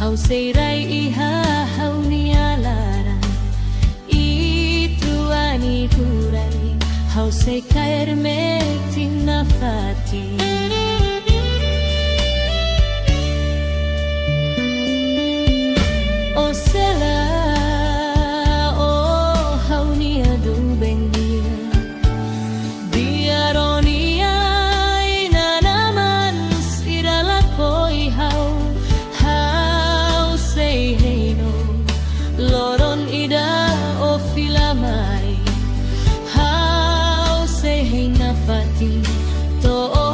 hau sei rai iha hau nialara itu ani kurani hau sei kair me timna fati o sela o hau nia du bendia biaronia ina naman sirala koi hau loron ida o filamai hau sei na fati to o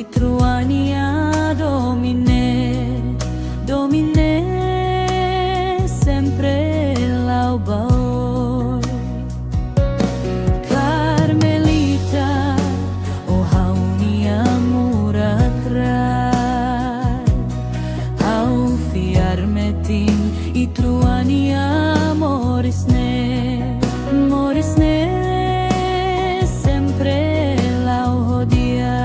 Truania domine, domine sempre laubao. Carmelita, o haunia murakrai, hau fiarmetin I truania morisne, morisne sempre lauhodia.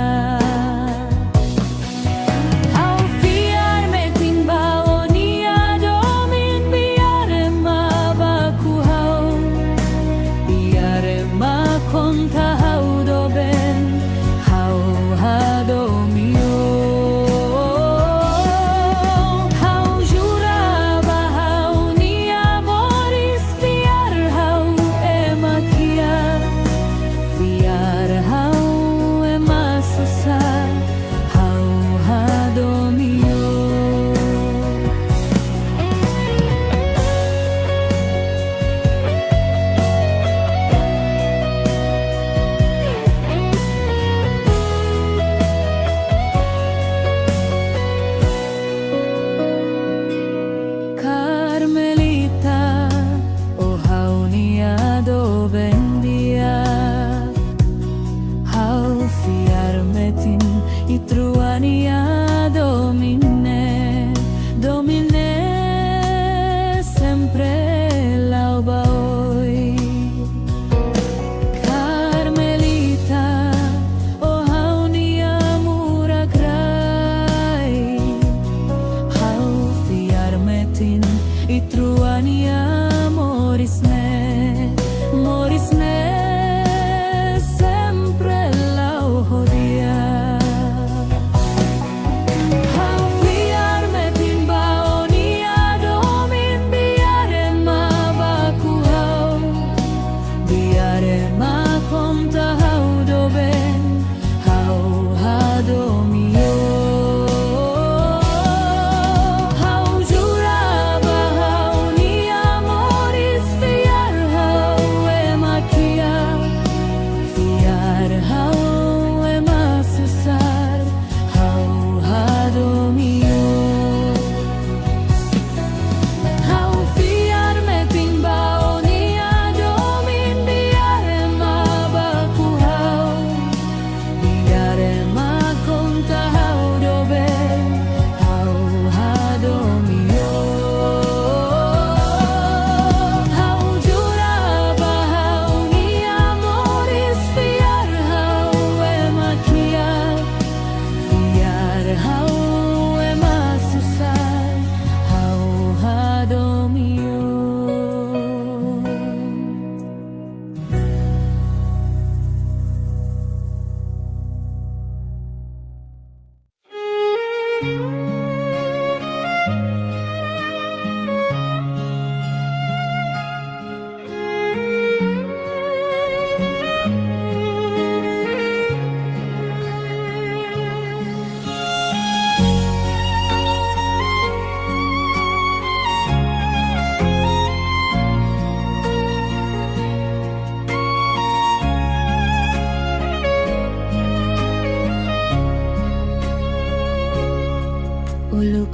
I truania domine, domine sempre laubaoi. Carmelita, o haunia murakrai, hau fiarmetin I truania morisne, morisne sempre lauhodia.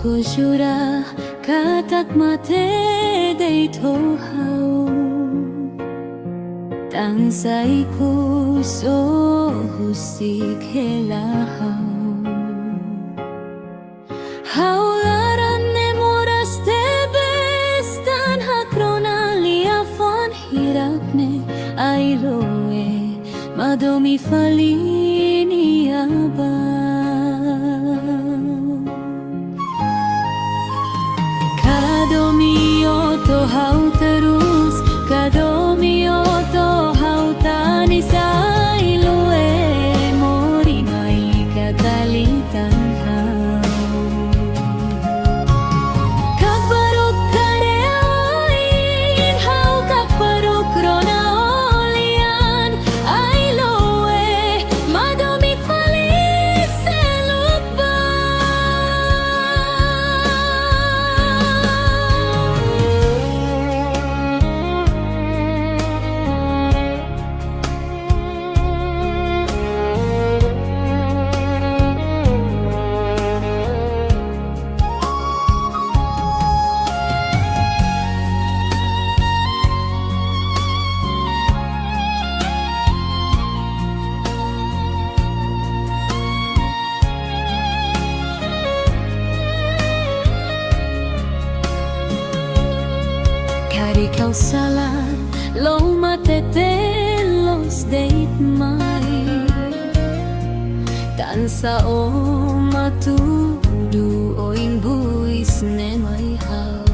Ko jura katak mate day tohau tansay puso husik helahau haularan ne moras te bestan hakrona liafon hirakne ailoe madomi falini aba. Kadomioto hau terus, kadomioto hau tanisai lue mori mai kata Hau salah lo matete los date mai tansa o matudu o imbuis ne mai hau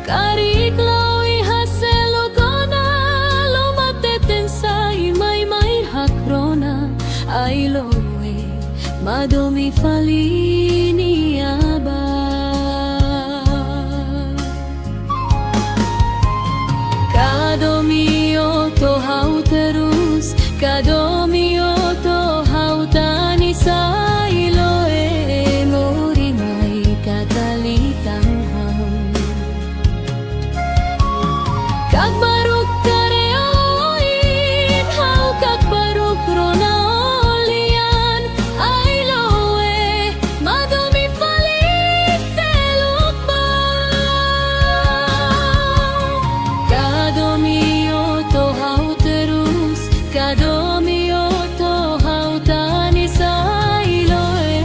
karik lo ihaselo kona lo mateten sai mai mai hakrona ai lo e madomi falini aba Kadomio to hau terus Kadomio to hau tani sai lo e ngori mai katalitang hau Kag baruk kareoin hau kag baruk ronaulian ai lo e madomi falis seluk ba Kadomio to hau terus Kadomio to hau tani sai lo e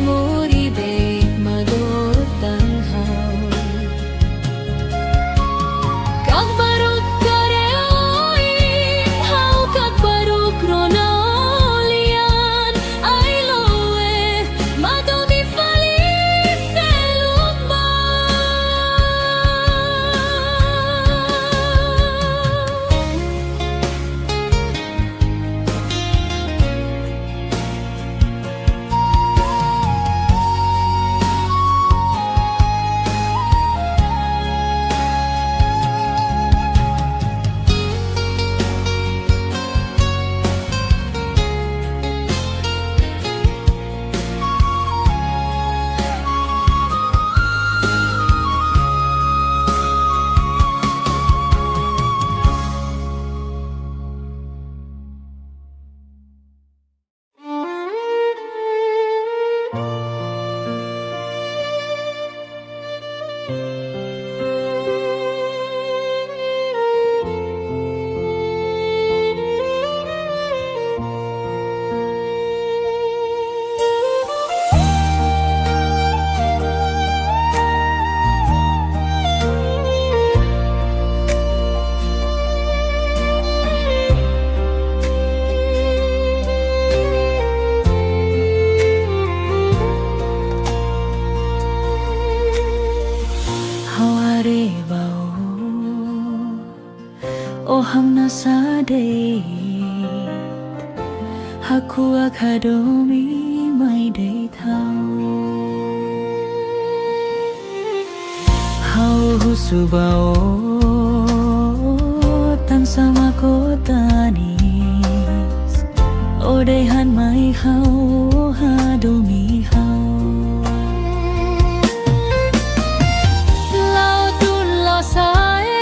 muri beit madotang hau Kag baruk kareoin hau kag baruk ronaulian ai lo e madomi falis seluk ba Oham nasade Haku akadomi mai day thau Hau husubao Tang sama kotanis Odehan mai hau hadomi hau Lau tun lo sae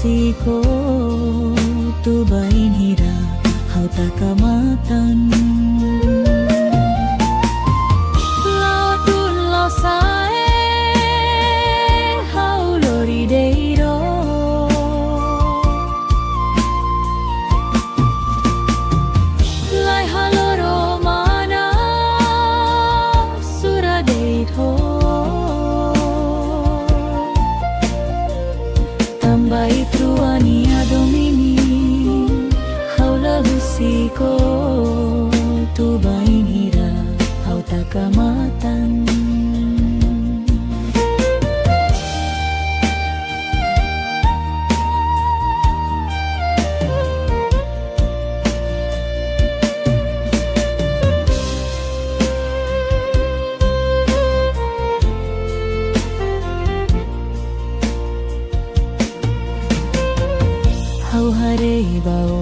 Siko tu bain hira hau takamatan Lao tun lo sae hau lori deiro Lai haloro mana sura deito Tambai truani adomini haula husiko tu bain hira hau takamatan Hau hare bao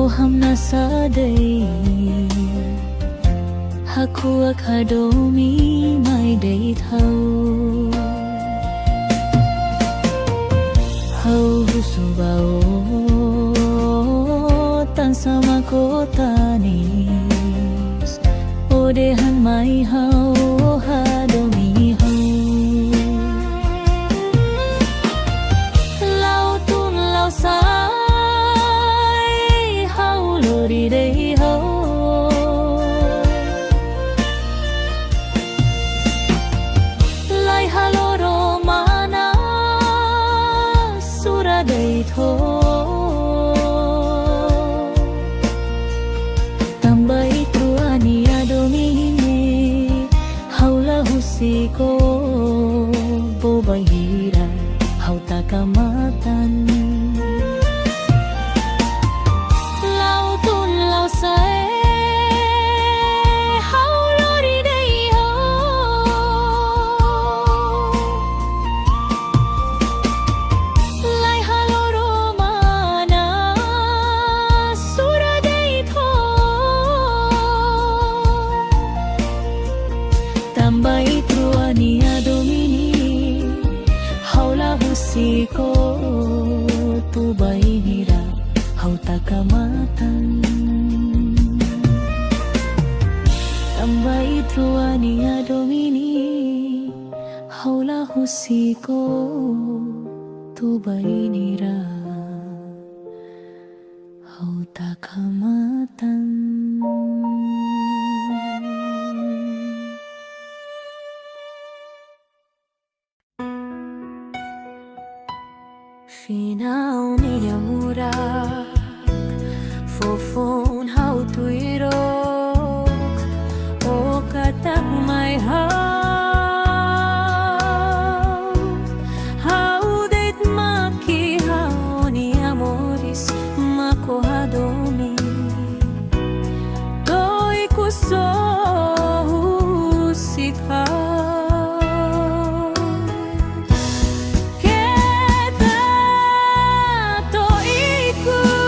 Oham nasadai Haku akadomi mai day thau Hau husubao Tan sama kota dehan mai hau ha domi hau lau tun lau sai hau lo di dei hau lai halo ro mana sura dei tho ko bobay hira hau takamatan lau tun lau sae hau lori dei ho lai halo romana sura dei tho tambay Nia domini haula husiko tu bai hira hau takamatan tambai truania domini haula husiko tu bai hira hau takamatan. Finaw niya murak fofon hau tuirok o katak may hau det maki hau ni amoris makohadomi doi kuso husika Ku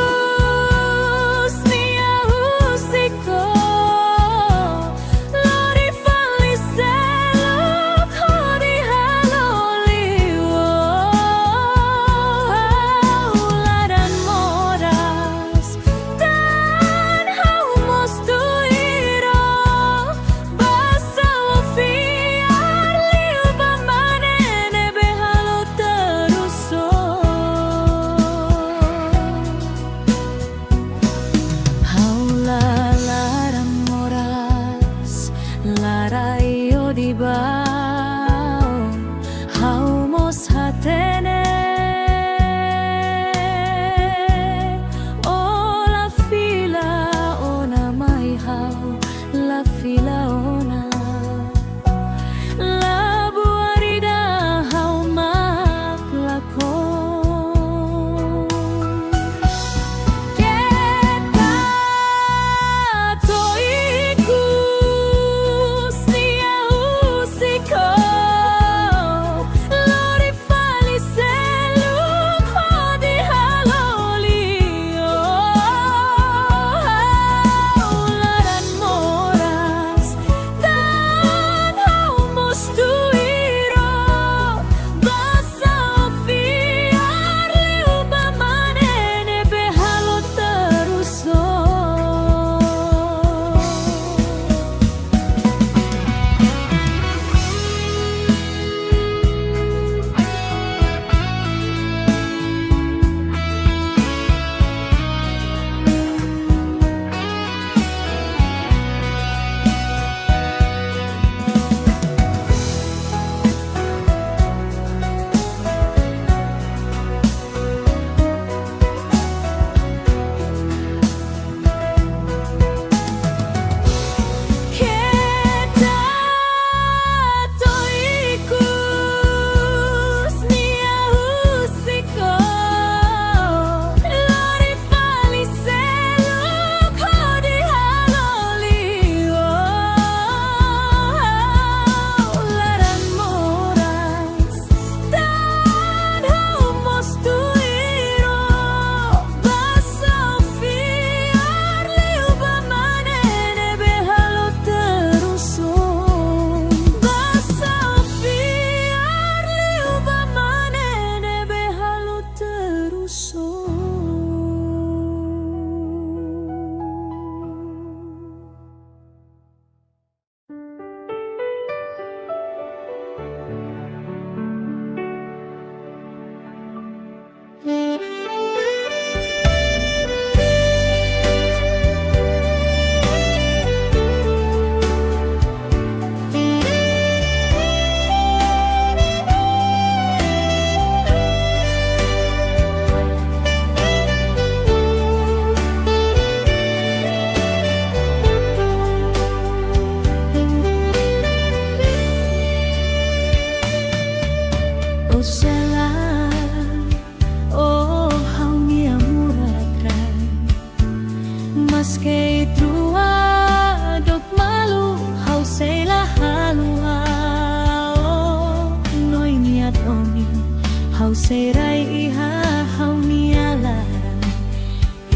hauserai ihahaw nialara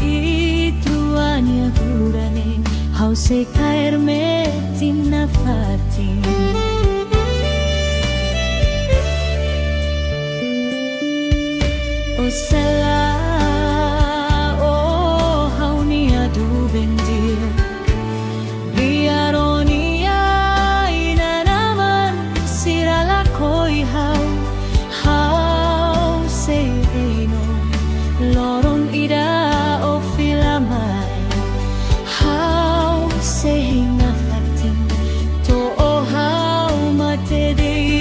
ituanya gurane hausei kaerme tinafati o sela o haunia du bendia biaronia ina naman sirala koi hau sereno lorong ida o filamai hau sehinga fatin to o hau matedei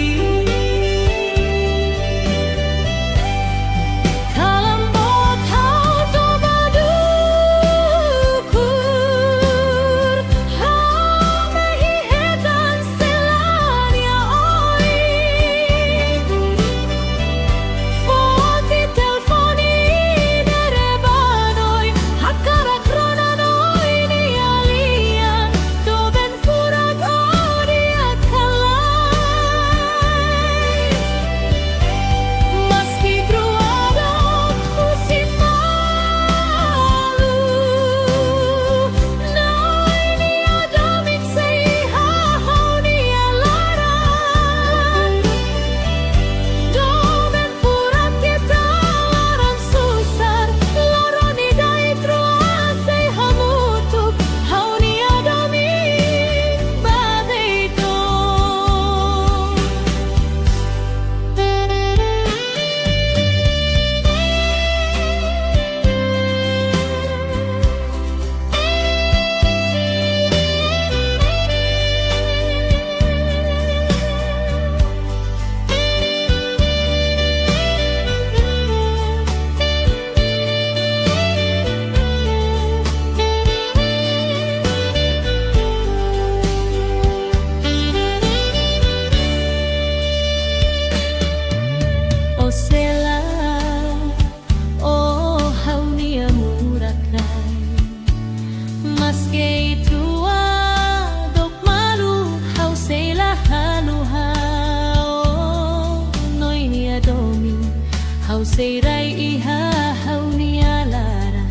hauserai ihahaw nialara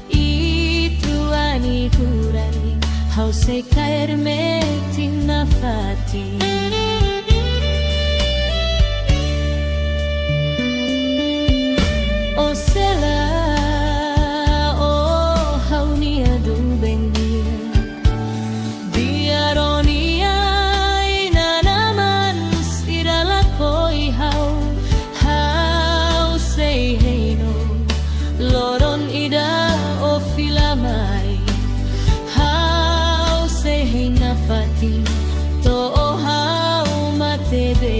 ituani gurani hausei kaerme tinafati o sela o haunia du bendia biaronia ina naman sirala koi hau loron ida o filamai hau sehinga fati to o hau matede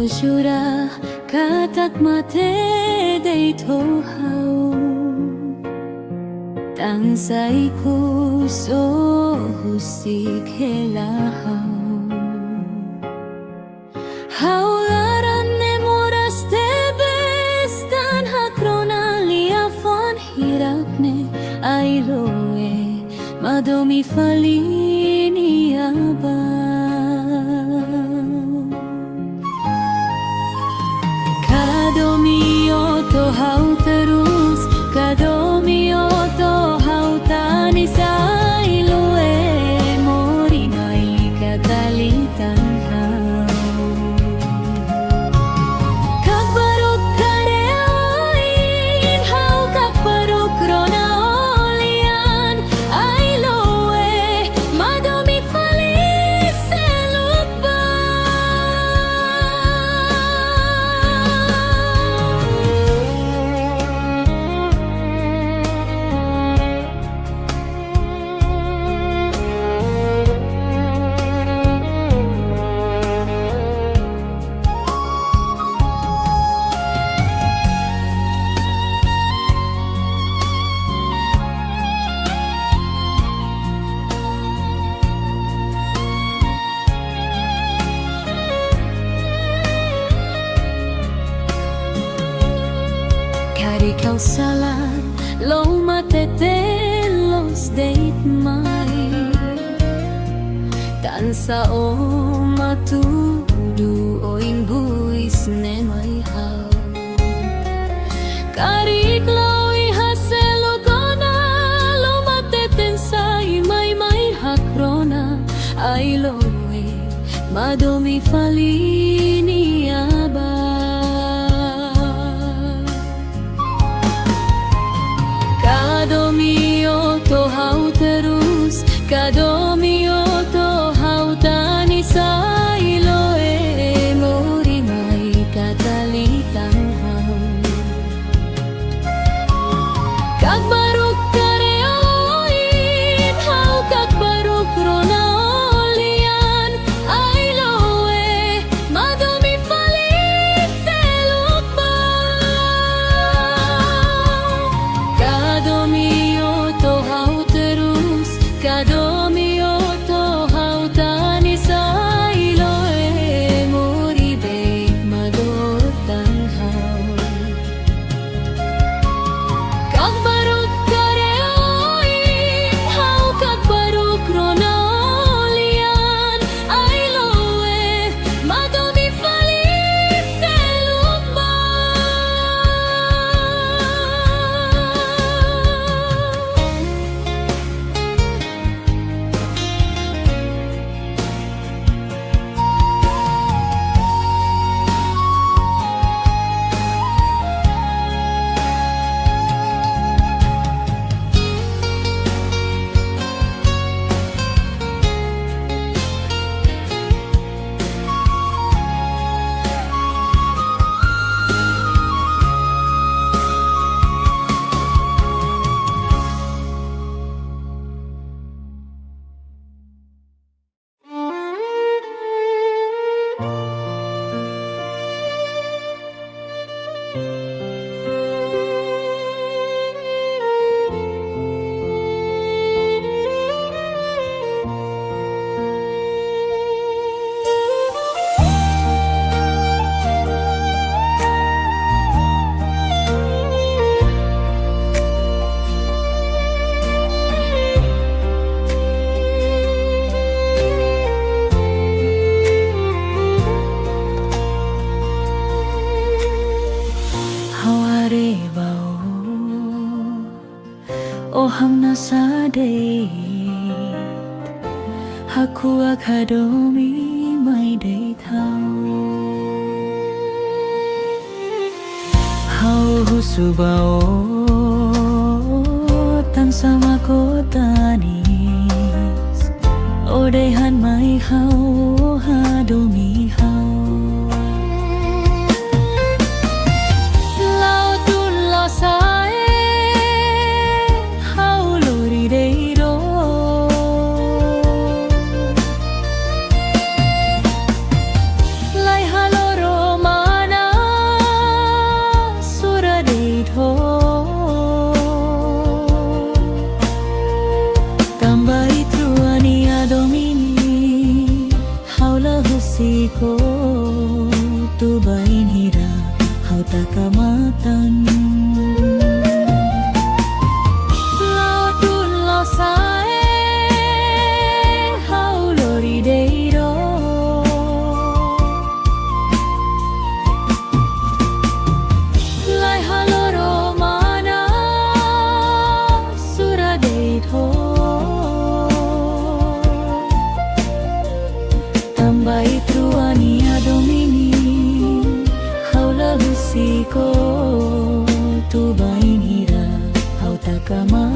jura katak mate day to hau tansay puso husik helahau haularan nemoras tebes dan hakrona liafon hirakne ailoe madomi falini abang kadomio to hau terus kadomio to hau tani sailoe mori mai katalitan hau kakbaruk kareoin hau kakbaruk rona olian ailoe madomi falis selukba Kari kau salah lo matete los date mai tansa o matudu o ingbuis ne mai hau kari klawi haselo gona lo mateten sai mai hakrona ai loe madomi falini aba kadomio to hau terus kadomio to hau tani sailoe mori mai katalitan hau kakbaruk kareoin hau kakbaruk rona olian ailoe madomi falis selukba kadomio to hau terus kadomio to hau tani sailoe mori baik madotan hau kakbaruk kareoin hau kakbaruk rona olian ailoe madomi falis selukba hamna sade haku akadomi mai day thau hau husubao tan sama kotanis odehan mai hau hadomi hau lautun losae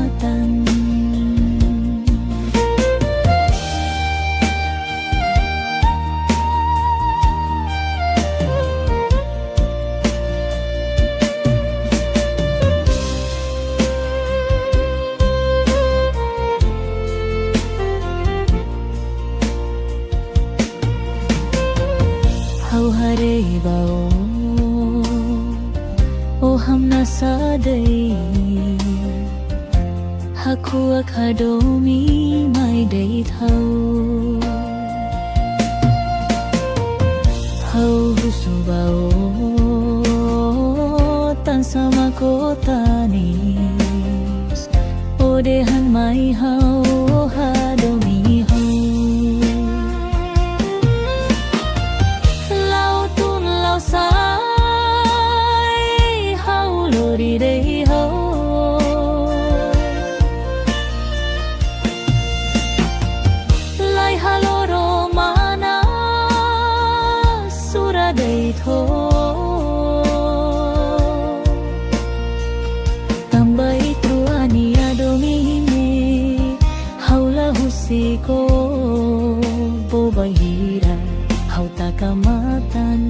Kecamatan. Hau hare bao o hamna sadai haku akadomi mai dei thau hau husu bao tan sama kotanis o dehan mai hau hadomi hau sai hau lori dei ho lai haloro mana sura dei tho tambai truani adomine haula husiko bobahira hau takamatan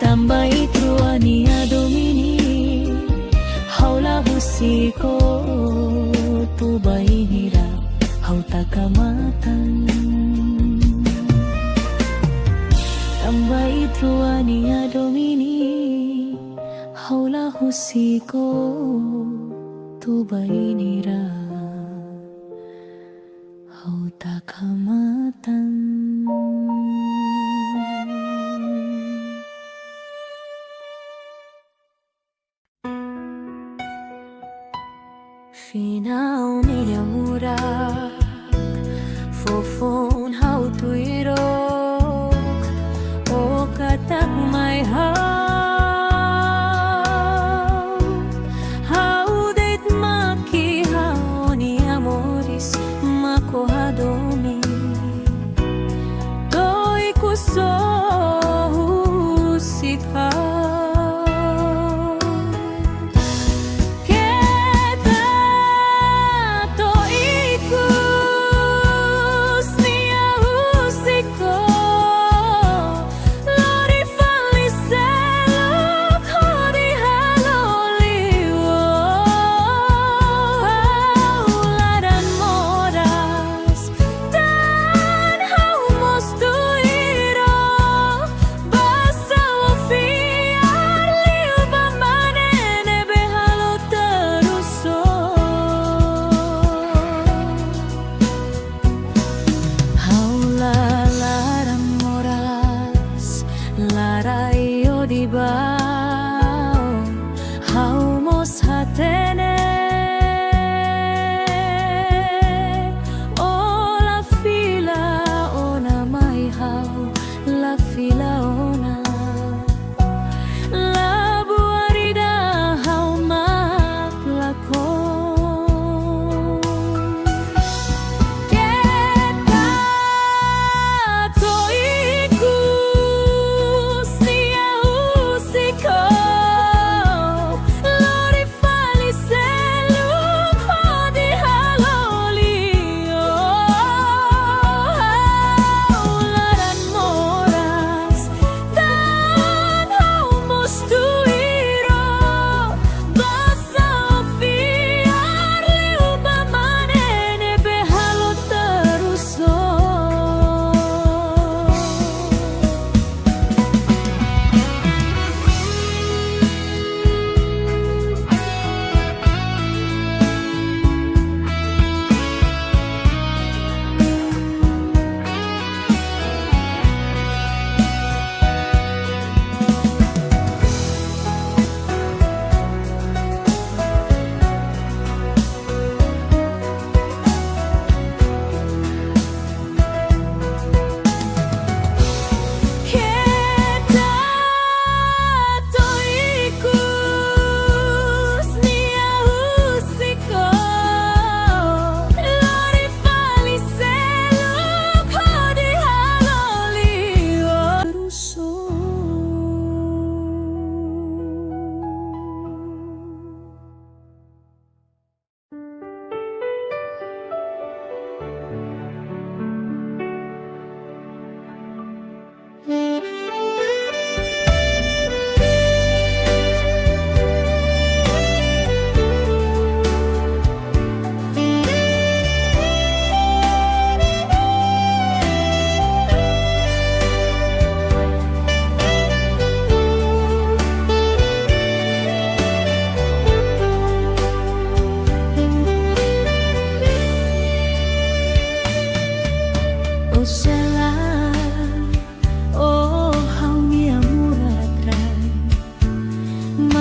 tambai truani adomini haula husiko tu bahira hau takamatan tambai truani adomini haula husiko tu bahira hau takamatan. Finaw niya murak fofon hau tuirok o katak may hau deit maki hau ni amoris makohadomi toy kuso husitha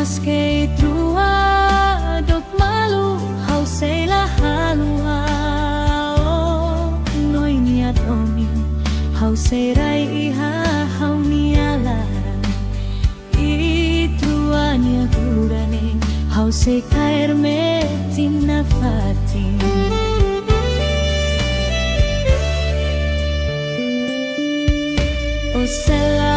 Maske trua dok malu hau sei la halua noi niat omi hau sei rai iha hau nialara I trua nia gurane hau sei kair metin na fatin o sela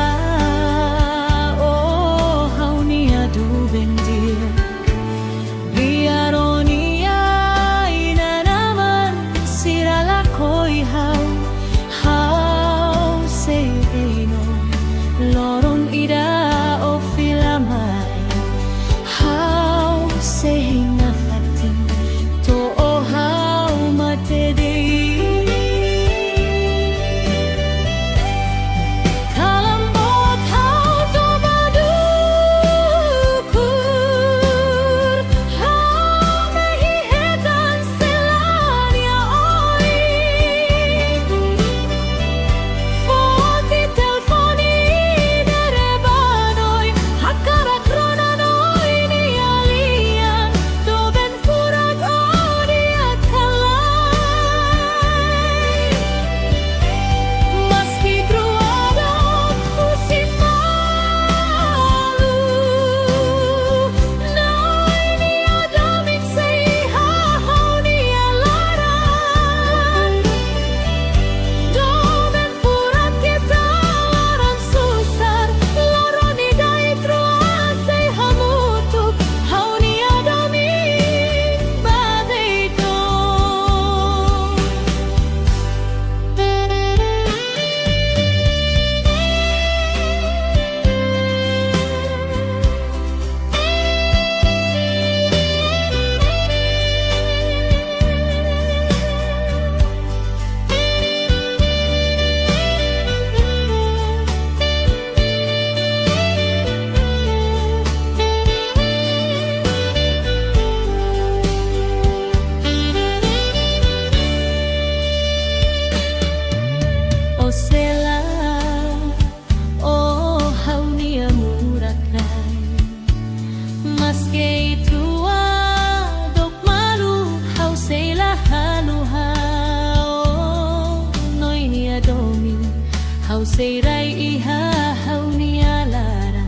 sei rai iha hau nialara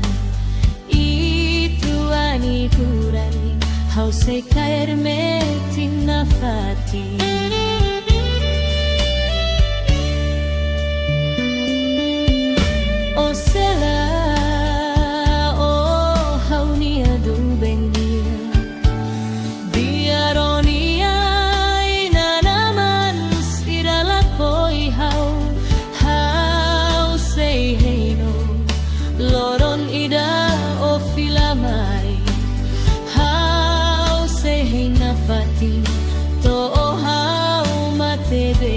itu ani kurani hau sei kair metin na fati o sela o hau nia du bendia biaronia ina naman sirala koi hau loron ida o filamai hau sei na fati to o hau matede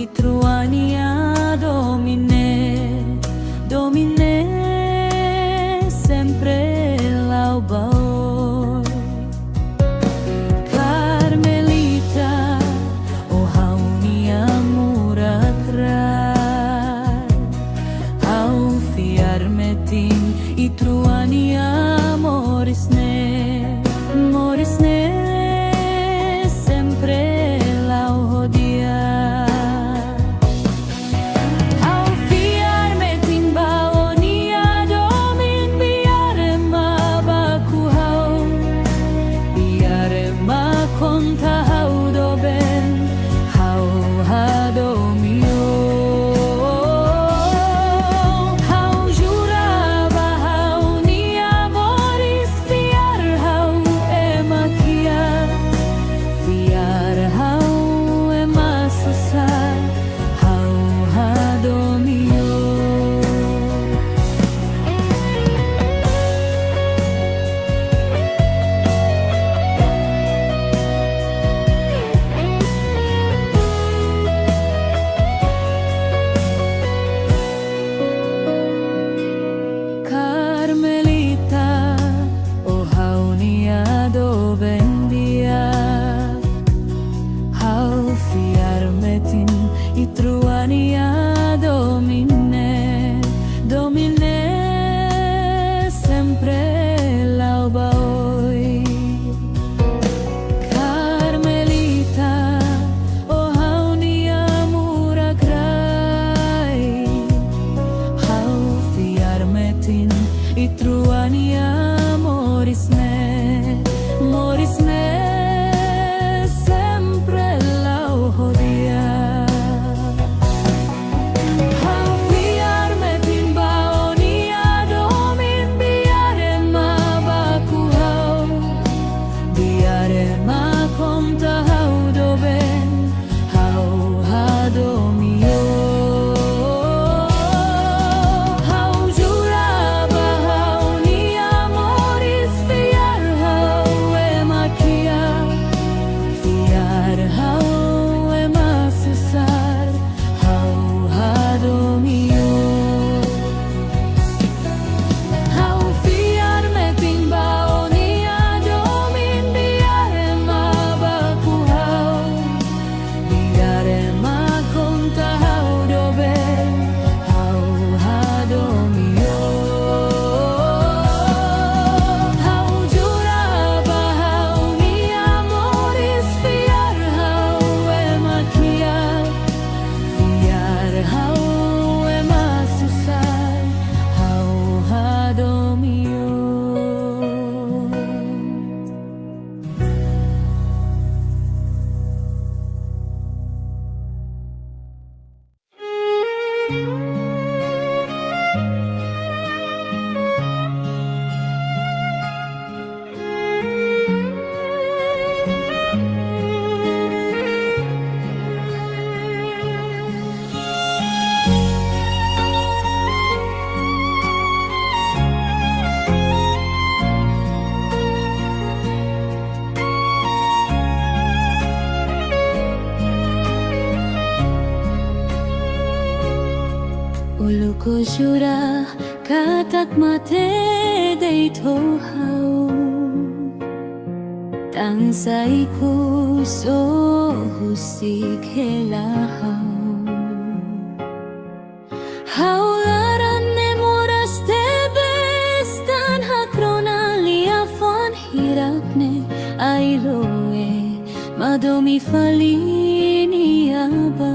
Itru ko jura katak mate day to hau tang sai ko so husik helahau haularan ne moras te bestan hakrona liafon hirakne ailoe madomi falini aba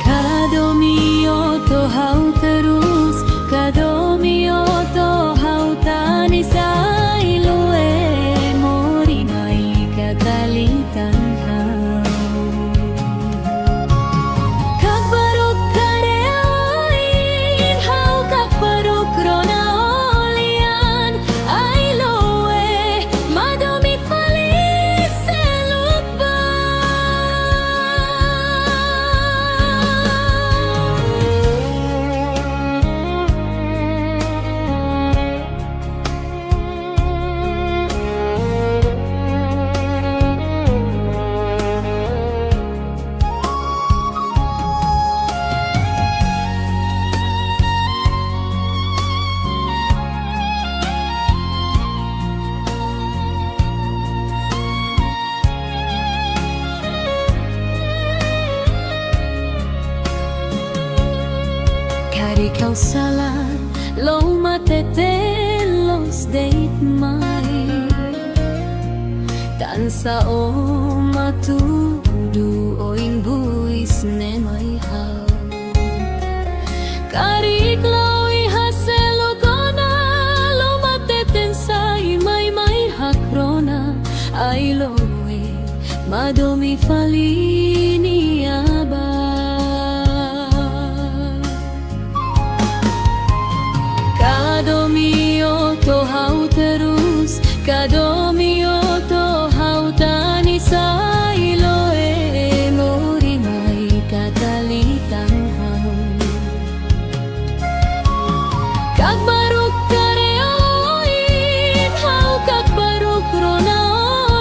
Kadomio to hau terus Kadomio to hau tani sailoe mori mai kakalitan hau Kak baruk kareoin hau kak baruk rona olian ailoe madomi falis selupa Kari kau salah lo matete los date mai tansa o matudu oing buis ne mai hau Kari klawi haselo kona lo mateten sai mai hakrona ai loe madomi falini aba Kadomio to hau terus Kadomio to hau tani sailoe mori mai katalitan hau Kak baruk kareoin hau kak baruk rona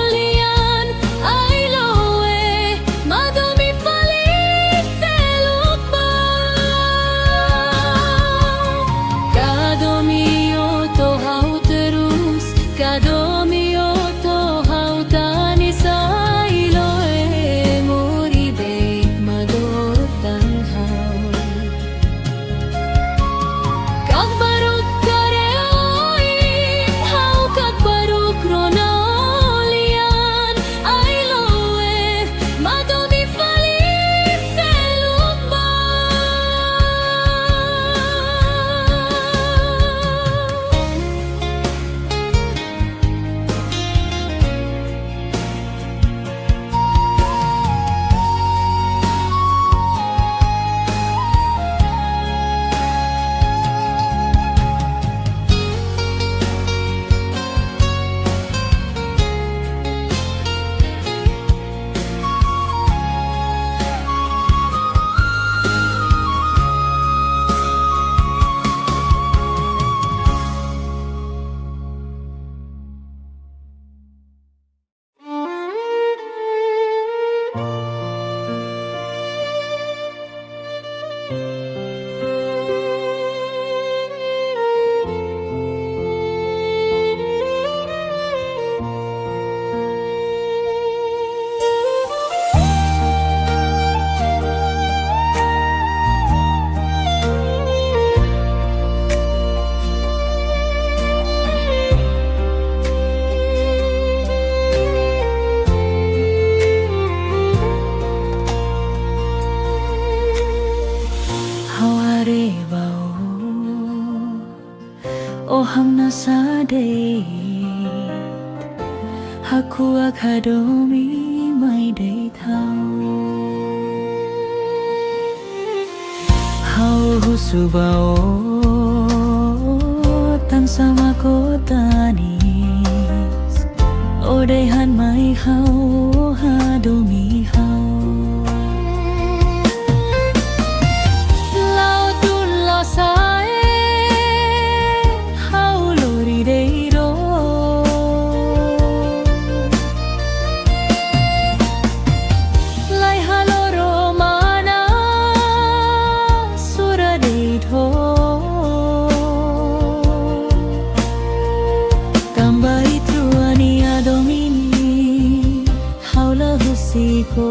olian ailoe madomi falis selupa Kadomio to hau terus Kadomio to hau tani sailoe mori beit madotan hau Kak baruk kareoin hau kak baruk rona olian ailoe madomi falis selupa Hamna sade Haku akadomi mai day thau Hau husubao Tang sama kotanis Odehan mai hau hadomi hau Lautun lo sae Lai haloro ko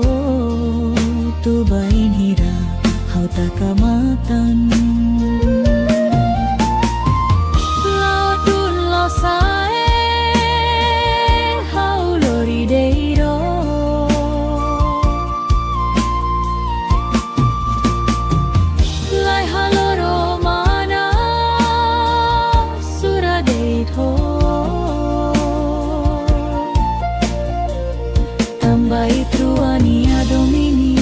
tubain hira hau takamatan lao dun lao sae hau lorideiro lai haloro mana suradeito tambai truania domini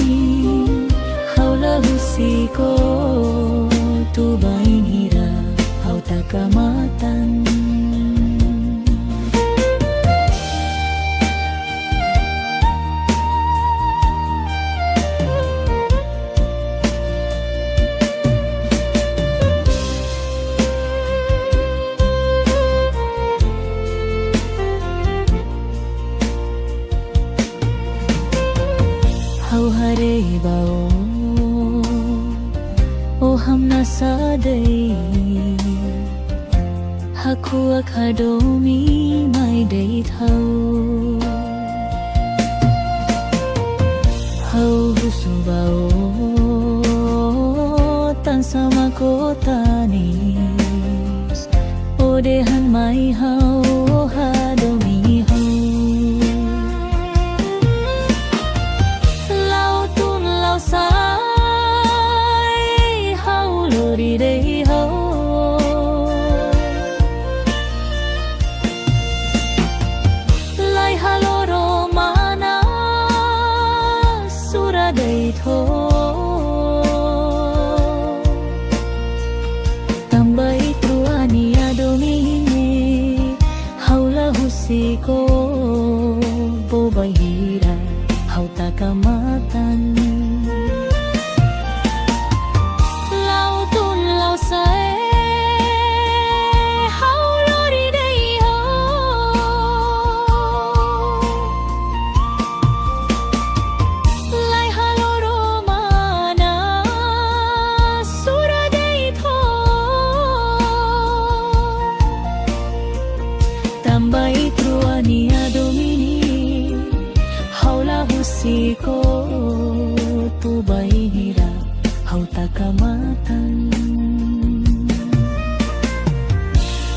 haula husiko tubain hira hau takamatan hau hare bao o hamna sadai haku akadomi mai dei thau hau husu bao tan sama kota ni o dehan mai hau hadomi hau sai hau lori dei ho lai haloro mana sura dei tho tambai truania domini haula husiko bobai hira hau takamatan tambai truania domini haula husiko tubai hira hau takamatan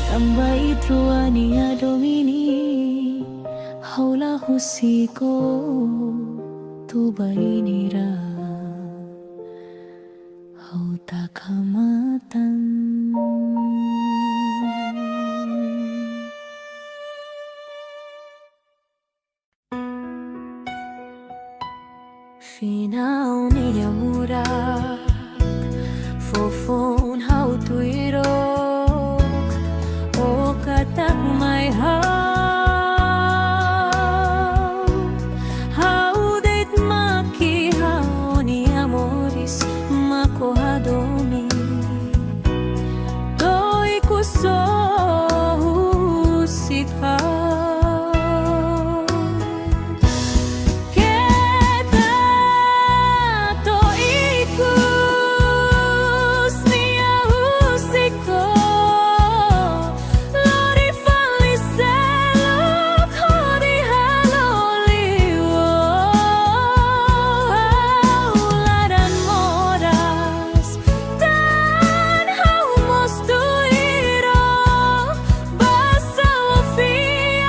tambai truania domini haula husiko tubai hira hau takamatan Final ni amurak fofon hau tuirok o katak mai hau deit maki hau ni amoris mako hadomi doi kuso husika Feel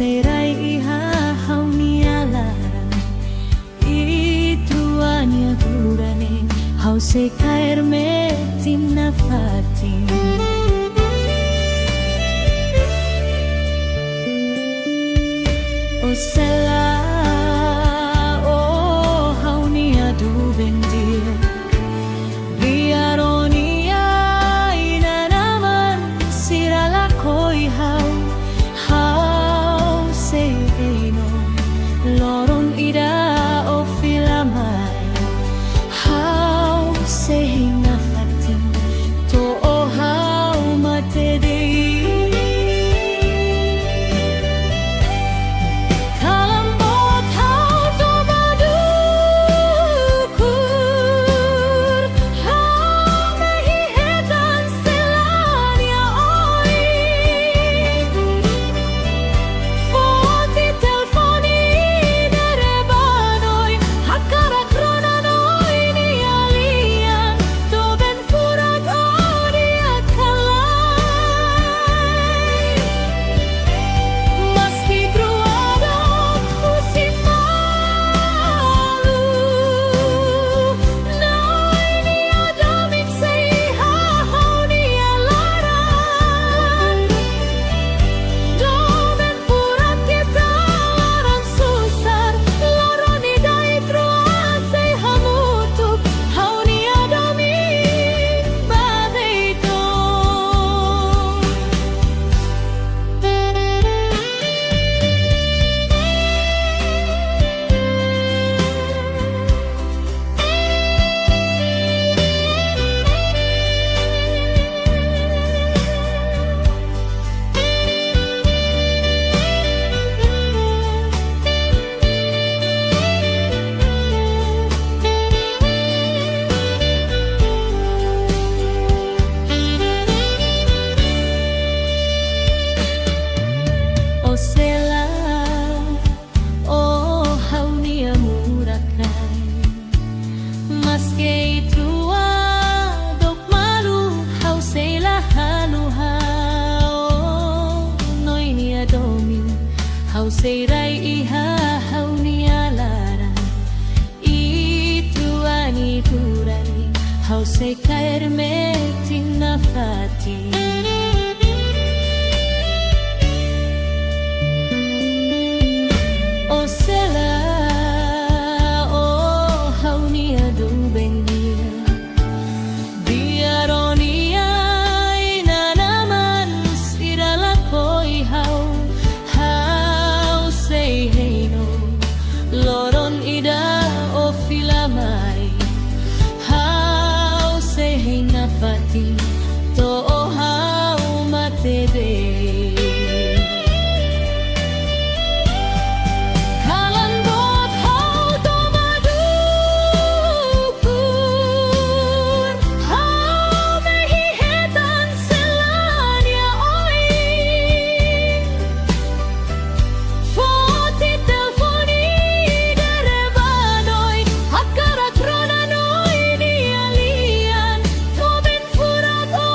serai ihahaw nialaran ituanya gurane haw se caer metin na fatin o sela o haw nia du bendir biaronia ina naman sirala ko'y haw se no loron ida o filamay haw se na fatin to o haw matede kalambot haw to madukur haw mahihetan sila niya oy Foti telfoni derebanoy hakarak ronanoy ni alian doben furat ori akalay maski truado kusimalu noy ni adamit say hahaw ni alaran doben furat kita larang susar loron ni daitro asay hamutuk haw ni adamit badito o sela o haw ni amurakay maske itua dok malu haw say lahaluhaw noy ni adomin haw say ray ihahaw ni alaran ituani turani haw say caer metin na fatin o sela o haw nia du bendir biaronia ina naman sirala ko'y haw say no loron ida o filamay haw say na fatin to o haw matede kalambot haw to madukur haw mahihetan sila niya oy Foti telfoni derebanoy hakarak ronanoy ni alian doben furat o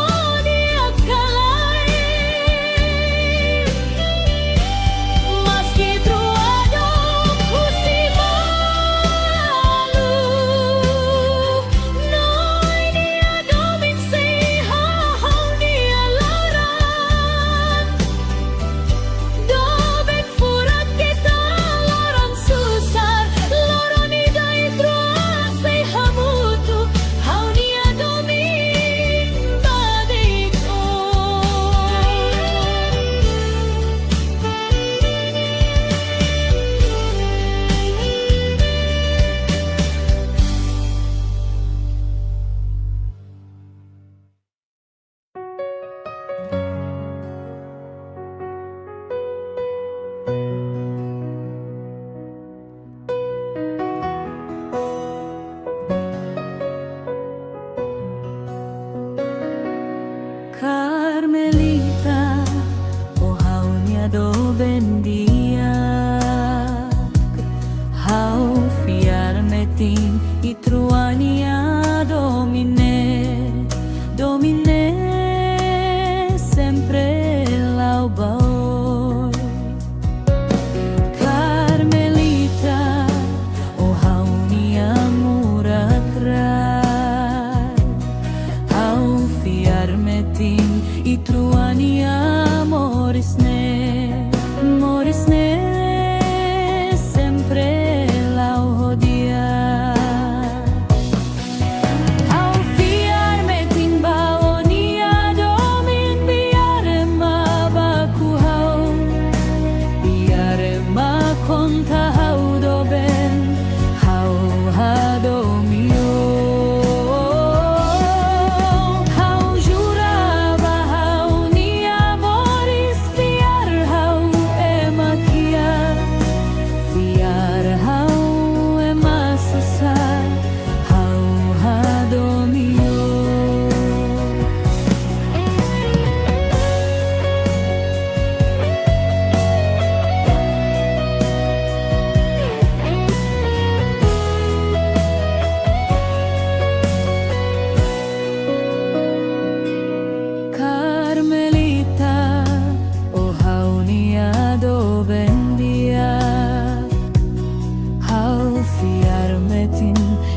ni akalay maski truado kusimalu noy ni adomin say hahaw ni alaran doben furat kita larang susar loron ni daitro asay hamutu haw ni adomin badiko Carmelita o haw nia do bendiak haw fiar metin itruania domine domine sempre laubaoy itruania morisne sempre lau hodia. Au fiar meting baonia domin biare ma baku hau, biare ma konta hau doben hau hadomio.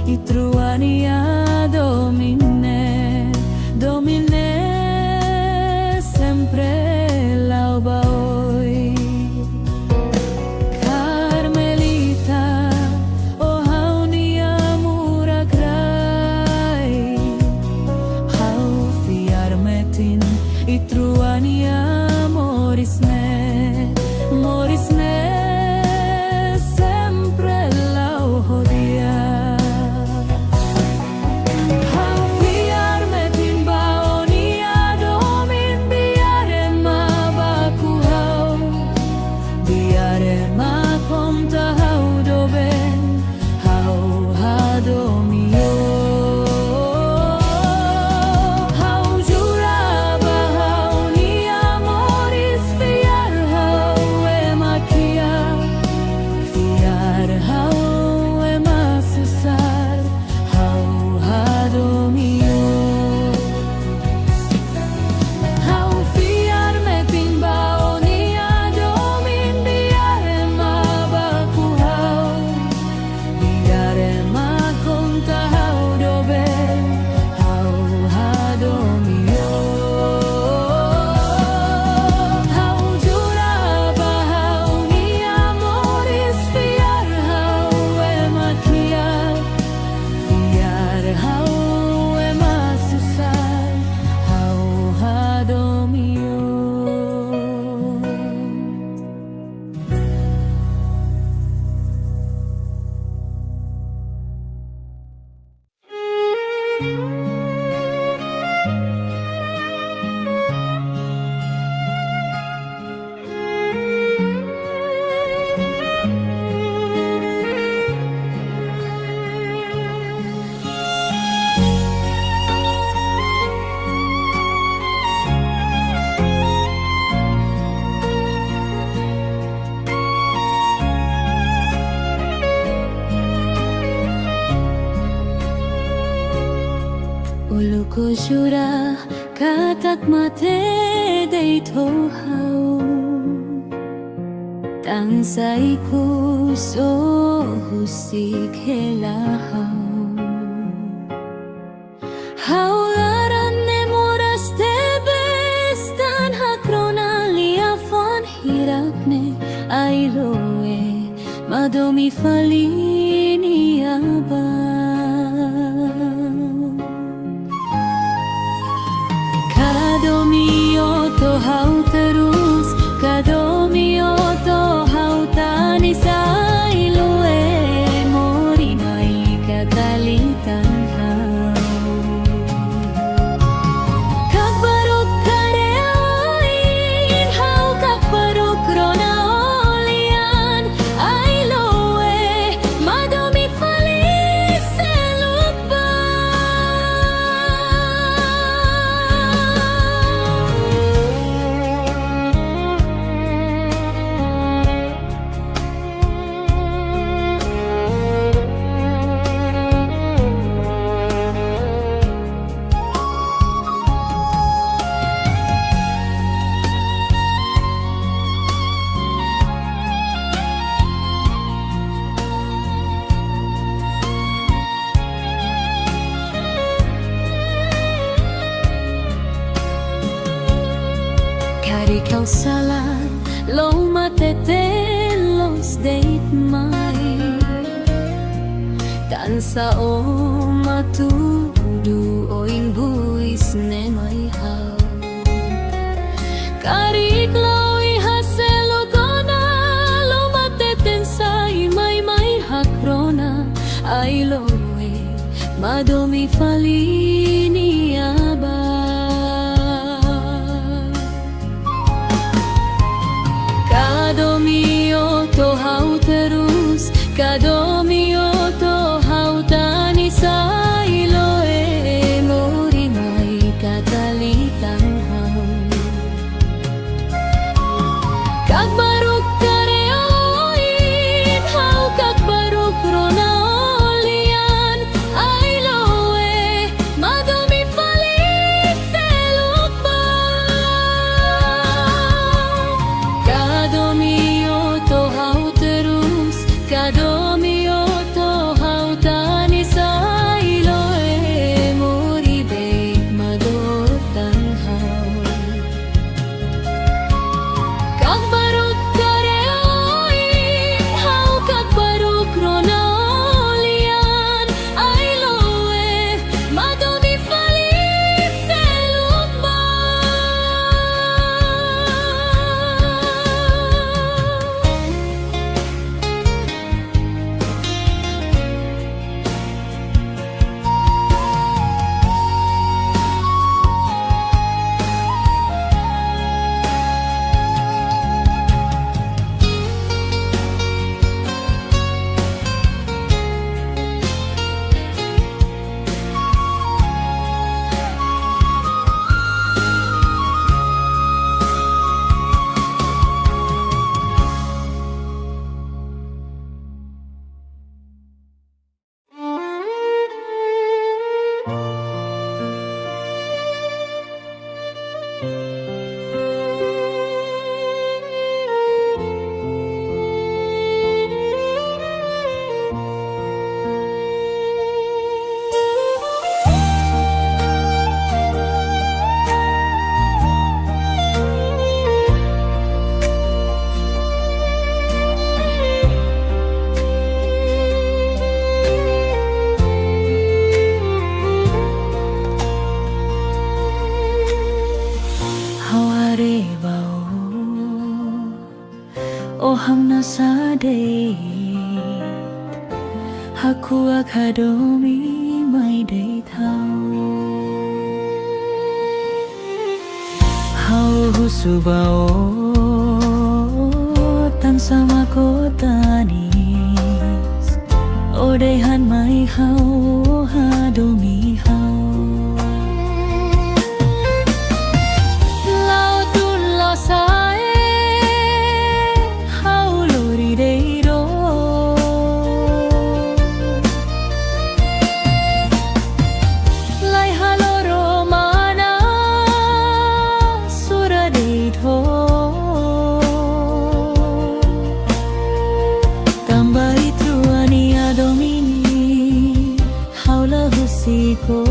Itruania domine sempre lau baoi. Carmelita, oh haunia murakrai, hau fiarmetin itruania morisne sempre lau hodia. Uluko jura katat mate deito hau, tansai ku so husik helahau. Haularan ne moras tebes tan hakrona liafon hirakne airoe madomi falini aba. Kadomio to hau terus, kadomio to hau tani sailue mori mai kakalitan hau. Kakbaruk kareoin hau kakbaruk rona olian ailoe madomi falini Kari kau salah lo matete los date mai tansa o matudu oing buis ne mai hau Kari kloi haselo kona lo mateten sai mai hakrona ai loe madomi falini aba Kadomio to hau terus Kadomio to hau tani sai loe mori mai katalitan hau Kag baruk kareoin hau kag baruk ronaulian ai loe madomi falis selukpa Kadomio to hau terus Kadomio to hau tani sai loe mori beit madotan hau Kag baruk kareoin hau kag baruk ronaulian ai loe madomi falis selukpa Ohamna sade Haku akadomi mai day thau Hau husubao Tan sama kotanis Odehan mai hau hadomi hau Lautun lo sae Ko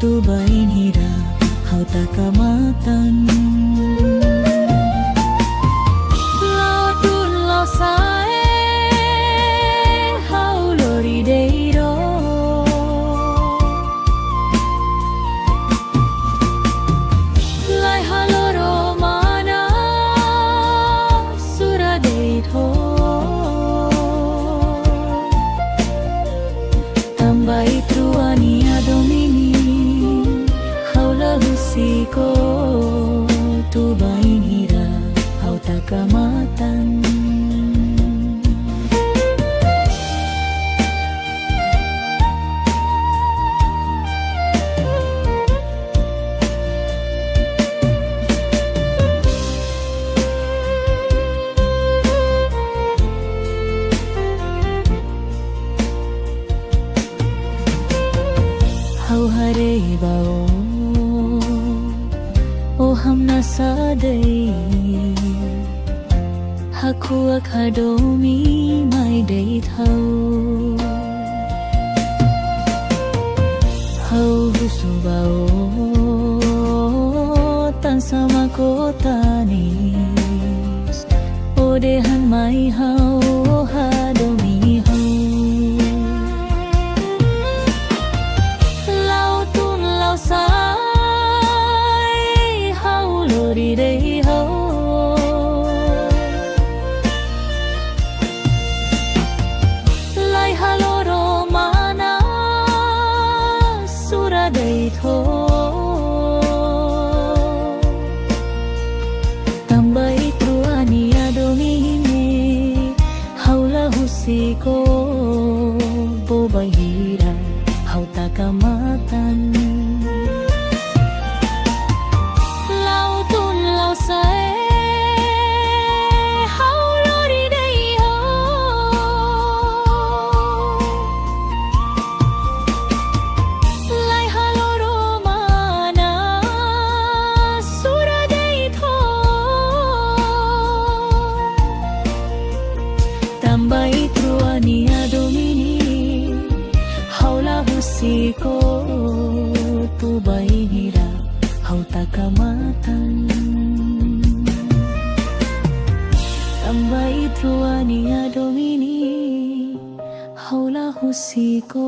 tu bain hira hau takamatan Lautun lo sae hau lori deiro Lai haloro mana sura deito Tambai truani adomini haula husiko tu bain hira hau takamatan Hau hare bao O hamna sadai Haku akadomi mai day thau Hau husubao Tan sama kota nis odehan mai hau hadomi hau lau tun lau sai hau lori dei hau lai haloro mana sura dei tho siko bobahira hau takamatan lau tun lau sae hau lori dei ho lai haloro mana sura dei tho tambai siko tu bahira hau takamatan tambai truani adomini haula husiko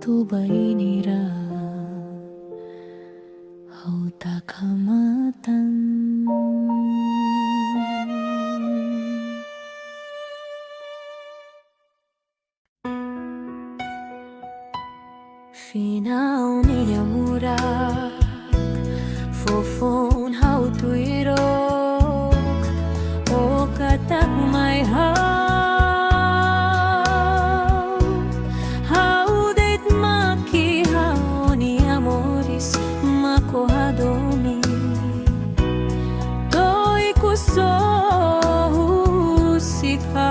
tu bahira hau takamatan. Finaw niya murak fofon hau tuirok o katak may hau date maki hau ni amoris mako hadomi doi kuso husika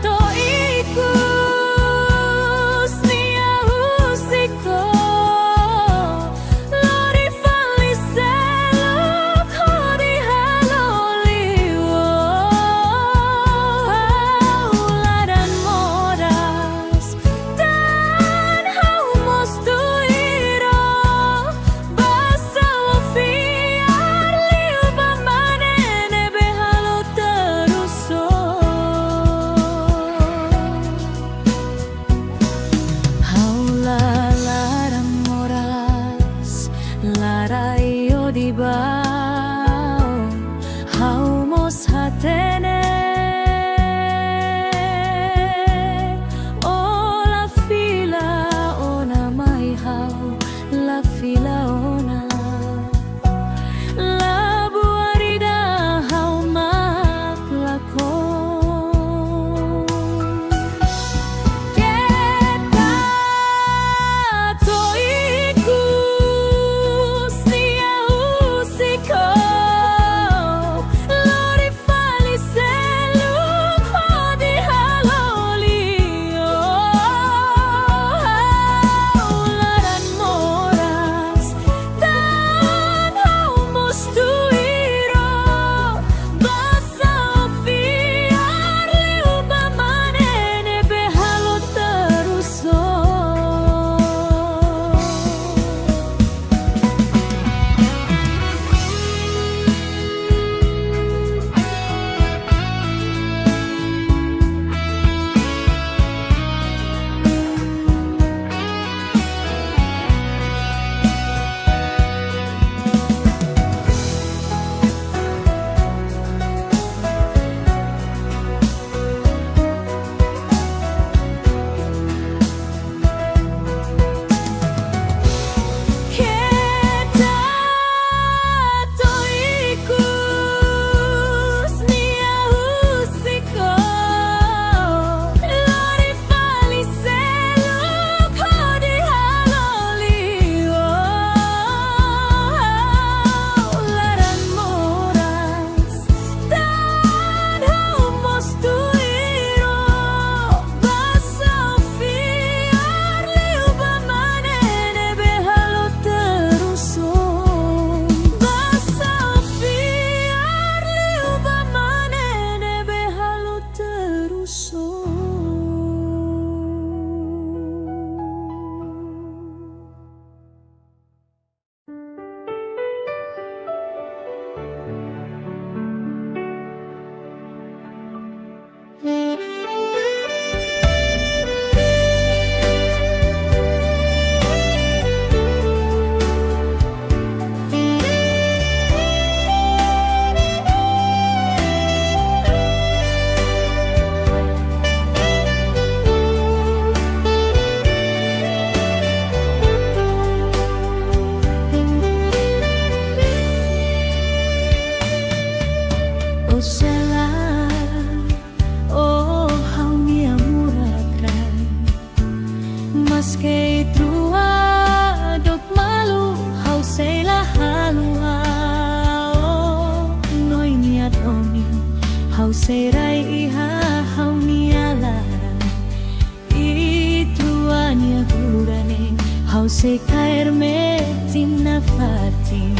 to ikus niya Maski trua dok malu hau sei la halua noi niat omi hau sei rai iha hau niala itu ania gurane hau sei kair metin na fatin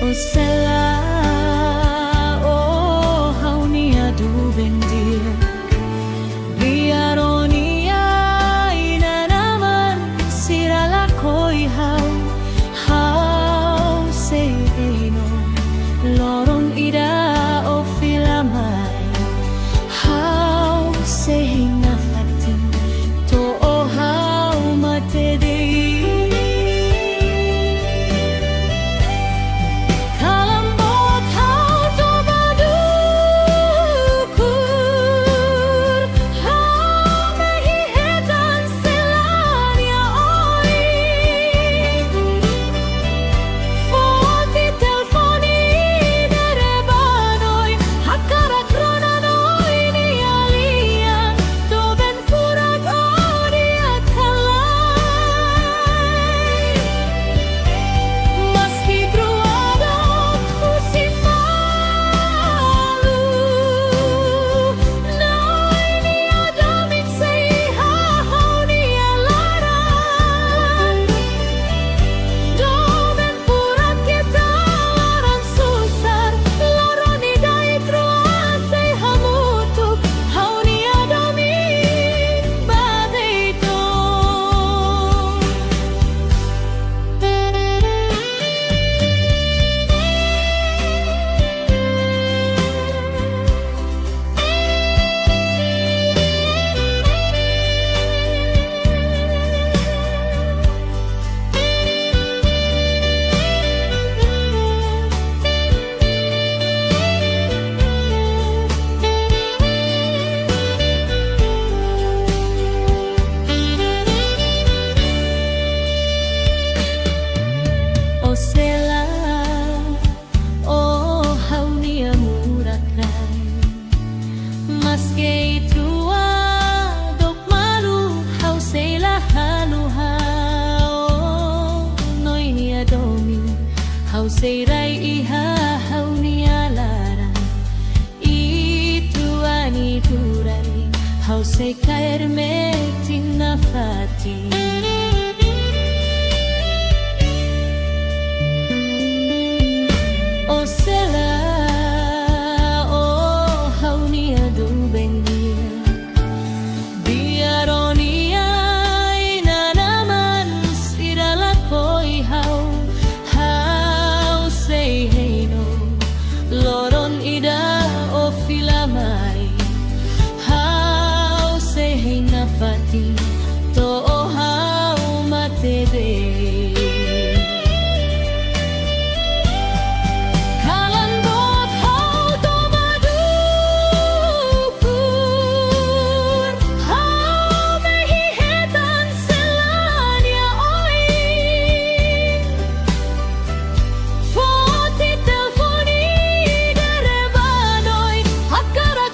o sela sei rai iha hau nialara itu ani durani hau sei kair metin na fati o sela o hau nia du bendia biaronia ina naman sirala koi hau loron ida o filamai hau sei na fati to o hau matede kalan bot hau to madukur hau mehihetan selania oi foti telefoni Hakara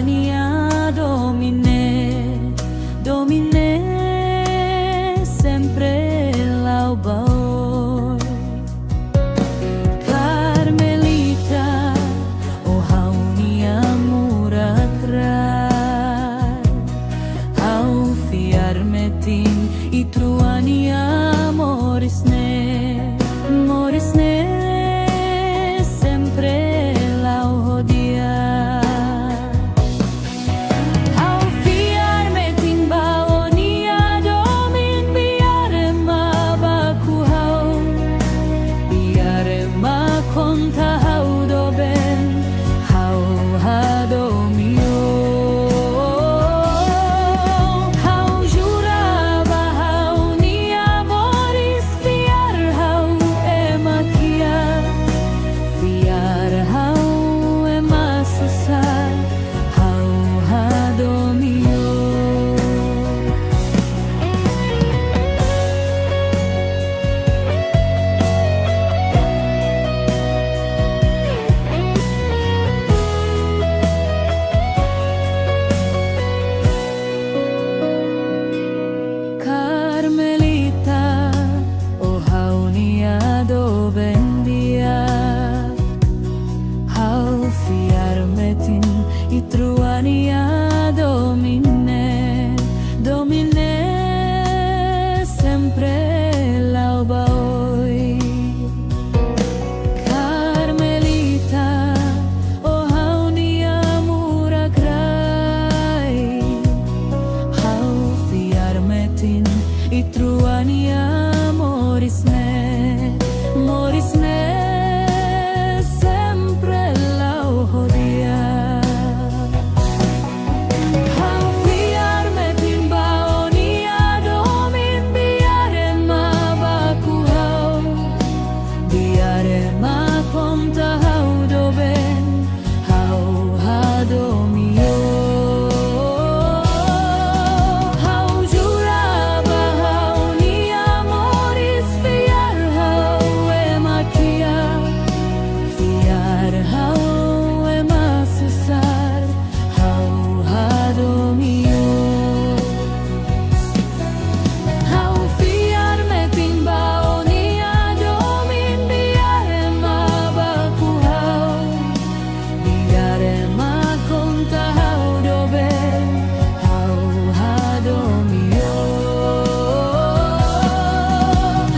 Truania domine, domine sempre laubao. Carmelita, o haunia murakrai, hau fiarmetin I Truania morisne, morisne sempre lauhodia. Hau fiarmetin baonia domin biarema baku hau, biarema konta hau doben, hau hadomio. Hau juraba hau nia moris fiar hau emakia, fiar hau emasusar, hau hadomio. Carmelita, o haunia do bendia, hau fiarmetin I Truania domine, domine sempre laubaoi. Carmelita, o haunia murakrai, hau fiarmetin I Truania morisne, morisne sempre lauhodia. Hau fiarmetin baonia domin biarema baku hau, biarema konta hau doben, hau hadomio. Hau juraba hau nia moris fiar hau emakia, fiar hau emasusar, hau hadomio. Hau fiarmetin baonia domin biarema baku hau, biarema konta hau doben, hau hadomio.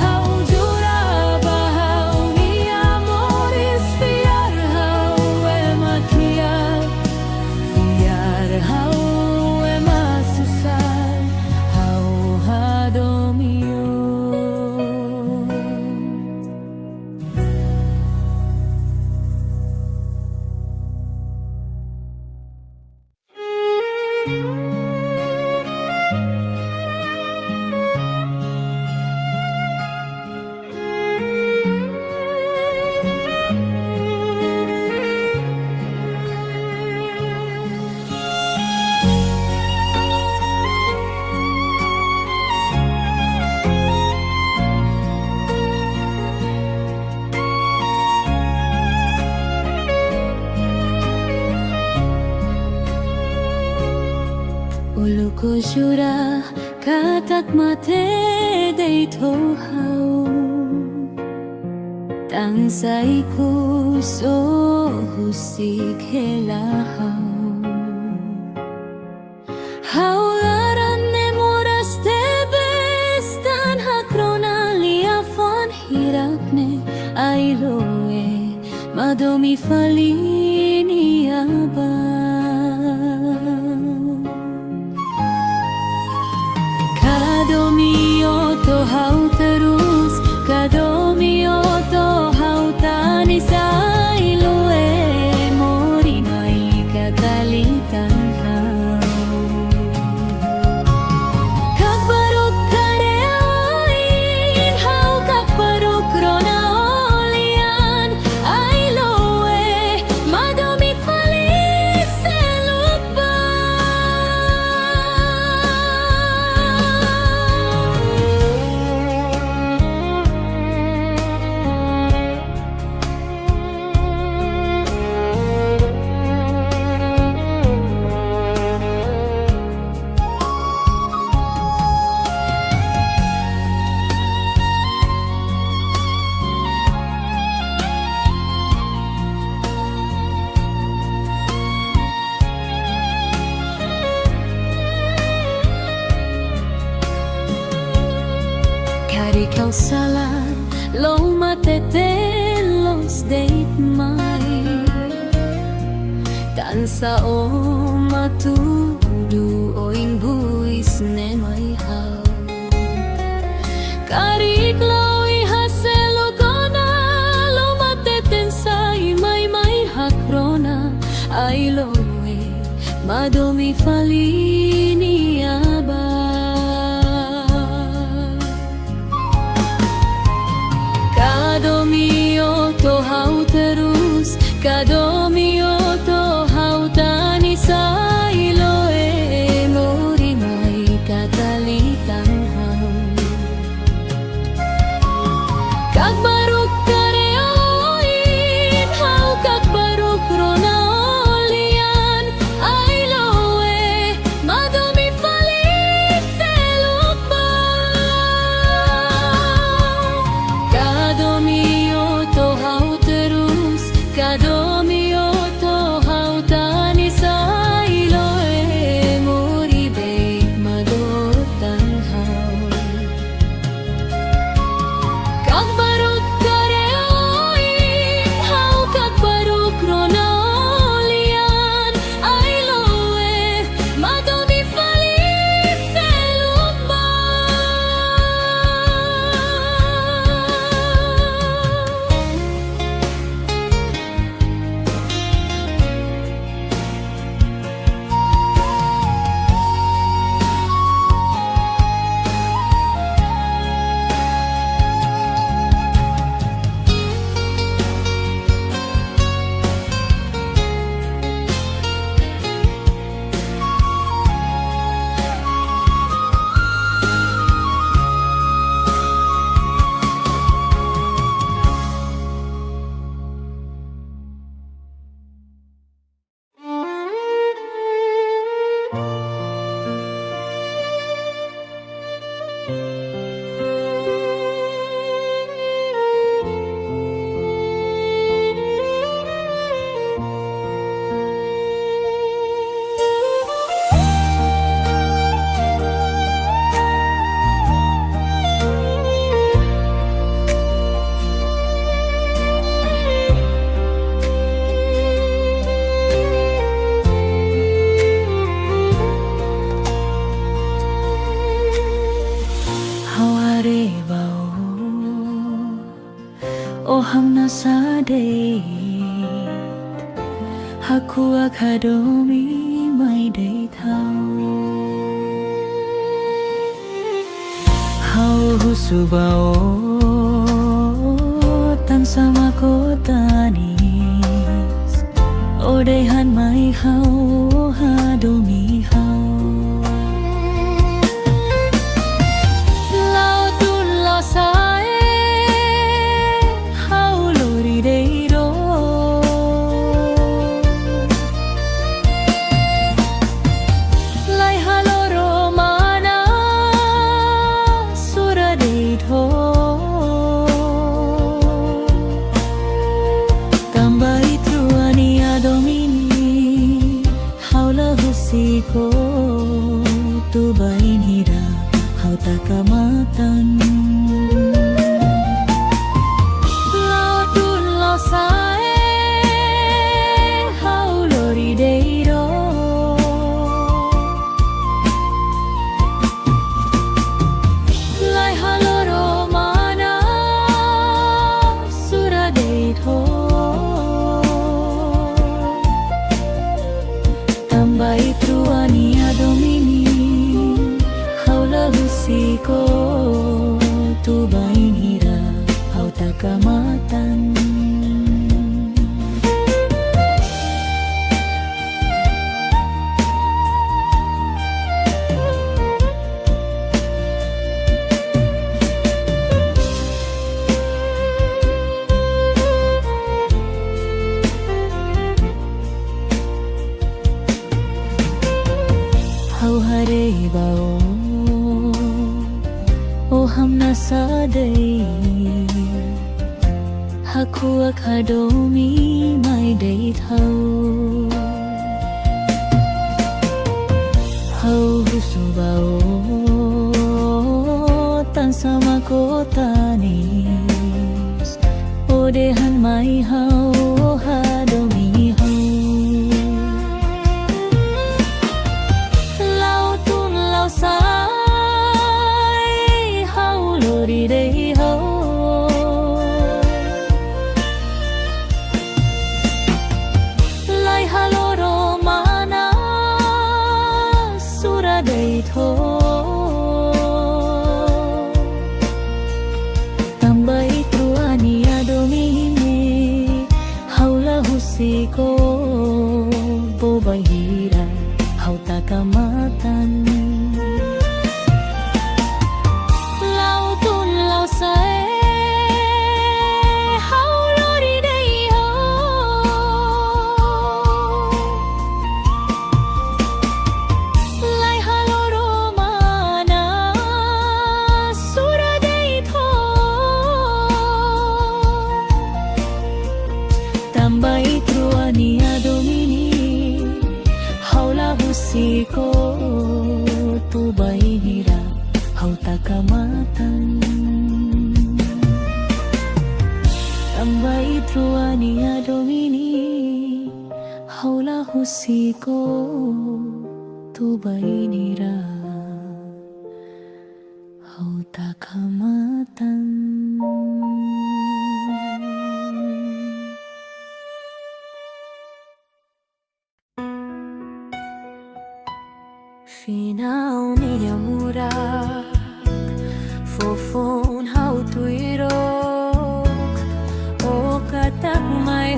Hau juraba hau nia moris fiar hau emakia, fiar hau emasusar, hau hadomio. Uluko jura katak mate deito hau, tansaiku so husik helahau. Hau larane moras tebes tan hakrona liafon hirakne ailoe madomi falini aba. Kadomio to hau terus, kadomio to hau tanisai lue, mori mai kakalitan hau. Kakbaruk kareoin, hau kakbaruk rona olian, ai loe ikaw salan lo matetelos date mai tansa o matudu oing buis nen mai hau kariklaw ihaselo kona lo mateten sai mai hakrona ay loe madomi falini aba kadomio to hau terus kadomio to hau tani sai loe mori mai katalitan hau kag baruk kareoin hau kag baruk ronolian ay loe madomi faliselok ba kadomio to hau terus kadomio to hau tani sai loe mori bait madotan hau kag baruk kareoin hau kag baruk ronolian ay loe madomi faliselok ba Ohamna sadate haku akadomi mai date hau husubao tan sama kotanis odehan mai hau hadomi hau lautun losae hau lori deiro lai haloro mana sura deito tambah itu ania domini haula husiko tu bain hira hau takamatan lautun losae hau lori deiro lai haloro mana sura deito tambah itu ania domini haula husiko tu bain hira hau takamatan hau hare bao ohamna sadai haku akadomi mai date hau husubao tan sama kotanis odehan mai hau hadomi hau lau tun lau sai hau lori dei hau lai haloro mana sura dei tho siko bobahira hau takamatan lau tun lau sae hau lori dei ho lai haloro mana sura dei tho tambai siko tu bahira hau takamatan tambai truani adomini haula husiko tu bahira hau takamatan. Final minha murak fofon hau tuirok o katak mai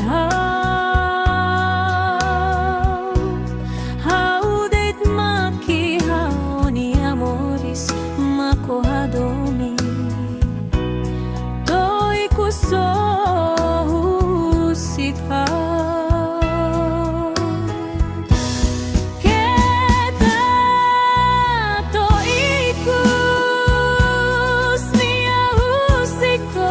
hau deit maki hau ni amoris mako hadomi doi kuso sitha Siko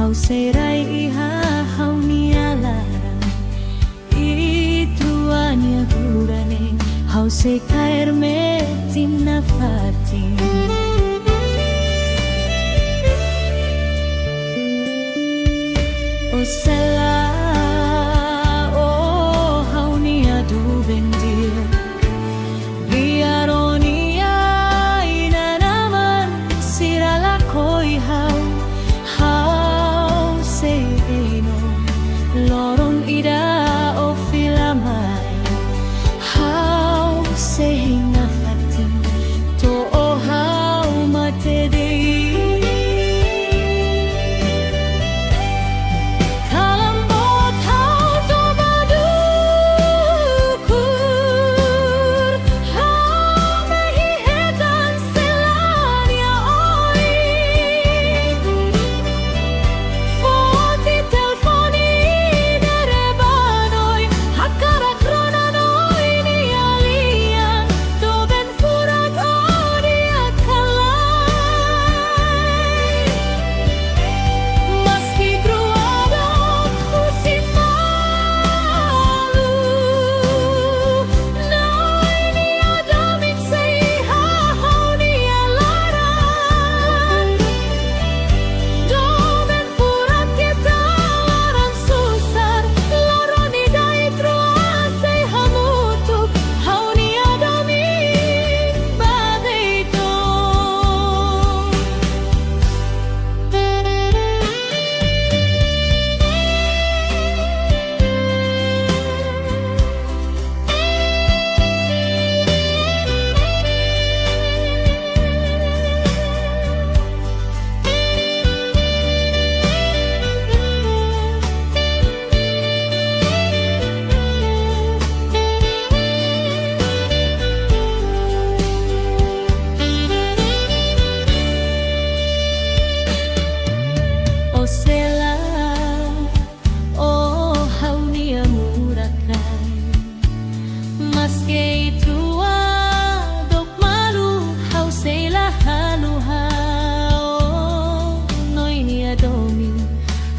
hau serai iha hau nialarang ituanya gurane hau se caer me tinna fati. O sela o hau nia du bendir biaronia ina naman sirala koi hau se eno lorong ida o filamai hau se hinga fatin to o hau mate dei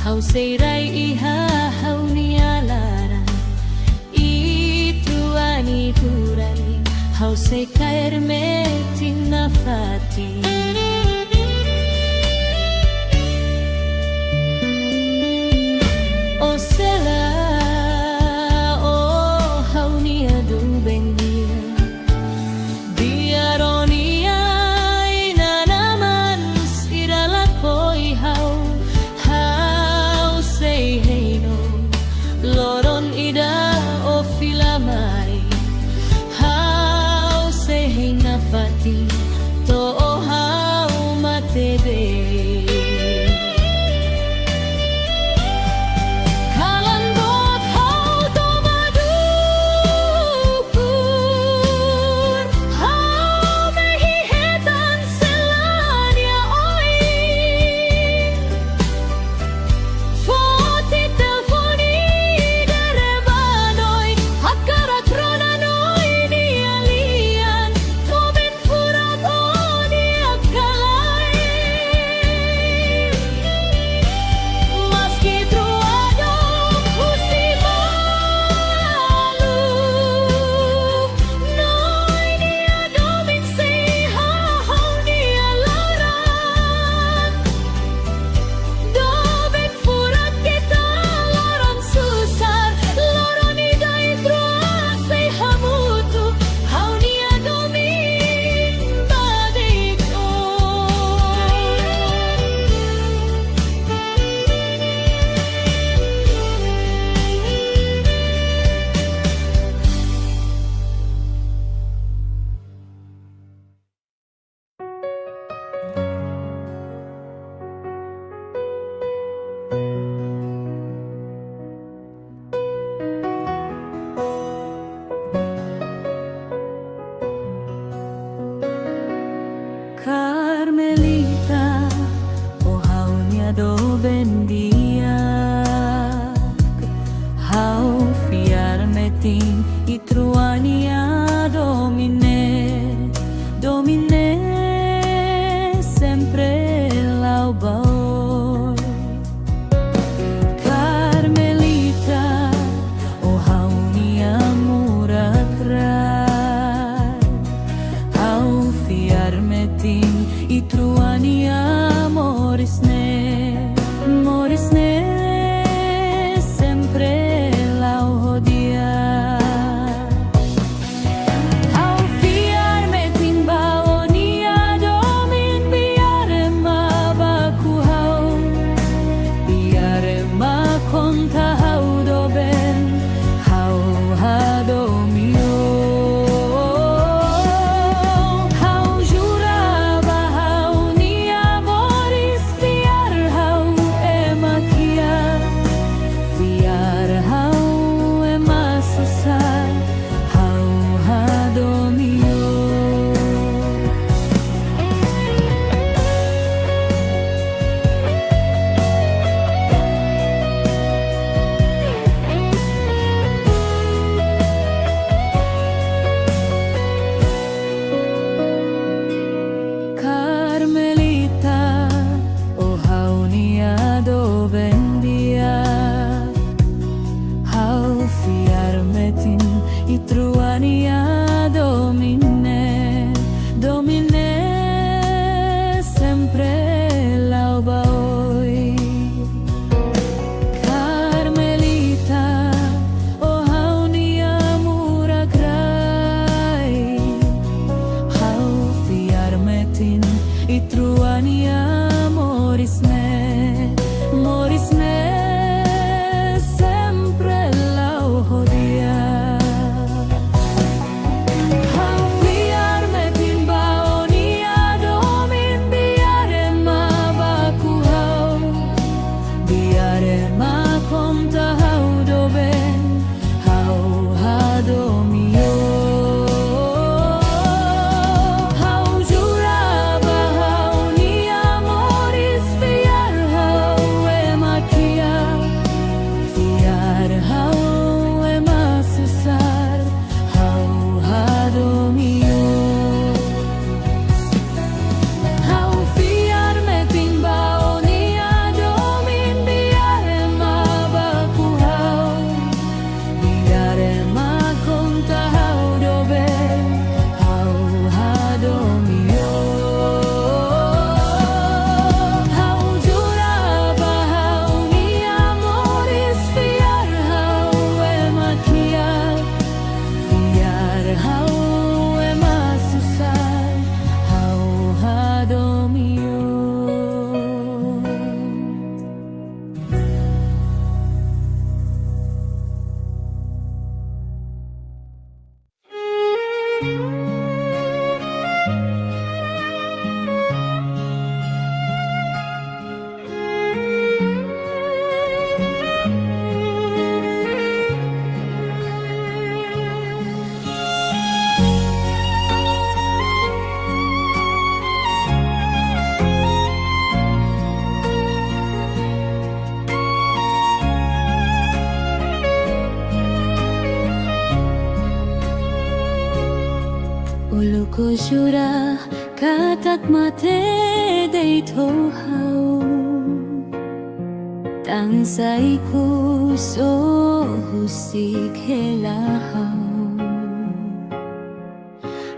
hau serai iha hau nialara ituani turani hau se caer me tinna fati. O sela o hau nia du bendia biaronia ina naman sirala koi hau loron ida o filamai hau se hinga fati to o hau morisne sempre la odia. Au fiarme timbao nia domin biare ma baku hau, biare ma konta hau doben hau hadomio. Hau juraba hau nia moris fiar hau emakia, fiar hau emasusar hau hadomio. Carmelita, oh hau nia do bendia, hau fiar metin itruania domine, domine sempre lau baoi. Carmelita, oh hau nia murakrai, hau fiar metin itruania morisne, morisne sempre lau hodia. Hau fiar metin baonia domin biare ma baku hau, biare ma konta hau doben hau hadomio. Hau juraba hau nia moris fiar hau emakia, fiar hau emasusar hau hadomio. Hau fiar metin baonia domin biare ma baku hau, biare ma konta hau doben hau hadomio. Hau juraba hau nia moris fiar hau emakia, fiar hau emasusar hau hadomio. Ulu ko jura katat mate deito hau, tansai ku so husik helahau.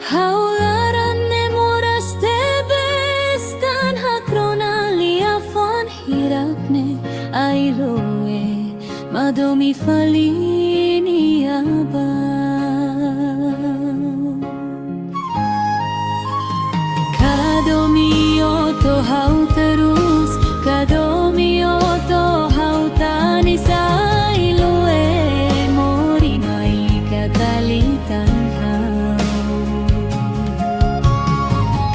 Hau laranne moras tebes tan hakrona liafan hirapne ailoe madomi falini aba. Kadomio to hau terus, kadomio to hau tani sailoe morinai katalitan hau.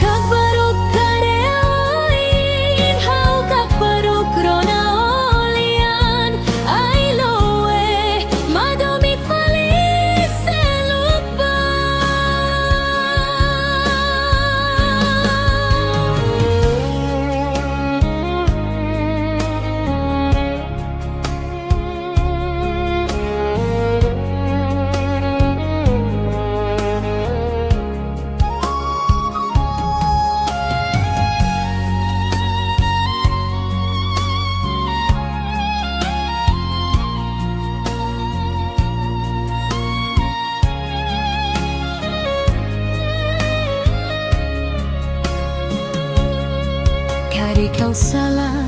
Kakbaruk kareoin hau kakbaruk rona olian ailoe madomi falis selupa. Hari kau salah,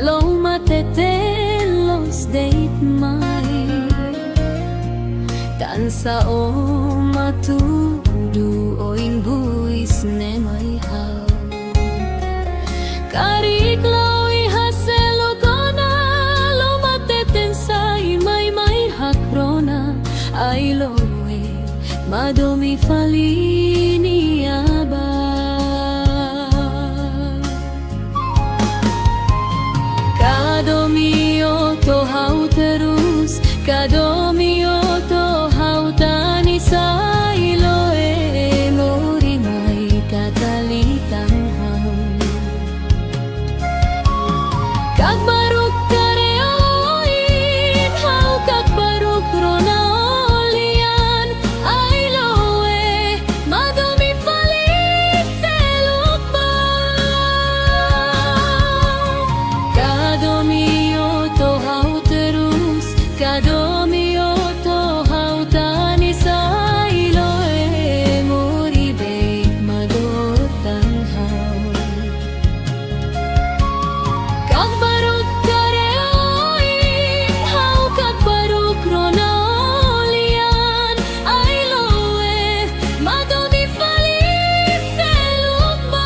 lo mati matetelos date mai tansao matudu oing buis ne mai hau kariklaw ihaselo kona lo mateten sai mai hakrona ay loe madomi falini aba kadomio to hau terus kadomio to hau tani sai loe mori mai katalitan hau kag baruk kareoin hau kag baruk ronaulian ay loe madomi faliselok ba kadomio to hau terus kadomio to hau tani sai loe mori bait madotan hau kag baruk kareoin hau kag baruk ronaulian ay loe madomi faliselok ba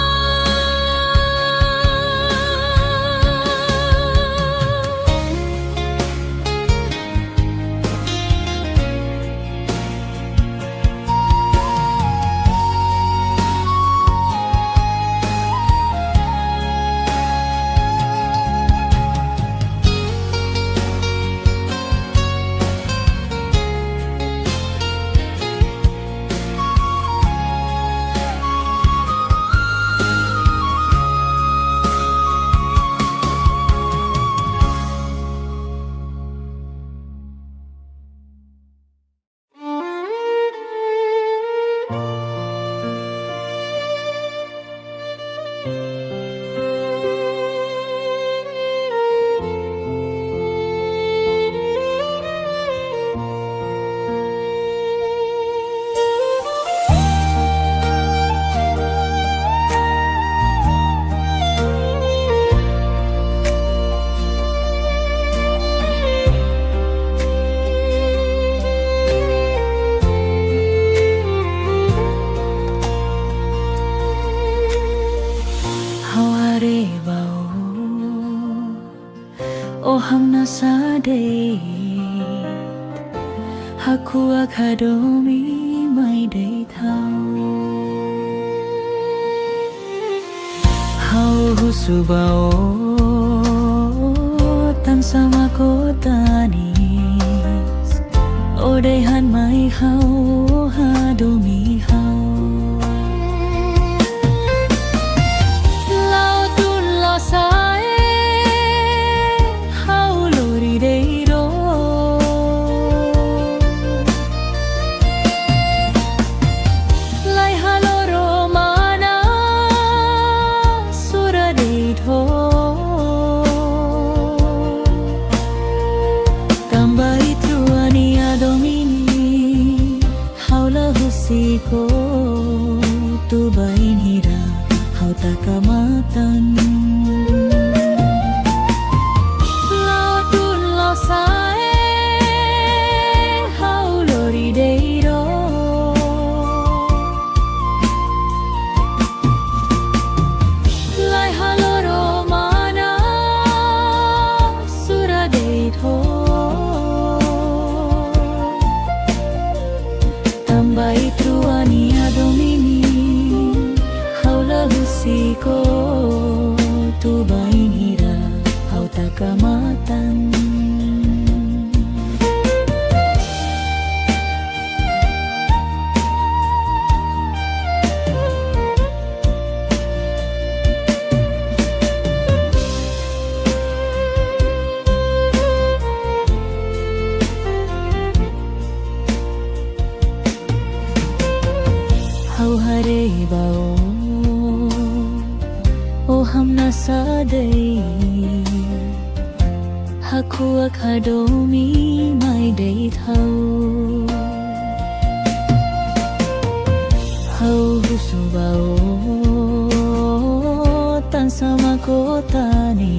Oham nasade haku akadomi mai dei thau hau husubao tan sama kotanis odehan mai hau hadomi hau lautun losae ko tu bain hira hau takamatan lautun losae hau lorideiro lai haloro mana suradeito tambai truani adomini haula husiko tu bain hira hau takamatan hau hare bao oham nasadei haku akadomi mai dei thau hau husubao tan sama kotanis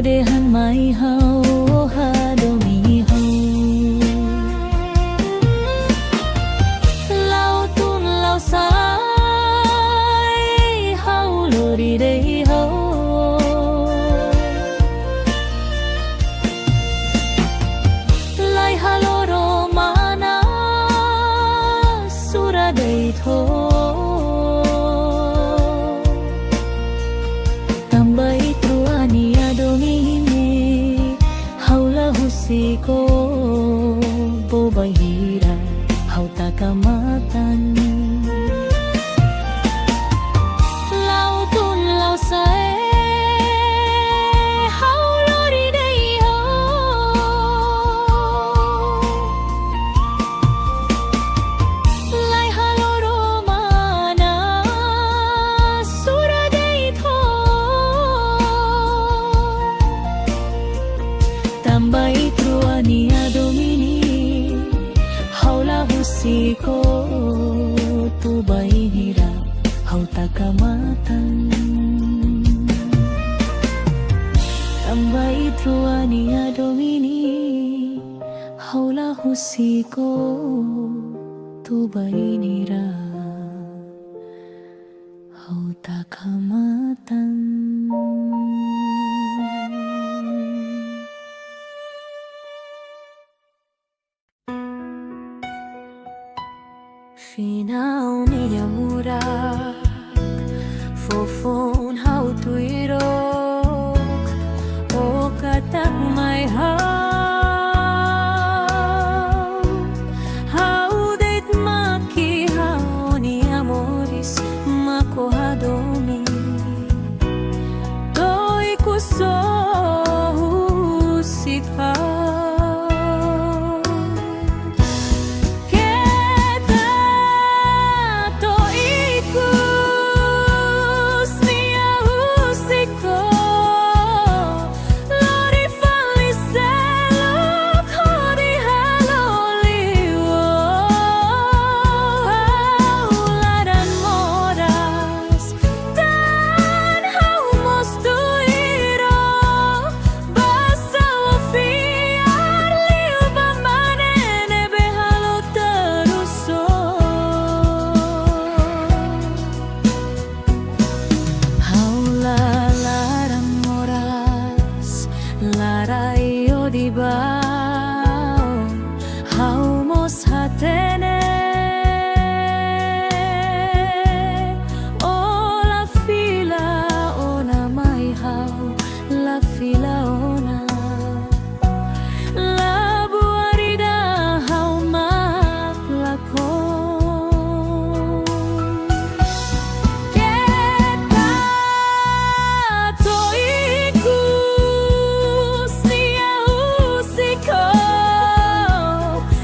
dehan mai hau hadomi hau lau tun lau sai hau lori dei hau lai haloro mana sura dei tho ko bobahira hau takamatan lau tun lau sae hau lori dei ho lai haloro mana sura dei tho tambai Nia domini haula husiko tu baihira hau takamatan tambai truania domini haula husiko tu baihira hau takamatan. Finaw niya murak fofon hau tuirok o katak may hau date maki hau ni amoris mako hadomi doi kuso husika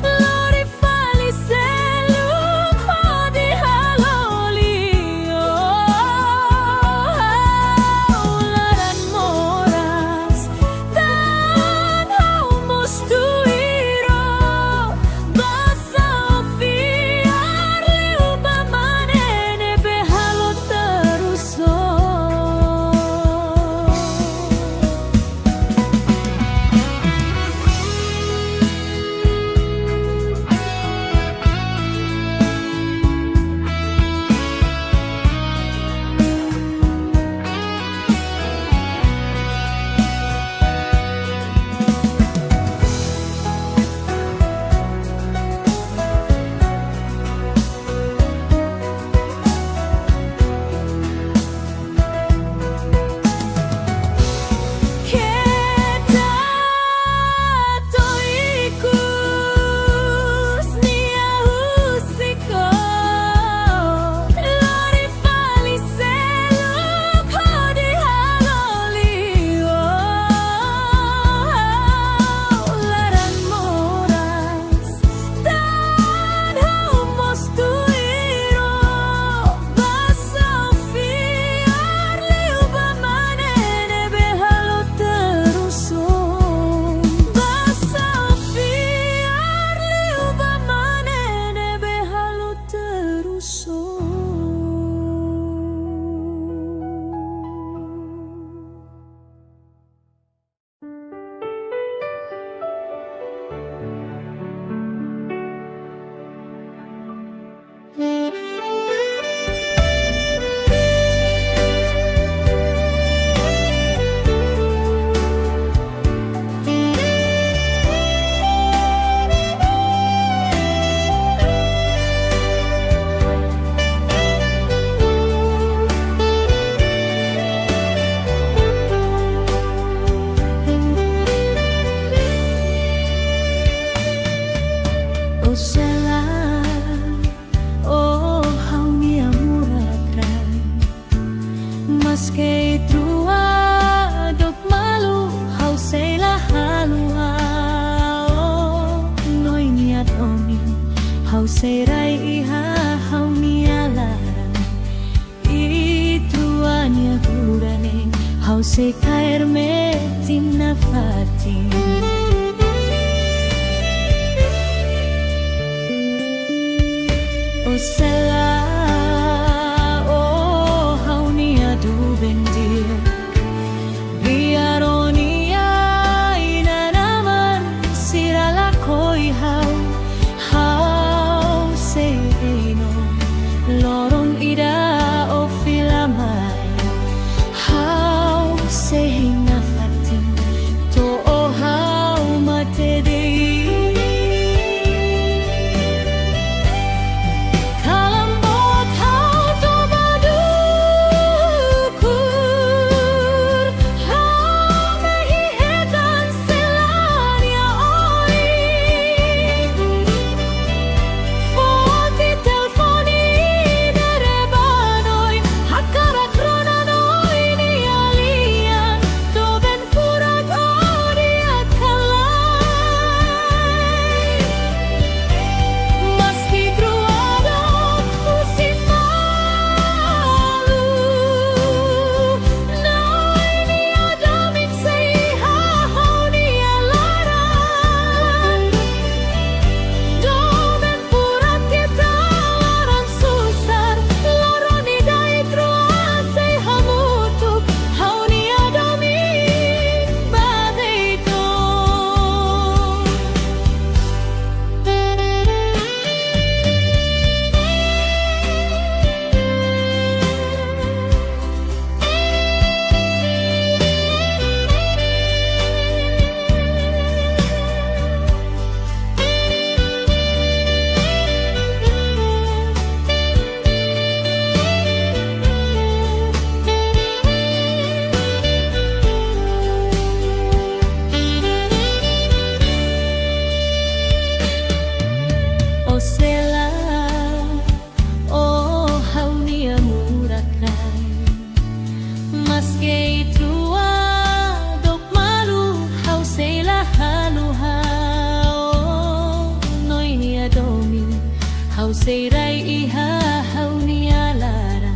Lori fali se hau serai iha hau nialara ituanya gurane hau se caer metin na fatin. O sela o hau nia du bendir biaronia ina naman sirala koi hau se no lorong ida o filamai hau se na fatin to o hau mate de hau serai iha hau nialara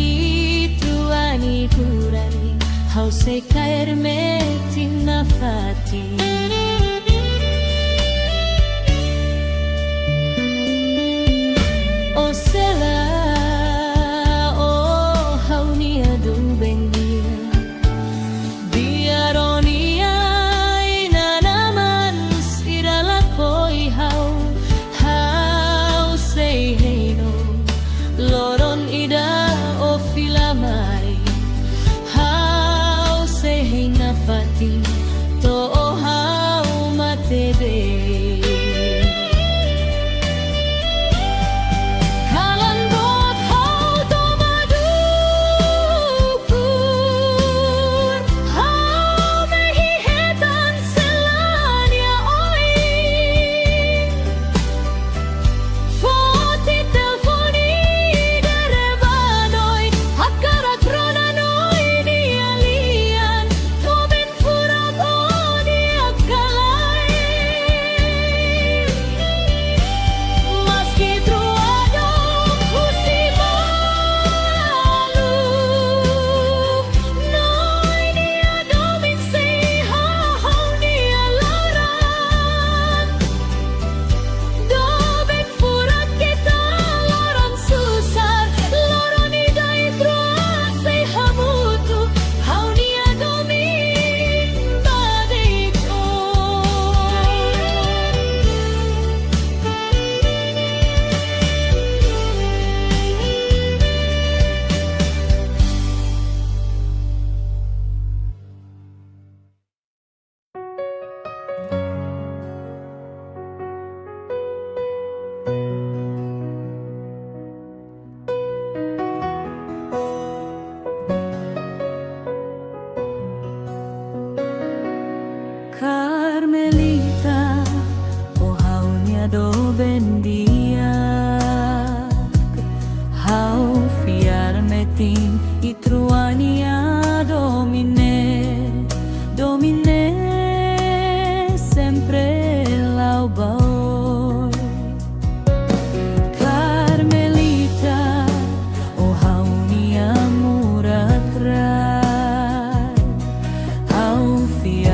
ituani kurani hau se caer metin na fatin. O sela o hau nia du bendia biaronia ina naman sirala koi hau loron ida o filamai hau se na fatin to o hau mate de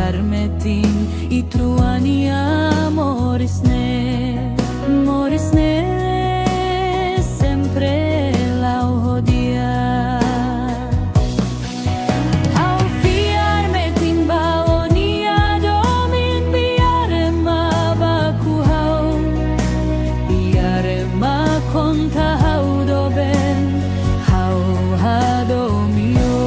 armetin itruania morisne sempre lau hodia. Au fiar metin baonia domin biar ma baku hau, biar ma konta hau doben hau hadomio.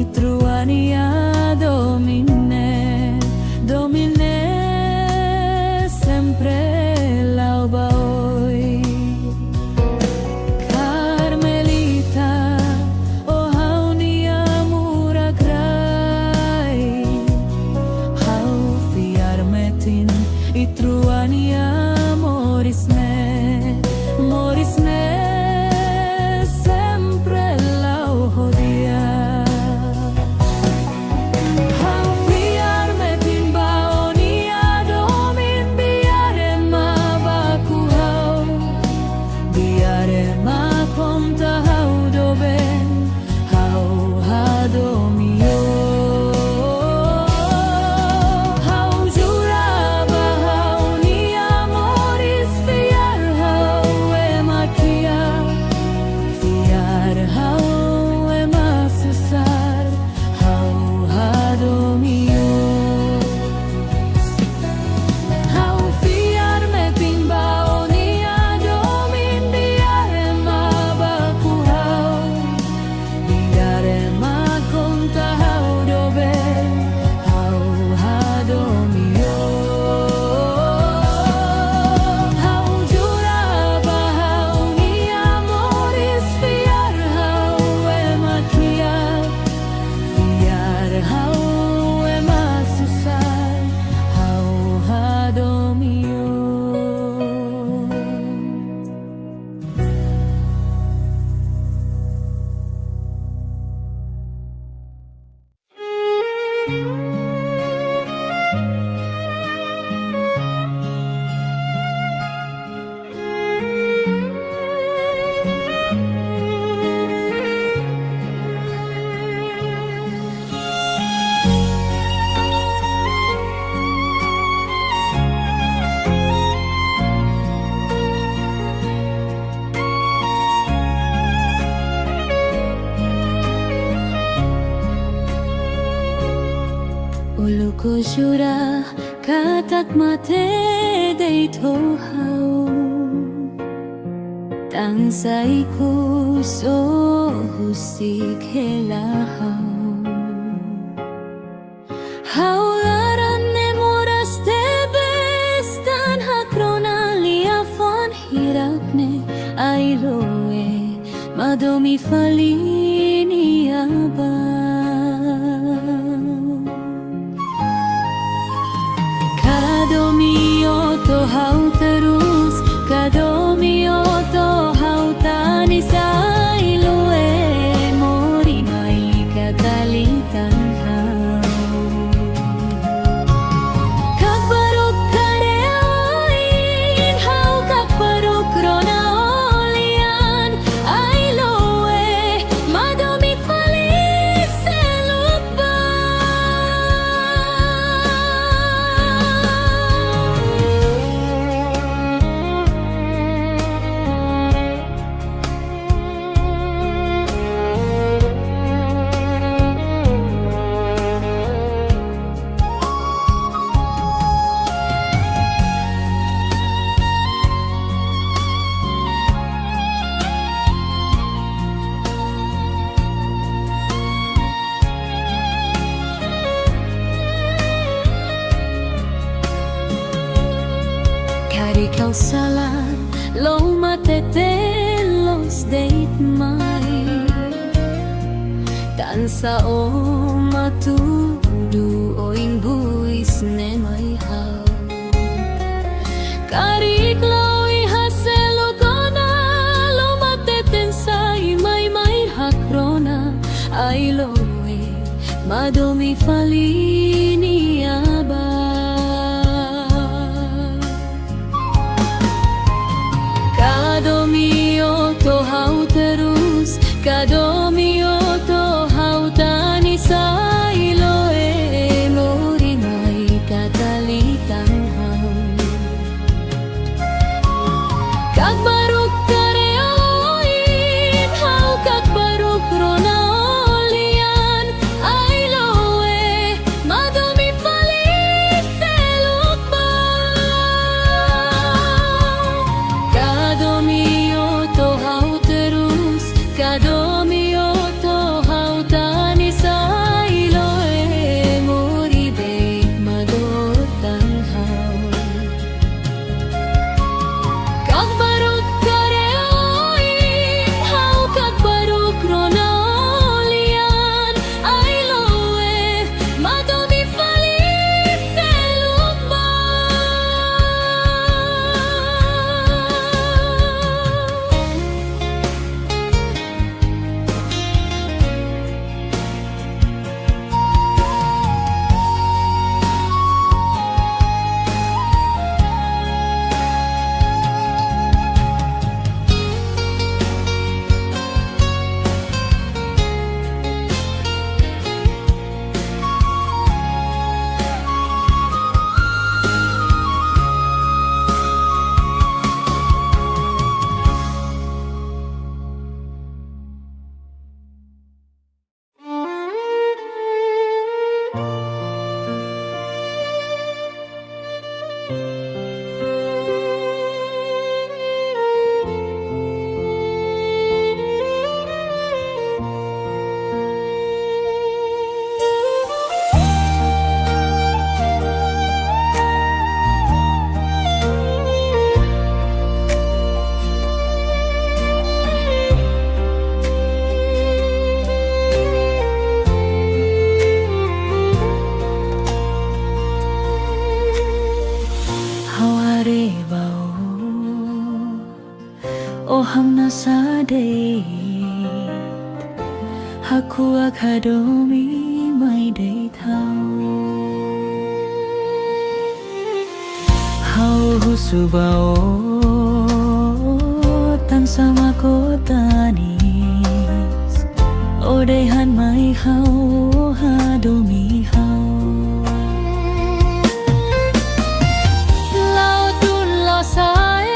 Itruania domine sempre lau baoi. Carmelita, oh haunia muragrai, hau fiar metin itruania morisne sempre lau hodia. Uluko jura katat mate deito hau, tangsaiku so husik helahau. Haularan ne moras tebes tan hakrona liafon hirakne ailoe madomi falini aba. Kadomio to hau terus, kadomio to hau tanisa iloe mori mai katalitan hau. Kakbaruk kareoin hau kakbaruk rona olian ailoe madomi falis elupa. ikaw salan lo matete los date mai tan sao matudu oing buis ne mai hao karik lo ihaselo kona lo mateten sai mai hakrona ai lo madomi falini aba kadomi oto hau terus kadomi oto hau tani sai lo mori mai katalitang hau kag baruk kareoin hau kag baruk rona hamna sadate haku akadomi mai dei thau hau husubao tan sama kotanis ode han mai hau hadomi hau lao tun lo sai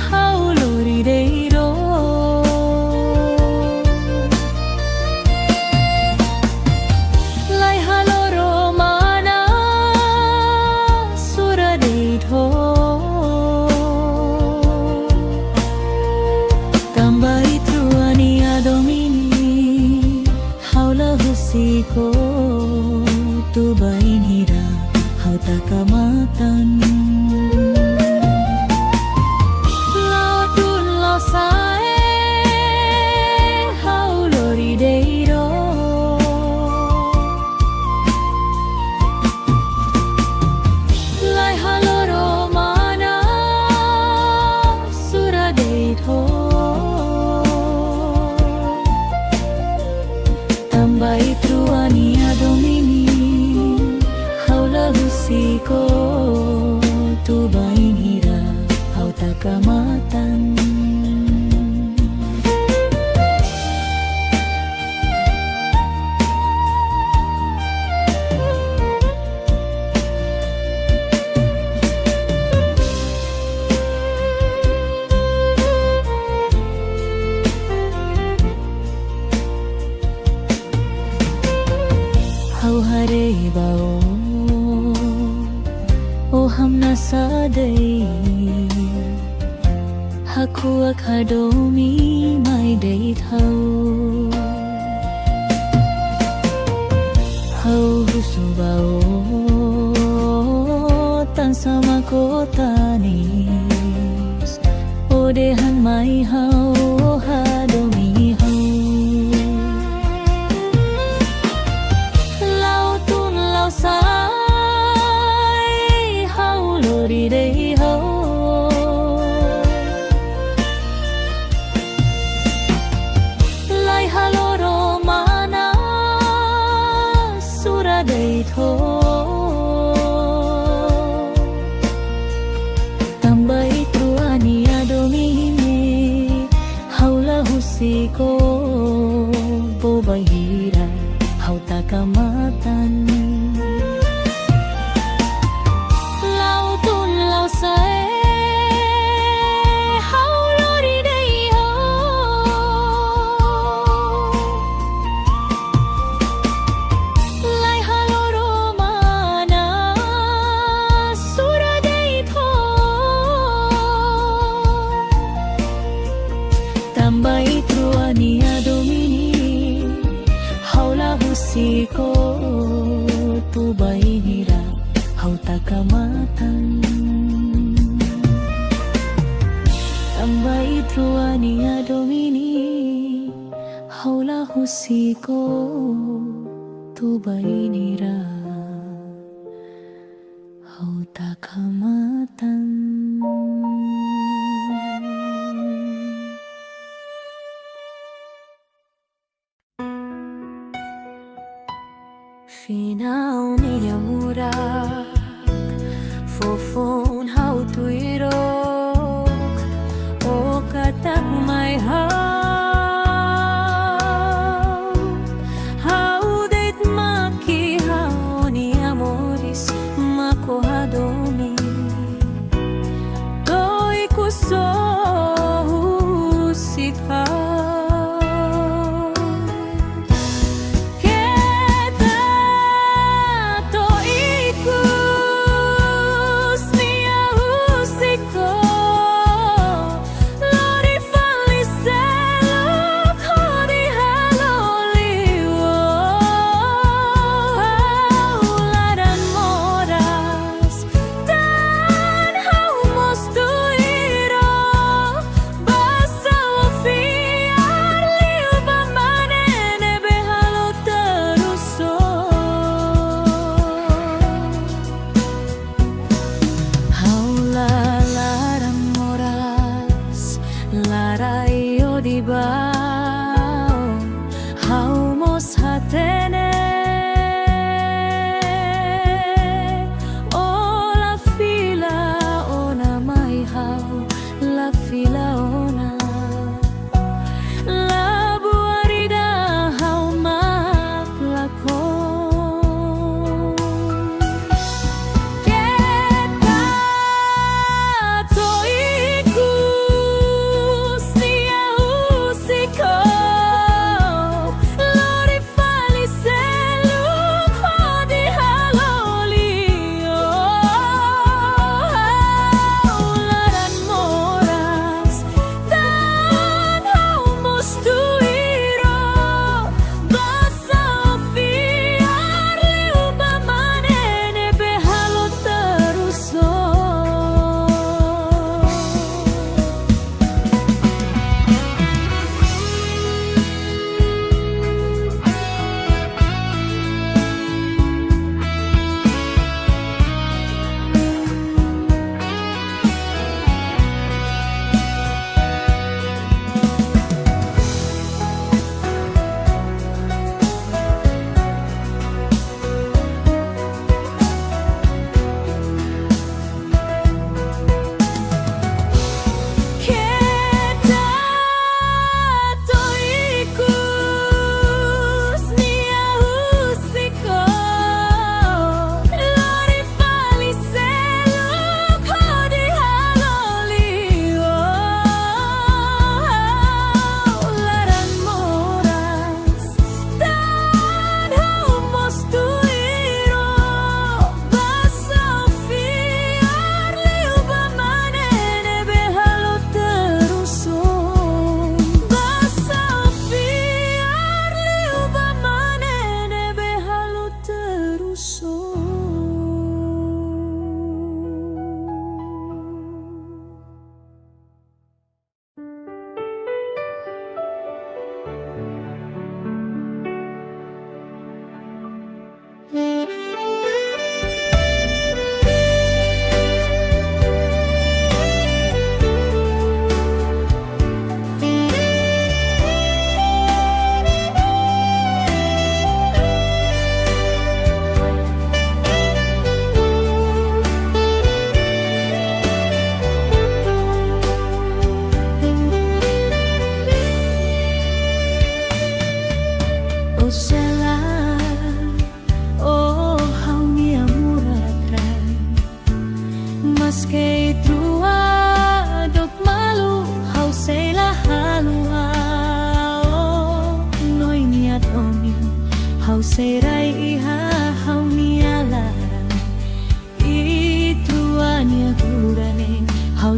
hau lori dei ro lai halo romana sura dei tho tambai truani adomini haula husiko tu bainira hau takamatan ko tu bainira hau takamatan hau hare bao oh hamna sadai haku akadomi mai dei thau hau husubao tan sama kotanis odehan mai hau hadomi hau lau tun lau sai hau lori dei hau lai haloro mana sura dei tho ko bobahira hau takamatan lau tun lau sae hau lori dei ho lai haloro mana sura dei tho tambai Nia domini haula husiko tu bainira hau takamatan tambai truania domini haula husiko tu bainira hau takamatan. Finaw niya murak fofon hau tuirok o katak may hau date maki hau ni amoris mako hadomi do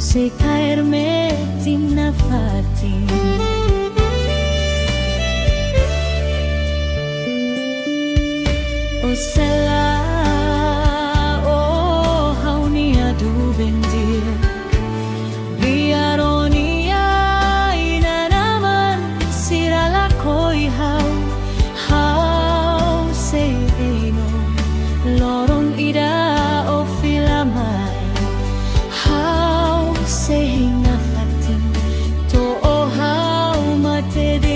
se caer metin na fatin. O sela o haunia du bendir biaronia ina naman sirala koi hau se eno lorong ida o filamai hau se hinga fatin to o hau matedi.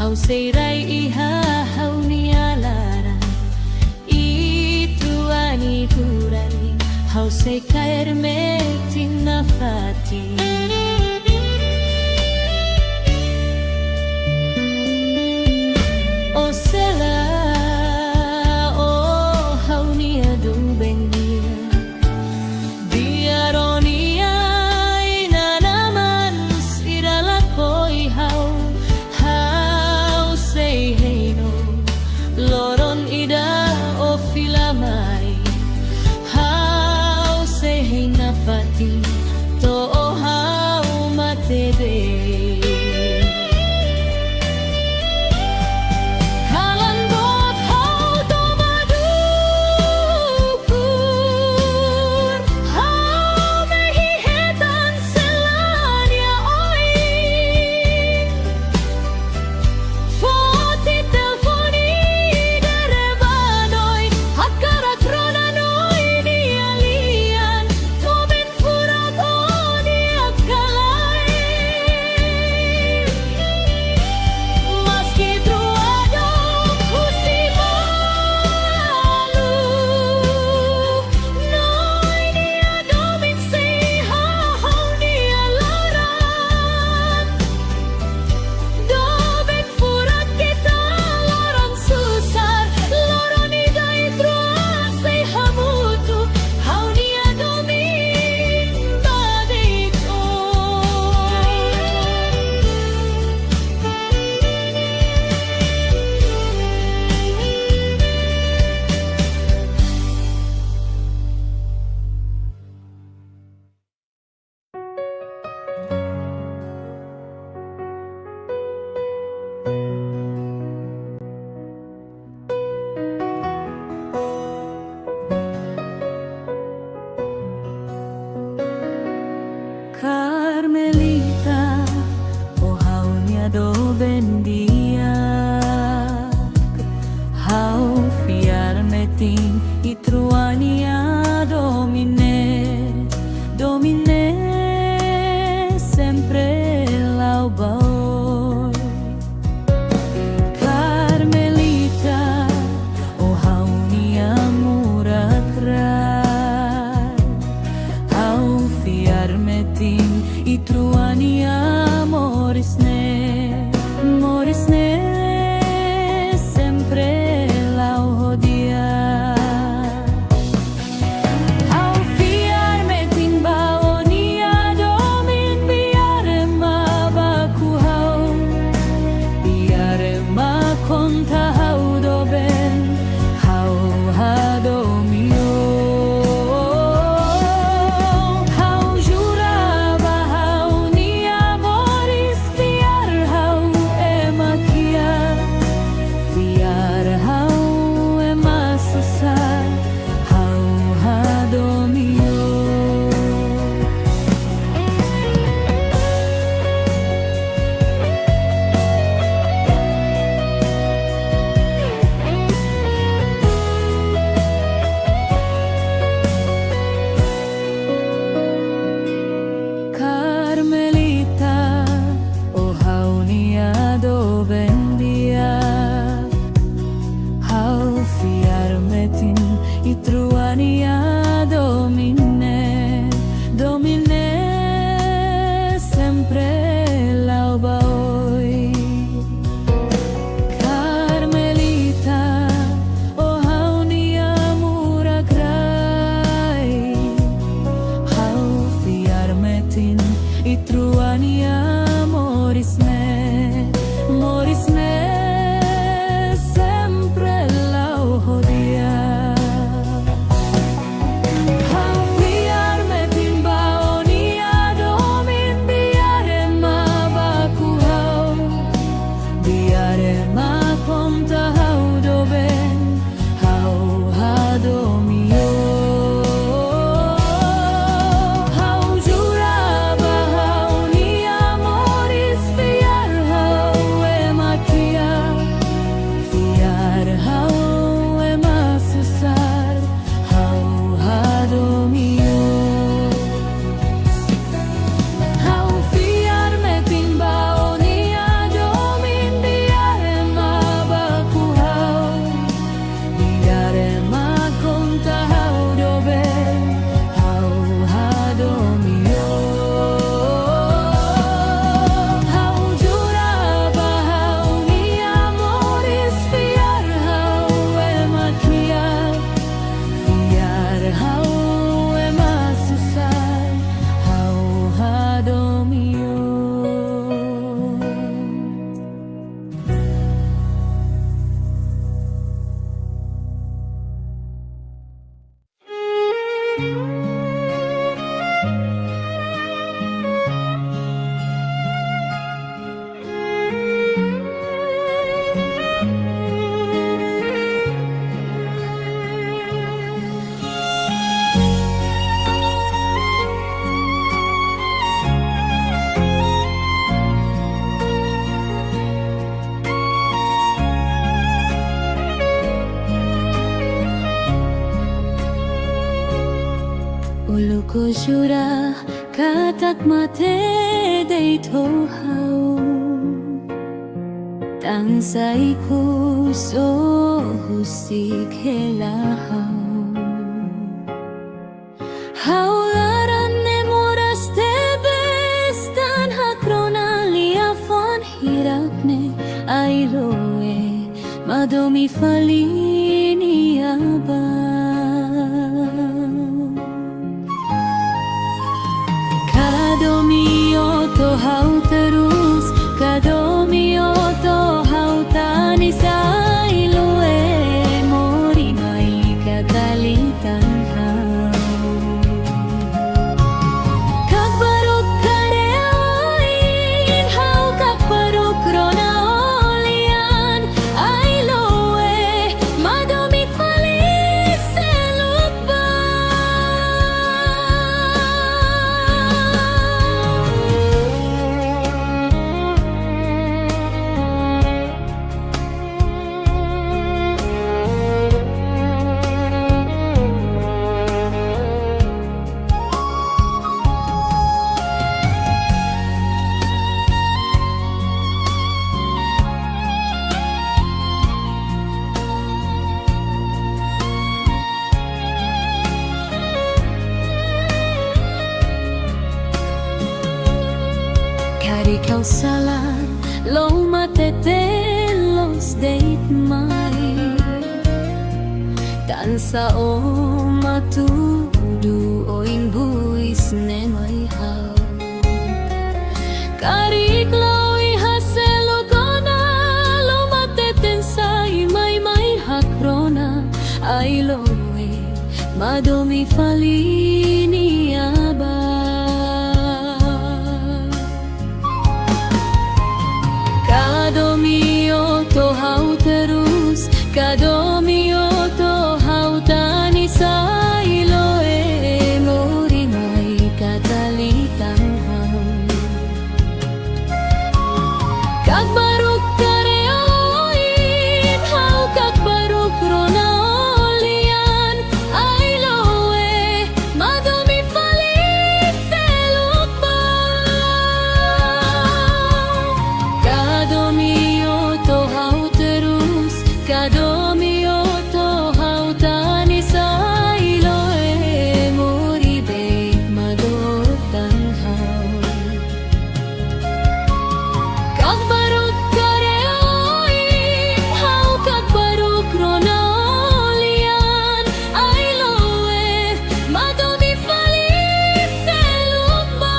Hau seirai iha hau nialara ituani turani hau sei caer metin na fatin. O sela o hau nia du bendia biaronia ina naman sirala koi hau loron ida o filamai hau se hinga fati to o hau matede. Carmelita, o haunia do bendia, hau fiar metin itruania domine sempre laubau. Carmelita, o haunia murakra Ulu ko jura katak mate day to hau Tansay ko so husik helahau Haularan ne moras te bestan hakrona liafon hirakne ailoe madomi falini aba Kadomi oto hau terus Kadomi oto hau tani sailoe mori mai katalitan hau Kag barok kareoin hau kag barok rona olian ailoe madomi falis elupa Kari kau salah lo matete los date mai Tansa o matudu o imbuis ne mai hau Kari klawi haselo kona lo mateten sai mai hakrona ai loe madomi falini aba Kadomi oto hau terus Kadomi oto hau tani sailoe mori mai katalitan hau Kag baruk kareoin hau kag baruk rona olian ailoe madomi falis elupa Kadomi oto hau terus Kadomi oto hau tani sailoe mori beit madotan hau Kag baruk kareoin hau kag baruk rona olian ailoe madomi falis elupa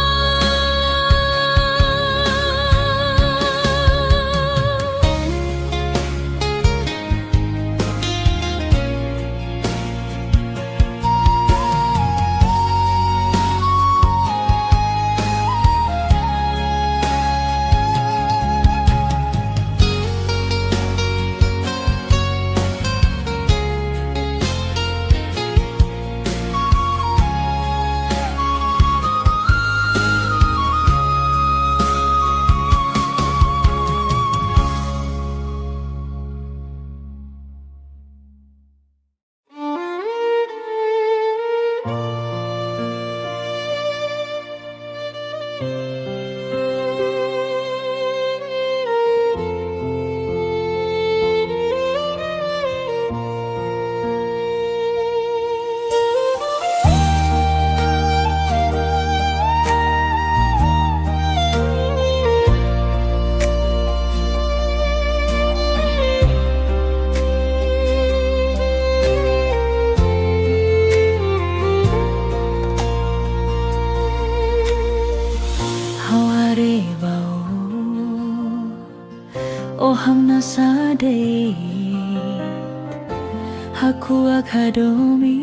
Hamna sade Haku akadomi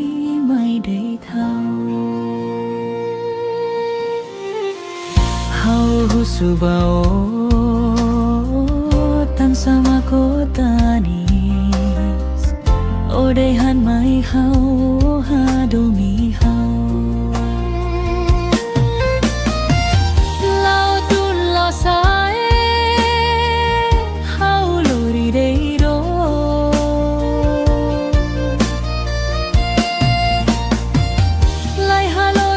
mai day thau Hau husubao Tan sama kotanis Odehan mai hau hadomi hau Lau tun lau sae Lai halo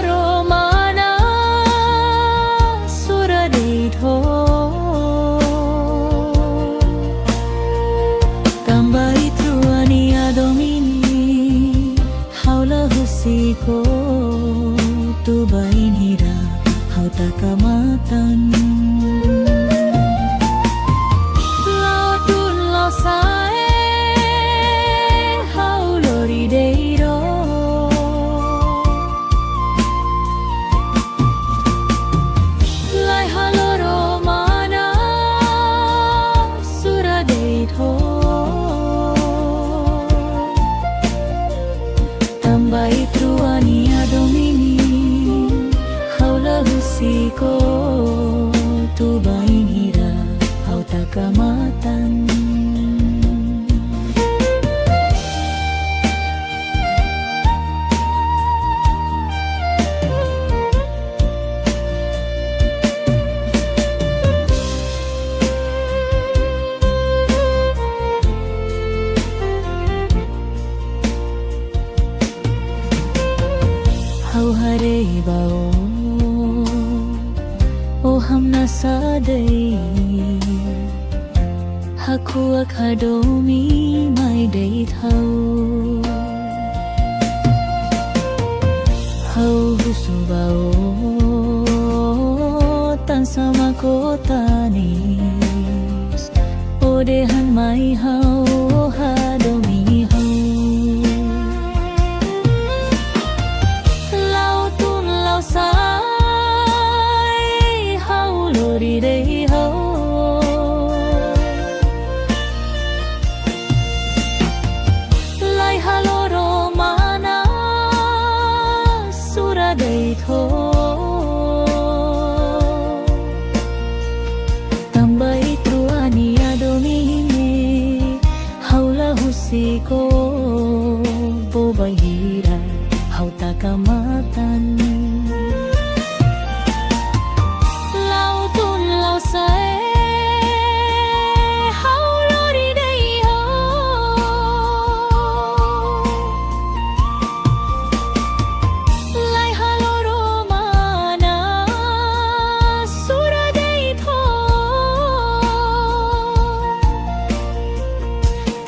husiko tu bain hira hau takamatan lao tun lao sae hau lori deiro lai haloro mana sura deito tambai truania domini haula husiko tu bain hira hau takamatan hau hare bao o hamna sadai haku akadomi mai dei thau hau husu bao tan sama kotanis o dehan mai hau hadomi hau sai hau lori dei hau lai haloro mana sura dei tho tambai truania domini haula husiko bobai hira hau takamatan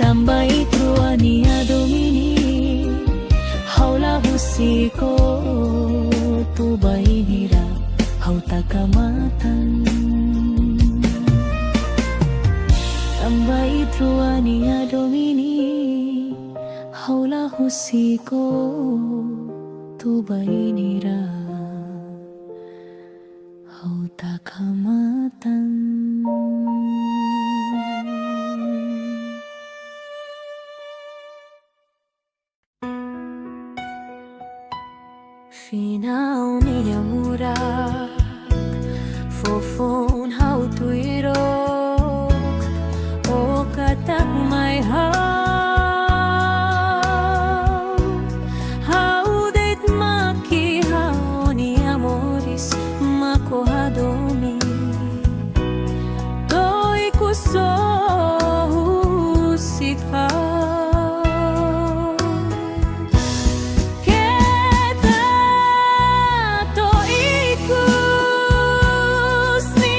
tambai truania domini haula husiko tu bain hira hau takamatan tambai truania domini haula husiko tu bain hira hau takamatan Finaw niya murak fofon hau tuirok o katak may hau det maki hau ni amoris makohadomi toy kuso husika Kusni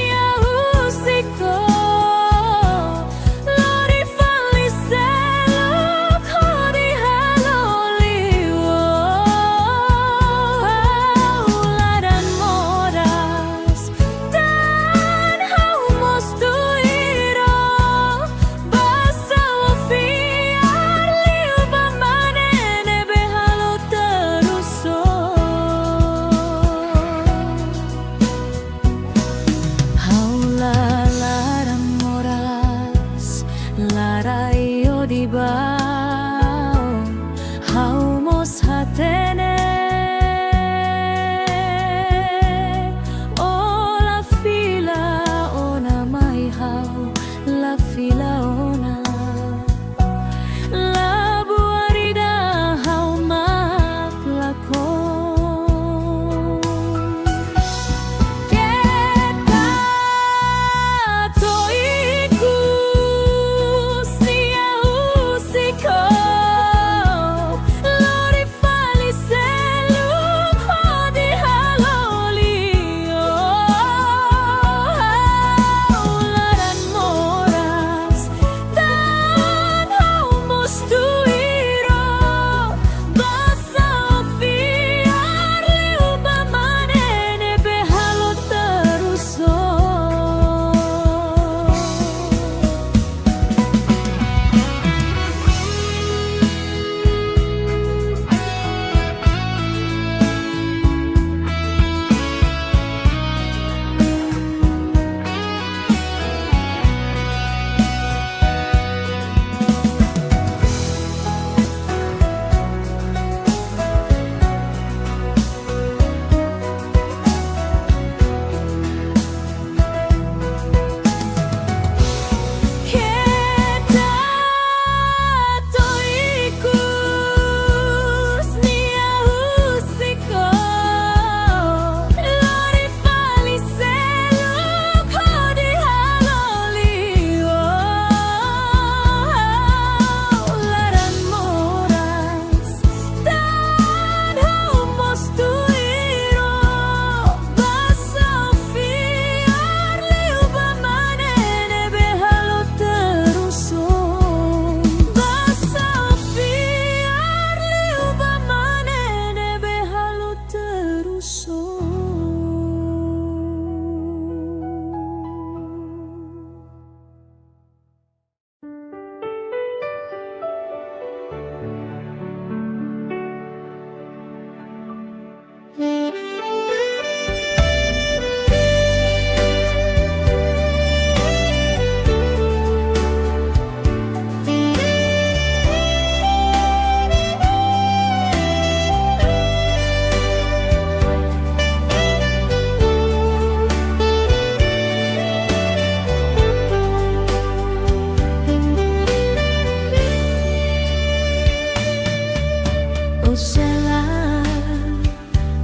Osela,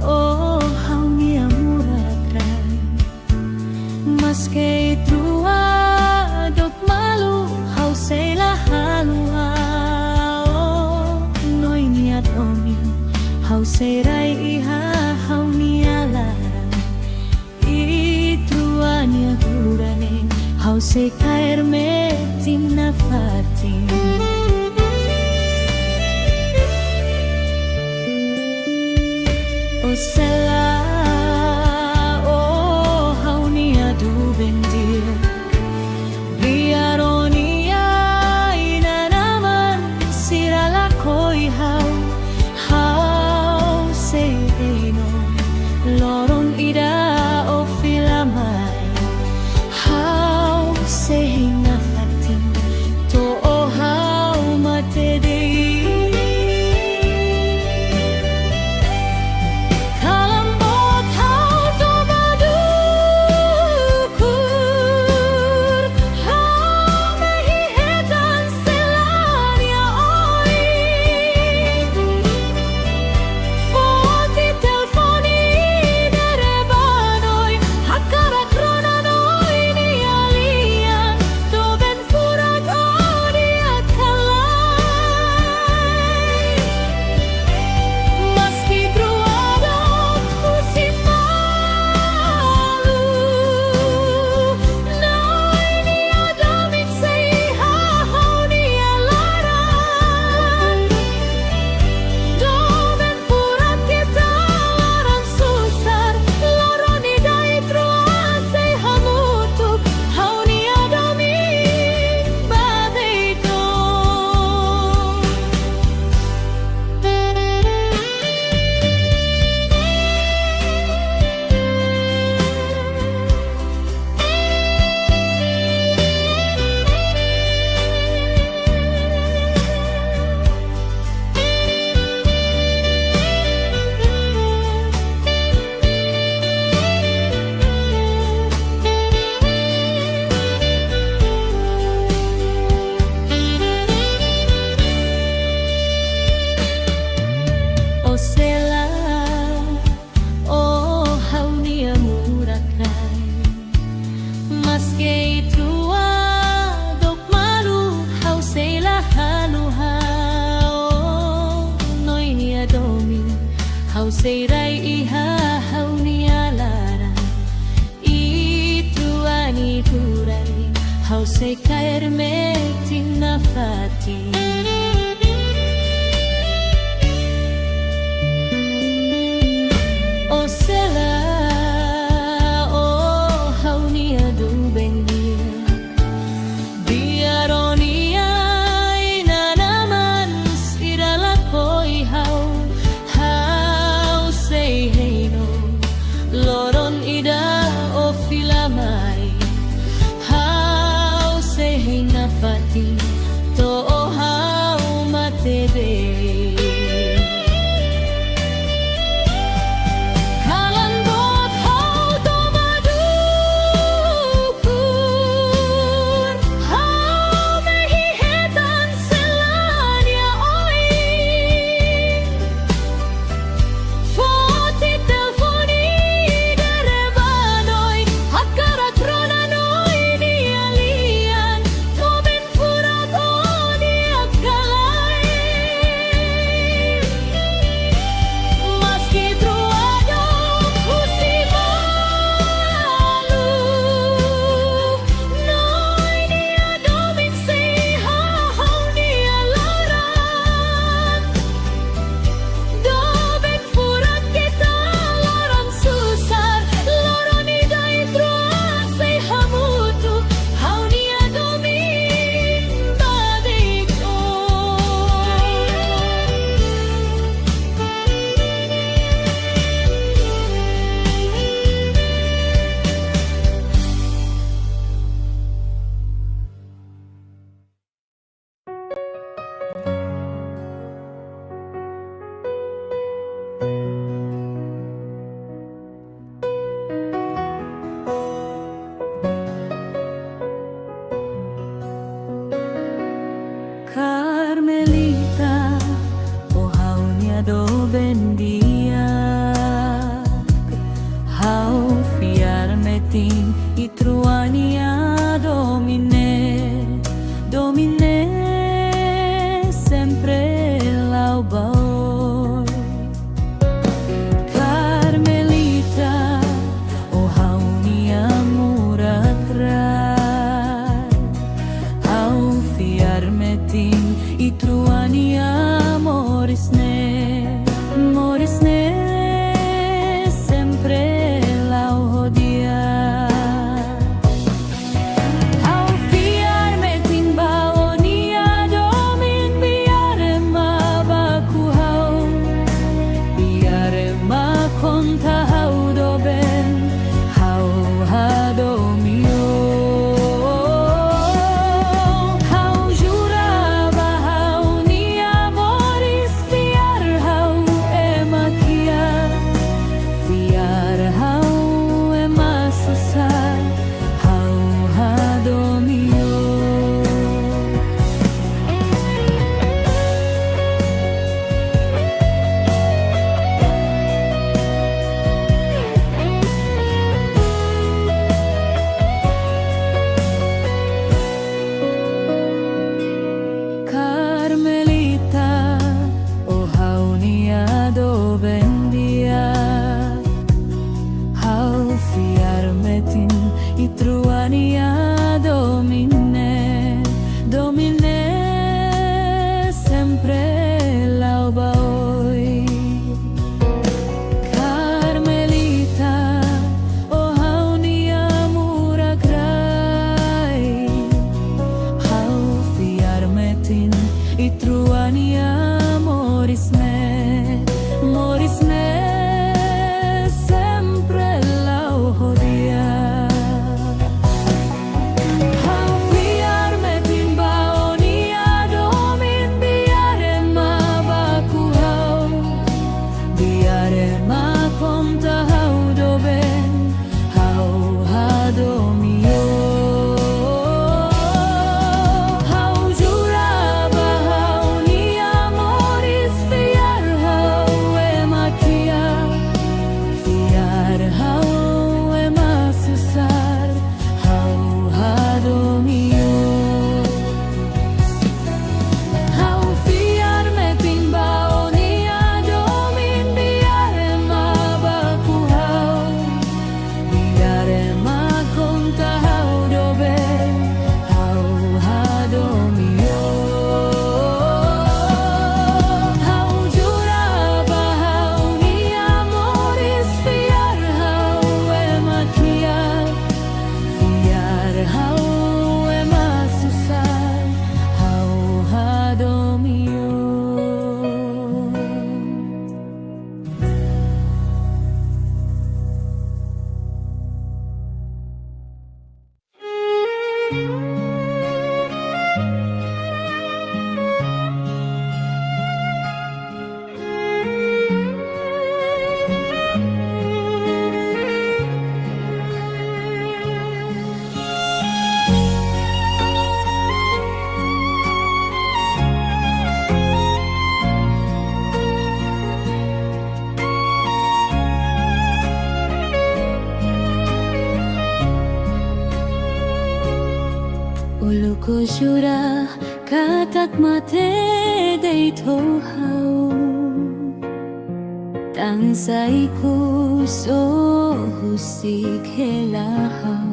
oh haunia muratrai, maske trua dok malu hau sela halua, oh noi niat omi hau serai iha hau nialara, itruania gurane hau se kair metin nafatin. Osela, oh haunia du bendir, biaronia ina naman sirala koi hau seino, lorong ida o filamay, hau sehinga fatin, to o hau matedei. Osela, oh haunia muratrai, maske trua dok malu hau sela haluha, oh noi nia domi hau seirai iha hau nia lara, itruani turani hau se kair metin nafati. Osela, oh haunia du bendir, biaronia ina naman sirala koi hau sei heino, loron ida o filamay, hau sei heina fati, to o hau matebe. shura katak mate day to hau tansay puso husik helahau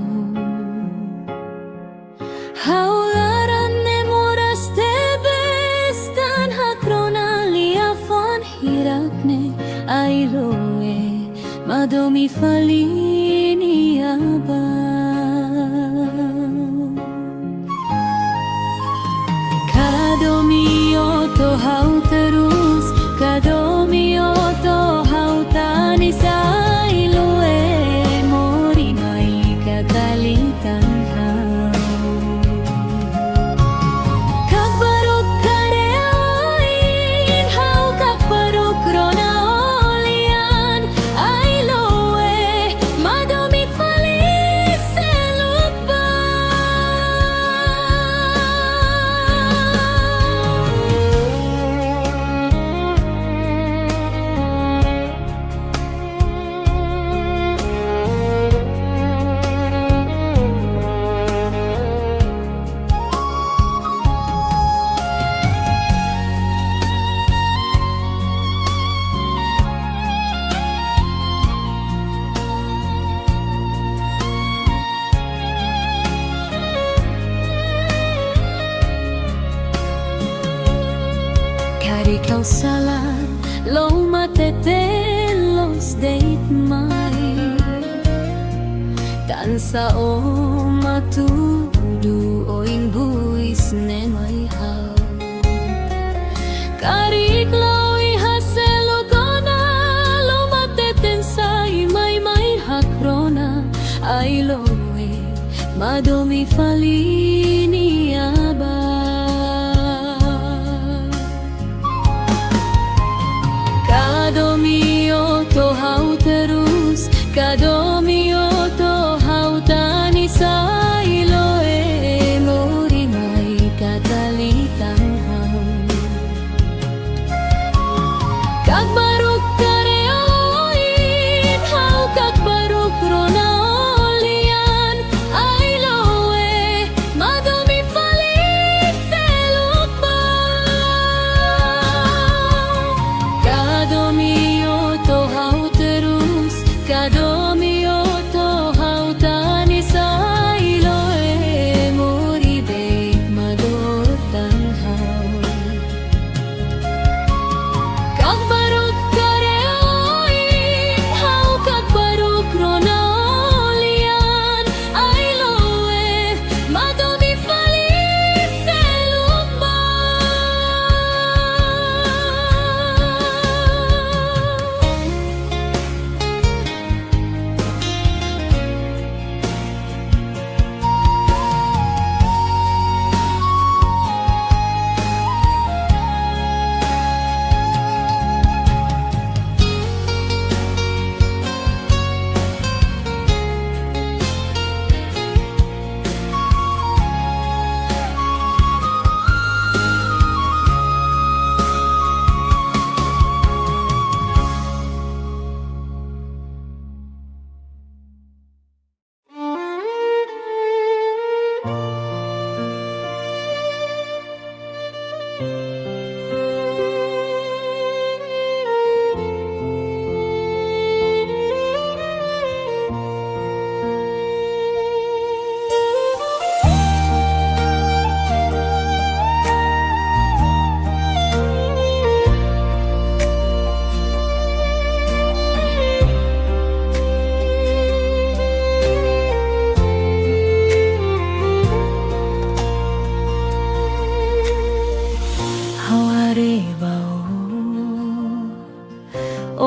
haularan nemoras te bestan hakrona liafon hirakne ailoe madomi falini aba Kadomioto hau terus Kadomioto hau tani sailoe mori mai kakalitan hau Kakbaruk kareoin hau kakbaruk rona olian ailoe madomi falis selupa Kari kau salah lo matete los date mai tansa o matudu o ingbuis ne mai hau Kari klawi haselo gona lo mateten sai mai hakrona ai loe madomi falini aba Kadomioto hau terus Kadomioto hau tani sailoe mori mai katalitan hau Kakbaruk kareoin hau kakbaruk rona olian ailoe madomi falis selupa Kadomioto hau terus Kadomioto hau tani sailoe mori beit madotan hau Kakbaruk kareoin hau kakbaruk rona olian ailoe madomi falis selupa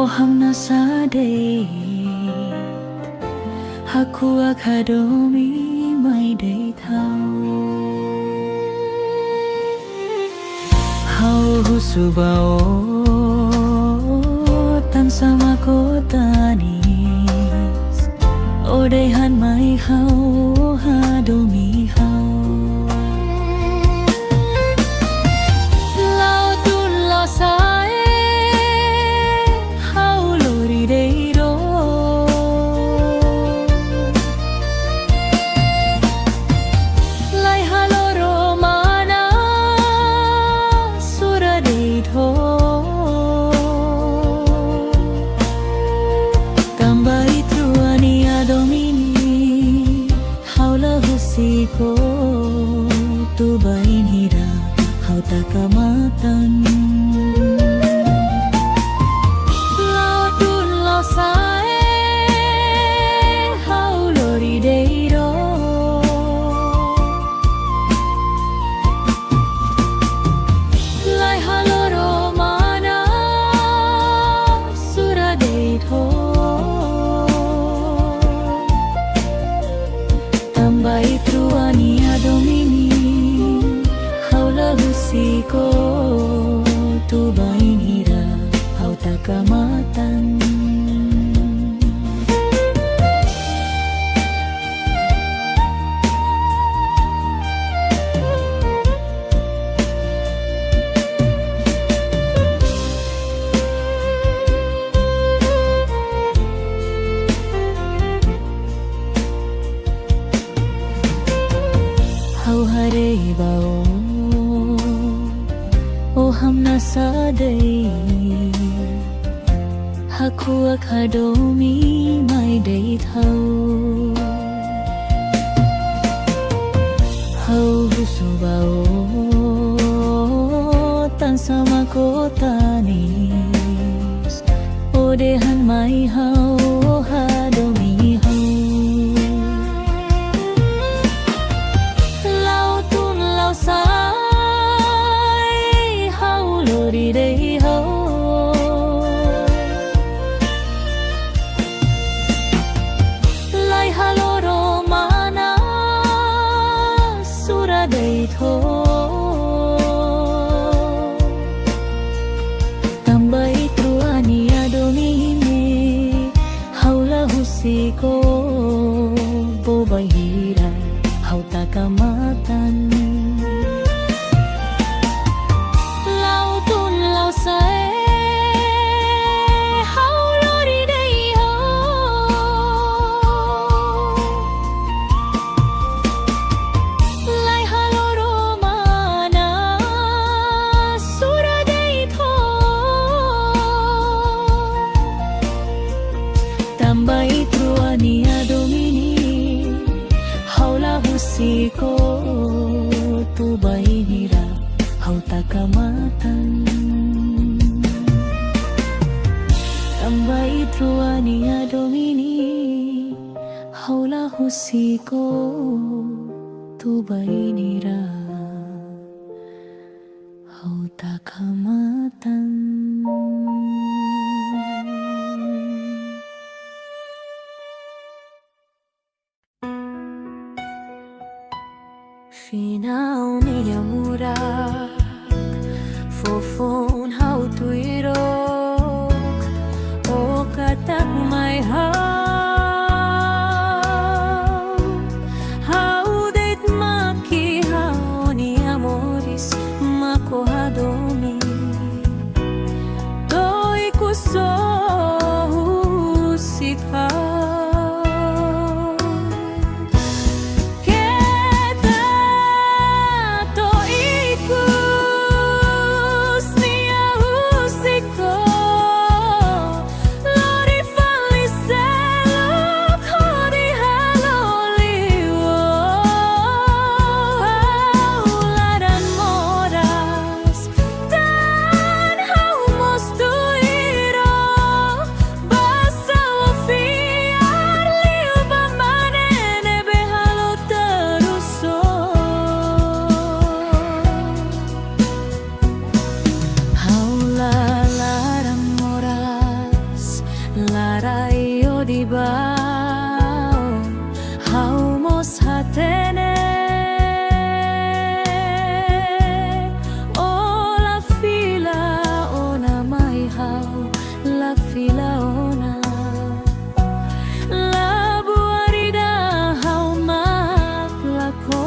Oham nasade Haku akadomi mai day thau Hau husubao tan sama kotanis Odehan mai hau hadomi hau Lautun losae hau lori deiro Lai haloro ma takamatan. Hau hare bao o hamna sadai haku akadomi mai dei thau hau husu bao tan sama kotanis o dehan mai hau hadomi hau sai hau lori dei ho lai haloro mana sura dei tho tambai truani adomine haula husiko bobai hira hau takamatan. Tambai truani adomini haula husiko tu bainira hau takamatan. Tambai truani adomini haula husiko tu bainira hau takamatan. Finaw niya murak fofon hau tuirok o katak may hau det maki hau ni amoris makohadomi toy kuso husikha hau mos hatene o la fila ona mai hau la fila ona la buarida hau mak lakon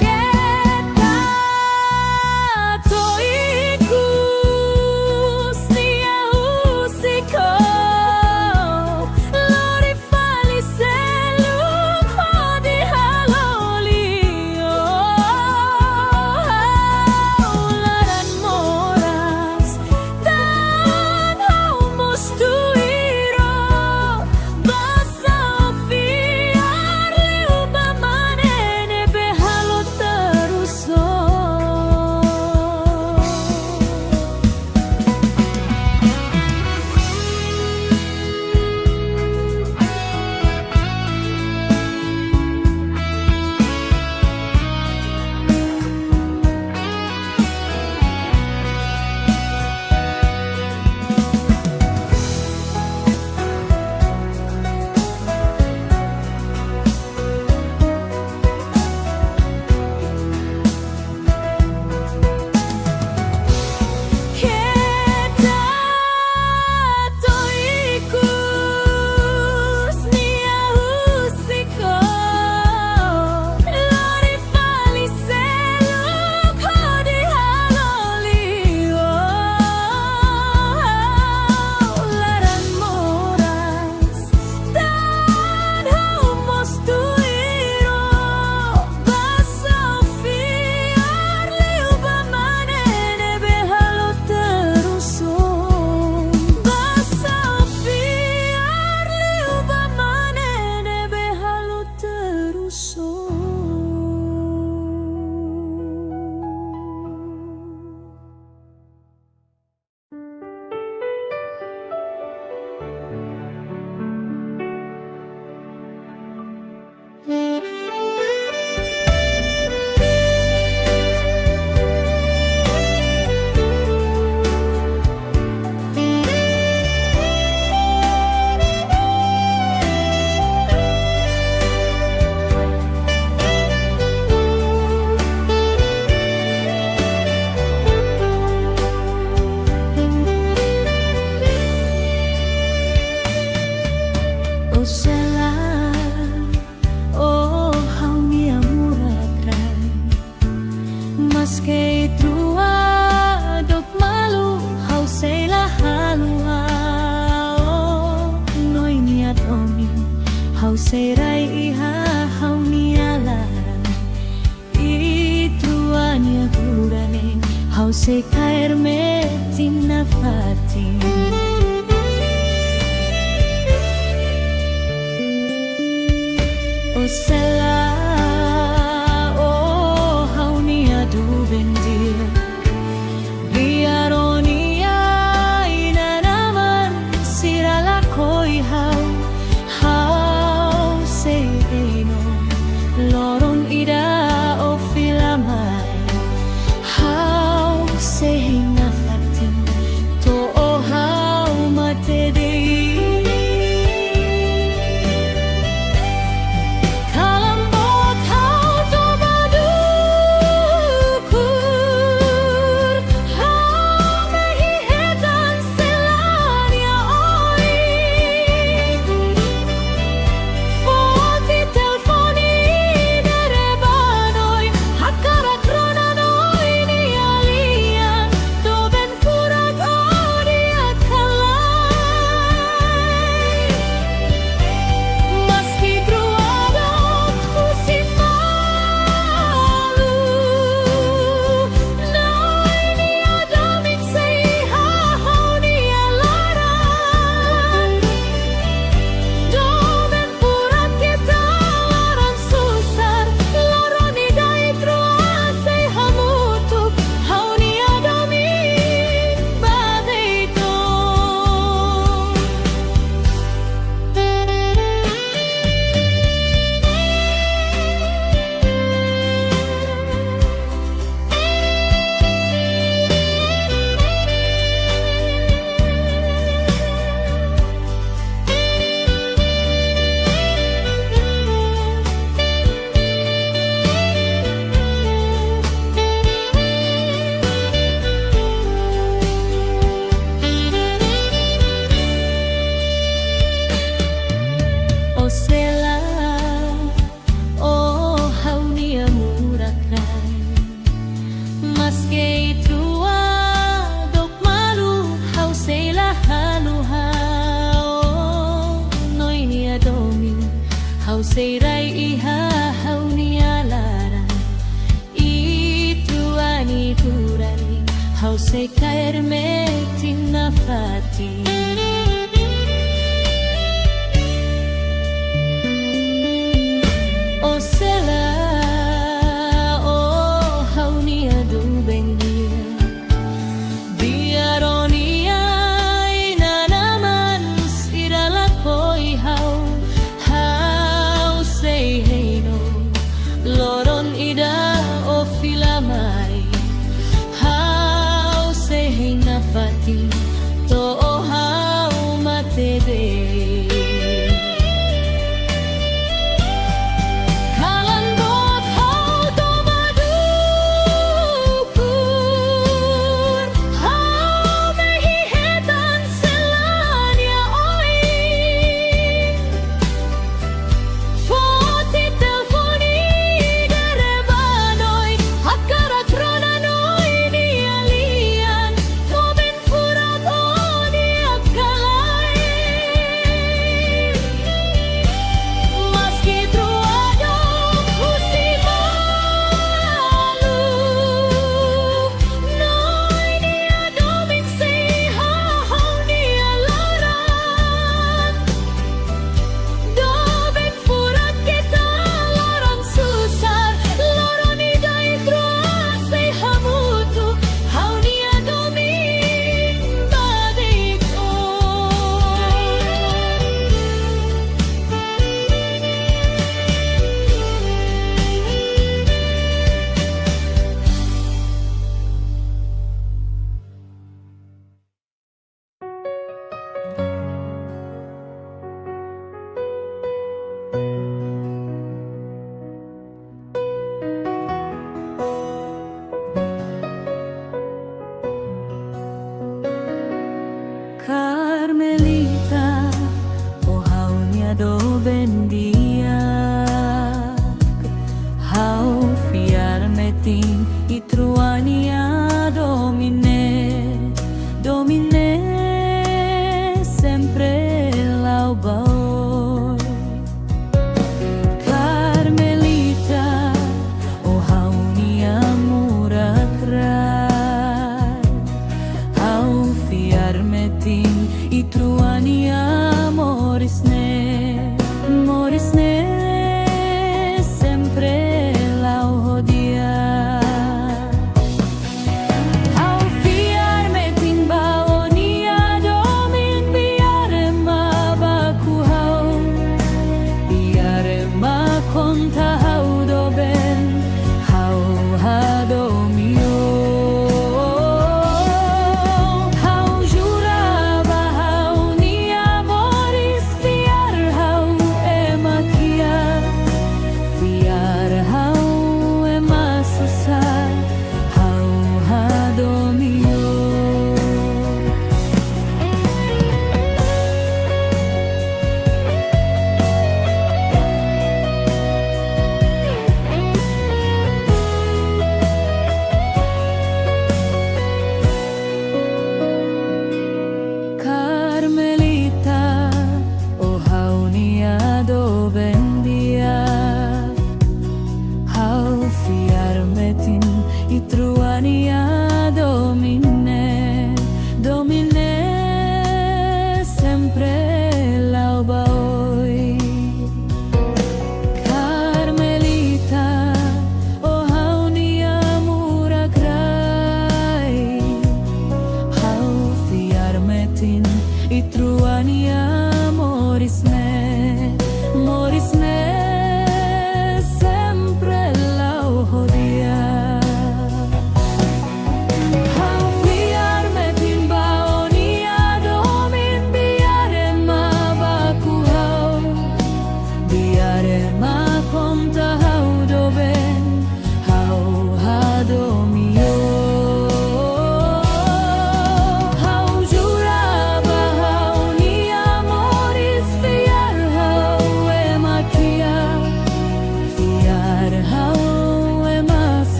keta toiku snia husiko serai ihahaw nialarang ituanya gurane hau se caer metin na fatin o sela o hau nia du bendir biaronia ina naman sirala koi hau se eno loron ida o filamai hau se na fatin to o hau mate de kalambot hau to madukur hau mehihetan selania oi Foti telfoni derebanoi hakara kronanoi ni alian doben furat odi akalai Meski truado musim malu Noi ni adamik sei hahau ni alaran Doben furat kita laran susar Loron idai truasei hamutuk Hau ni adamik badito O sela o hau ni amurakan Maske itua dok malu hau sela halu hau Noi ni adomi hau serai iha hau ni alara Ituani durani hau se caer metin na fatin O sela o hau ni adu bendir biaronia ina naman sirala koi hau sei heino loron ida o filamai hau sei heina fati to o hau mate de Kalambot hau to madukur hau mehihetan selania oi Foti telfoni derebanoi hakara kronanoi ni alian Doben furat odi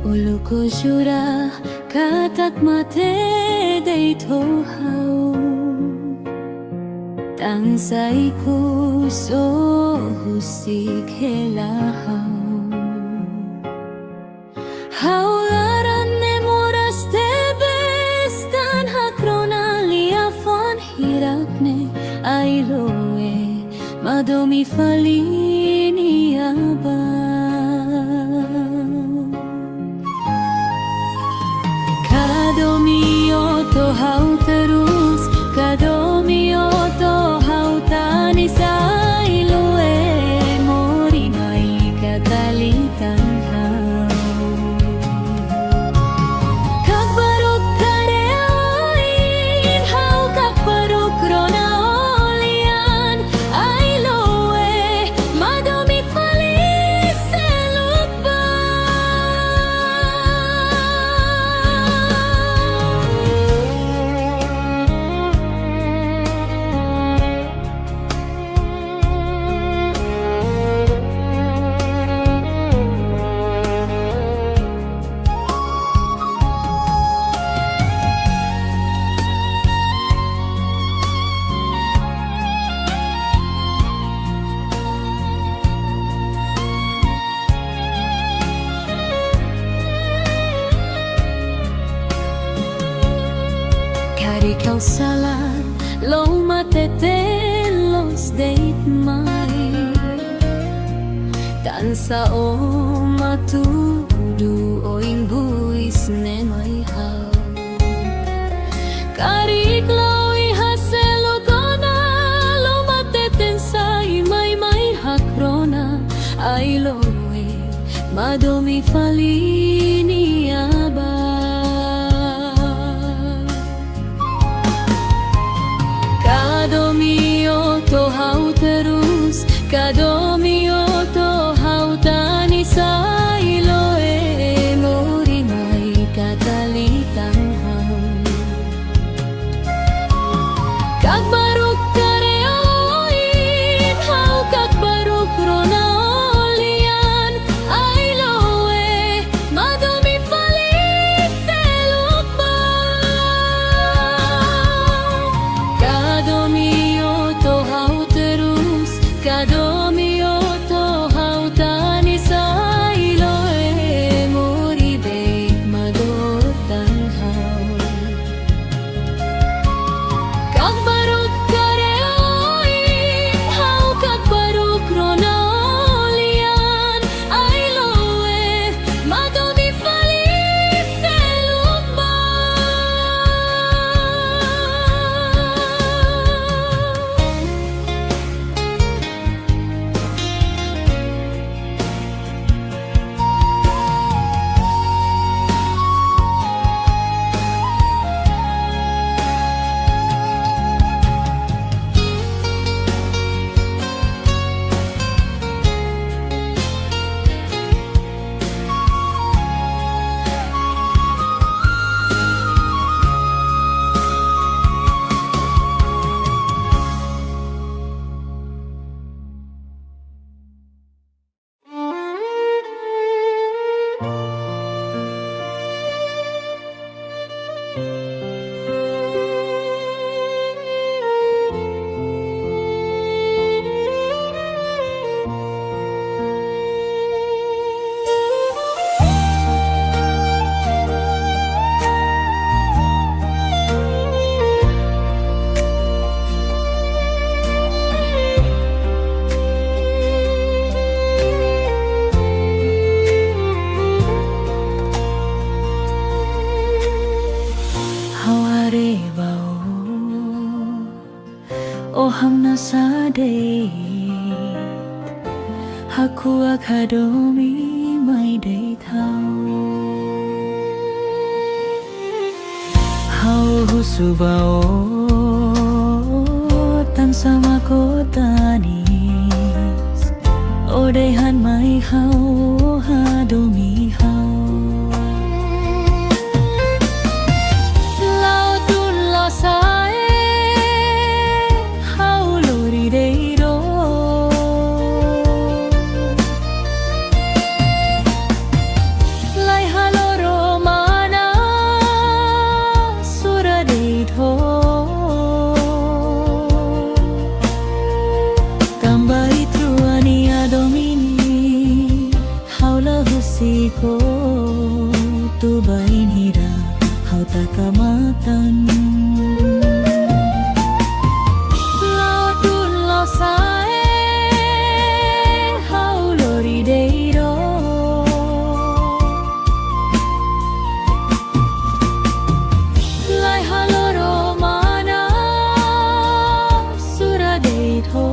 Ulu ko jura katak mate day tohau Tansay puso husik helahau Haularan nemoras tebes tan hakrona liafon hirakne ailoe madomi falini abang Kadomio to hau terus Kadomio to hau tanisay loe Mori may katalitan hau Kagbarog kareoin Hau kagbarog ronaolian Ay loe Madomi falis Kari kau salar lo matete los date mai Tansa o matudu o ingbuis ne mai hau Kari klau ihaselo kona lo mateten sai mai hakrona Ay loe madomi falini abang Kadomio to hau terus Kadomio to hau tanisay loe Mori may katalitan hau Kagbarog kareoin Hau kagbarog ronaolian Ay loe Madomi falis Kadomio to hau terus Kadomio to hau tanisay loe Mori bait madotan hau Kagbarog kareoin Hau kagbarog ronaolian Ay loe Madomi falis hamna sadait Haku akadomi may day thao Hau husubao tan sama ko tanis Odehan may hau hadomi hau Lautun losae hau lori deiro Lai halo tu bain hira hau takamatan. Lao tun lao sae hau lorideiro, lai haloro mana suradeito.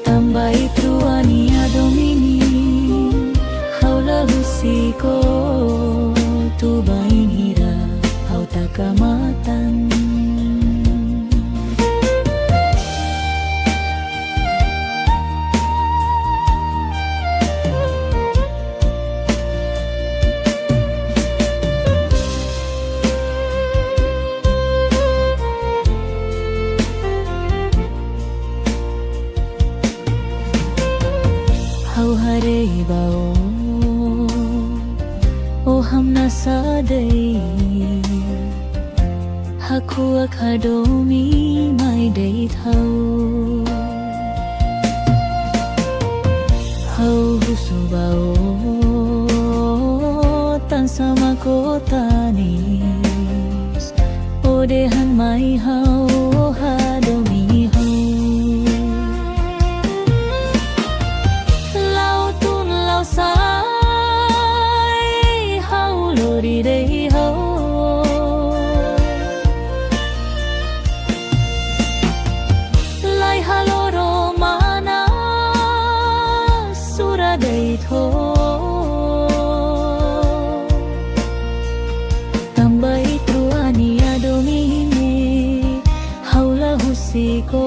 Tambai truania domini haula husiko tu bain hira hau takamatan. Hau hare bao o hamna sadai haku akadomi mai dei thau hau husu bao tan sama kotanis o dehan mai hau hadomi hau. Sai hau lori dei hau, lai haloro mana sura dei tho. Tambai truania domini haula husiko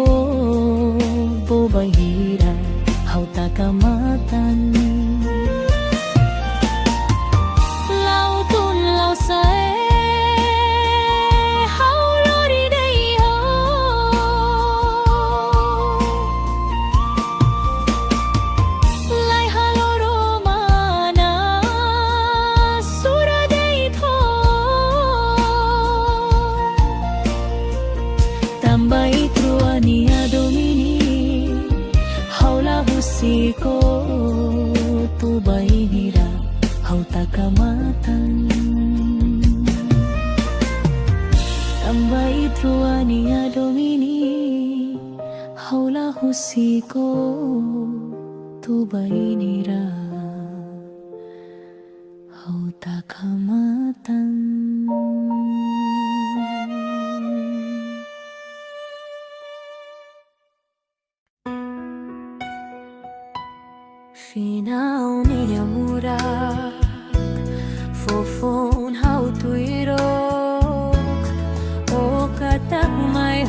bobai hira hau takamatan. Tambai truania domini haula husiko tu bain hira hau takamatan. Tambai truania domini haula husiko tu bain hira hau takamatan. Finaw niya murak fofon hau tuirok o katak may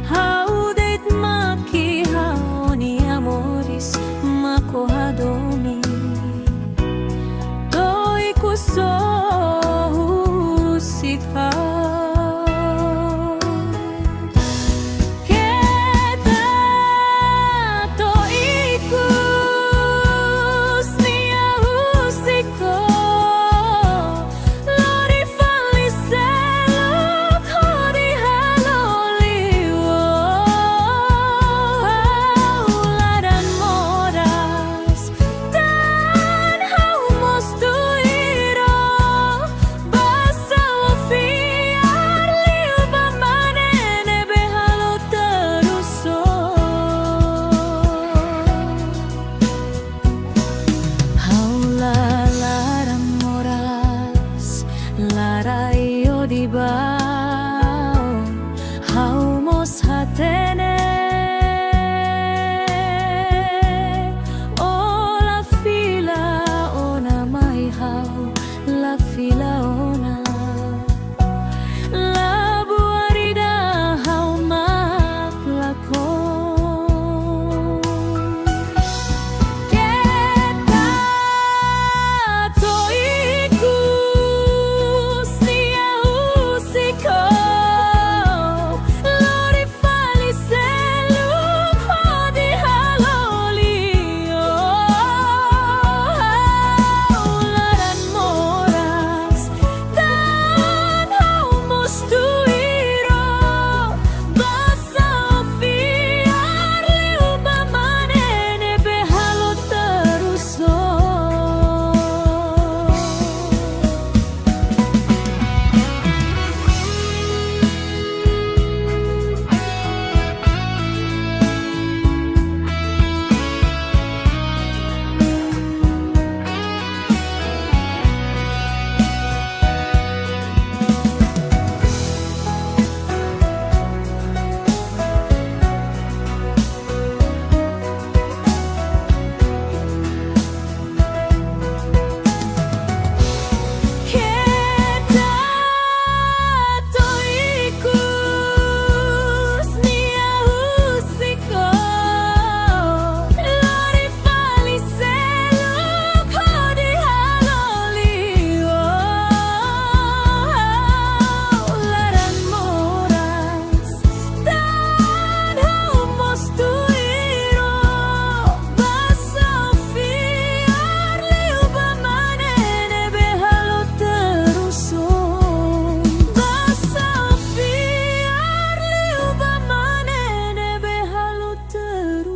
hau det maki hau ni amoris makohadomi toy kuso husika. Kita to ikus ni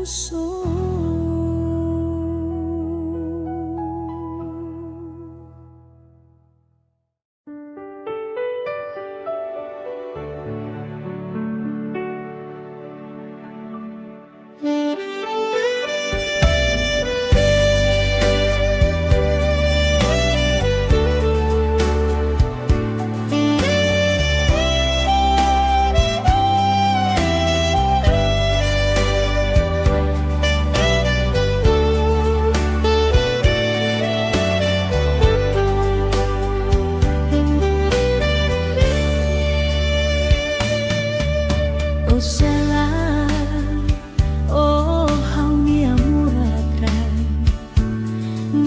puso. O sela, o haunia muratrai,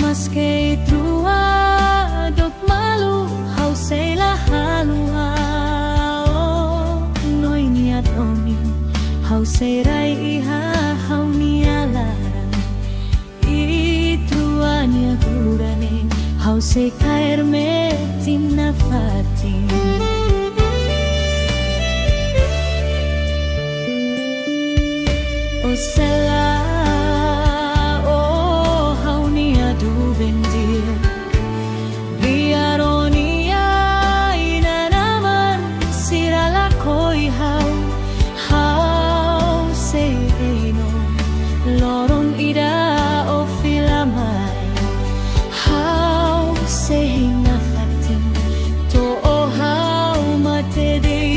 maske trua dok malu hau sela halua. O noi niat omi hau serai iha hau nialara, I trua nia kurane hau se kair me timna fatin. O sela, o haunia du bendir, biaronia ina naman sirala koi hau seino, lorong ida o filamai, hau sehina fatin, to o hau matedei.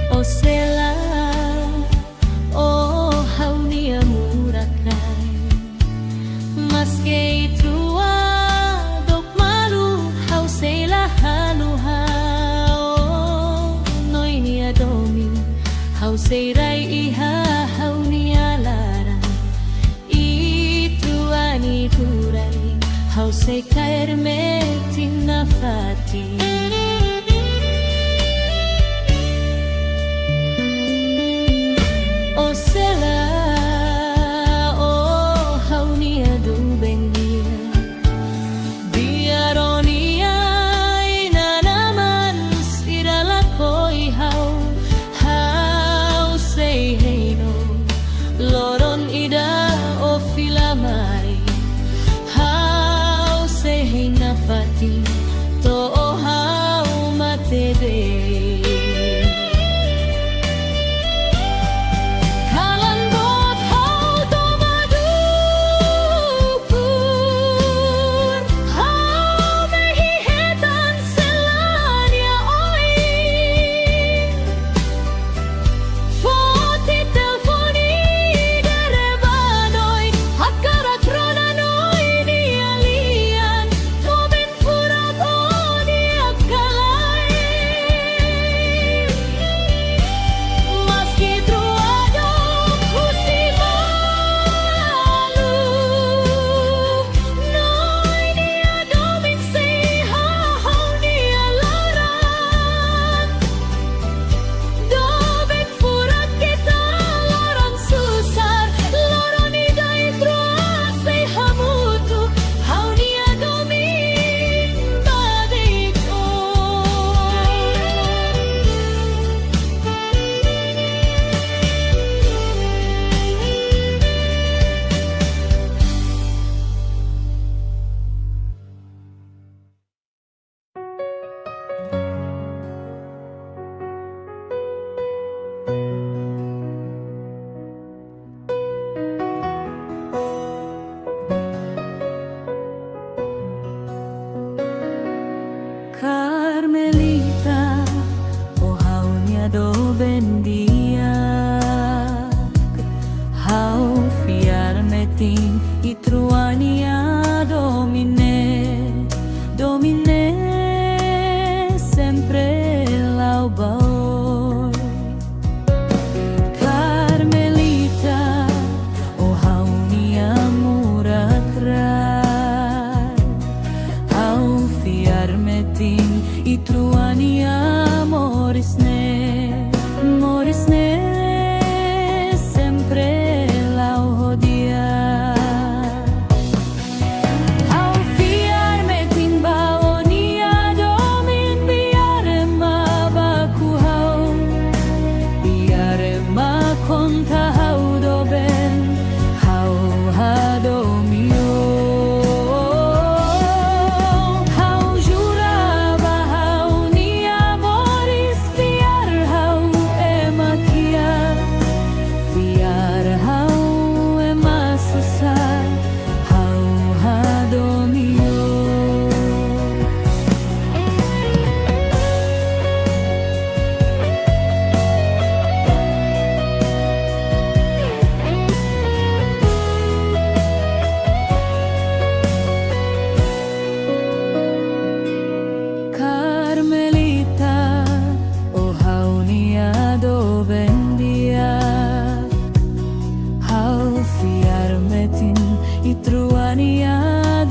O sela, o haunia muratrai, maske trua dok malu hau sela haluha. O noi nia domi hau serai iha hau nia lara, I truani turani hau se kair me timna fatin. O sela, o haunia du bendir, biaronia ina naman sirala koi hau sei heino, loron ida o filamai, hau sei heina fatin, to o hau truania domine, domine sempre laubaor. Carmelita, o haunia murakrai, hau fiarmetin i truania morisne, morisne sempre lauhodia. Hau fiarmetin baonia domin biarema baku hau, biarema konta hau doben, hau hadomio. Hau juraba hau ni amoris fiar hau emakia, fiar hau ema susar, hau hadomio. Carmelita, o haunia do bendia, hau fiarmetin i truania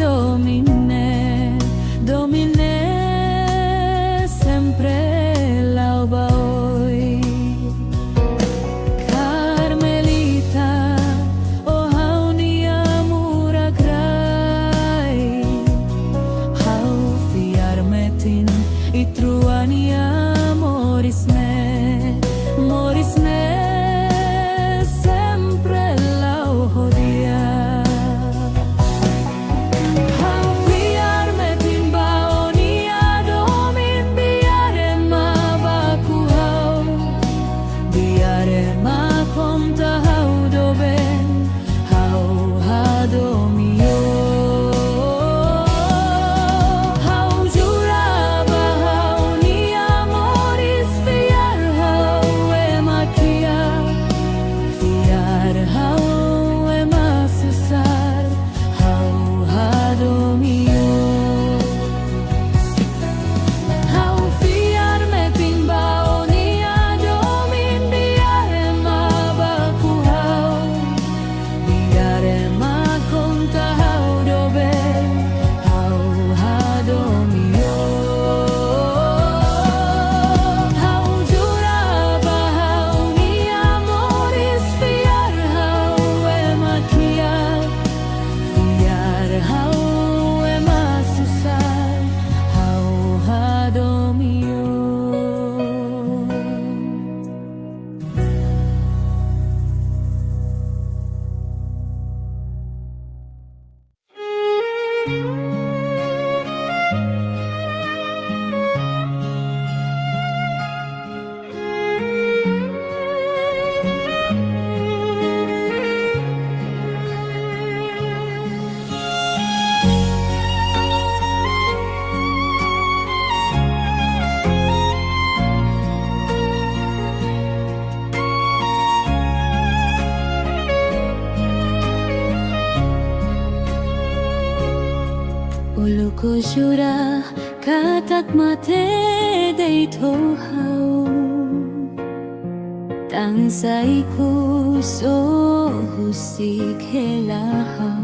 domine, domine sempre laubaoi. Carmelita, o haunia murakrai, hau fiarmetin i truania morisne, morisne sempre lauhodia. Hau fiarmetin baonia domin biarema baku hau, biarema konta hau doben, hau hadomio. Hau juraba hau ni amoris fiar hau emakia, fiar hau ema susar, hau hadomio. Hau fiarmetin baonia domin biarema baku hau, biarema konta hau doben, hau hadomio. Hau juraba hau ni amoris fiar hau emakia, fiar hau ema susar, hau hadomio. Ulu ko jura katak mate deito hau, tansai ko so husik helahau.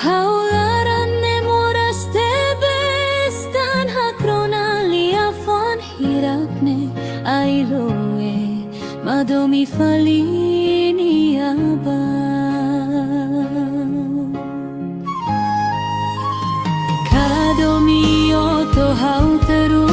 Haularan ne moras tebes tan hakronalia fon hirakne ailoe madomi falini aba. Kadomio to hau teru